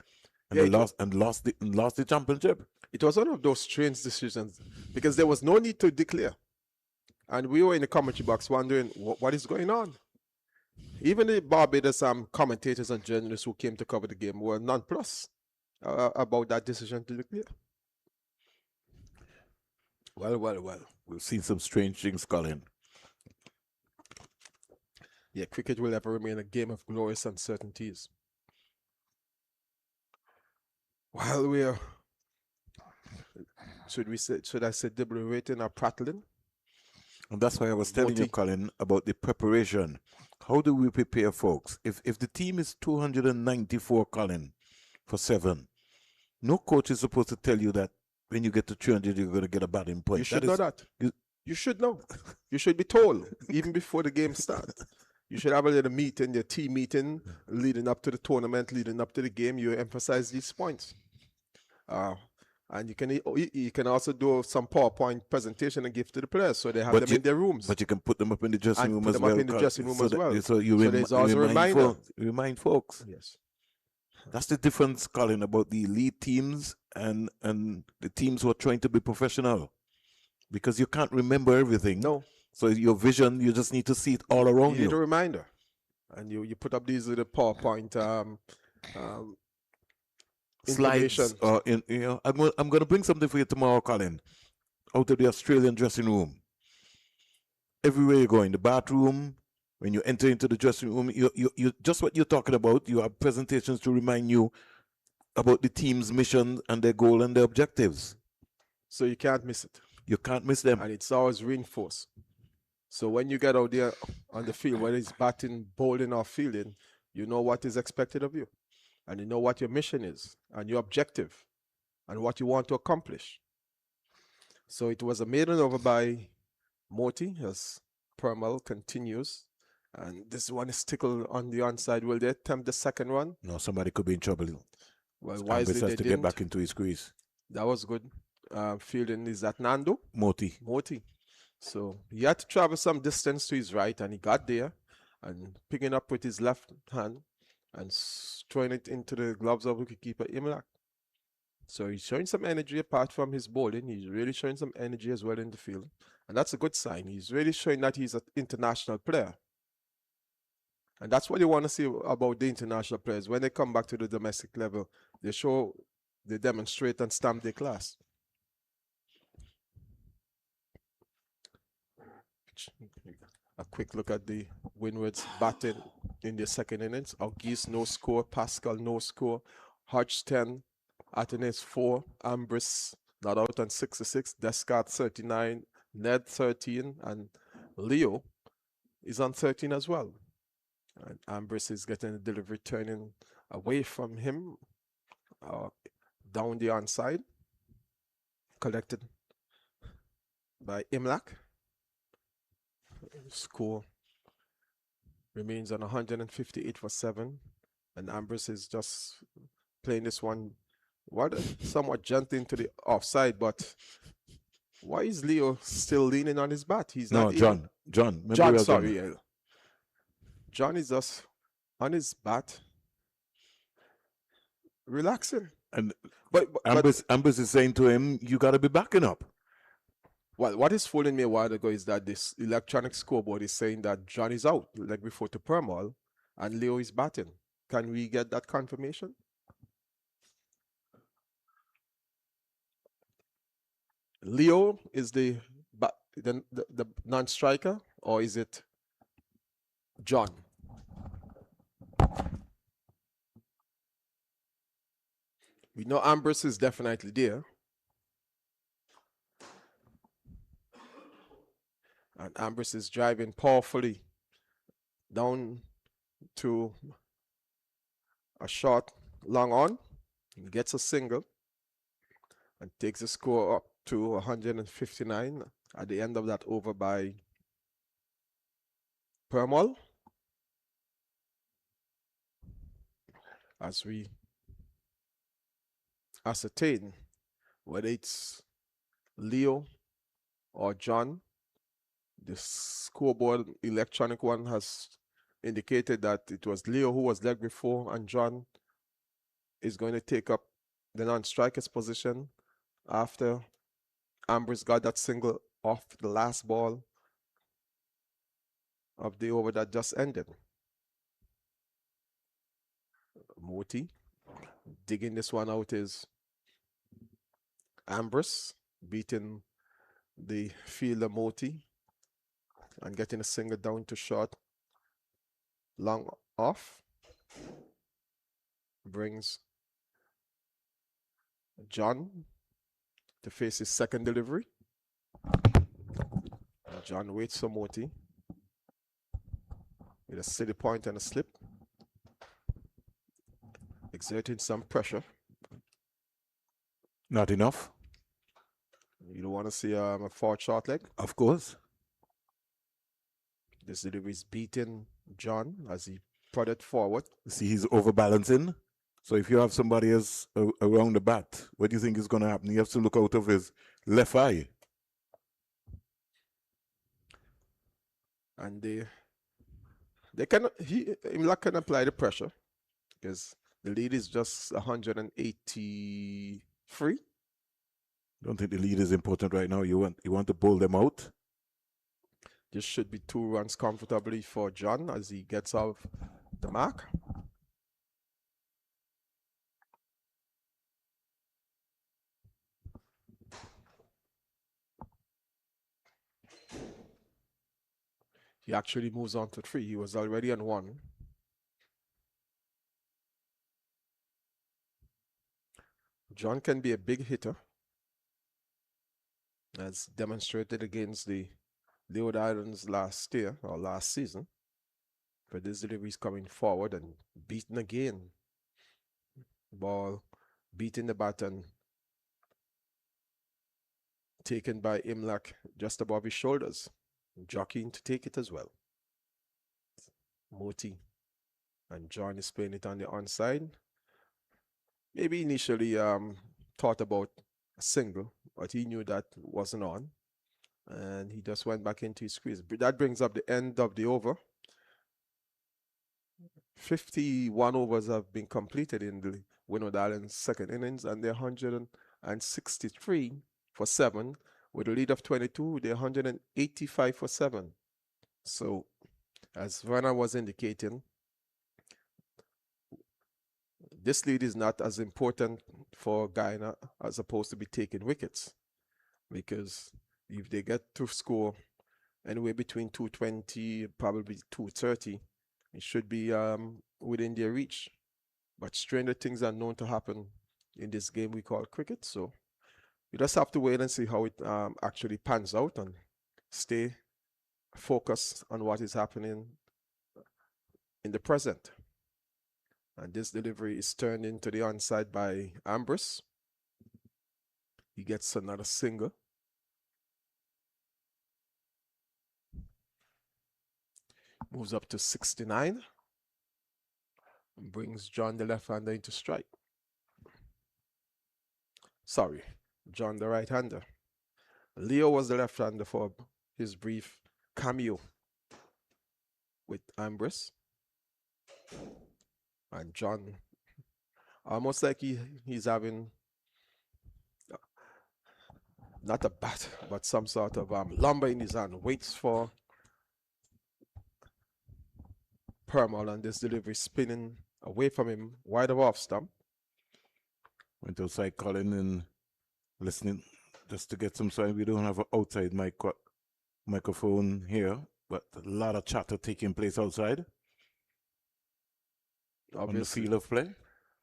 And they lost the championship. It was one of those strange decisions because there was no need to declare. And we were in the commentary box wondering what is going on. Even the Barbados commentators and journalists who came to cover the game were nonplussed about that decision to declare. Well. We've seen some strange things, Colin. Yeah, cricket will ever remain a game of glorious uncertainties. While we are, should I say deliberating or prattling? And that's why I was telling you, Colin, about the preparation. How do we prepare, folks? If the team is 294, Colin, for 7, no coach is supposed to tell you that when you get to 300, you're going to get a batting point. You should know that. You should know. You should be told, even before the game starts. You should have a little meeting, your team meeting, leading up to the tournament, leading up to the game. You emphasize these points. And you can also do some PowerPoint presentation and give to the players, so they have them in their rooms. But you can put them up in the dressing room put as them well. up in the dressing room as well. So there's also a reminder. Remind folks. Yes. That's the difference, Colin, about the elite teams and the teams who are trying to be professional. Because you can't remember everything. No. So your vision, you just need to see it all around you. You need a reminder. And you put up these little PowerPoint slides. I'm going to bring something for you tomorrow, Colin, out of the Australian dressing room. Everywhere you go, in the bathroom, when you enter into the dressing room, you just what you're talking about. You have presentations to remind you about the team's mission and their goal and their objectives. So you can't miss it. You can't miss them. And it's always reinforced. So when you get out there on the field, whether it's batting, bowling, or fielding, you know what is expected of you. And you know what your mission is, and your objective, and what you want to accomplish. So it was a maiden over by Moti as Permal continues. And this one is tickled on the onside. Will they attempt the second one? No, somebody could be in trouble. Well, wisely has they to didn't. get back into his crease. That was good. Fielding is that Nando? Moti. So he had to travel some distance to his right, and he got there, and picking up with his left hand and throwing it into the gloves of wicketkeeper Imlak. So he's showing some energy apart from his bowling. He's really showing some energy as well in the field. And that's a good sign. He's really showing that he's an international player. And that's what you want to see about the international players. When they come back to the domestic level, they demonstrate and stamp their class. A quick look at the Windwards batting in the second innings. August, no score. Pascal, no score. Hodge, 10. Atenes, 4. Ambris, not out on 66. Descartes, 39. Ned, 13. And Leo is on 13 as well. And Ambris is getting the delivery, turning away from him, down the onside. Collected by Imlak. Score remains on 158 for 7, and Ambrose is just playing this one somewhat gently into the offside. But why is Leo still leaning on his bat? He's not John. Sorry, John is just on his bat, relaxing. And but Ambrose is saying to him, "You got to be backing up." Well, what is fooling me a while ago is that this electronic scoreboard is saying that John is out, like before to Permal, and Leo is batting. Can we get that confirmation? Leo is the non-striker, or is it John? We know Ambrose is definitely there. And Ambrose is driving powerfully down to a shot long on. He gets a single and takes the score up to 159 at the end of that over by Permal. As we ascertain whether it's Leo or John, the scoreboard electronic one has indicated that it was Leo who was leg before, and John is going to take up the non-striker's position after Ambrose got that single off the last ball of the over that just ended. Moti digging this one out is Ambrose, beating the fielder Moti and getting a single down to short, long off. Brings John to face his second delivery. John waits for Moti with a city point and a slip, exerting some pressure. Not enough. You don't want to see a forward short leg? Of course. This delivery is beating John as he prodded forward. See, he's overbalancing. So if you have somebody else around the bat, what do you think is going to happen? He has to look out of his left eye. And they can Imlach can apply the pressure because the lead is just 183. Don't think the lead is important right now. You want to bowl them out. This should be 2 runs comfortably for John as he gets off the mark. He actually moves on to 3. He was already on 1. John can be a big hitter, as demonstrated against the Windward Islands last year or last season. But this delivery is coming forward and beaten again. Ball beating the bat and taken by Imlach just above his shoulders, jockeying to take it as well. Moti and John is playing it on the onside. Maybe initially thought about a single, but he knew that wasn't on, and he just went back into his crease. But that brings up the end of the over. 51 overs have been completed in the Windward Islands second innings, and they're 163 for 7. With a lead of 22, they're 185 for 7. So, as Werner was indicating, this lead is not as important for Guyana as opposed to be taking wickets, because if they get to score anywhere between 220, probably 230, it should be within their reach. But stranger things are known to happen in this game we call cricket, so you just have to wait and see how it actually pans out and stay focused on what is happening in the present. And this delivery is turned into the onside by Ambrose. He gets another single. Moves up to 69. And brings John the left-hander into strike. Sorry, John the right-hander. Leo was the left-hander for his brief cameo with Ambrose. And John, almost like he's having not a bat, but some sort of lumber in his hand, waits for Permal, and this delivery spinning away from him, wide of off stump. Went outside calling and listening just to get some sound. We don't have an outside microphone here, but a lot of chatter taking place outside. Obviously, on the field of play.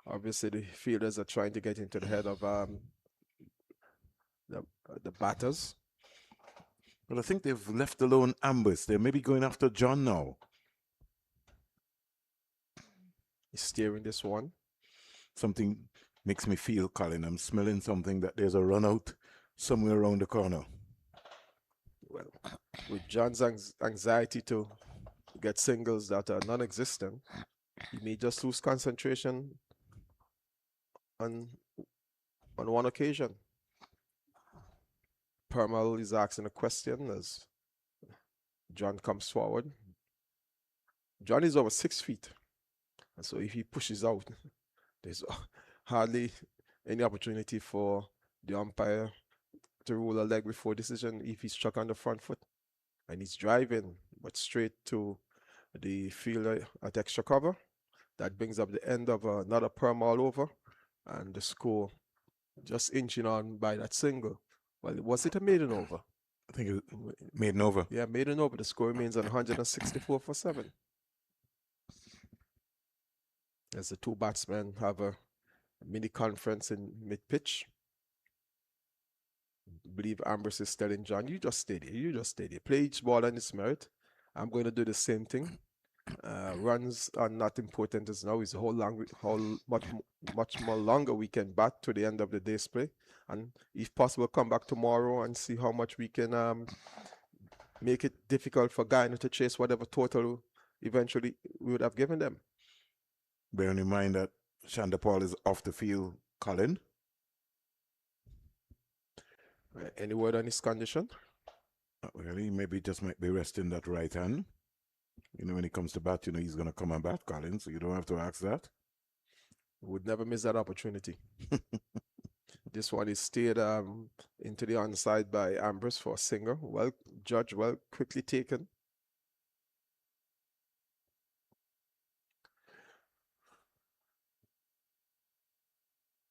Obviously, the fielders are trying to get into the head of the batters. But I think they've left alone Ambrose. They're maybe going after John now. He's steering this one. Something makes me feel, Colin, I'm smelling something that there's a run out somewhere around the corner. Well, with John's anxiety to get singles that are non-existent, he may just lose concentration on one occasion. Permal is asking a question as John comes forward. John is over 6 feet, and so if he pushes out, there's hardly any opportunity for the umpire to rule a leg before decision if he's struck on the front foot. And he's driving, but straight to the fielder at extra cover. That brings up the end of another Permal over, and the score just inching on by that single. Well, was it a maiden over? I think it was maiden over. Yeah, maiden over. The score remains on 164 for 7. As the two batsmen have a mini conference in mid-pitch. I believe Ambrose is telling John, you just stay there, you just stay there. Play each ball on its merit. I'm going to do the same thing. Runs are not important as now. It's a much more longer we can bat to the end of the day's play. And if possible, come back tomorrow and see how much we can make it difficult for Guyana to chase whatever total eventually we would have given them. Bearing in mind that Shanda Paul is off the field. Colin. Any word on his condition? Not really. Maybe just might be resting that right hand. You know, when he comes to bat, you know he's going to come and bat, Colin, so you don't have to ask that. Would never miss that opportunity. This one is stayed into the onside by Ambrose for a single. Well judged, well quickly taken.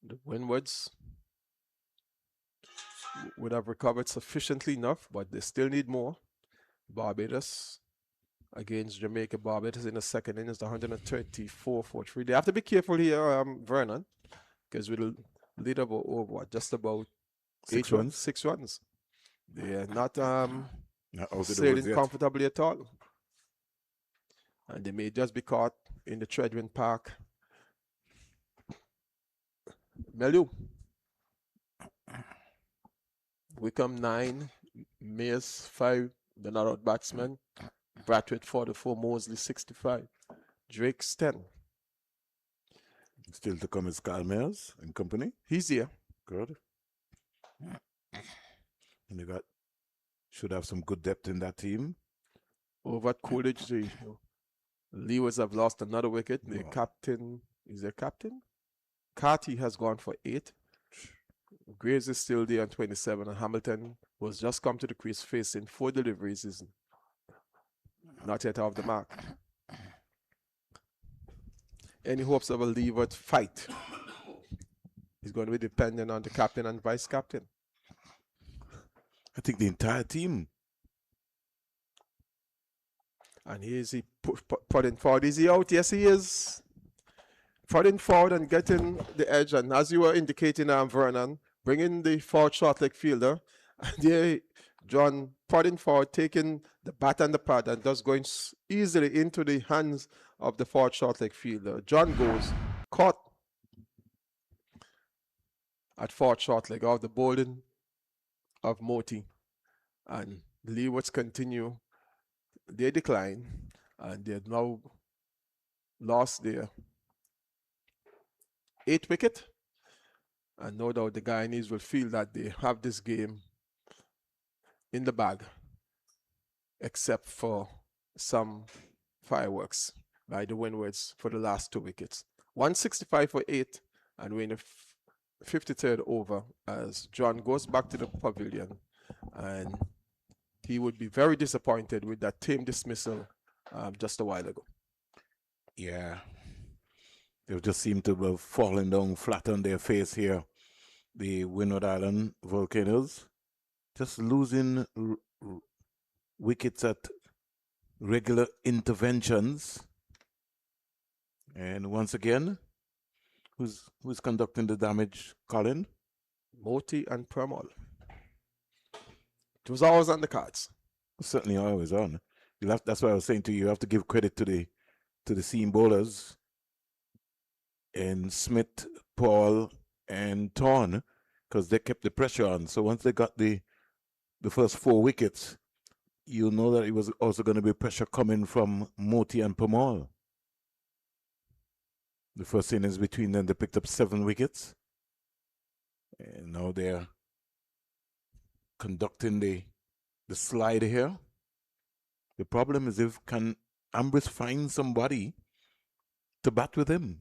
The Windwards would have recovered sufficiently enough, but they still need more. Barbados against Jamaica. Barbados in the second innings, 134 for 3. They have to be careful here, Vernon, because we'll lead about over what, just about 6 runs. 6 runs. They are not out sailing comfortably at all. And they may just be caught in the Treadwind Park. Melu. Wickham 9, Mayers 5, the not out batsman. Bradford 44, Mosley 65. Drake's 10. Still to come is Carl Mayers and company. He's here. Good. And they should have some good depth in that team. Over at Coolidge, the Leewards have lost another wicket. The captain, is their captain? Carty has gone for 8. Graves is still there on 27, and Hamilton was just come to the crease facing 4 deliveries. Is not yet off the mark. Any hopes of a Leeward fight is going to be dependent on the captain and vice captain. I think the entire team. And here is he putting forward. Is he out? Yes, he is. Putting forward and getting the edge. And as you were indicating, Vernon, bringing the forward short leg fielder. And there, John putting forward, taking the bat and the pad, and thus going easily into the hands of the forward short leg fielder. John goes, caught at forward short leg of the bowling of Moti. And the Leewards continue their decline, and they have now lost their 8th wicket. And no doubt the Guyanese will feel that they have this game in the bag, except for some fireworks by the Windwards for the last 2 wickets. 165 for 8, and we're in the 53rd over as John goes back to the pavilion, and he would be very disappointed with that team dismissal just a while ago. Yeah. They just seem to have fallen down flat on their face here. The Windward Island Volcanoes just losing wickets at regular interventions. And once again, who's conducting the damage, Colin? Moti and Pramal. It was always on the cards. Certainly always on. That's why I was saying to you, you have to give credit to the seam bowlers and Smith, Paul, and Thorne, because they kept the pressure on. So once they got the first 4 wickets, you know that it was also going to be pressure coming from Moti and Pamal. The first innings between them, they picked up 7 wickets. And now they're conducting the slide here. The problem is can Ambrose find somebody to bat with him?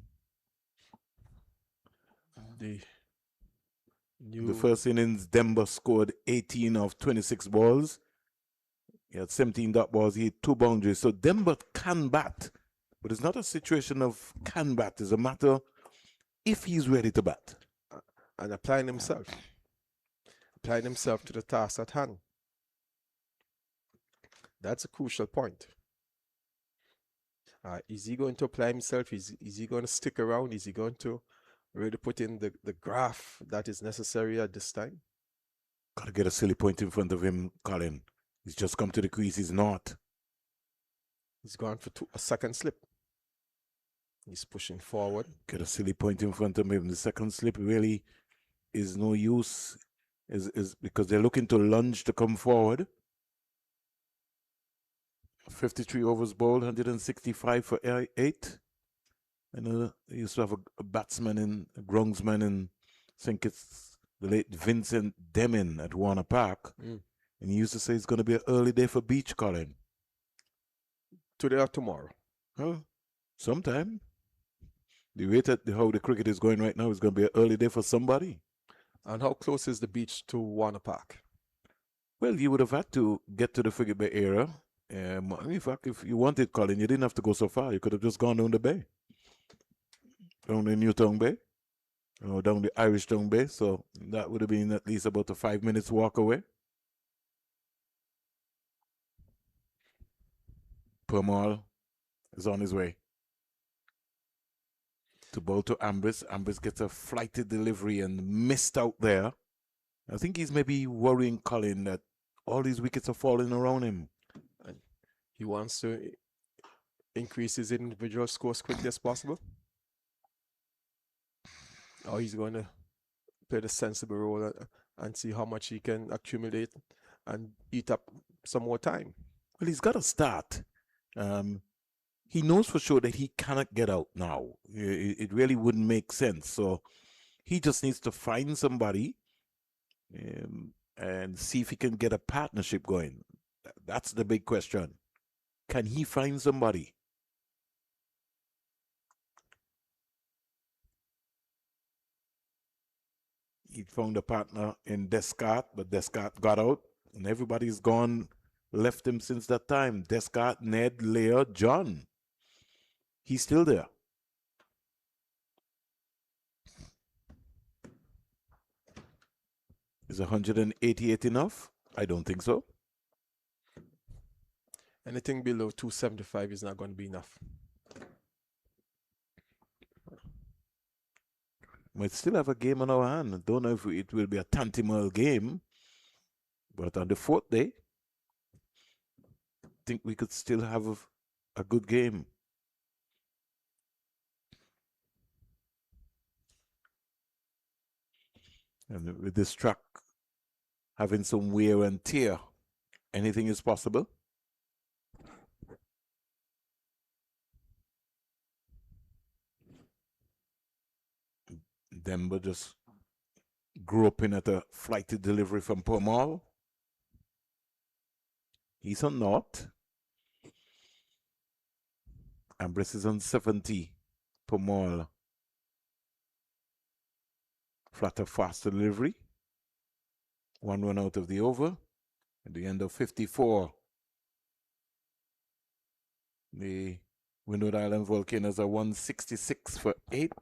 The first innings, Denver scored 18 of 26 balls. He had 17 dot balls. He had 2 boundaries. So Denver can bat. But it's not a situation of can bat. It's a matter if he's ready to bat. And applying himself to the task at hand. That's a crucial point. Is he going to apply himself? Is he going to stick around? Is he going to really put in the graph that is necessary at this time? Got to get a silly point in front of him, Colin. He's just come to the crease. He's not. He's gone for a second slip. He's pushing forward. Get a silly point in front of him. The second slip really is no use, is because they're looking to lunge to come forward. 53 overs bowled, 165 for 8. I know they used to have a batsman and a groundsman, and I think it's the late Vincent Deming at Warner Park. Mm. And he used to say it's going to be an early day for beach, Colin. Today or tomorrow? Well, sometime. The rate at how the cricket is going right now is going to be an early day for somebody. And how close is the beach to Warner Park? Well, you would have had to get to the Frigate Bay area. In fact, if you wanted, Colin, you didn't have to go so far. You could have just gone down the bay. Down the Newtown Bay. Or down the Irish Town Bay. So that would have been at least about a 5 minutes walk away. Permal is on his way to bowl to Ambrose. Ambrose gets a flighted delivery and missed out there. I think he's maybe worrying Colin that all these wickets are falling around him. And he wants to increase his individual score as quickly as possible. Or he's going to play the sensible role and see how much he can accumulate and eat up some more time. Well, he's got to start. He knows for sure that he cannot get out now. It really wouldn't make sense. So he just needs to find somebody and see if he can get a partnership going. That's the big question. Can he find somebody? He found a partner in Descartes, but Descartes got out, and everybody's gone, left him since that time. Descartes, Ned, Leah, John. He's still there. Is 188 enough? I don't think so. Anything below 275 is not going to be enough. Might still have a game on our hand. Don't know if it will be a tantimal game, but on the fourth day, I think we could still have a good game. And with this track having some wear and tear, anything is possible. Denver just groping at a flighted delivery from Permal. He's on naught. Ambrose is on 70. Permal. Flatter, faster delivery. 1 run out of the over. At the end of 54. The Windward Island Volcanoes are 166 for 8.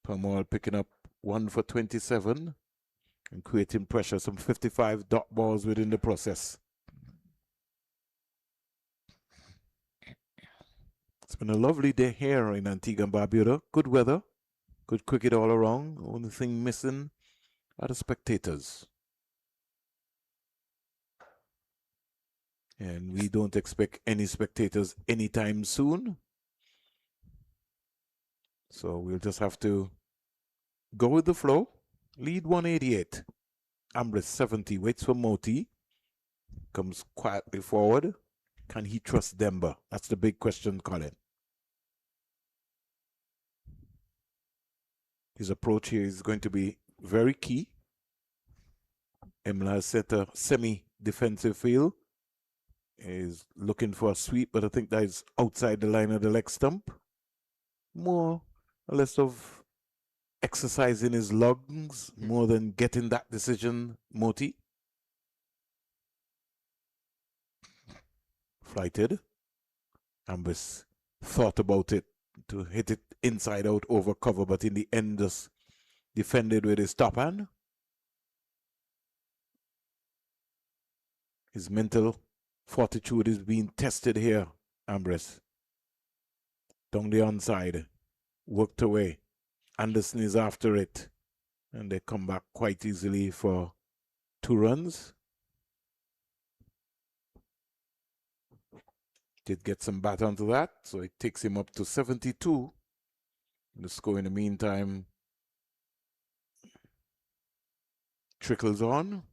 Permal picking up 1 for 27 and creating pressure, some 55 dot balls within the process. It's been a lovely day here in Antigua and Barbuda. Good weather, good cricket all around. Only thing missing are the spectators. And we don't expect any spectators anytime soon. So we'll just have to go with the flow. Lead 188. Ambrose 70. Waits for Moti. Comes quietly forward. Can he trust Denver? That's the big question, Colin. His approach here is going to be very key. Emla has set a semi-defensive field. Is looking for a sweep, but I think that is outside the line of the leg stump. More or less of exercising his lungs more than getting that decision, Moti. Flighted. Ambrose thought about it to hit it inside out over cover, but in the end just defended with his top hand. His mental fortitude is being tested here, Ambrose. Down the onside. Worked away. Anderson is after it. And they come back quite easily for 2 runs. Did get some bat onto that, so it takes him up to 72. The score in the meantime trickles on.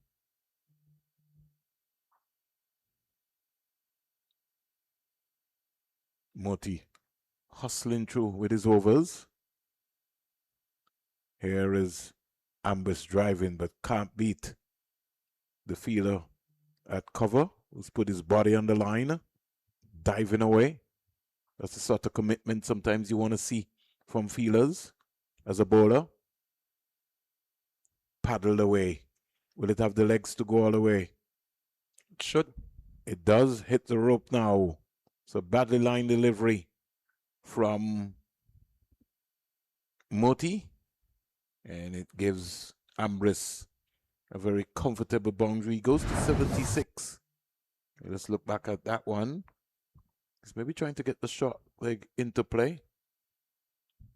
Moti hustling through with his overs. Here is Ambus driving, but can't beat the fielder at cover, who's put his body on the line, diving away. That's the sort of commitment sometimes you want to see from fielders as a bowler. Paddled away. Will it have the legs to go all the way? It should. It does hit the rope now. So badly line delivery from Moti. And it gives Ambris a very comfortable boundary. He goes to 76. Let's look back at that one. He's maybe trying to get the short leg into play.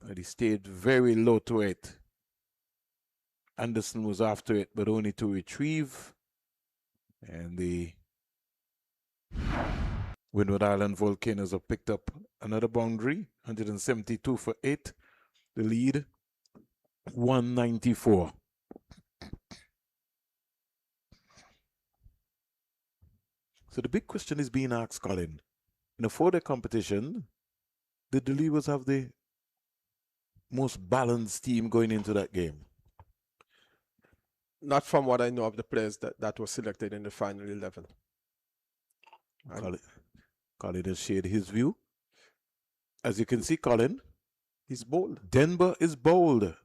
But he stayed very low to it. Anderson was after it, but only to retrieve. And the Windward Island Volcanoes have picked up another boundary. 172 for 8. The lead, 194. So the big question is being asked, Colin. In a 4-day competition, did the Leavers have the most balanced team going into that game? Not from what I know of the players that were selected in the final 11. Colin has shared his view. As you can see, Colin, he's bold. Denver is bold.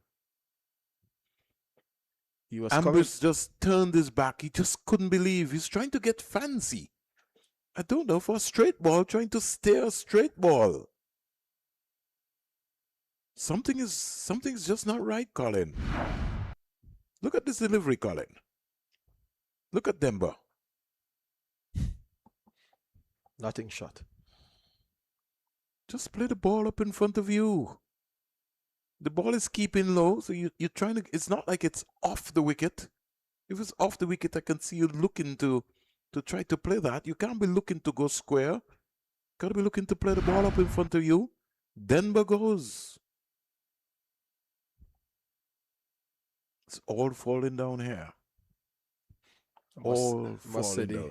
Ambers just turned his back. He just couldn't believe. He's trying to get fancy. I don't know, for a straight ball, trying to steer a straight ball. Something's just not right, Colin. Look at this delivery, Colin. Look at Denver. Nothing shot. Just play the ball up in front of you. The ball is keeping low, so you're trying to. It's not like it's off the wicket. If it's off the wicket, I can see you looking to try to play that. You can't be looking to go square. Got to be looking to play the ball up in front of you. Denver goes. It's all falling down here. All falling down.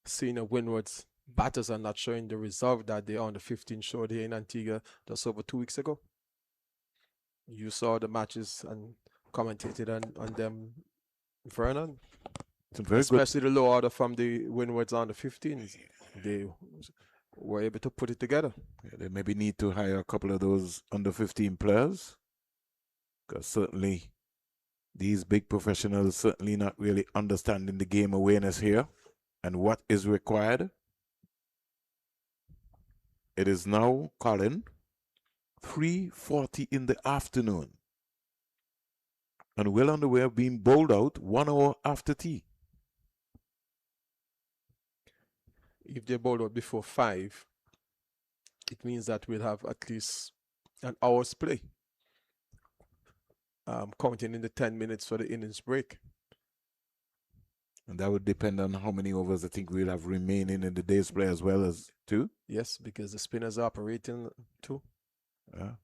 Senior Windward's batters are not showing the resolve that they on the 15 showed here in Antigua just over 2 weeks ago. You saw the matches and commentated on them, Vernon. Especially the low order from the Windwards on the 15s. They were able to put it together. Yeah, they maybe need to hire a couple of those under 15 players. Because certainly these big professionals certainly not really understanding the game awareness here and what is required. It is now, Colin, 3:40 in the afternoon. And well on the way of being bowled out 1 hour after tea. If they bowled out before 5, it means that we'll have at least an hour's play. Counting in the 10 minutes for the innings break. And that would depend on how many overs I think we'll have remaining in the day's play as well as too. Yes, because the spinners are operating too. Yeah.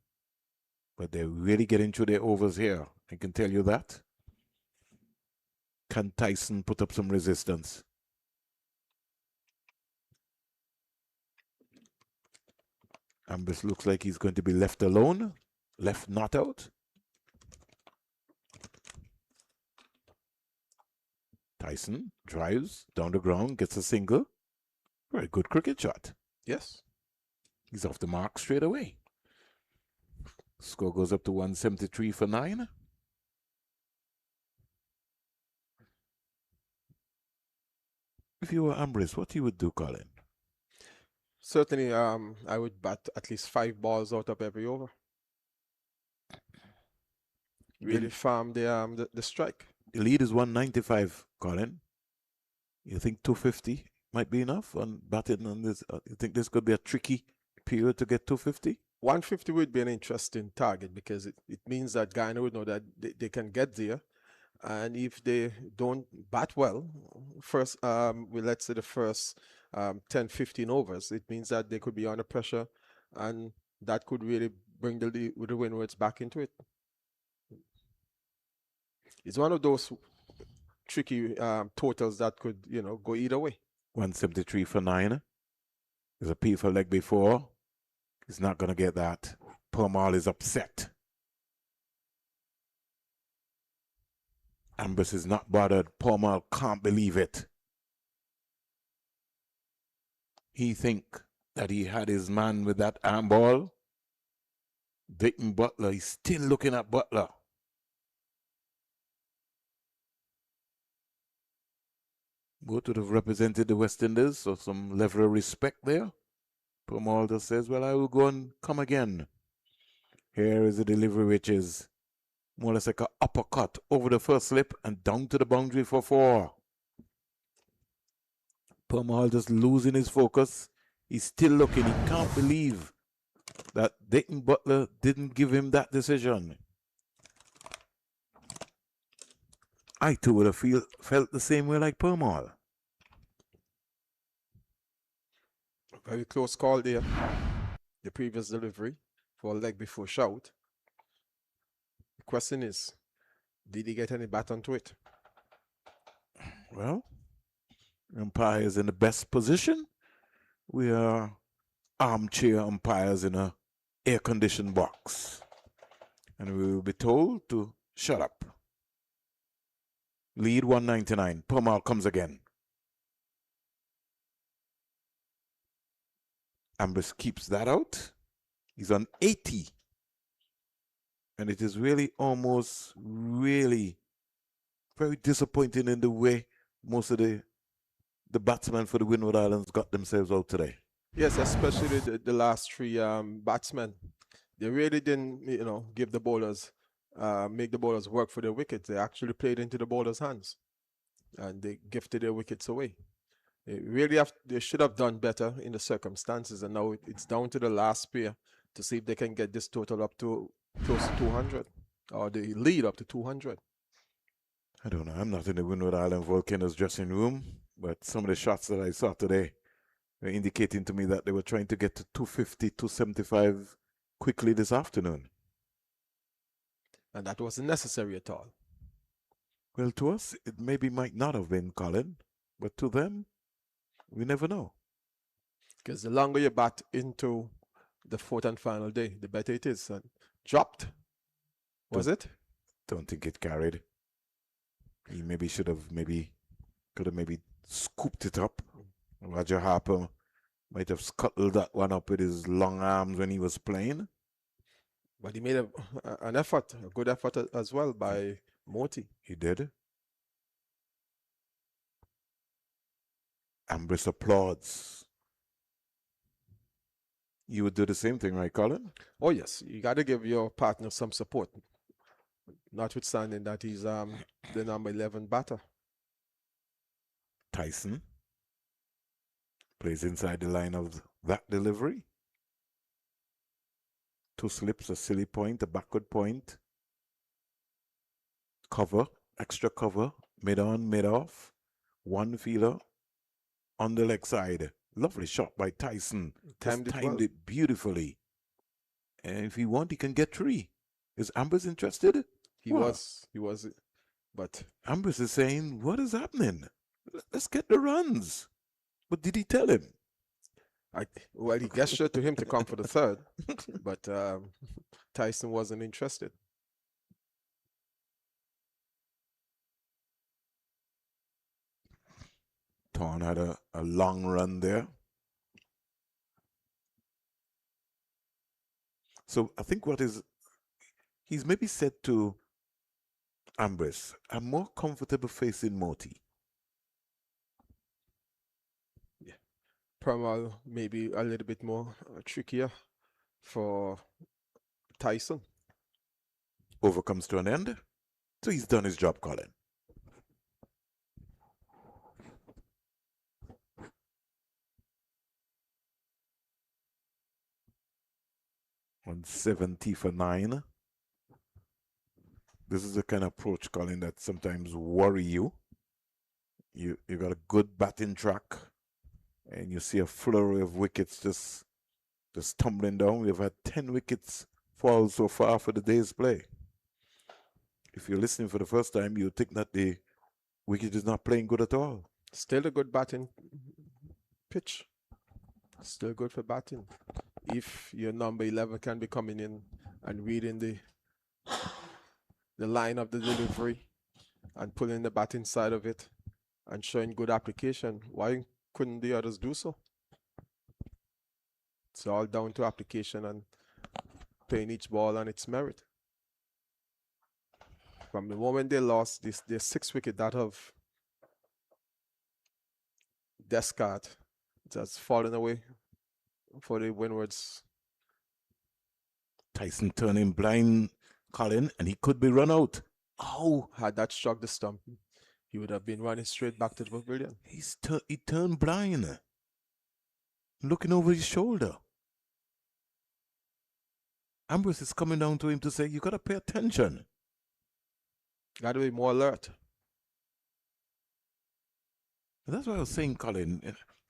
But they're really getting through their overs here. I can tell you that. Can Tyson put up some resistance? Ambus looks like he's going to be left alone. Left not out. Tyson drives down the ground, gets a single. Very good cricket shot. Yes. He's off the mark straight away. Score goes up to 173 for 9. If you were Ambris, what you would do, Colin? Certainly, I would bat at least 5 balls out of every over. Really farm the strike. The lead is 195, Colin. You think 250 might be enough on batting on this? You think this could be a tricky period to get 250? 150 would be an interesting target because it means that Guyana would know that they can get there. And if they don't bat well, let's say the first 10, 15 overs, it means that they could be under pressure and that could really bring the Windwards back into it. It's one of those tricky totals that could, go either way. 173 for 9. There's a P for leg before. He's not going to get that. Permal is upset. Ambrose is not bothered. Permal can't believe it. He think that he had his man with that arm ball. Dayton Butler, he's still looking at Butler. Both would have represented the West Indies, so some level of respect there. Permal just says, well, I will go and come again. Here is a delivery which is more or less like an uppercut over the first slip and down to the boundary for 4. Permal just losing his focus. He's still looking. He can't believe that Dayton Butler didn't give him that decision. I too would have felt the same way like Permal. Very close call there. The previous delivery for a leg before shout. The question is, did he get any bat onto it? Well, umpire is in the best position. We are armchair umpires in a air-conditioned box. And we will be told to shut up. Lead 199. Permal comes again. Ambrose keeps that out. He's on 80. And it is really almost very disappointing in the way most of the batsmen for the Windward Islands got themselves out today. Yes, especially the last 3 batsmen. They really didn't, give the bowlers, make the bowlers work for their wickets. They actually played into the bowlers' hands, and they gifted their wickets away. They should have done better in the circumstances, and now it's down to the last pair to see if they can get this total up to close to 200, or the lead up to 200. I don't know. I'm not in the Windward Island Volcanoes dressing room, but some of the shots that I saw today were indicating to me that they were trying to get to 250, 275 quickly this afternoon. And that wasn't necessary at all. Well, to us, it maybe might not have been, Colin, but to them, we never know. Because the longer you bat into the 4th and final day, the better it is. And dropped, was it? Don't think it carried. He maybe could have scooped it up. Roger Harper might have scuttled that one up with his long arms when he was playing. But he made an effort, a good effort as well by Moti. He did. Ambrose applauds. You would do the same thing, right, Colin? Oh, yes. You got to give your partner some support, notwithstanding that he's the number 11 batter. Tyson plays inside the line of that delivery. 2 slips, a silly point, a backward point. Cover, extra cover, mid-on, mid-off. 1 fielder on the leg side. Lovely shot by Tyson. Timed it beautifully. And if he wants, he can get 3. Is Ambrose interested? He was. But Ambrose is saying, what is happening? Let's get the runs. But did he tell him? Well, he gestured to him to come for the 3rd, but Tyson wasn't interested. Torn had a long run there. So I think he's maybe said to Ambrose, I'm more comfortable facing Moti. Yeah. Permal maybe a little bit more trickier for Tyson. Over comes to an end. So he's done his job, Colin. On 70 for 9. This is the kind of approach, Colin, that sometimes worry you. You got a good batting track, and you see a flurry of wickets just tumbling down. We've had 10 wickets fall so far for the day's play. If you're listening for the first time, you think that the wicket is not playing good at all. Still a good batting pitch. Still good for batting. if your number 11 can be coming in and reading the line of the delivery and pulling the bat inside of it and showing good application, why couldn't the others do so? It's all down to application and playing each ball on its merit. From the moment they lost their 6 wicket that of Descartes, it has fallen away for the Windwards. Tyson turning blind, Colin, and he could be run out. Oh, had that struck the stump, he would have been running straight back to the pavilion. He turned blind, looking over his shoulder. Ambrose is coming down to him to say, you got to pay attention. Got to be more alert. And that's why I was saying, Colin,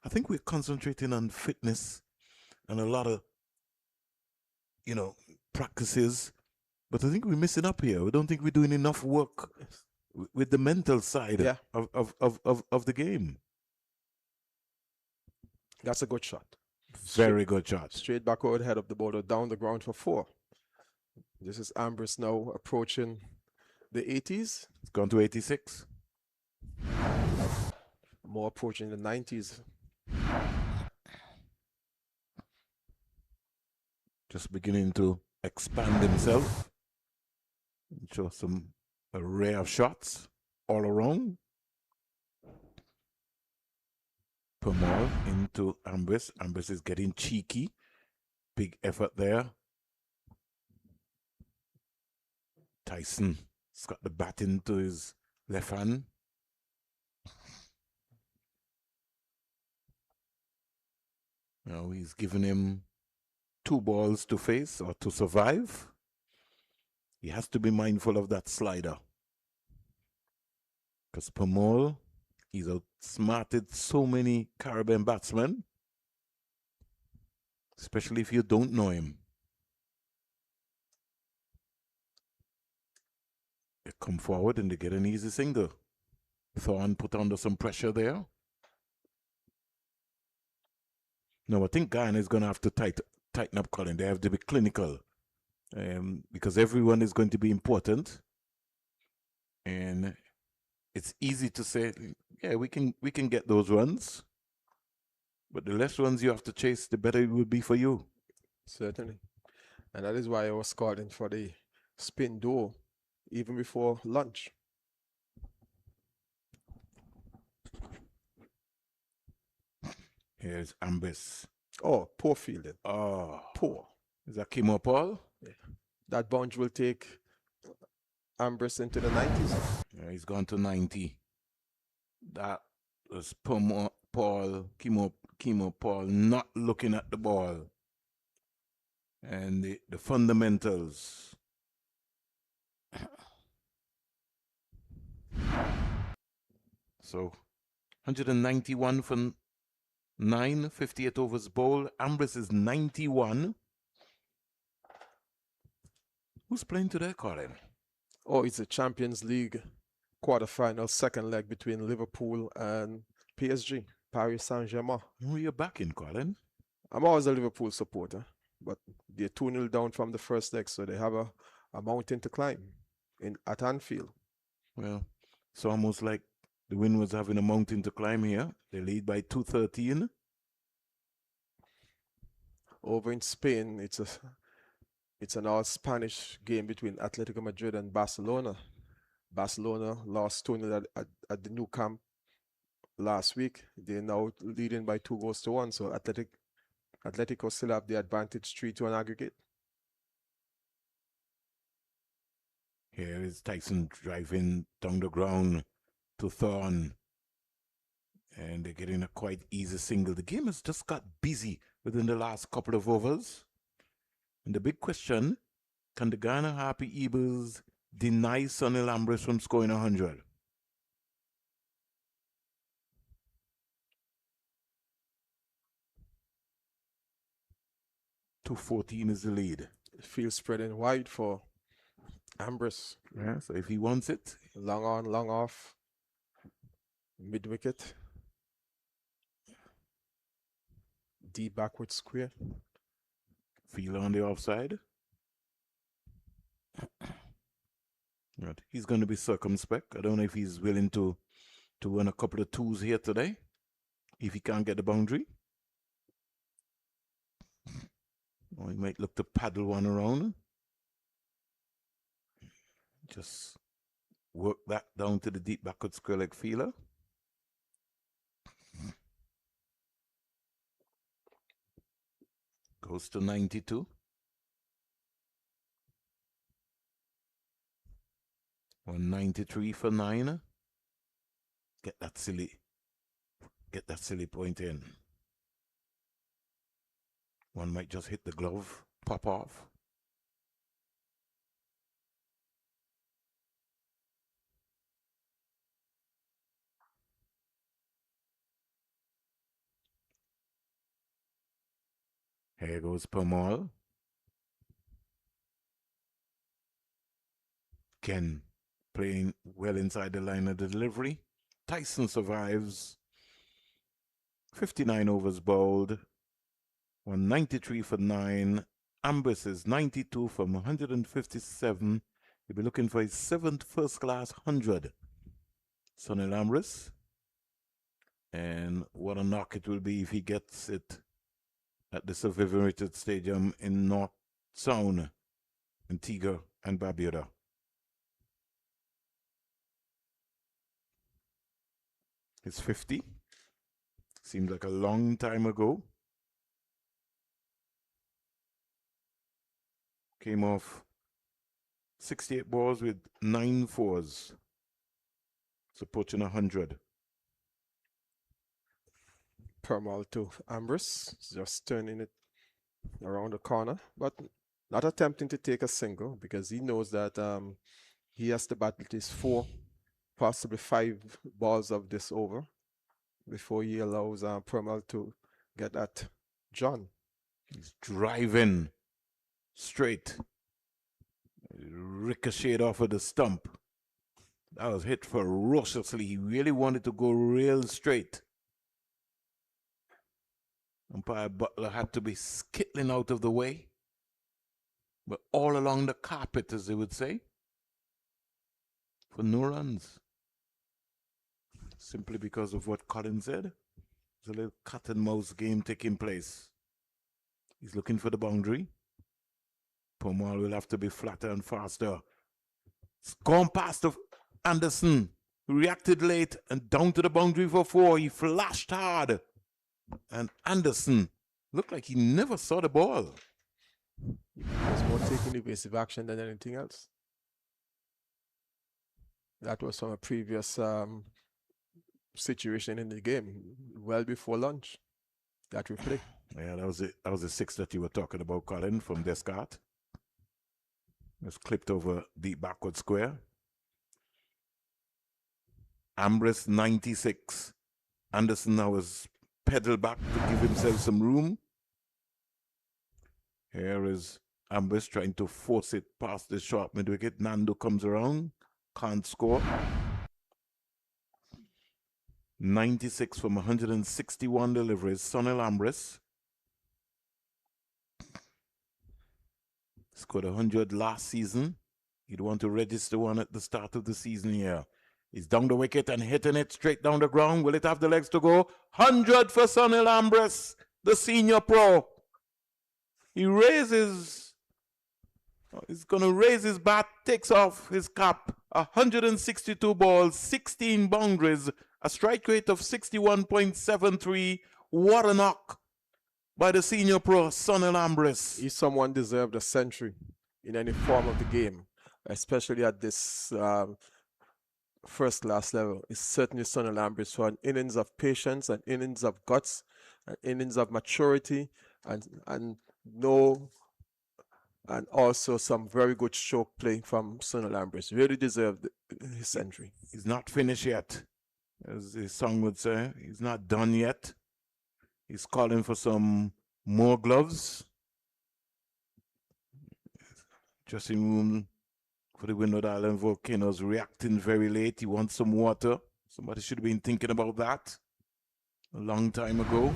I think we're concentrating on fitness and a lot of, practices. But I think we're missing up here. We don't think we're doing enough work with the mental side of the game. That's a good shot. Very good shot. Straight back over the head of the bowler, down the ground for 4. This is Ambrose now approaching the 80s. It's gone to 86. More approaching the 90s. Just beginning to expand himself. Show some array of shots all around. Permal into Ambrose. Ambrose is getting cheeky. Big effort there. Tyson's got the bat into his left hand. Now he's giving him 2 balls to face or to survive. He has to be mindful of that slider. Because Permal, he's outsmarted so many Caribbean batsmen, especially if you don't know him. They come forward and they get an easy single. Thorne put under some pressure there. No, I think Guyana is going to have to tighten up, Colin. They have to be clinical because everyone is going to be important. And it's easy to say, yeah, we can get those runs. But the less runs you have to chase, the better it will be for you. Certainly. And that is why I was calling for the spin duo even before lunch. Here's Ambrose. Oh, poor fielding. Oh. Poor. Is that Kimo Paul? Yeah. That bunch will take Ambrose into the 90s. Yeah, he's gone to 90. That was Kimo Paul not looking at the ball. And the fundamentals. So 191 for 9, 58 overs bowled. Ambrose is 91. Who's playing today, Colin? Oh, it's a Champions League quarterfinal, second leg between Liverpool and PSG, Paris Saint-Germain. Who are you backing, Colin? I'm always a Liverpool supporter, but they're 2-0 down from the first leg, so they have a mountain to climb at Anfield. Well, it's almost like the Windwards having a mountain to climb here. They lead by 213. Over in Spain, it's an all-Spanish game between Atletico Madrid and Barcelona. Barcelona lost 2-0 at the Nou Camp last week. They're now leading by 2-1, so Atletico still have the advantage 3-2 on aggregate. Here is Tyson driving down the ground to Thorne. And they're getting a quite easy single. The game has just got busy within the last couple of overs. And the big question, can the Guyana Happy Eagles deny Sonny Ambrose from scoring 100? .214 is the lead. Field spreading wide for Ambrose. Yeah, so if he wants it. Long on, long off. Mid-wicket. Deep backward square. Fielder on the offside. Right. He's going to be circumspect. I don't know if he's willing to run a couple of twos here today, if he can't get the boundary. Or he might look to paddle one around. Just work that down to the deep backward square leg feeler. Goes to 92. 193 for 9. Get that silly point in. One might just hit the glove, pop off. Here goes Pamal. Ken playing well inside the line of the delivery. Tyson survives. 59 overs bowled. 193 for 9. Ambus is 92 from 157. He'll be looking for his 7th first-class 100. Sonny Lambris. And what a knock it will be if he gets it at the Sir Vivian Richards Stadium in North Sound, Antigua and Barbuda. It's 50. Seems like a long time ago. Came off 68 balls with 9 fours. It's approaching 100. Permal to Ambrose, just turning it around the corner, but not attempting to take a single because he knows that he has to bat at least 4, possibly 5 balls of this over before he allows Permal to get at John. He's driving straight. Ricocheted off of the stump. That was hit ferociously. He really wanted to go real straight. Umpire Butler had to be skittling out of the way. But all along the carpet, as they would say. For no runs. Simply because of what Colin said. There's a little cat and mouse game taking place. He's looking for the boundary. Pomal will have to be flatter and faster. It's gone past of Anderson. Reacted late and down to the boundary for 4. He flashed hard. And Anderson looked like he never saw the ball. He was more taking evasive action than anything else. That was from a previous situation in the game, well before lunch, that replay. Yeah, that was the 6 that you were talking about, Colin, from Descartes. It was clipped over deep backward square. Ambrose 96. Anderson now is pedaled back to give himself some room. Here is Ambrose trying to force it past the short mid wicket. Nando comes around, can't score. 96 from 161 deliveries. Sonny Lambris scored 100 last season. He'd want to register one at the start of the season here. He's down the wicket and hitting it straight down the ground. Will it have the legs to go? 100 for Sonny Lambris, the senior pro. He raises, he's going to raise his bat, takes off his cap. 162 balls, 16 boundaries, a strike rate of 61.73. What a knock by the senior pro, Sonny Lambris. If someone deserved a century in any form of the game, especially at this first class level, it's certainly Sonny Lambris for an innings of patience, an innings of guts, an innings of maturity, and also some very good stroke play from Sonny Lambris. Really deserved his century. He's not finished yet, as the song would say. He's not done yet. He's calling for some more gloves. Dressing room for the Windward Island Volcanoes reacting very late. He wants some water. Somebody should have been thinking about that a long time ago.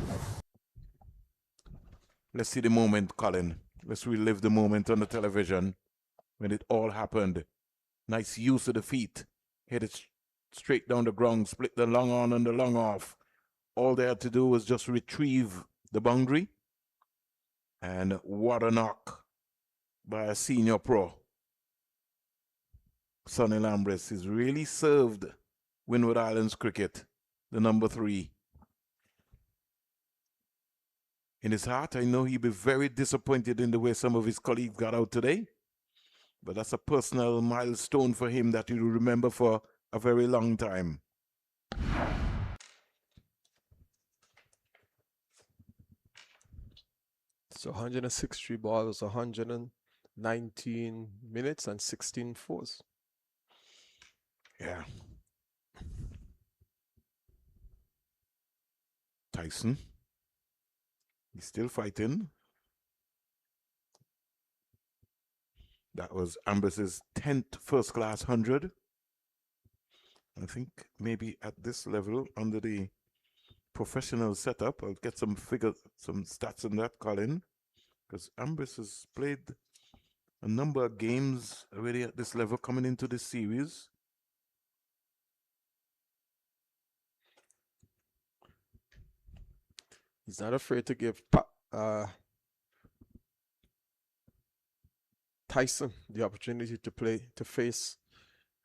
Let's see the moment, Colin. Let's relive the moment on the television when it all happened. Nice use of the feet. Hit it straight down the ground, split the long on and the long off. All they had to do was just retrieve the boundary. And what a knock by a senior pro. Sonny Lambris has really served Windward Islands cricket, the number 3. In his heart, I know he'd be very disappointed in the way some of his colleagues got out today. But that's a personal milestone for him that he'll remember for a very long time. So 163 balls, 119 minutes and 16 fours. Yeah. Tyson. He's still fighting. That was Ambus's 10th first-class 100. I think maybe at this level, under the professional setup, I'll get some figures, some stats on that, Colin, because Ambus has played a number of games already at this level coming into this series. He's not afraid to give Tyson the opportunity to face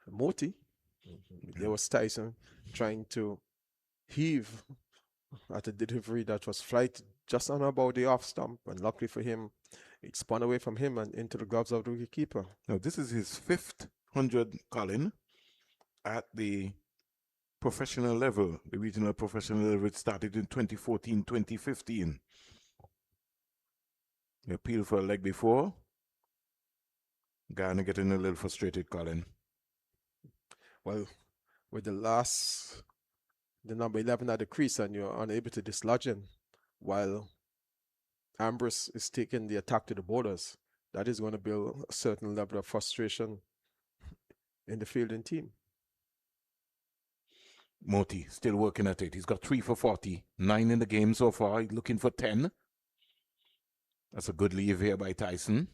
Moti. There was Tyson trying to heave at a delivery that was flight just on about the off stump, and luckily for him, it spun away from him and into the gloves of the wicketkeeper. Now, this is his 5th 100, Colin, at the professional level, the regional professional level. It started in 2014, 2015. He appealed for a leg before. Guyana getting a little frustrated, Colin. Well, with the number 11 at the crease and you're unable to dislodge him while Ambrose is taking the attack to the borders, that is going to build a certain level of frustration in the fielding team. Moti still working at it. He's got 3 for 40, 9 in the game so far. He's looking for 10. That's a good leave here by Tyson.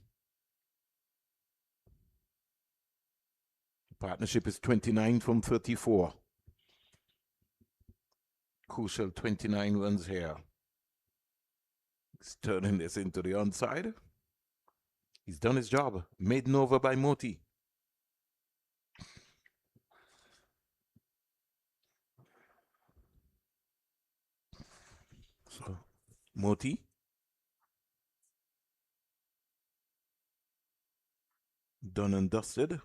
Partnership is 29 from 34. Crucial 29 runs here. He's turning this into the onside. He's done his job. Maiden over by Moti. So, Moti. Done and dusted.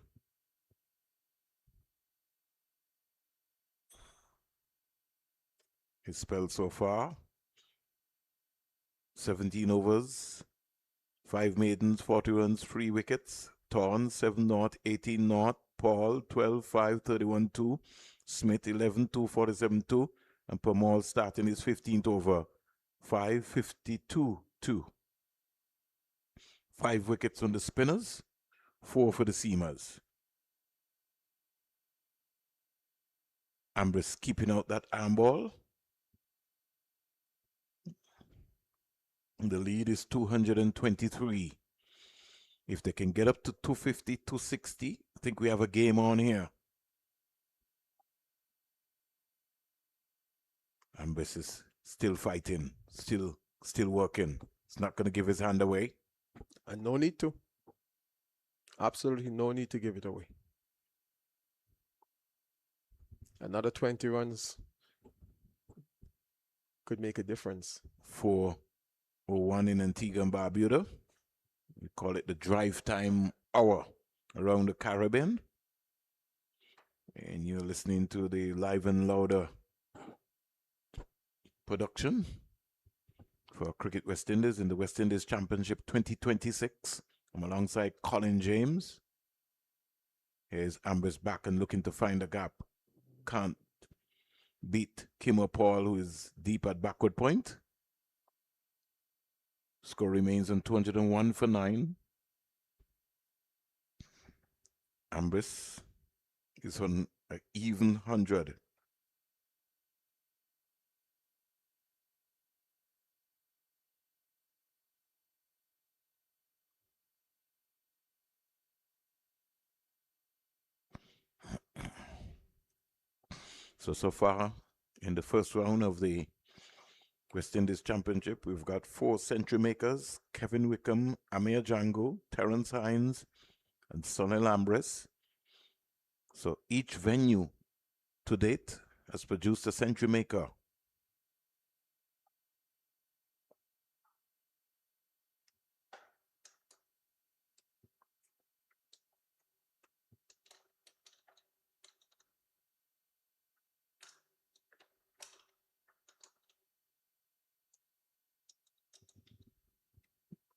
His spell so far. 17 overs. 5 maidens, 40 runs, 3 wickets. Torn, 7 not, 18 not. Paul, 12, 5, 31, 2. Smith, 11, 2, 47, 2. And Pamal starting his 15th over. 5, 52, 2. 5 wickets on the spinners. 4 for the seamers. Ambrose keeping out that arm ball. The lead is 223. If they can get up to 250, 260, I think we have a game on here. Ambrose is still fighting, still working. It's not going to give his hand away. And no need to. Absolutely no need to give it away. Another 20 runs could make a difference. 4:01 in Antigua and Barbuda. We call it the drive time hour around the Caribbean. And you're listening to the Live and Louder production for Cricket West Indies in the West Indies Championship 2026. I'm alongside Colin James. Here's Ambrose back and looking to find a gap. Can't beat Kim or Paul, who is deep at backward point. Score remains on 201 for 9. Ambrose is on an even 100. So far, in the first round of the West Indies Championship, we've got 4 century makers: Kevin Wickham, Amir Django, Terence Hines, and Sonny Lambris. So each venue to date has produced a century maker.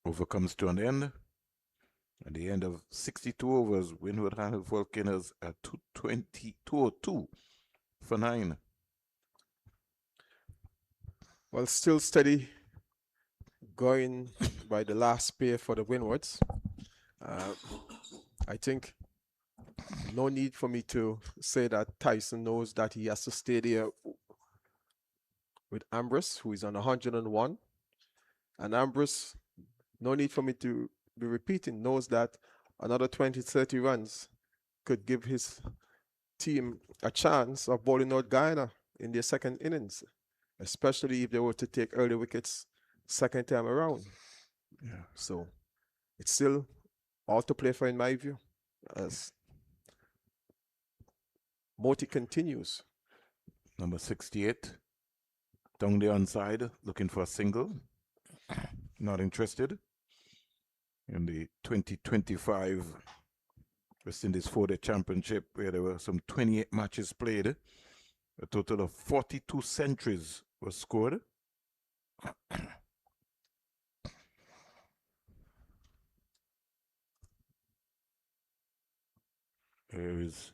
Over comes to an end. At the end of 62 overs, Windward Island Volcanoes at 202 for 9. Well, still steady going by the last pair for the Windwards. I think no need for me to say that Tyson knows that he has to stay there with Ambrose, who is on 101. And Ambrose, no need for me to be repeating, knows that another 20-30 runs could give his team a chance of bowling out Guyana in their second innings, especially if they were to take early wickets second time around. Yeah. So it's still all to play for, in my view, as Moti continues. Number 68, down the onside, looking for a single. Not interested. In the 2025 West Indies 4-Day Championship, where there were some 28 matches played, a total of 42 centuries were scored. Here is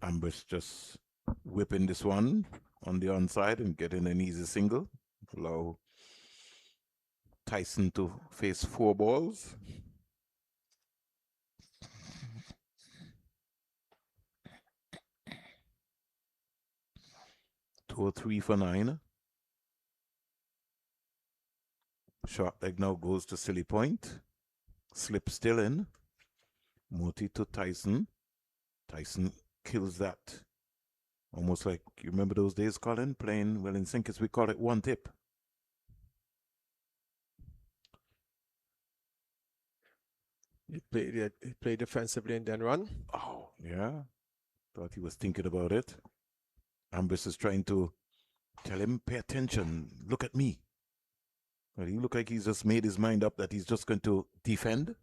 Ambrose just whipping this one on the onside and getting an easy single. Allow Tyson to face 4 balls. Two or 3 for 9. Short leg now goes to Silly Point. Slip still in. Moti to Tyson. Tyson kills that. Almost like, you remember those days, Colin, playing, well, in sinkers we call it one tip. He played defensively and then run. Oh, yeah. Thought he was thinking about it. Ambrose is trying to tell him, pay attention, look at me. Well, he look like he's just made his mind up that he's just going to defend.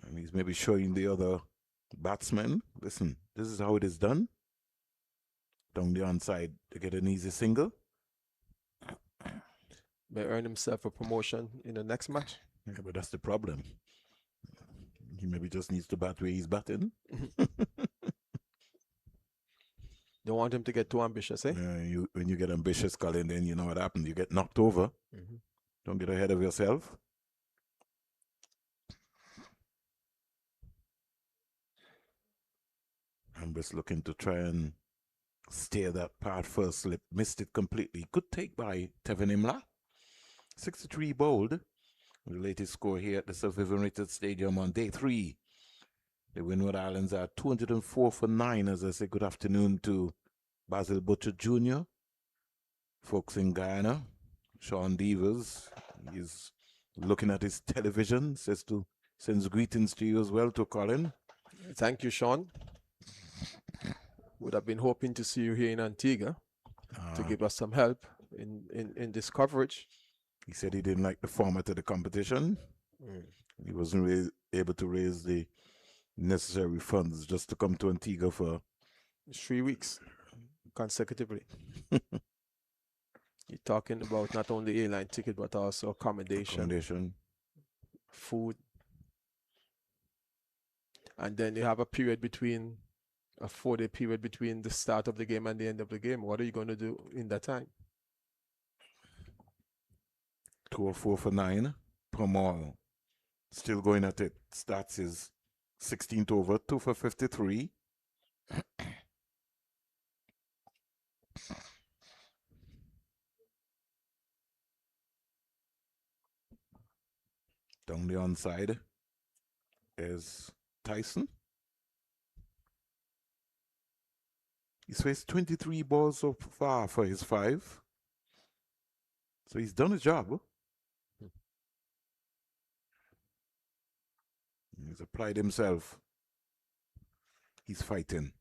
And he's maybe showing the other batsmen, listen, this is how it is done. Down the onside to get an easy single. May earn himself a promotion in the next match. Yeah, but that's the problem. He maybe just needs to bat where he's batting. Don't want him to get too ambitious, eh? Yeah, when you get ambitious, Colin, then you know what happens. You get knocked over. Don't get ahead of yourself. Ambrose looking to try and steer that part first slip. Missed it completely. Good take by Tevin Imla. 63 bowled. The latest score here at the Sir Vivian Richards Stadium on day 3. The Windward Islands are 204 for 9. As I say, good afternoon to Basil Butcher Jr., folks in Guyana. Sean Devers, he's looking at his television, sends greetings to you as well, to Colin. Thank you, Sean. Would have been hoping to see you here in Antigua to give us some help in this coverage. He said he didn't like the format of the competition. He wasn't really able to raise the necessary funds just to come to Antigua for 3 weeks consecutively. You're talking about not only airline ticket, but also accommodation, food. And then you have a 4-day period between the start of the game and the end of the game. What are you going to do in that time? 204 for 9. Pramal still going at it. Starts his 16th over, 2 for 53. Down the onside is Tyson. He's faced 23 balls so far for his 5. So he's done his job. He's applied himself. He's fighting.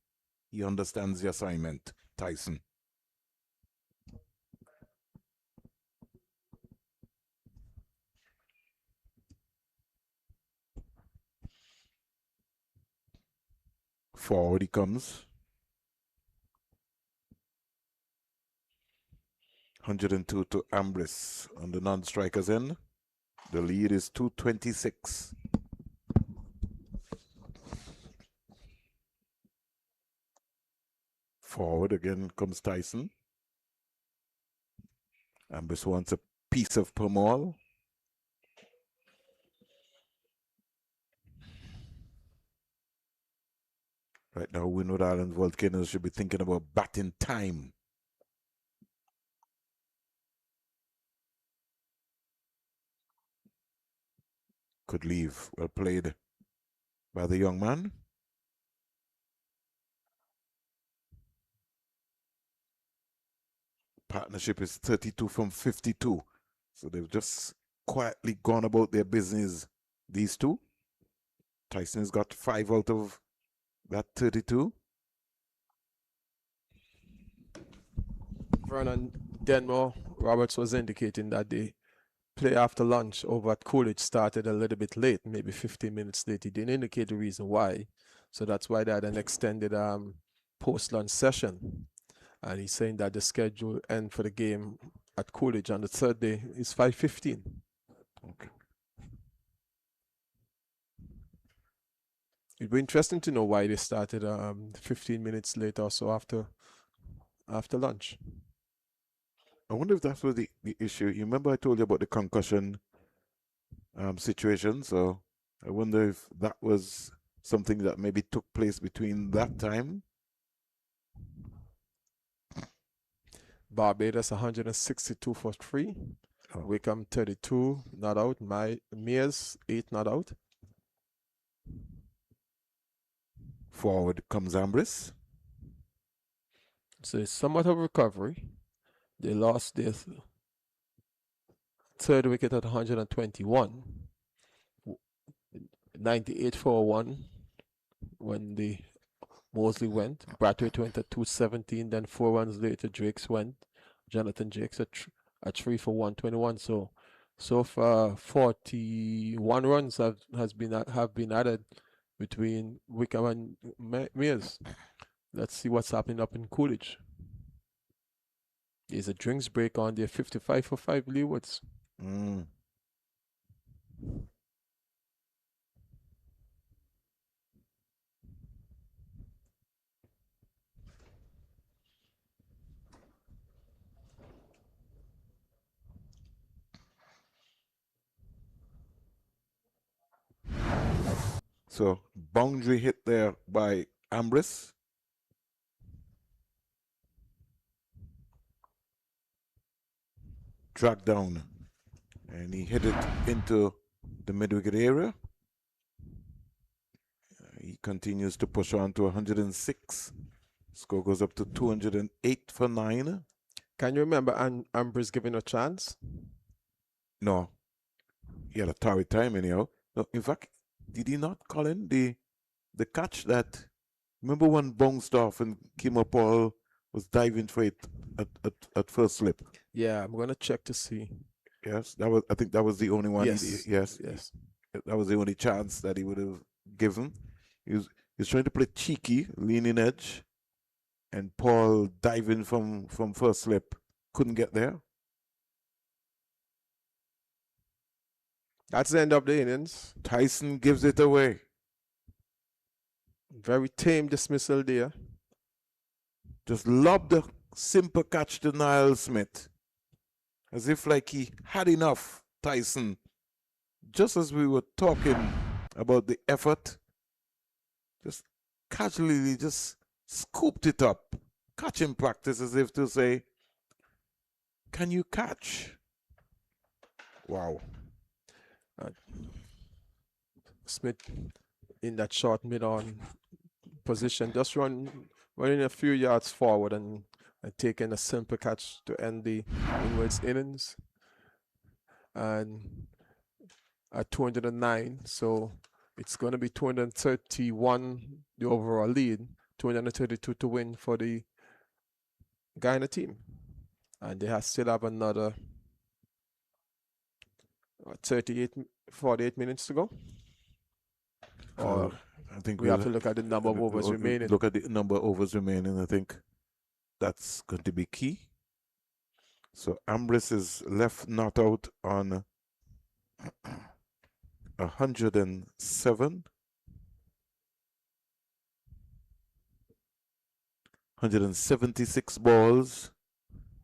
He understands the assignment, Tyson. Forward he comes. 102 to Ambrose on the non-strikers end. The lead is 226. Forward again comes Tyson. Ambrose wants a piece of Permal. Right now, Windward Islands Volcanoes should be thinking about batting time. Could leave. Well played by the young man. Partnership is 32 from 52. So they've just quietly gone about their business, these two. Tyson has got 5 out of that 32. Vernon Denmore Roberts was indicating that the play after lunch over at Coolidge started a little bit late, maybe 15 minutes late. He didn't indicate the reason why. So that's why they had an extended post-lunch session. And he's saying that the schedule end for the game at Coolidge on the third day is 5:15. Okay. It'd be interesting to know why they started 15 minutes later or so after lunch. I wonder if that was the issue. You remember I told you about the concussion situation, so I wonder if that was something that maybe took place between that time. Barbados 162 for 3. Oh. Wickham 32 not out. Mears 8 not out. Forward comes Ambrose. So it's somewhat of a recovery. They lost their third wicket at 121. 98 for 1 when the Mosley went. Brathwaite went at 217. Then 4 runs later, Jakes went. Jonathan Jakes at 3 for 121. So far 41 runs have been added between Wickham and Mears. Let's see what's happening up in Coolidge. There's a drinks break on there, 55 for 5 leewards. So boundary hit there by Ambrose. Dragged down. And he hit it into the mid-wicket area. He continues to push on to 106. Score goes up to 208 for 9. Can you remember Ambrose giving a chance? No. He had a torrid time anyhow. No, in fact, did he not call in the catch that, remember when bounced off and Kim Paul was diving for it at first slip? Yeah, I'm going to check to see. Yes, I think that was the only one. Yes. Yes. That was the only chance that he would have given. He was trying to play cheeky, leaning edge, and Paul diving from first slip. Couldn't get there. That's the end of the innings. Tyson gives it away. Very tame dismissal there. Just lobbed a simple catch to Niall Smith. As if like he had enough, Tyson. Just as we were talking about the effort, just casually just scooped it up. Catching practice, as if to say, can you catch? Wow. Smith in that short mid-on position, just run running a few yards forward and taking a simple catch to end the Windward's innings. And at 209, so it's going to be 231 the overall lead, 232 to win for the Guyana team, and they still have another 48 minutes to go. Or I think we have to look at the number of overs remaining. Look at the number of overs remaining. I think that's going to be key. So Ambrose is left not out on 107. 176 balls,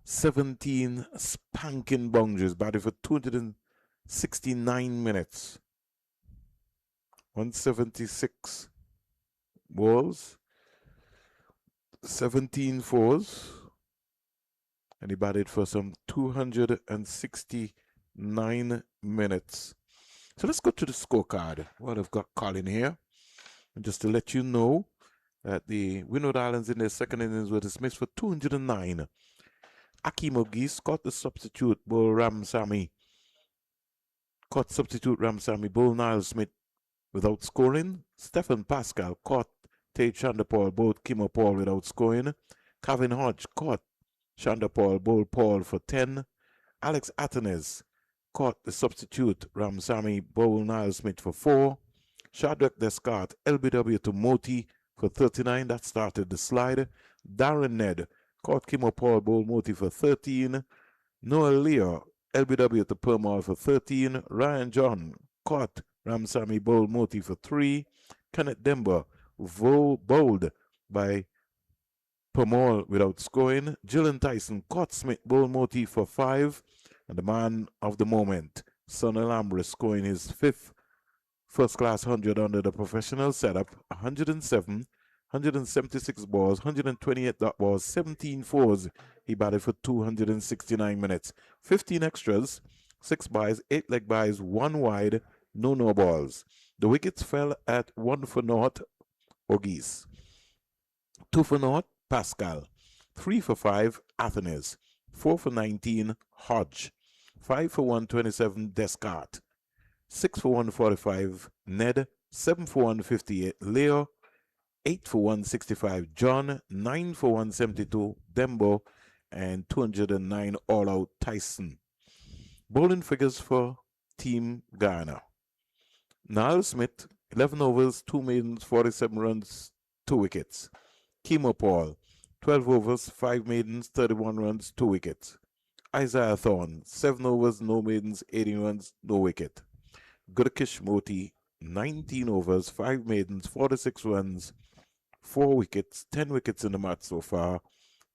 17 spanking boundaries, batted for 269 minutes. 176 balls, 17 fours, and he batted for some 269 minutes. So let's go to the scorecard. Well, I've got Colin here. And just to let you know that the Windward Islands in their second innings were dismissed for 209. Akeem Ogis caught the substitute Bull Ramsamy. Caught substitute Ramsamy Bull Niall Smith without scoring. Stephen Pascal caught Tate Chandapal, both Kim Paul without scoring. Calvin Hodge caught Chandapal, Bull Paul for 10. Alex Atenes caught the substitute Ramsamy Bull Niall Smith for 4. Shadrach Descartes, LBW to Moti for 39. That started the slide. Darren Ned caught Kim Paul, Bull Moti for 13. Noel Leo, LBW to Permal for 13. Ryan John caught Ramsamy Bull Moti for 3. Kenneth Demba bowled by Permal without scoring. Gillen Tyson caught Smith Bull Moti for 5. And the man of the moment, Sonny Lambre, scoring his 5th first-class 100 under the professional setup. 107, 176 balls, 128 dot balls, 17 fours. He batted for 269 minutes. 15 extras, 6 byes, 8 leg byes, 1 wide, no balls. The wickets fell at 1 for naught, Ogis. 2 for naught, Pascal. 3 for 5, Athenes. 4 for 19, Hodge. 5 for 127, Descartes. 6 for 145, Ned. 7 for 158, Leo. 8 for 165, John. 9 for 172, Dembo. And 209 all-out, Tyson. Bowling figures for Team Guyana. Niall Smith, 11 overs, 2 maidens, 47 runs, 2 wickets. Kimo Paul, 12 overs, 5 maidens, 31 runs, 2 wickets. Isaiah Thorne, 7 overs, no maidens, 18 runs, no wicket. Gurkish Moti, 19 overs, 5 maidens, 46 runs, 4 wickets, 10 wickets in the match so far.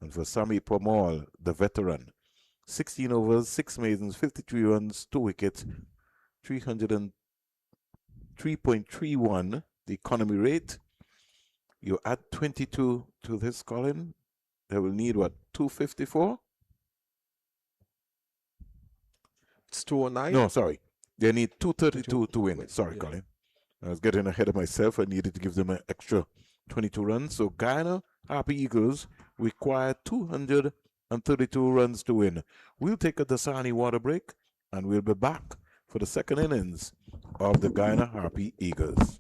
And for Sami Permal, the veteran, 16 overs, 6 maidens, 53 runs, 2 wickets, 303.31, the economy rate. You add 22 to this, Colin, they will need what, 254? It's 209? No, sorry. They need 232 to win. Sorry, yeah. Colin. I was getting ahead of myself. I needed to give them an extra 22 runs. So Guyana Happy Eagles require 232 runs to win. We'll take a Dasani water break, and we'll be back for the second innings of the Guyana Happy Eagles.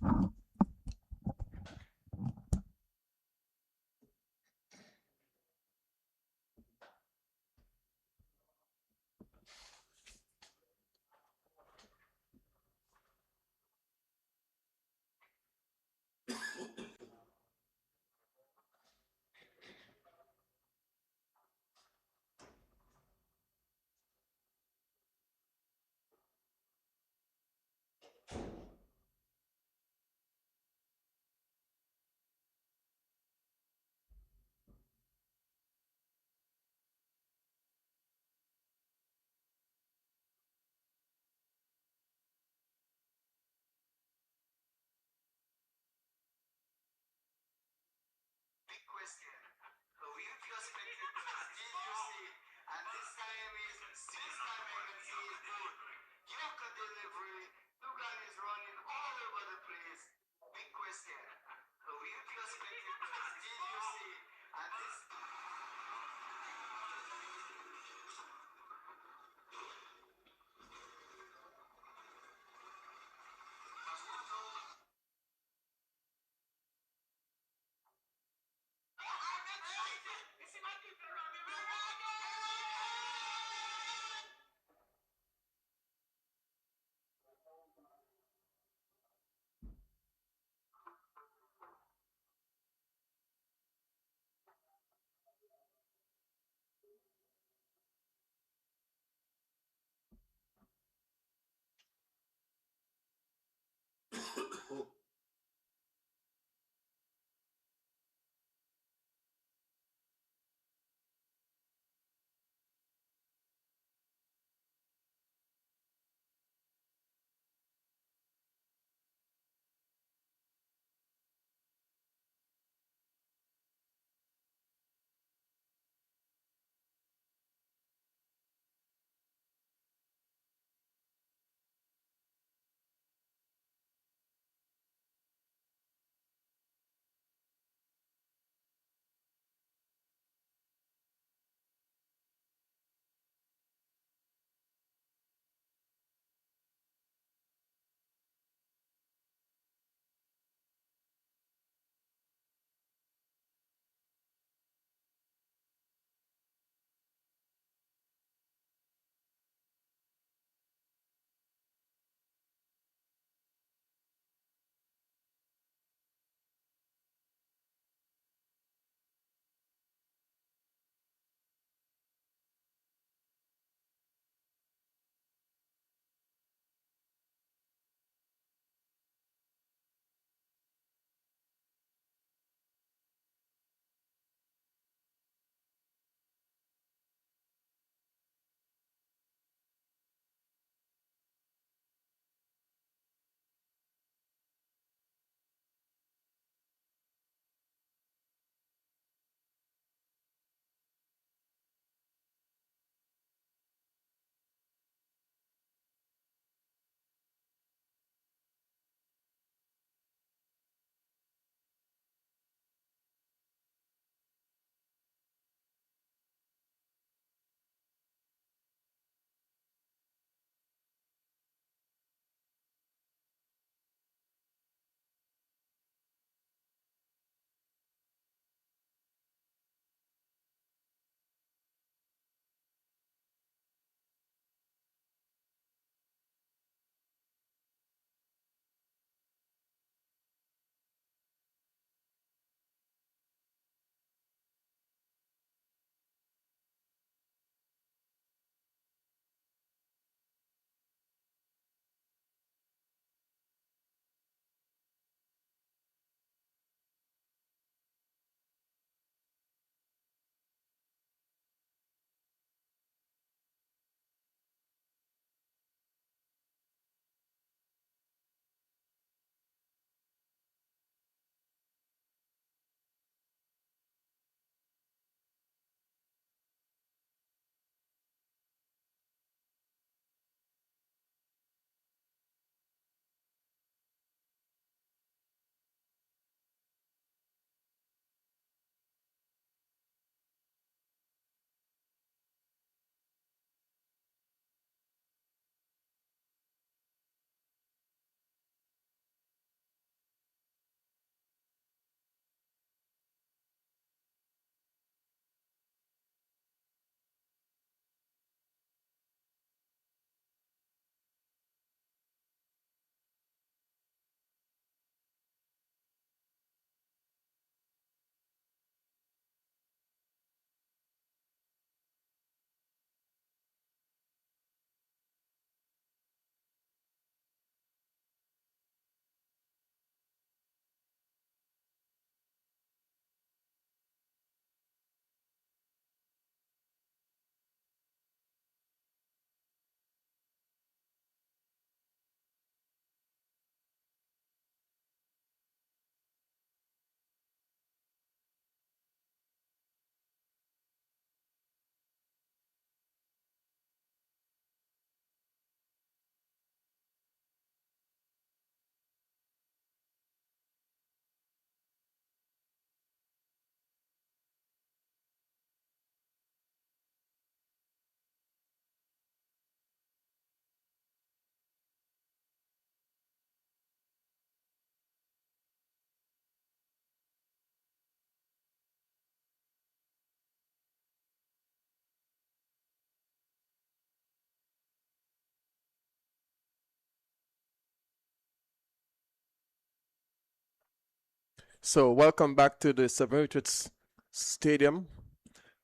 So welcome back to the St. Richard's Stadium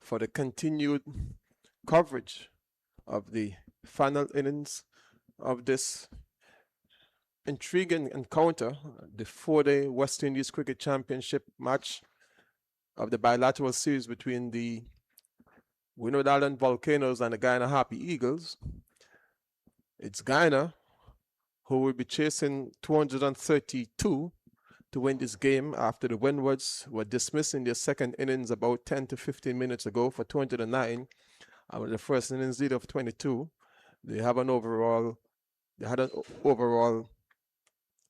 for the continued coverage of the final innings of this intriguing encounter, the 4-day West Indies Cricket Championship match of the bilateral series between the Windward Island Volcanoes and the Guyana Happy Eagles. It's Guyana who will be chasing 232 to win this game after the Windwards were dismissed in their second innings about 10 to 15 minutes ago for 209. And with the first innings lead of 22, they had an overall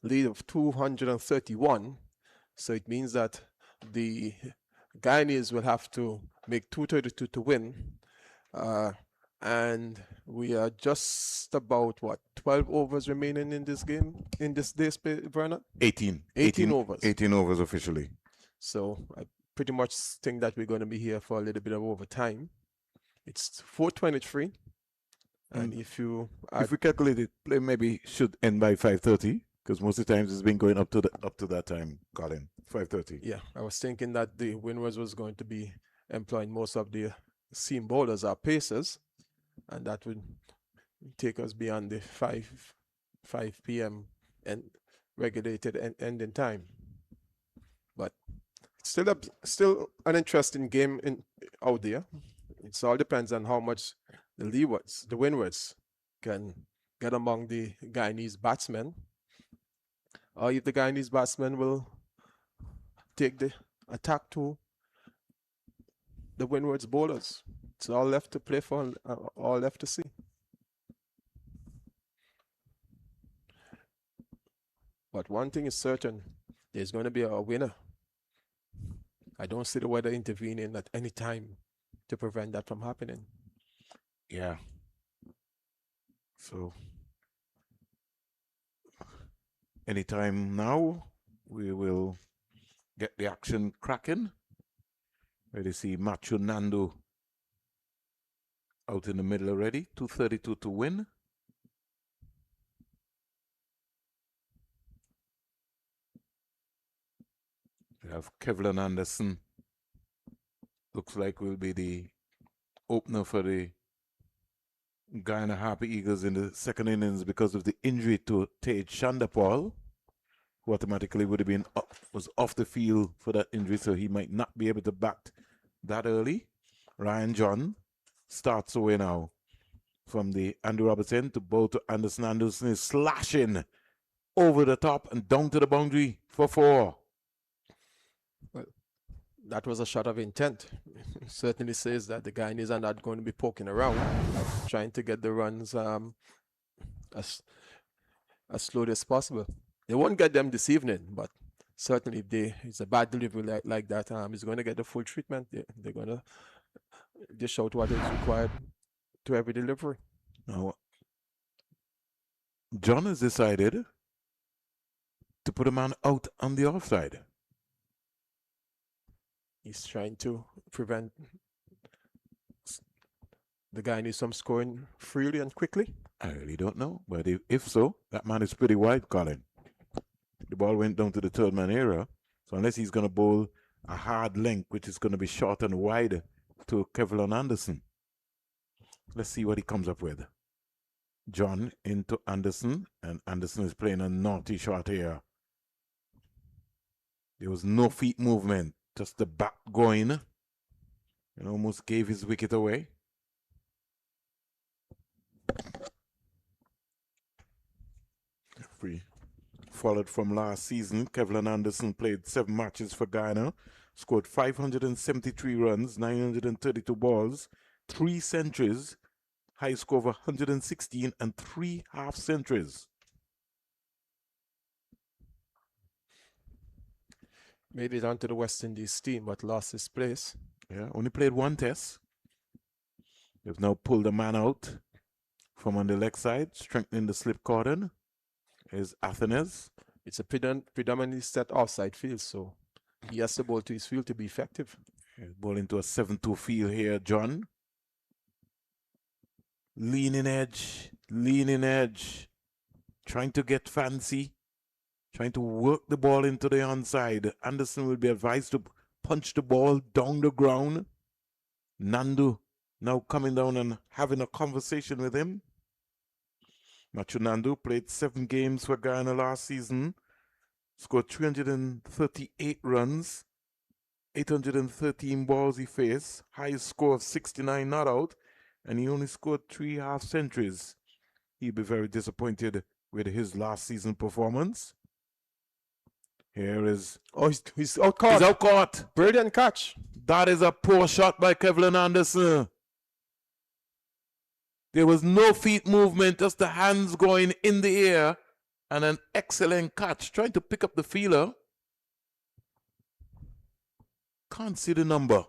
lead of 231. So it means that the Guyanese will have to make 232 to win. And we are just about, 12 overs remaining in this game, in this day, Werner? 18 overs. 18 overs officially. So I pretty much think that we're going to be here for a little bit of overtime. It's 4:23. And if we calculate it, play maybe should end by 5:30, because most of the times it's been going up to that time, Colin. 5:30. Yeah, I was thinking that the Windwards was going to be employing most of the seam bowlers or pacers, and that would take us beyond the 5 p.m. and regulated ending time. But still an interesting game out there. It all depends on how much the Windwards, can get among the Guyanese batsmen, or if the Guyanese batsmen will take the attack to the Windwards bowlers. It's all left to play for, all left to see. But one thing is certain, there's going to be a winner. I don't see the weather intervening at any time to prevent that from happening. Yeah. So, anytime now, we will get the action cracking. Ready to see Machu Nandu out in the middle already. 232 to win. We have Kevlin Anderson. Looks like will be the opener for the Guyana Happy Eagles in the second innings because of the injury to Tej Chandapal, who automatically would have been was off the field for that injury, so he might not be able to bat that early. Ryan John starts away now from the Andy Robertson to bowl to Anderson. Anderson is slashing over the top and down to the boundary for 4. Well, that was a shot of intent. It certainly says that the Guyanese are not going to be poking around, trying to get the runs as slowly as possible. They won't get them this evening, but certainly if it's a bad delivery like that, it's going to get the full treatment. They're going to dish out what is required to every delivery. Now, John has decided to put a man out on the offside. He's trying to prevent the Guyanese from scoring freely and quickly. I really don't know, but if so, that man is pretty wide, Colin. The ball went down to the third man area, so unless he's going to bowl a hard length, which is going to be short and wide to Kevlin Anderson. Let's see what he comes up with. John into Anderson, and Anderson is playing a naughty shot here. There was no feet movement, just the bat going, and almost gave his wicket away. Free. Followed from last season, Kevlin Anderson played 7 matches for Guyana, scored 573 runs, 932 balls, 3 centuries, high score of 116 and 3 half centuries. Made it onto the West Indies team, but lost his place. Yeah, only played 1 test. They've now pulled a man out from on the leg side, strengthening the slip cordon. Is Athenes. It's a predominantly set offside field, so he has to bowl to his field to be effective. He's bowling to a 7-2 field here, John. Leaning edge, trying to get fancy. trying to work the ball into the onside. Anderson will be advised to punch the ball down the ground. Nandu now coming down and having a conversation with him. Machu Nandu played 7 games for Guyana last season, scored 338 runs, 813 balls he faced, highest score of 69 not out, and he only scored 3 half centuries. He'd be very disappointed with his last season performance. Here is... Oh, he's out caught. He's out caught. Brilliant catch. That is a poor shot by Kevlin Anderson. There was no feet movement, just the hands going in the air, and an excellent catch, trying to pick up the feeler. Can't see the number.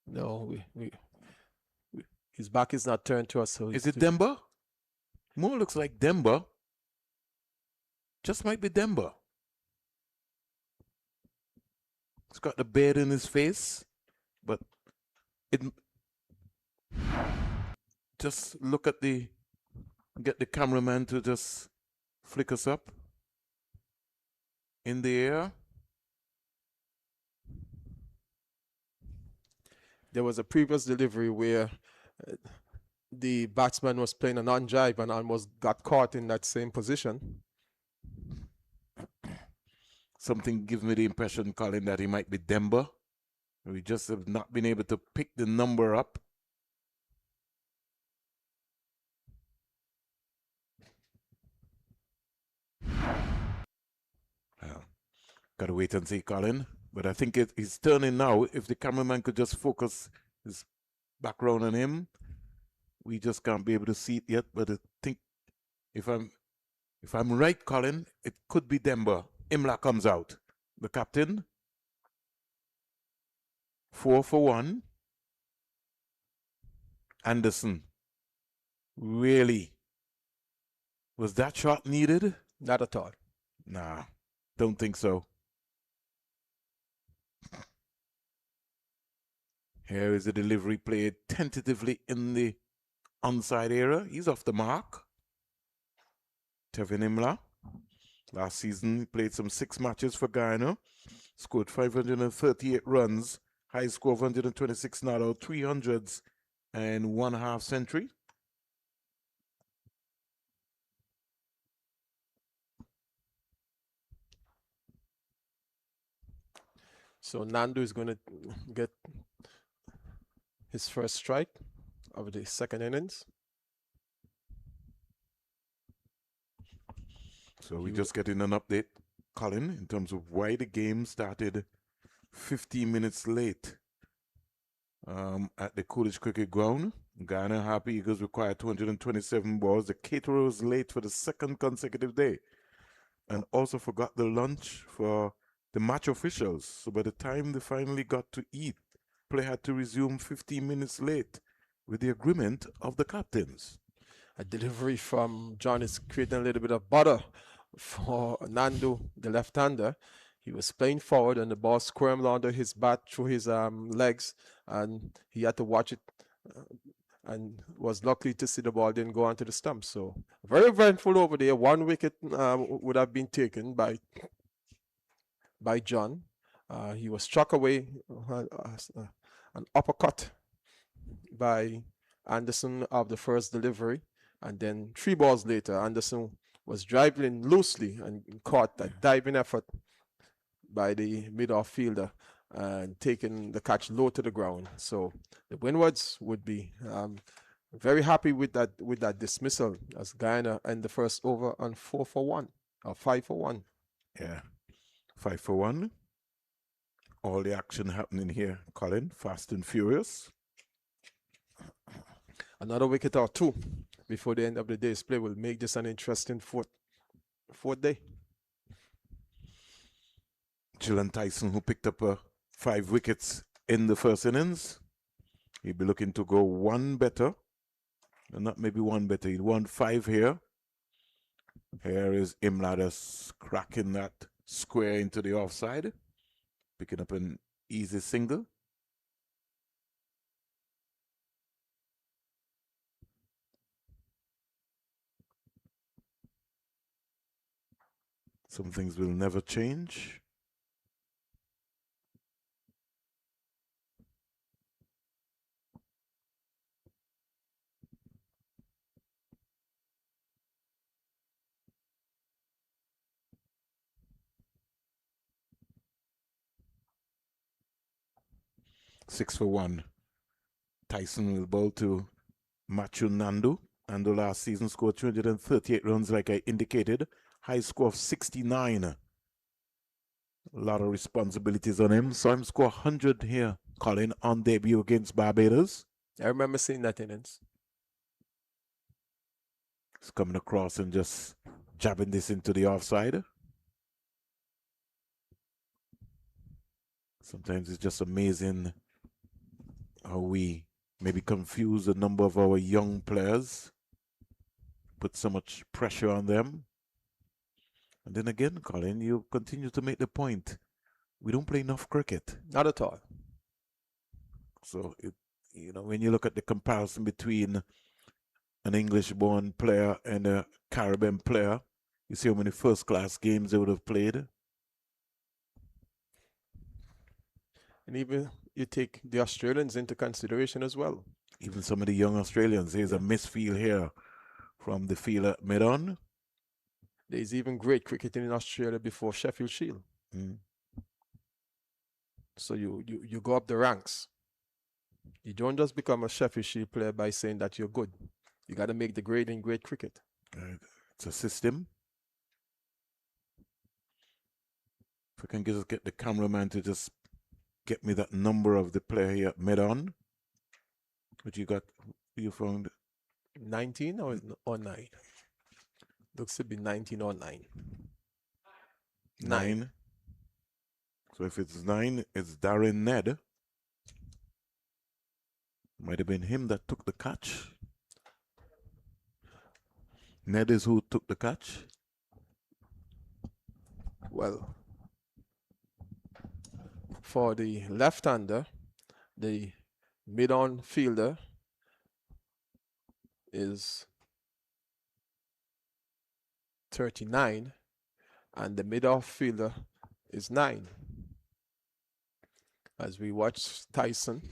No, his back is not turned to us. So is it Demba? More looks like Demba. Just might be Demba. He's got the beard in his face, but it... Just look at get the cameraman to just flick us up in the air. There was a previous delivery where the batsman was playing a non-jive and almost got caught in that same position. Something gives me the impression, Colin, that he might be Demba. We just have not been able to pick the number up. Gotta wait and see, Colin. But I think he's turning now. If the cameraman could just focus his background on him, we just can't be able to see it yet. But I think if I'm right, Colin, it could be Demba. Imla comes out. The captain. 4 for 1. Anderson. Really? Was that shot needed? Not at all. Nah, don't think so. Here is the delivery played tentatively in the onside area. He's off the mark. Tevin Imla. Last season, he played some 6 matches for Guyana. Scored 538 runs. High score of 126 not out. 300s and 1 half century. So Nandu is going to get his first strike of the second innings. So we're just getting an update, Colin, in terms of why the game started 15 minutes late at the Coolidge Cricket Ground. Guyana Happy Eagles required 227 balls. The caterer was late for the 2nd consecutive day and also forgot the lunch for the match officials. So by the time they finally got to eat, play had to resume 15 minutes late with the agreement of the captains. A delivery from John is creating a little bit of bother for Nandu, the left-hander. He was playing forward and the ball squirmed under his bat through his legs, and he had to watch it and was lucky to see the ball didn't go onto the stump. So very eventful over there. 1 wicket would have been taken by John. He was struck away, an uppercut by Anderson of the first delivery, and then 3 balls later, Anderson was driving loosely and caught a diving effort by the mid-off fielder and taking the catch low to the ground. So the Windwards would be very happy with that dismissal as Guyana end the first over on 4 for 1 or 5 for 1. Yeah, 5 for 1. All the action happening here, Colin, fast and furious. Another wicket or 2 before the end of the day's play will make this an interesting fourth day. Gillan Tyson, who picked up 5 wickets in the first innings, he'll be looking to go 1 better. Not maybe 1 better, he'd want 5 here. Here is Imla cracking that square into the offside, picking up an easy single. Some things will never change. Six for one. Tyson will bowl to Machu Nandu. Nandu last season scored 238 runs, like I indicated. High score of 69. A lot of responsibilities on him. Saw him score 100 here, Colin, on debut against Barbados. I remember seeing that innings. He's coming across and just jabbing this into the offside. Sometimes it's just amazing how we maybe confuse a number of our young players, put so much pressure on them. And then again, Colin, you continue to make the point. We don't play enough cricket. Not at all. So, when you look at the comparison between an English-born player and a Caribbean player, you see how many first-class games they would have played. And even you take the Australians into consideration as well. Even some of the young Australians. Here's a misfield here from the fielder mid-on. There's even great cricketing in Australia before Sheffield Shield. So you go up the ranks. You don't just become a Sheffield Shield player by saying that you're good. You got to make the grade in great cricket. It's a system. If I can just get the cameraman to just get me that number of the player here mid-on. What you got? You found 19 or 9? Looks to be 19 or 9. 9. So if it's 9, it's Darren Ned. Might have been him that took the catch. Ned is who took the catch. Well, for the left-hander, the mid-on fielder is 39 and the mid-off fielder is 9. As we watch Tyson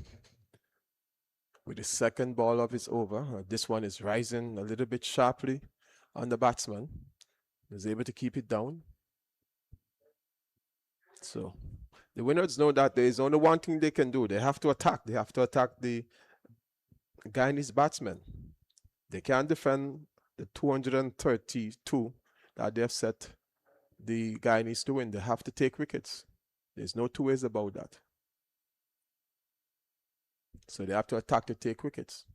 with the second ball of his over, this one is rising a little bit sharply on the batsman. He's able to keep it down. So the Windwards know that there is only one thing they can do. They have to attack. They have to attack the Guyanese batsmen. They can't defend the 232 that they have set the Guyanese to win. They have to take wickets. There's no two ways about that. So they have to attack to take wickets.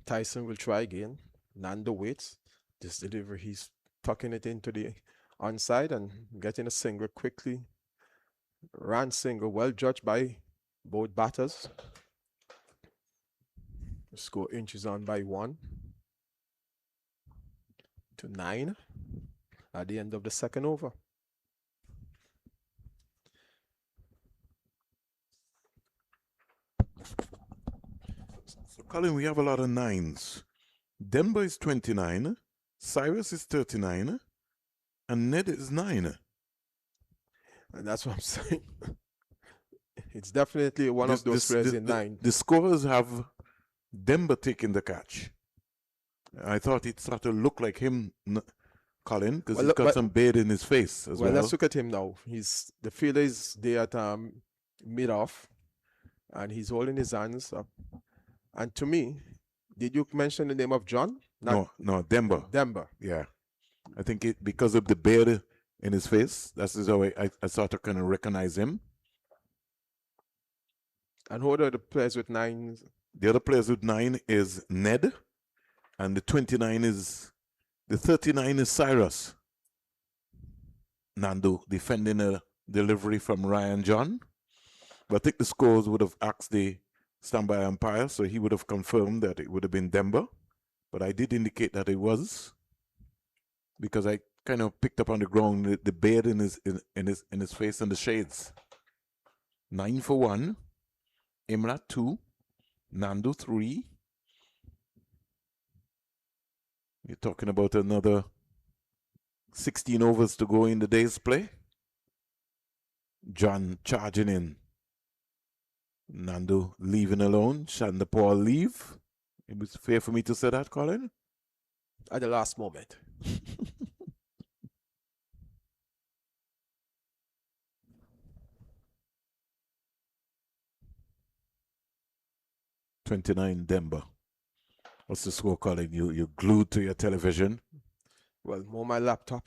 Tyson will try again. Nando waits. This delivery, he's tucking it into the onside and getting a single quickly. Ran single, well judged by both batters. The score inches on by 1 to 9 at the end of the second over. So, Colin, we have a lot of 9s. Denver is 29, Cyrus is 39, and Ned is 9. And that's what I'm saying. It's definitely one of those players in 9. The scorers have Denver taking the catch. I thought it started to look like him, Colin, because he's got some beard in his face as well. Well, let's look at him now. The fielder is there at mid-off, and he's holding his hands up. And to me, did you mention the name of John? No, Denver. Denver. Yeah. I think because of the beard in his face, that's how I sort of kind of recognize him. And who are the players with 9? The other players with 9 is Ned, and the 39 is, the 39 is Cyrus. Nando defending a delivery from Ryan John. But I think the scores would have asked the standby umpire, so he would have confirmed that it would have been Denver. But I did indicate that it was, because I kind of picked up on the ground the beard in his face and the shades. 9 for 1, Imrat 2, Nando 3, You're talking about another 16 overs to go in the day's play. John charging in. Nando leaving alone. Shanda Paul leave. It was fair for me to say that, Colin? At the last moment. 29 Denver. What's the score, Colin? You're glued to your television. Well, more my laptop.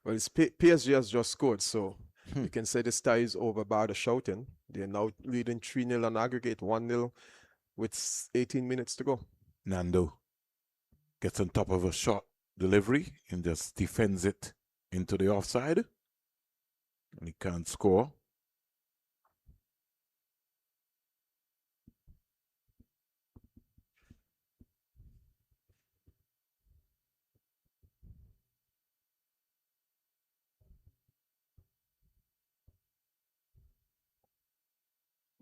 Well, PSG has just scored, so you can say this tie is over by the shouting. They're now leading 3-0 on aggregate, 1-0 with 18 minutes to go. Nando gets on top of a shot delivery and just defends it into the offside. And he can't score.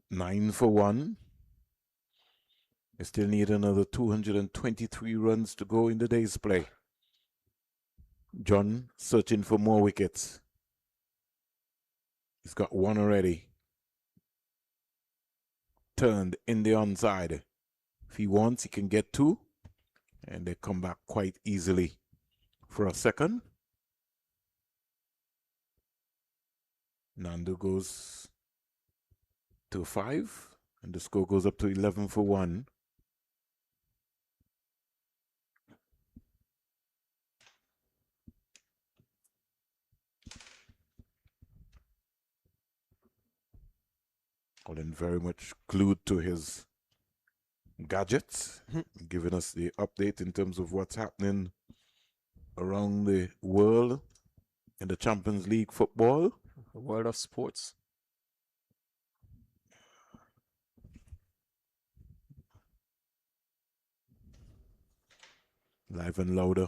Nine for one. They still need another 223 runs to go in the day's play. John searching for more wickets. He's got one already. Turned in the onside. If he wants, he can get two. And they come back quite easily for a second. Nando goes to 5. And the score goes up to 11 for 1. Colin very much glued to his gadgets, giving us the update in terms of what's happening around the world in the Champions League football. The world of sports. Live and Louder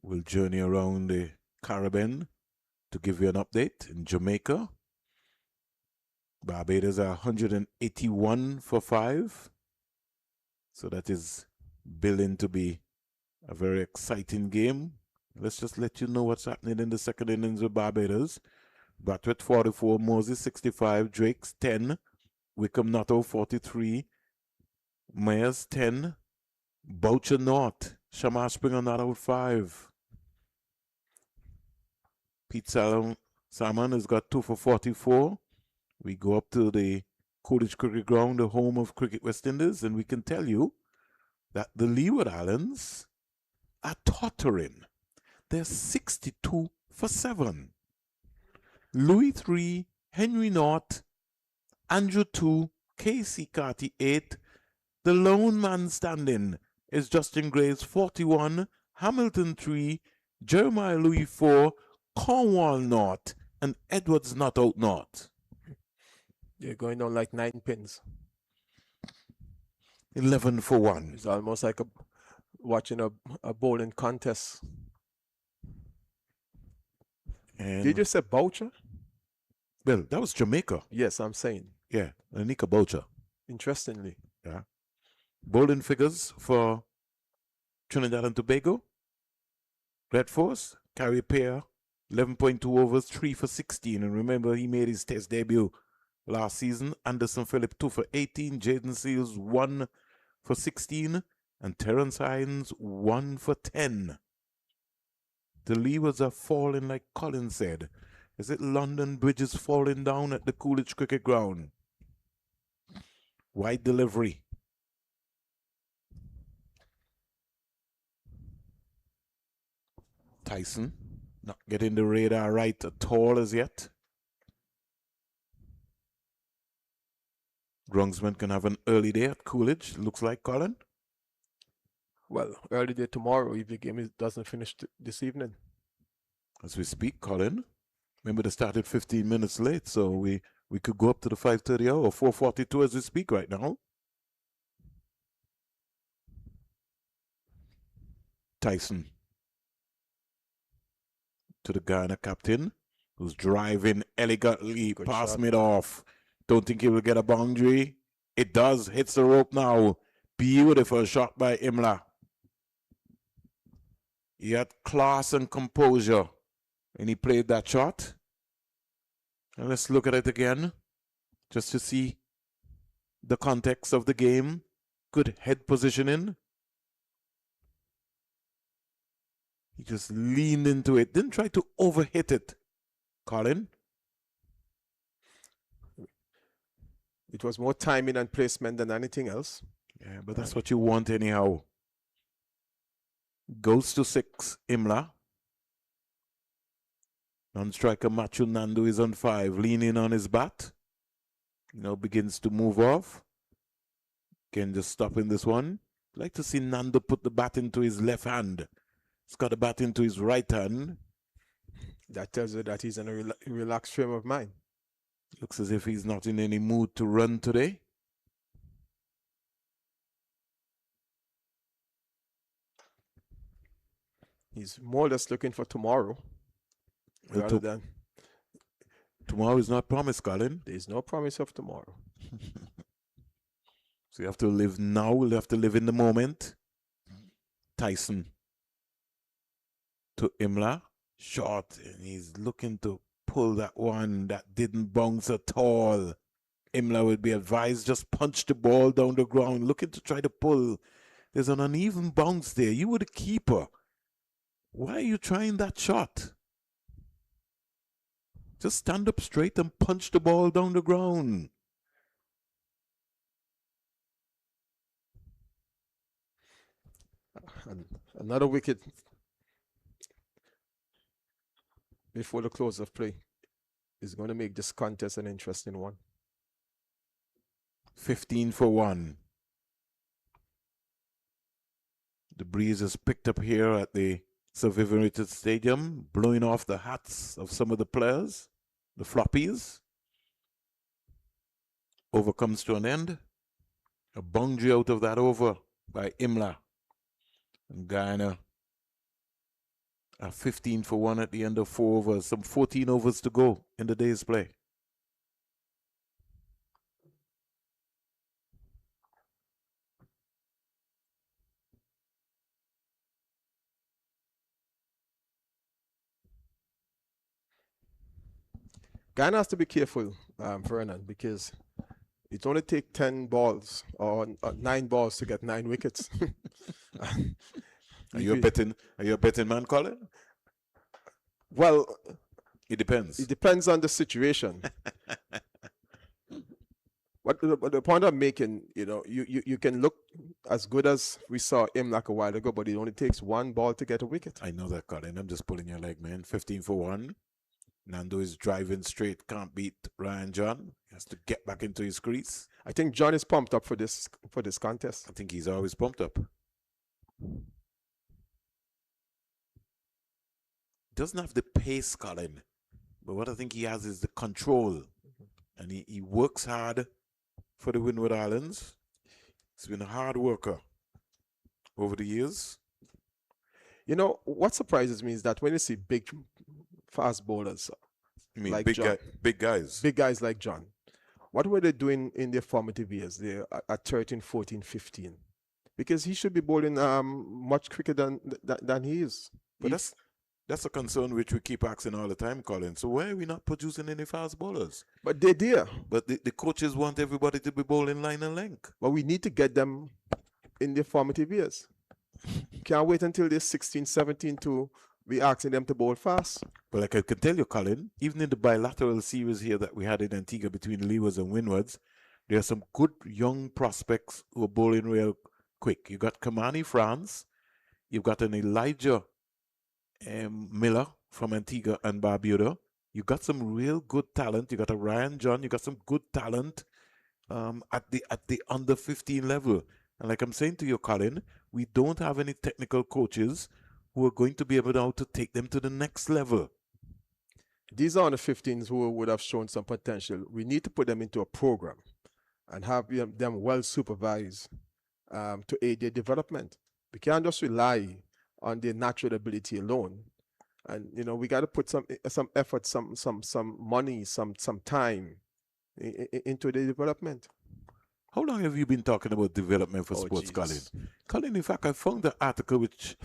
will journey around the Caribbean to give you an update. In Jamaica, Barbados are 181 for 5. So that is billing to be a very exciting game. Let's just let you know what's happening in the second innings of Barbados. Bradford 44, Moses 65, Drake's 10, Wickham Notto 43, Myers 10, Boucher North, Shamar Springer not out 5. Pete Salmon has got 2 for 44. We go up to the Coolidge Cricket Ground, the home of Cricket West Indies, and we can tell you that the Windward Islands are tottering. They're 62 for 7. Louis 3, Henry North, Andrew 2, Casey Carty 8. The lone man standing is Justin Graves 41, Hamilton 3, Jeremiah Louis 4, Cornwall North, and Edwards not out North. They're going on like 9 pins. 11 for 1. It's almost like watching a bowling contest. And did you say Boucher? Well, that was Jamaica. Yes, I'm saying. Yeah, Anika Boucher. Interestingly. Yeah. Bowling figures for Trinidad and Tobago. Red Force, Carrie Pear, 11.2 overs, 3 for 16. And remember, he made his test debut last season. Anderson Phillip, 2 for 18. Jaden Seals, 1 for 16. And Terrence Hines, 1 for 10. The Leewards are falling like Colin said. Is it London Bridges falling down at the Coolidge Cricket Ground? Wide delivery. Tyson not getting the radar right at all as yet. Groundsman can have an early day at Coolidge, looks like, Colin. Well, early day tomorrow if the game doesn't finish this evening. As we speak, Colin. Remember, they started 15 minutes late, so we could go up to the 5:30 hour, 4:42 as we speak right now. Tyson to the Guyana captain, who's driving elegantly past mid-off. Don't think he will get a boundary. It does. Hits the rope now. Beautiful shot by Imla. He had class and composure, and he played that shot. And let's look at it again, just to see the context of the game. Good head positioning. He just leaned into it, didn't try to overhit it, Colin. It was more timing and placement than anything else. Yeah, but that's what you want anyhow. Goes to 6, Imla. Non-striker Machu Nandu is on 5, leaning on his bat. Begins to move off. Can just stop in this one. Like to see Nandu put the bat into his left hand. He's got the bat into his right hand. That tells you that he's in a relaxed frame of mind. Looks as if he's not in any mood to run today. He's more or less looking for tomorrow. Rather than tomorrow is not promised, Colin. There's no promise of tomorrow. So you have to live now. You have to live in the moment. Tyson to Imla. Short. And he's looking to pull that one that didn't bounce at all. Imla would be advised, just punch the ball down the ground, looking to try to pull. There's an uneven bounce there. You were the keeper. Why are you trying that shot? Just stand up straight and punch the ball down the ground. Another wicket before the close of play is going to make this contest an interesting one. 15 for 1. The breeze is picked up here at the Sir Vivian Richards Stadium, blowing off the hats of some of the players, the floppies. Over comes to an end. A boundary out of that over by Imla. And Guyana are 15 for 1 at the end of 4 overs. Some 14 overs to go in the day's play. Guyana has to be careful, Vernon, because it only takes 10 balls or 9 balls to get 9 wickets. Are you a betting man, Colin? Well, it depends. It depends on the situation. But the point I'm making, you can look as good as we saw him like a while ago, but it only takes 1 ball to get a wicket. I know that, Colin. I'm just pulling your leg, man. 15 for 1. Nando is driving straight, can't beat Ryan John. He has to get back into his crease. I think John is pumped up for this contest. I think he's always pumped up. Doesn't have the pace, Colin, but what I think he has is the control. And he works hard for the Windward Islands. He's been a hard worker over the years. What surprises me is that when you see big, fast bowlers like John, big guys like John, what were they doing in their formative years? They're at 13, 14, 15. Because he should be bowling much quicker than he is. But that's a concern which we keep asking all the time, Colin. So why are we not producing any fast bowlers? But they're there. But the coaches want everybody to be bowling line and length. But we need to get them in their formative years. Can't wait until they're 16, 17 to be asking them to bowl fast. But like I can tell you, Colin, even in the bilateral series here that we had in Antigua between Leewards and Windwards, there are some good young prospects who are bowling real quick. You got Kamani France, you've got an Elijah Miller from Antigua and Barbuda. You got some real good talent. You got a Ryan John. You got some good talent at the under 15 level. And like I'm saying to you, Colin, we don't have any technical coaches who are going to be able now to take them to the next level. These are the 15s who would have shown some potential. We need to put them into a program and have them well supervised to aid their development. We can't just rely on their natural ability alone. And we got to put some effort, some money, some time into their development. How long have you been talking about development for sports, geez. Colin? Colin, in fact, I found the article which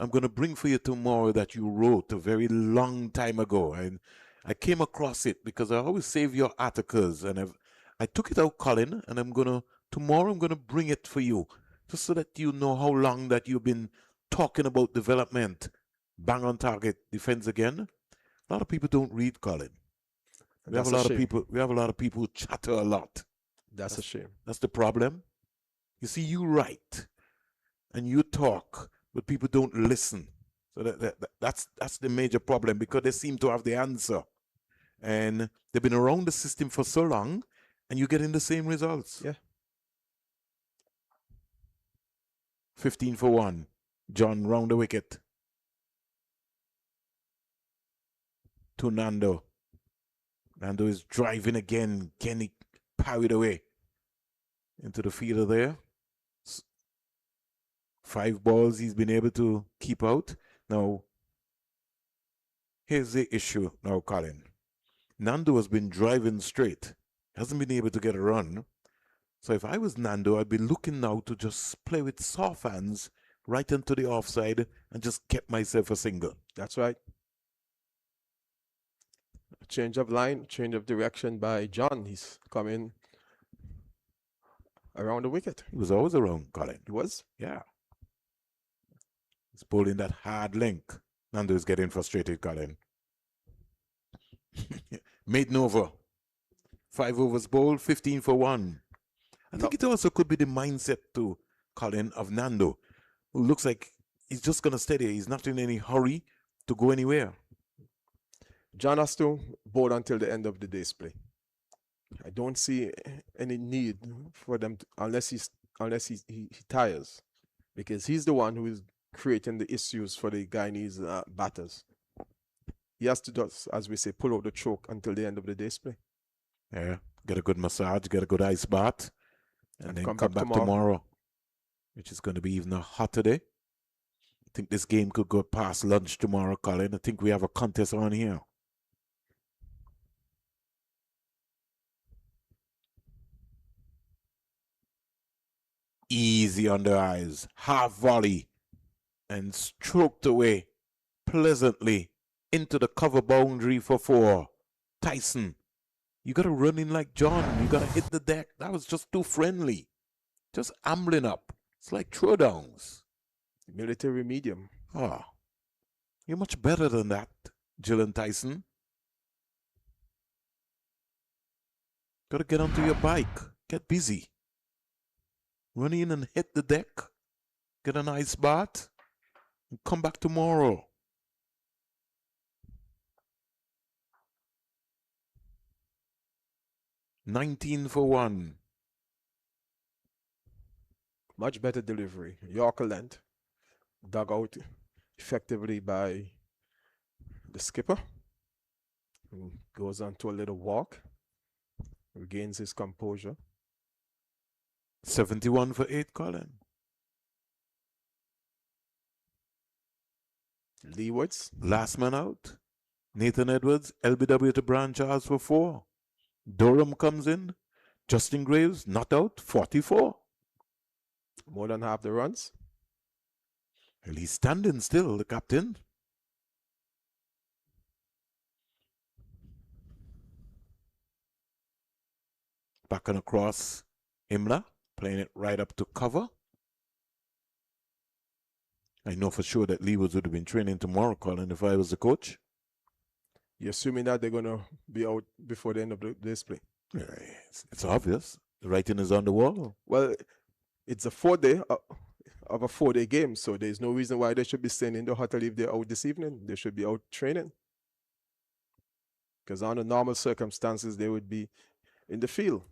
I'm going to bring for you tomorrow that you wrote a very long time ago. And I came across it because I always save your articles. And I took it out, Colin, and tomorrow I'm going to bring it for you, just so that you know how long that you've been talking about development. Bang on target, defense again. A lot of people don't read, Colin. We have a lot of people who chatter a lot. That's a shame. That's the problem. You see, you write and you talk, but people don't listen. So that's the major problem, because they seem to have the answer. And they've been around the system for so long, and you're getting the same results. Yeah. 15 for 1. John round the wicket. To Nando. Nando is driving again. Kenny parried away into the fielder there. 5 balls he's been able to keep out. Now, here's the issue now, Colin. Nando has been driving straight. Hasn't been able to get a run. So if I was Nando, I'd be looking now to just play with soft hands right into the offside and just get myself a single. That's right. A change of line, change of direction by John. He's coming around the wicket. He was always around, Colin. He was? Yeah. He's pulling that hard link. Nando is getting frustrated, Colin. Maiden over. 5 overs bowled, 15 for 1. I think it also could be the mindset too, Colin, of Nando, who looks like he's just going to stay there. He's not in any hurry to go anywhere. John has to bowl until the end of the day's play. I don't see any need for them to, unless he tires, because he's the one who is creating the issues for the Guyanese batters. He has to just, as we say, pull out the choke until the end of the day's play. Yeah, get a good massage, get a good ice bath, and then come back tomorrow, which is going to be even a hotter day. I think this game could go past lunch tomorrow, Colin. I think we have a contest on here. Easy on the eyes, half volley, and stroked away pleasantly into the cover boundary for 4. Tyson, you got to run in like John. You got to hit the deck. That was just too friendly. Just ambling up. It's like throwdowns. Military medium. Oh, you're much better than that, Gillen Tyson. Got to get onto your bike. Get busy. Run in and hit the deck. Get a nice bath. And come back tomorrow. $19 for 1. Much better delivery. Yorker length. Dug out effectively by the skipper. Who goes on to a little walk. Regains his composure. 71 for 8, Colin. Leewards. Last man out. Nathan Edwards, LBW to Brian Charles for 4. Durham comes in. Justin Graves, not out, 44. More than half the runs. Well, he's standing still, the captain. Back and across, Imla, playing it right up to cover. I know for sure that Leewards would have been training tomorrow, Colin, if I was the coach. You're assuming that they're going to be out before the end of the display? Yeah, it's obvious. The writing is on the wall. Well, it's a 4-day of a 4-day game, so there's no reason why they should be staying in the hotel if they're out this evening. They should be out training. Because under normal circumstances, they would be in the field.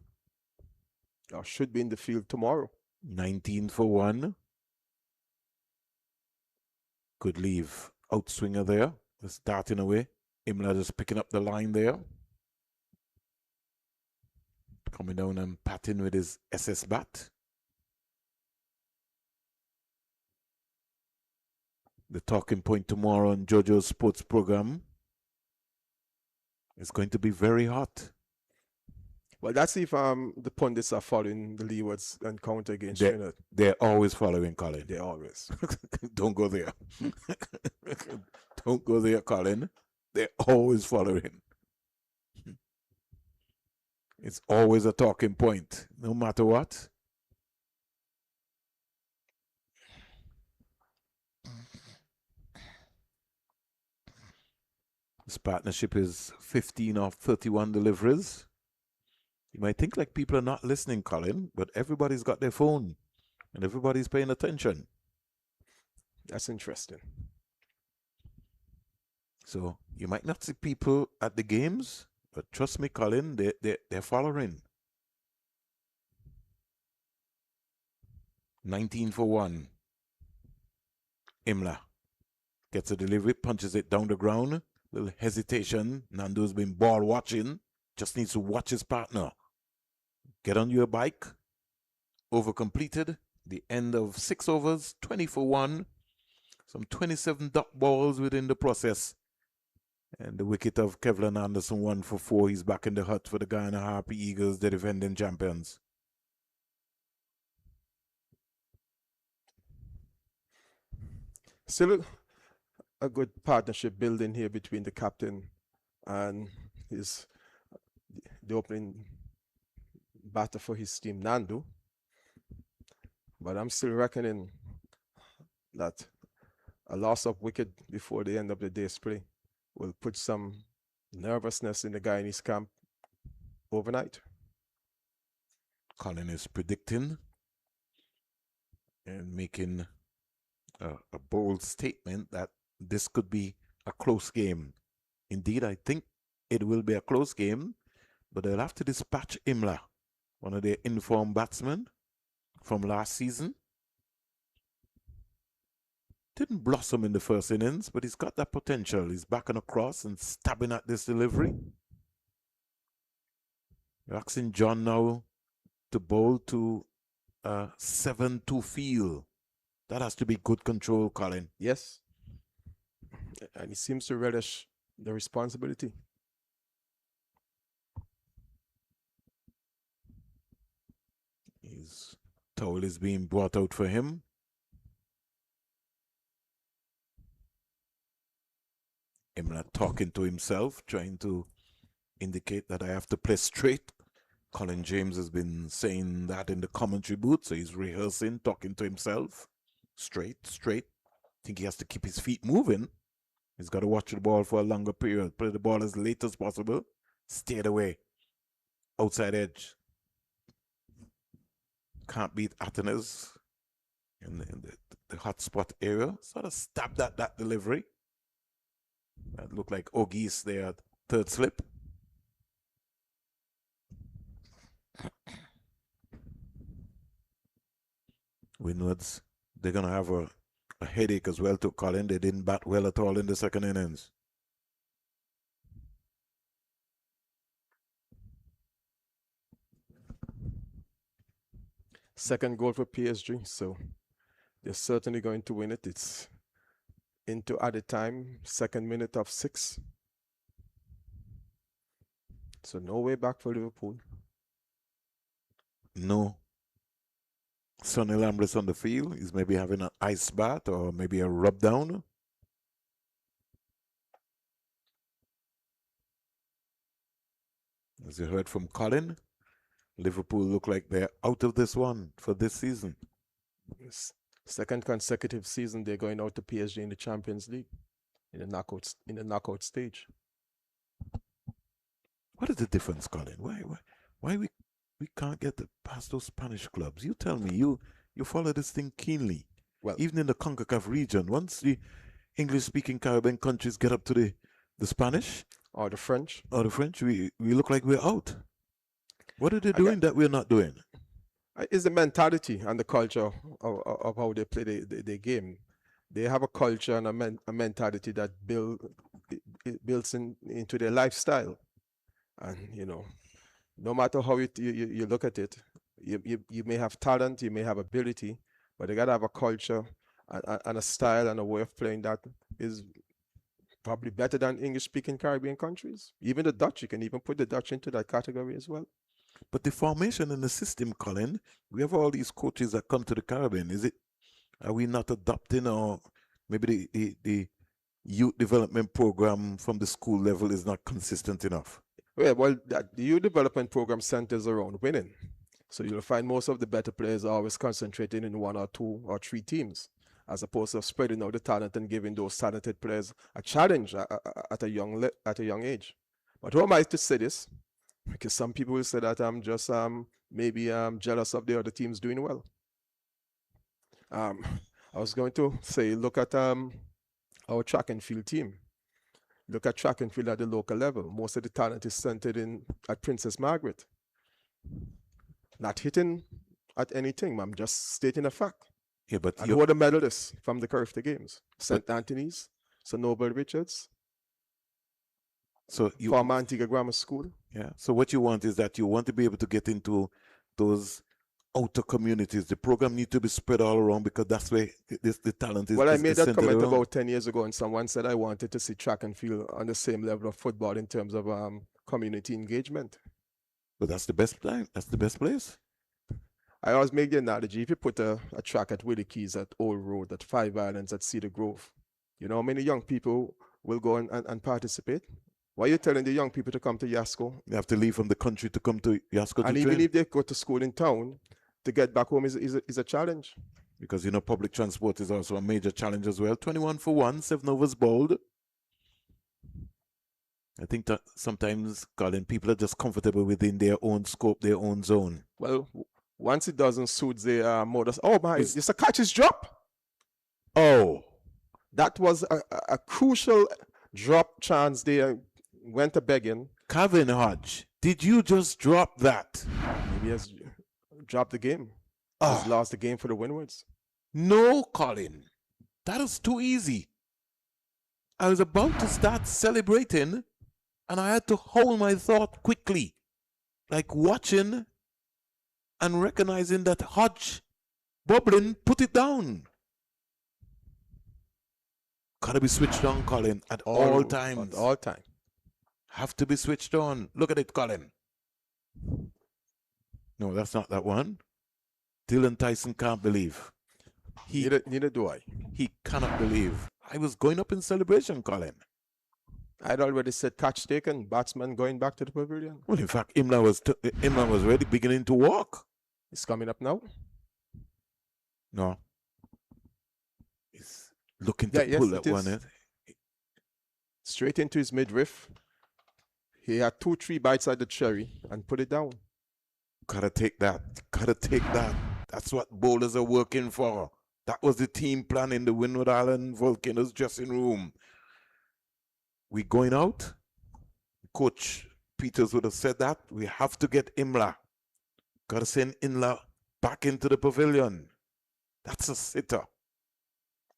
Or should be in the field tomorrow. 19 for 1. Good leave. Outswinger there. Just starting away. Imla just picking up the line there. Coming down and patting with his SS bat. The talking point tomorrow on JoJo's sports program is going to be very hot. Well, that's if the pundits are following the Leeward's encounter against Trinidad. They're always following Colin. They always. Don't go there. Don't go there, Colin. They're always following. It's always a talking point, no matter what. This partnership is 15 of 31 deliveries. You might think like people are not listening, Colin, but everybody's got their phone and everybody's paying attention. That's interesting. So you might not see people at the games, but trust me, Colin, they're following. 19 for 1. Imla gets a delivery, punches it down the ground. Little hesitation. Nando's been ball watching. Just needs to watch his partner. Get on your bike. Over completed. The end of 6 overs, 20 for 1. Some 27 dot balls within the process. And the wicket of Kevlin Anderson, 1 for 4. He's back in the hut for the Guyana Harpy Eagles, the defending champions. Still a good partnership building here between the captain and the opening batter for his team, Nando. But I'm still reckoning that a loss of wicket before the end of the day's play will put some nervousness in the Guyanese camp overnight. Colin is predicting and making a bold statement that this could be a close game. Indeed, I think it will be a close game, but they'll have to dispatch Imla, one of their informed batsmen from last season. Didn't blossom in the first innings, but he's got that potential. He's backing across and stabbing at this delivery. You're asking John now to bowl to 7-2 feel. That has to be good control, Colin. Yes. And he seems to relish the responsibility. His towel is being brought out for him. Imla talking to himself, trying to indicate that I have to play straight. Colin James has been saying that in the commentary booth, so he's rehearsing, talking to himself. Straight, straight. Think he has to keep his feet moving. He's got to watch the ball for a longer period. Play the ball as late as possible. Stay away. Outside edge. Can't beat Athena's in the hot spot area. Sort of stabbed at that delivery. That looked like Ogis there, third slip. Windwards, they're going to have a headache as well to Colin. They didn't bat well at all in the second innings. Second goal for PSG, so they're certainly going to win it. It's into added time, second minute of 6. So no way back for Liverpool. No. Sonny Lambris on the field. He's maybe having an ice bath or maybe a rub down. As you heard from Colin, Liverpool look like they're out of this one for this season. Yes. Second consecutive season they're going out to PSG in the Champions League in the knockout stage. What is the difference, Colin? Why we can't get past those Spanish clubs? You tell me. You follow this thing keenly. Well, even in the CONCACAF region, once the English-speaking Caribbean countries get up to the Spanish or the French, we look like we're out. What are they doing that we're not doing? It's the mentality and the culture of how they play the game. They have a culture and a mentality that builds into their lifestyle. And, you know, no matter how you look at it, you may have talent, you may have ability, but you got to have a culture and a style and a way of playing that is probably better than English-speaking Caribbean countries. Even the Dutch, you can even put the Dutch into that category as well. But the formation and the system, Colin, we have all these coaches that come to the Caribbean. Are we not adopting, or maybe the youth development program from the school level is not consistent enough? Well, the youth development program centers around winning. So you'll find most of the better players are always concentrating in 1 or 2 or 3 teams, as opposed to spreading out the talent and giving those talented players a challenge at a young age. But who am I to say this? Because some people will say that I'm just maybe jealous of the other teams doing well. I was going to say, look at our track and field team. Look at track and field at the local level. Most of the talent is centered at Princess Margaret. Not hitting at anything, I'm just stating a fact. Yeah, but and who are the medalists from the Curfew Games? St. Anthony's, Sir Noble Richards, former Antigua Grammar School. Yeah. So what you want is that you want to be able to get into those outer communities. The program needs to be spread all around, because that's where the talent is. Well, I made that comment around. about 10 years ago, and someone said I wanted to see track and field on the same level of football in terms of community engagement. But that's the best place. That's the best place. I always make the analogy, if you put a track at Willie Keys, at Old Road, at 5 Islands, at Cedar Grove, you know how many young people will go and participate? Why are you telling the young people to come to Yasco? They have to leave from the country to come to Yasco and to even train? if they go to school in town, to get back home is a challenge. Because, you know, public transport is also a major challenge as well. 21 for 1, 7 overs bowled. I think that sometimes, Colin, people are just comfortable within their own scope, their own zone. Well, once it doesn't suit their modus, oh my, it's a catches drop. Oh. That was a crucial drop chance there. Went a begging. Kevin Hodge, did you just drop that? Maybe he has dropped the game. He's lost the game for the Windwards. No, Colin. That was too easy. I was about to start celebrating, and I had to hold my thought quickly. Like watching and recognizing that Hodge, bubbling, put it down. Gotta be switched on, Colin, at all times. At all time. Have to be switched on. Look at it, Colin. No, that's not that one. Dylan Tyson can't believe. Neither do I. He cannot believe. I was going up in celebration, Colin. I'd already said catch taken, batsman going back to the pavilion. Well, in fact, Imla was already beginning to walk. It's coming up now? No. He's looking to pull that one in. Straight into his midriff. He had 2-3 bites at the cherry and put it down. Gotta take that. Gotta take that. That's what bowlers are working for. That was the team plan in the Windward Islands Volcanoes dressing room. We going out? Coach Peters would have said that. We have to get Imla. Gotta send Imla back into the pavilion. That's a sitter.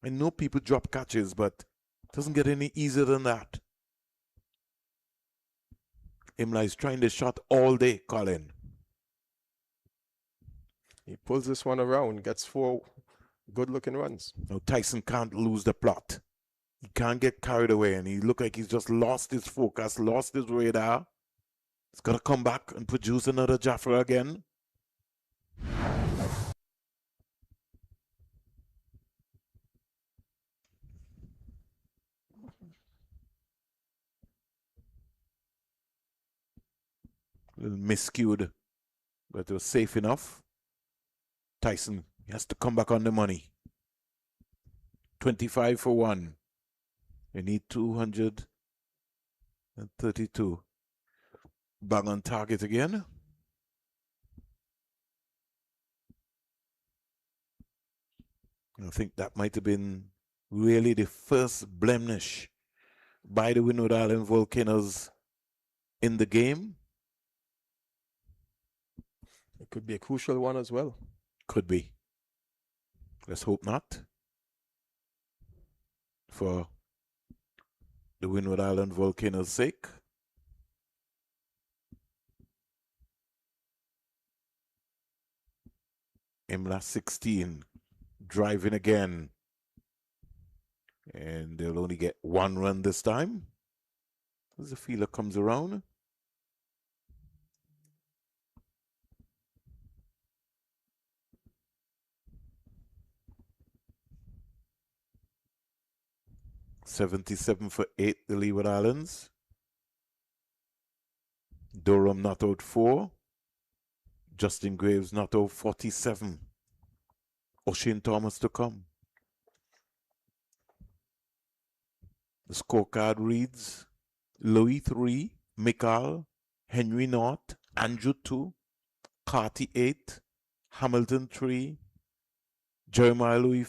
I know people drop catches, but it doesn't get any easier than that. Imla is trying the shot all day, Colin. He pulls this one around, gets 4 good-looking runs. Now Tyson can't lose the plot. He can't get carried away, and he look like he's just lost his focus, lost his radar. He's got to come back and produce another Jaffa again. A little miscued, but it was safe enough. Tyson, he has to come back on the money. 25 for 1. They need 232. Bang on target again. I think that might have been really the first blemish by the Windward Island Volcanoes in the game. It could be a crucial one as well. Could be. Let's hope not. For the Windward Island Volcanoes' sake. Imla 16, driving again. And they'll only get 1 run this time. As the fielder comes around. 77 for 8, the Leeward Islands. Durham not out 4. Justin Graves not out 47. O'Shane Thomas to come. The scorecard reads Louis 3, Mikal, Henry 0, Andrew 2, Carty 8, Hamilton 3, Jeremiah Louis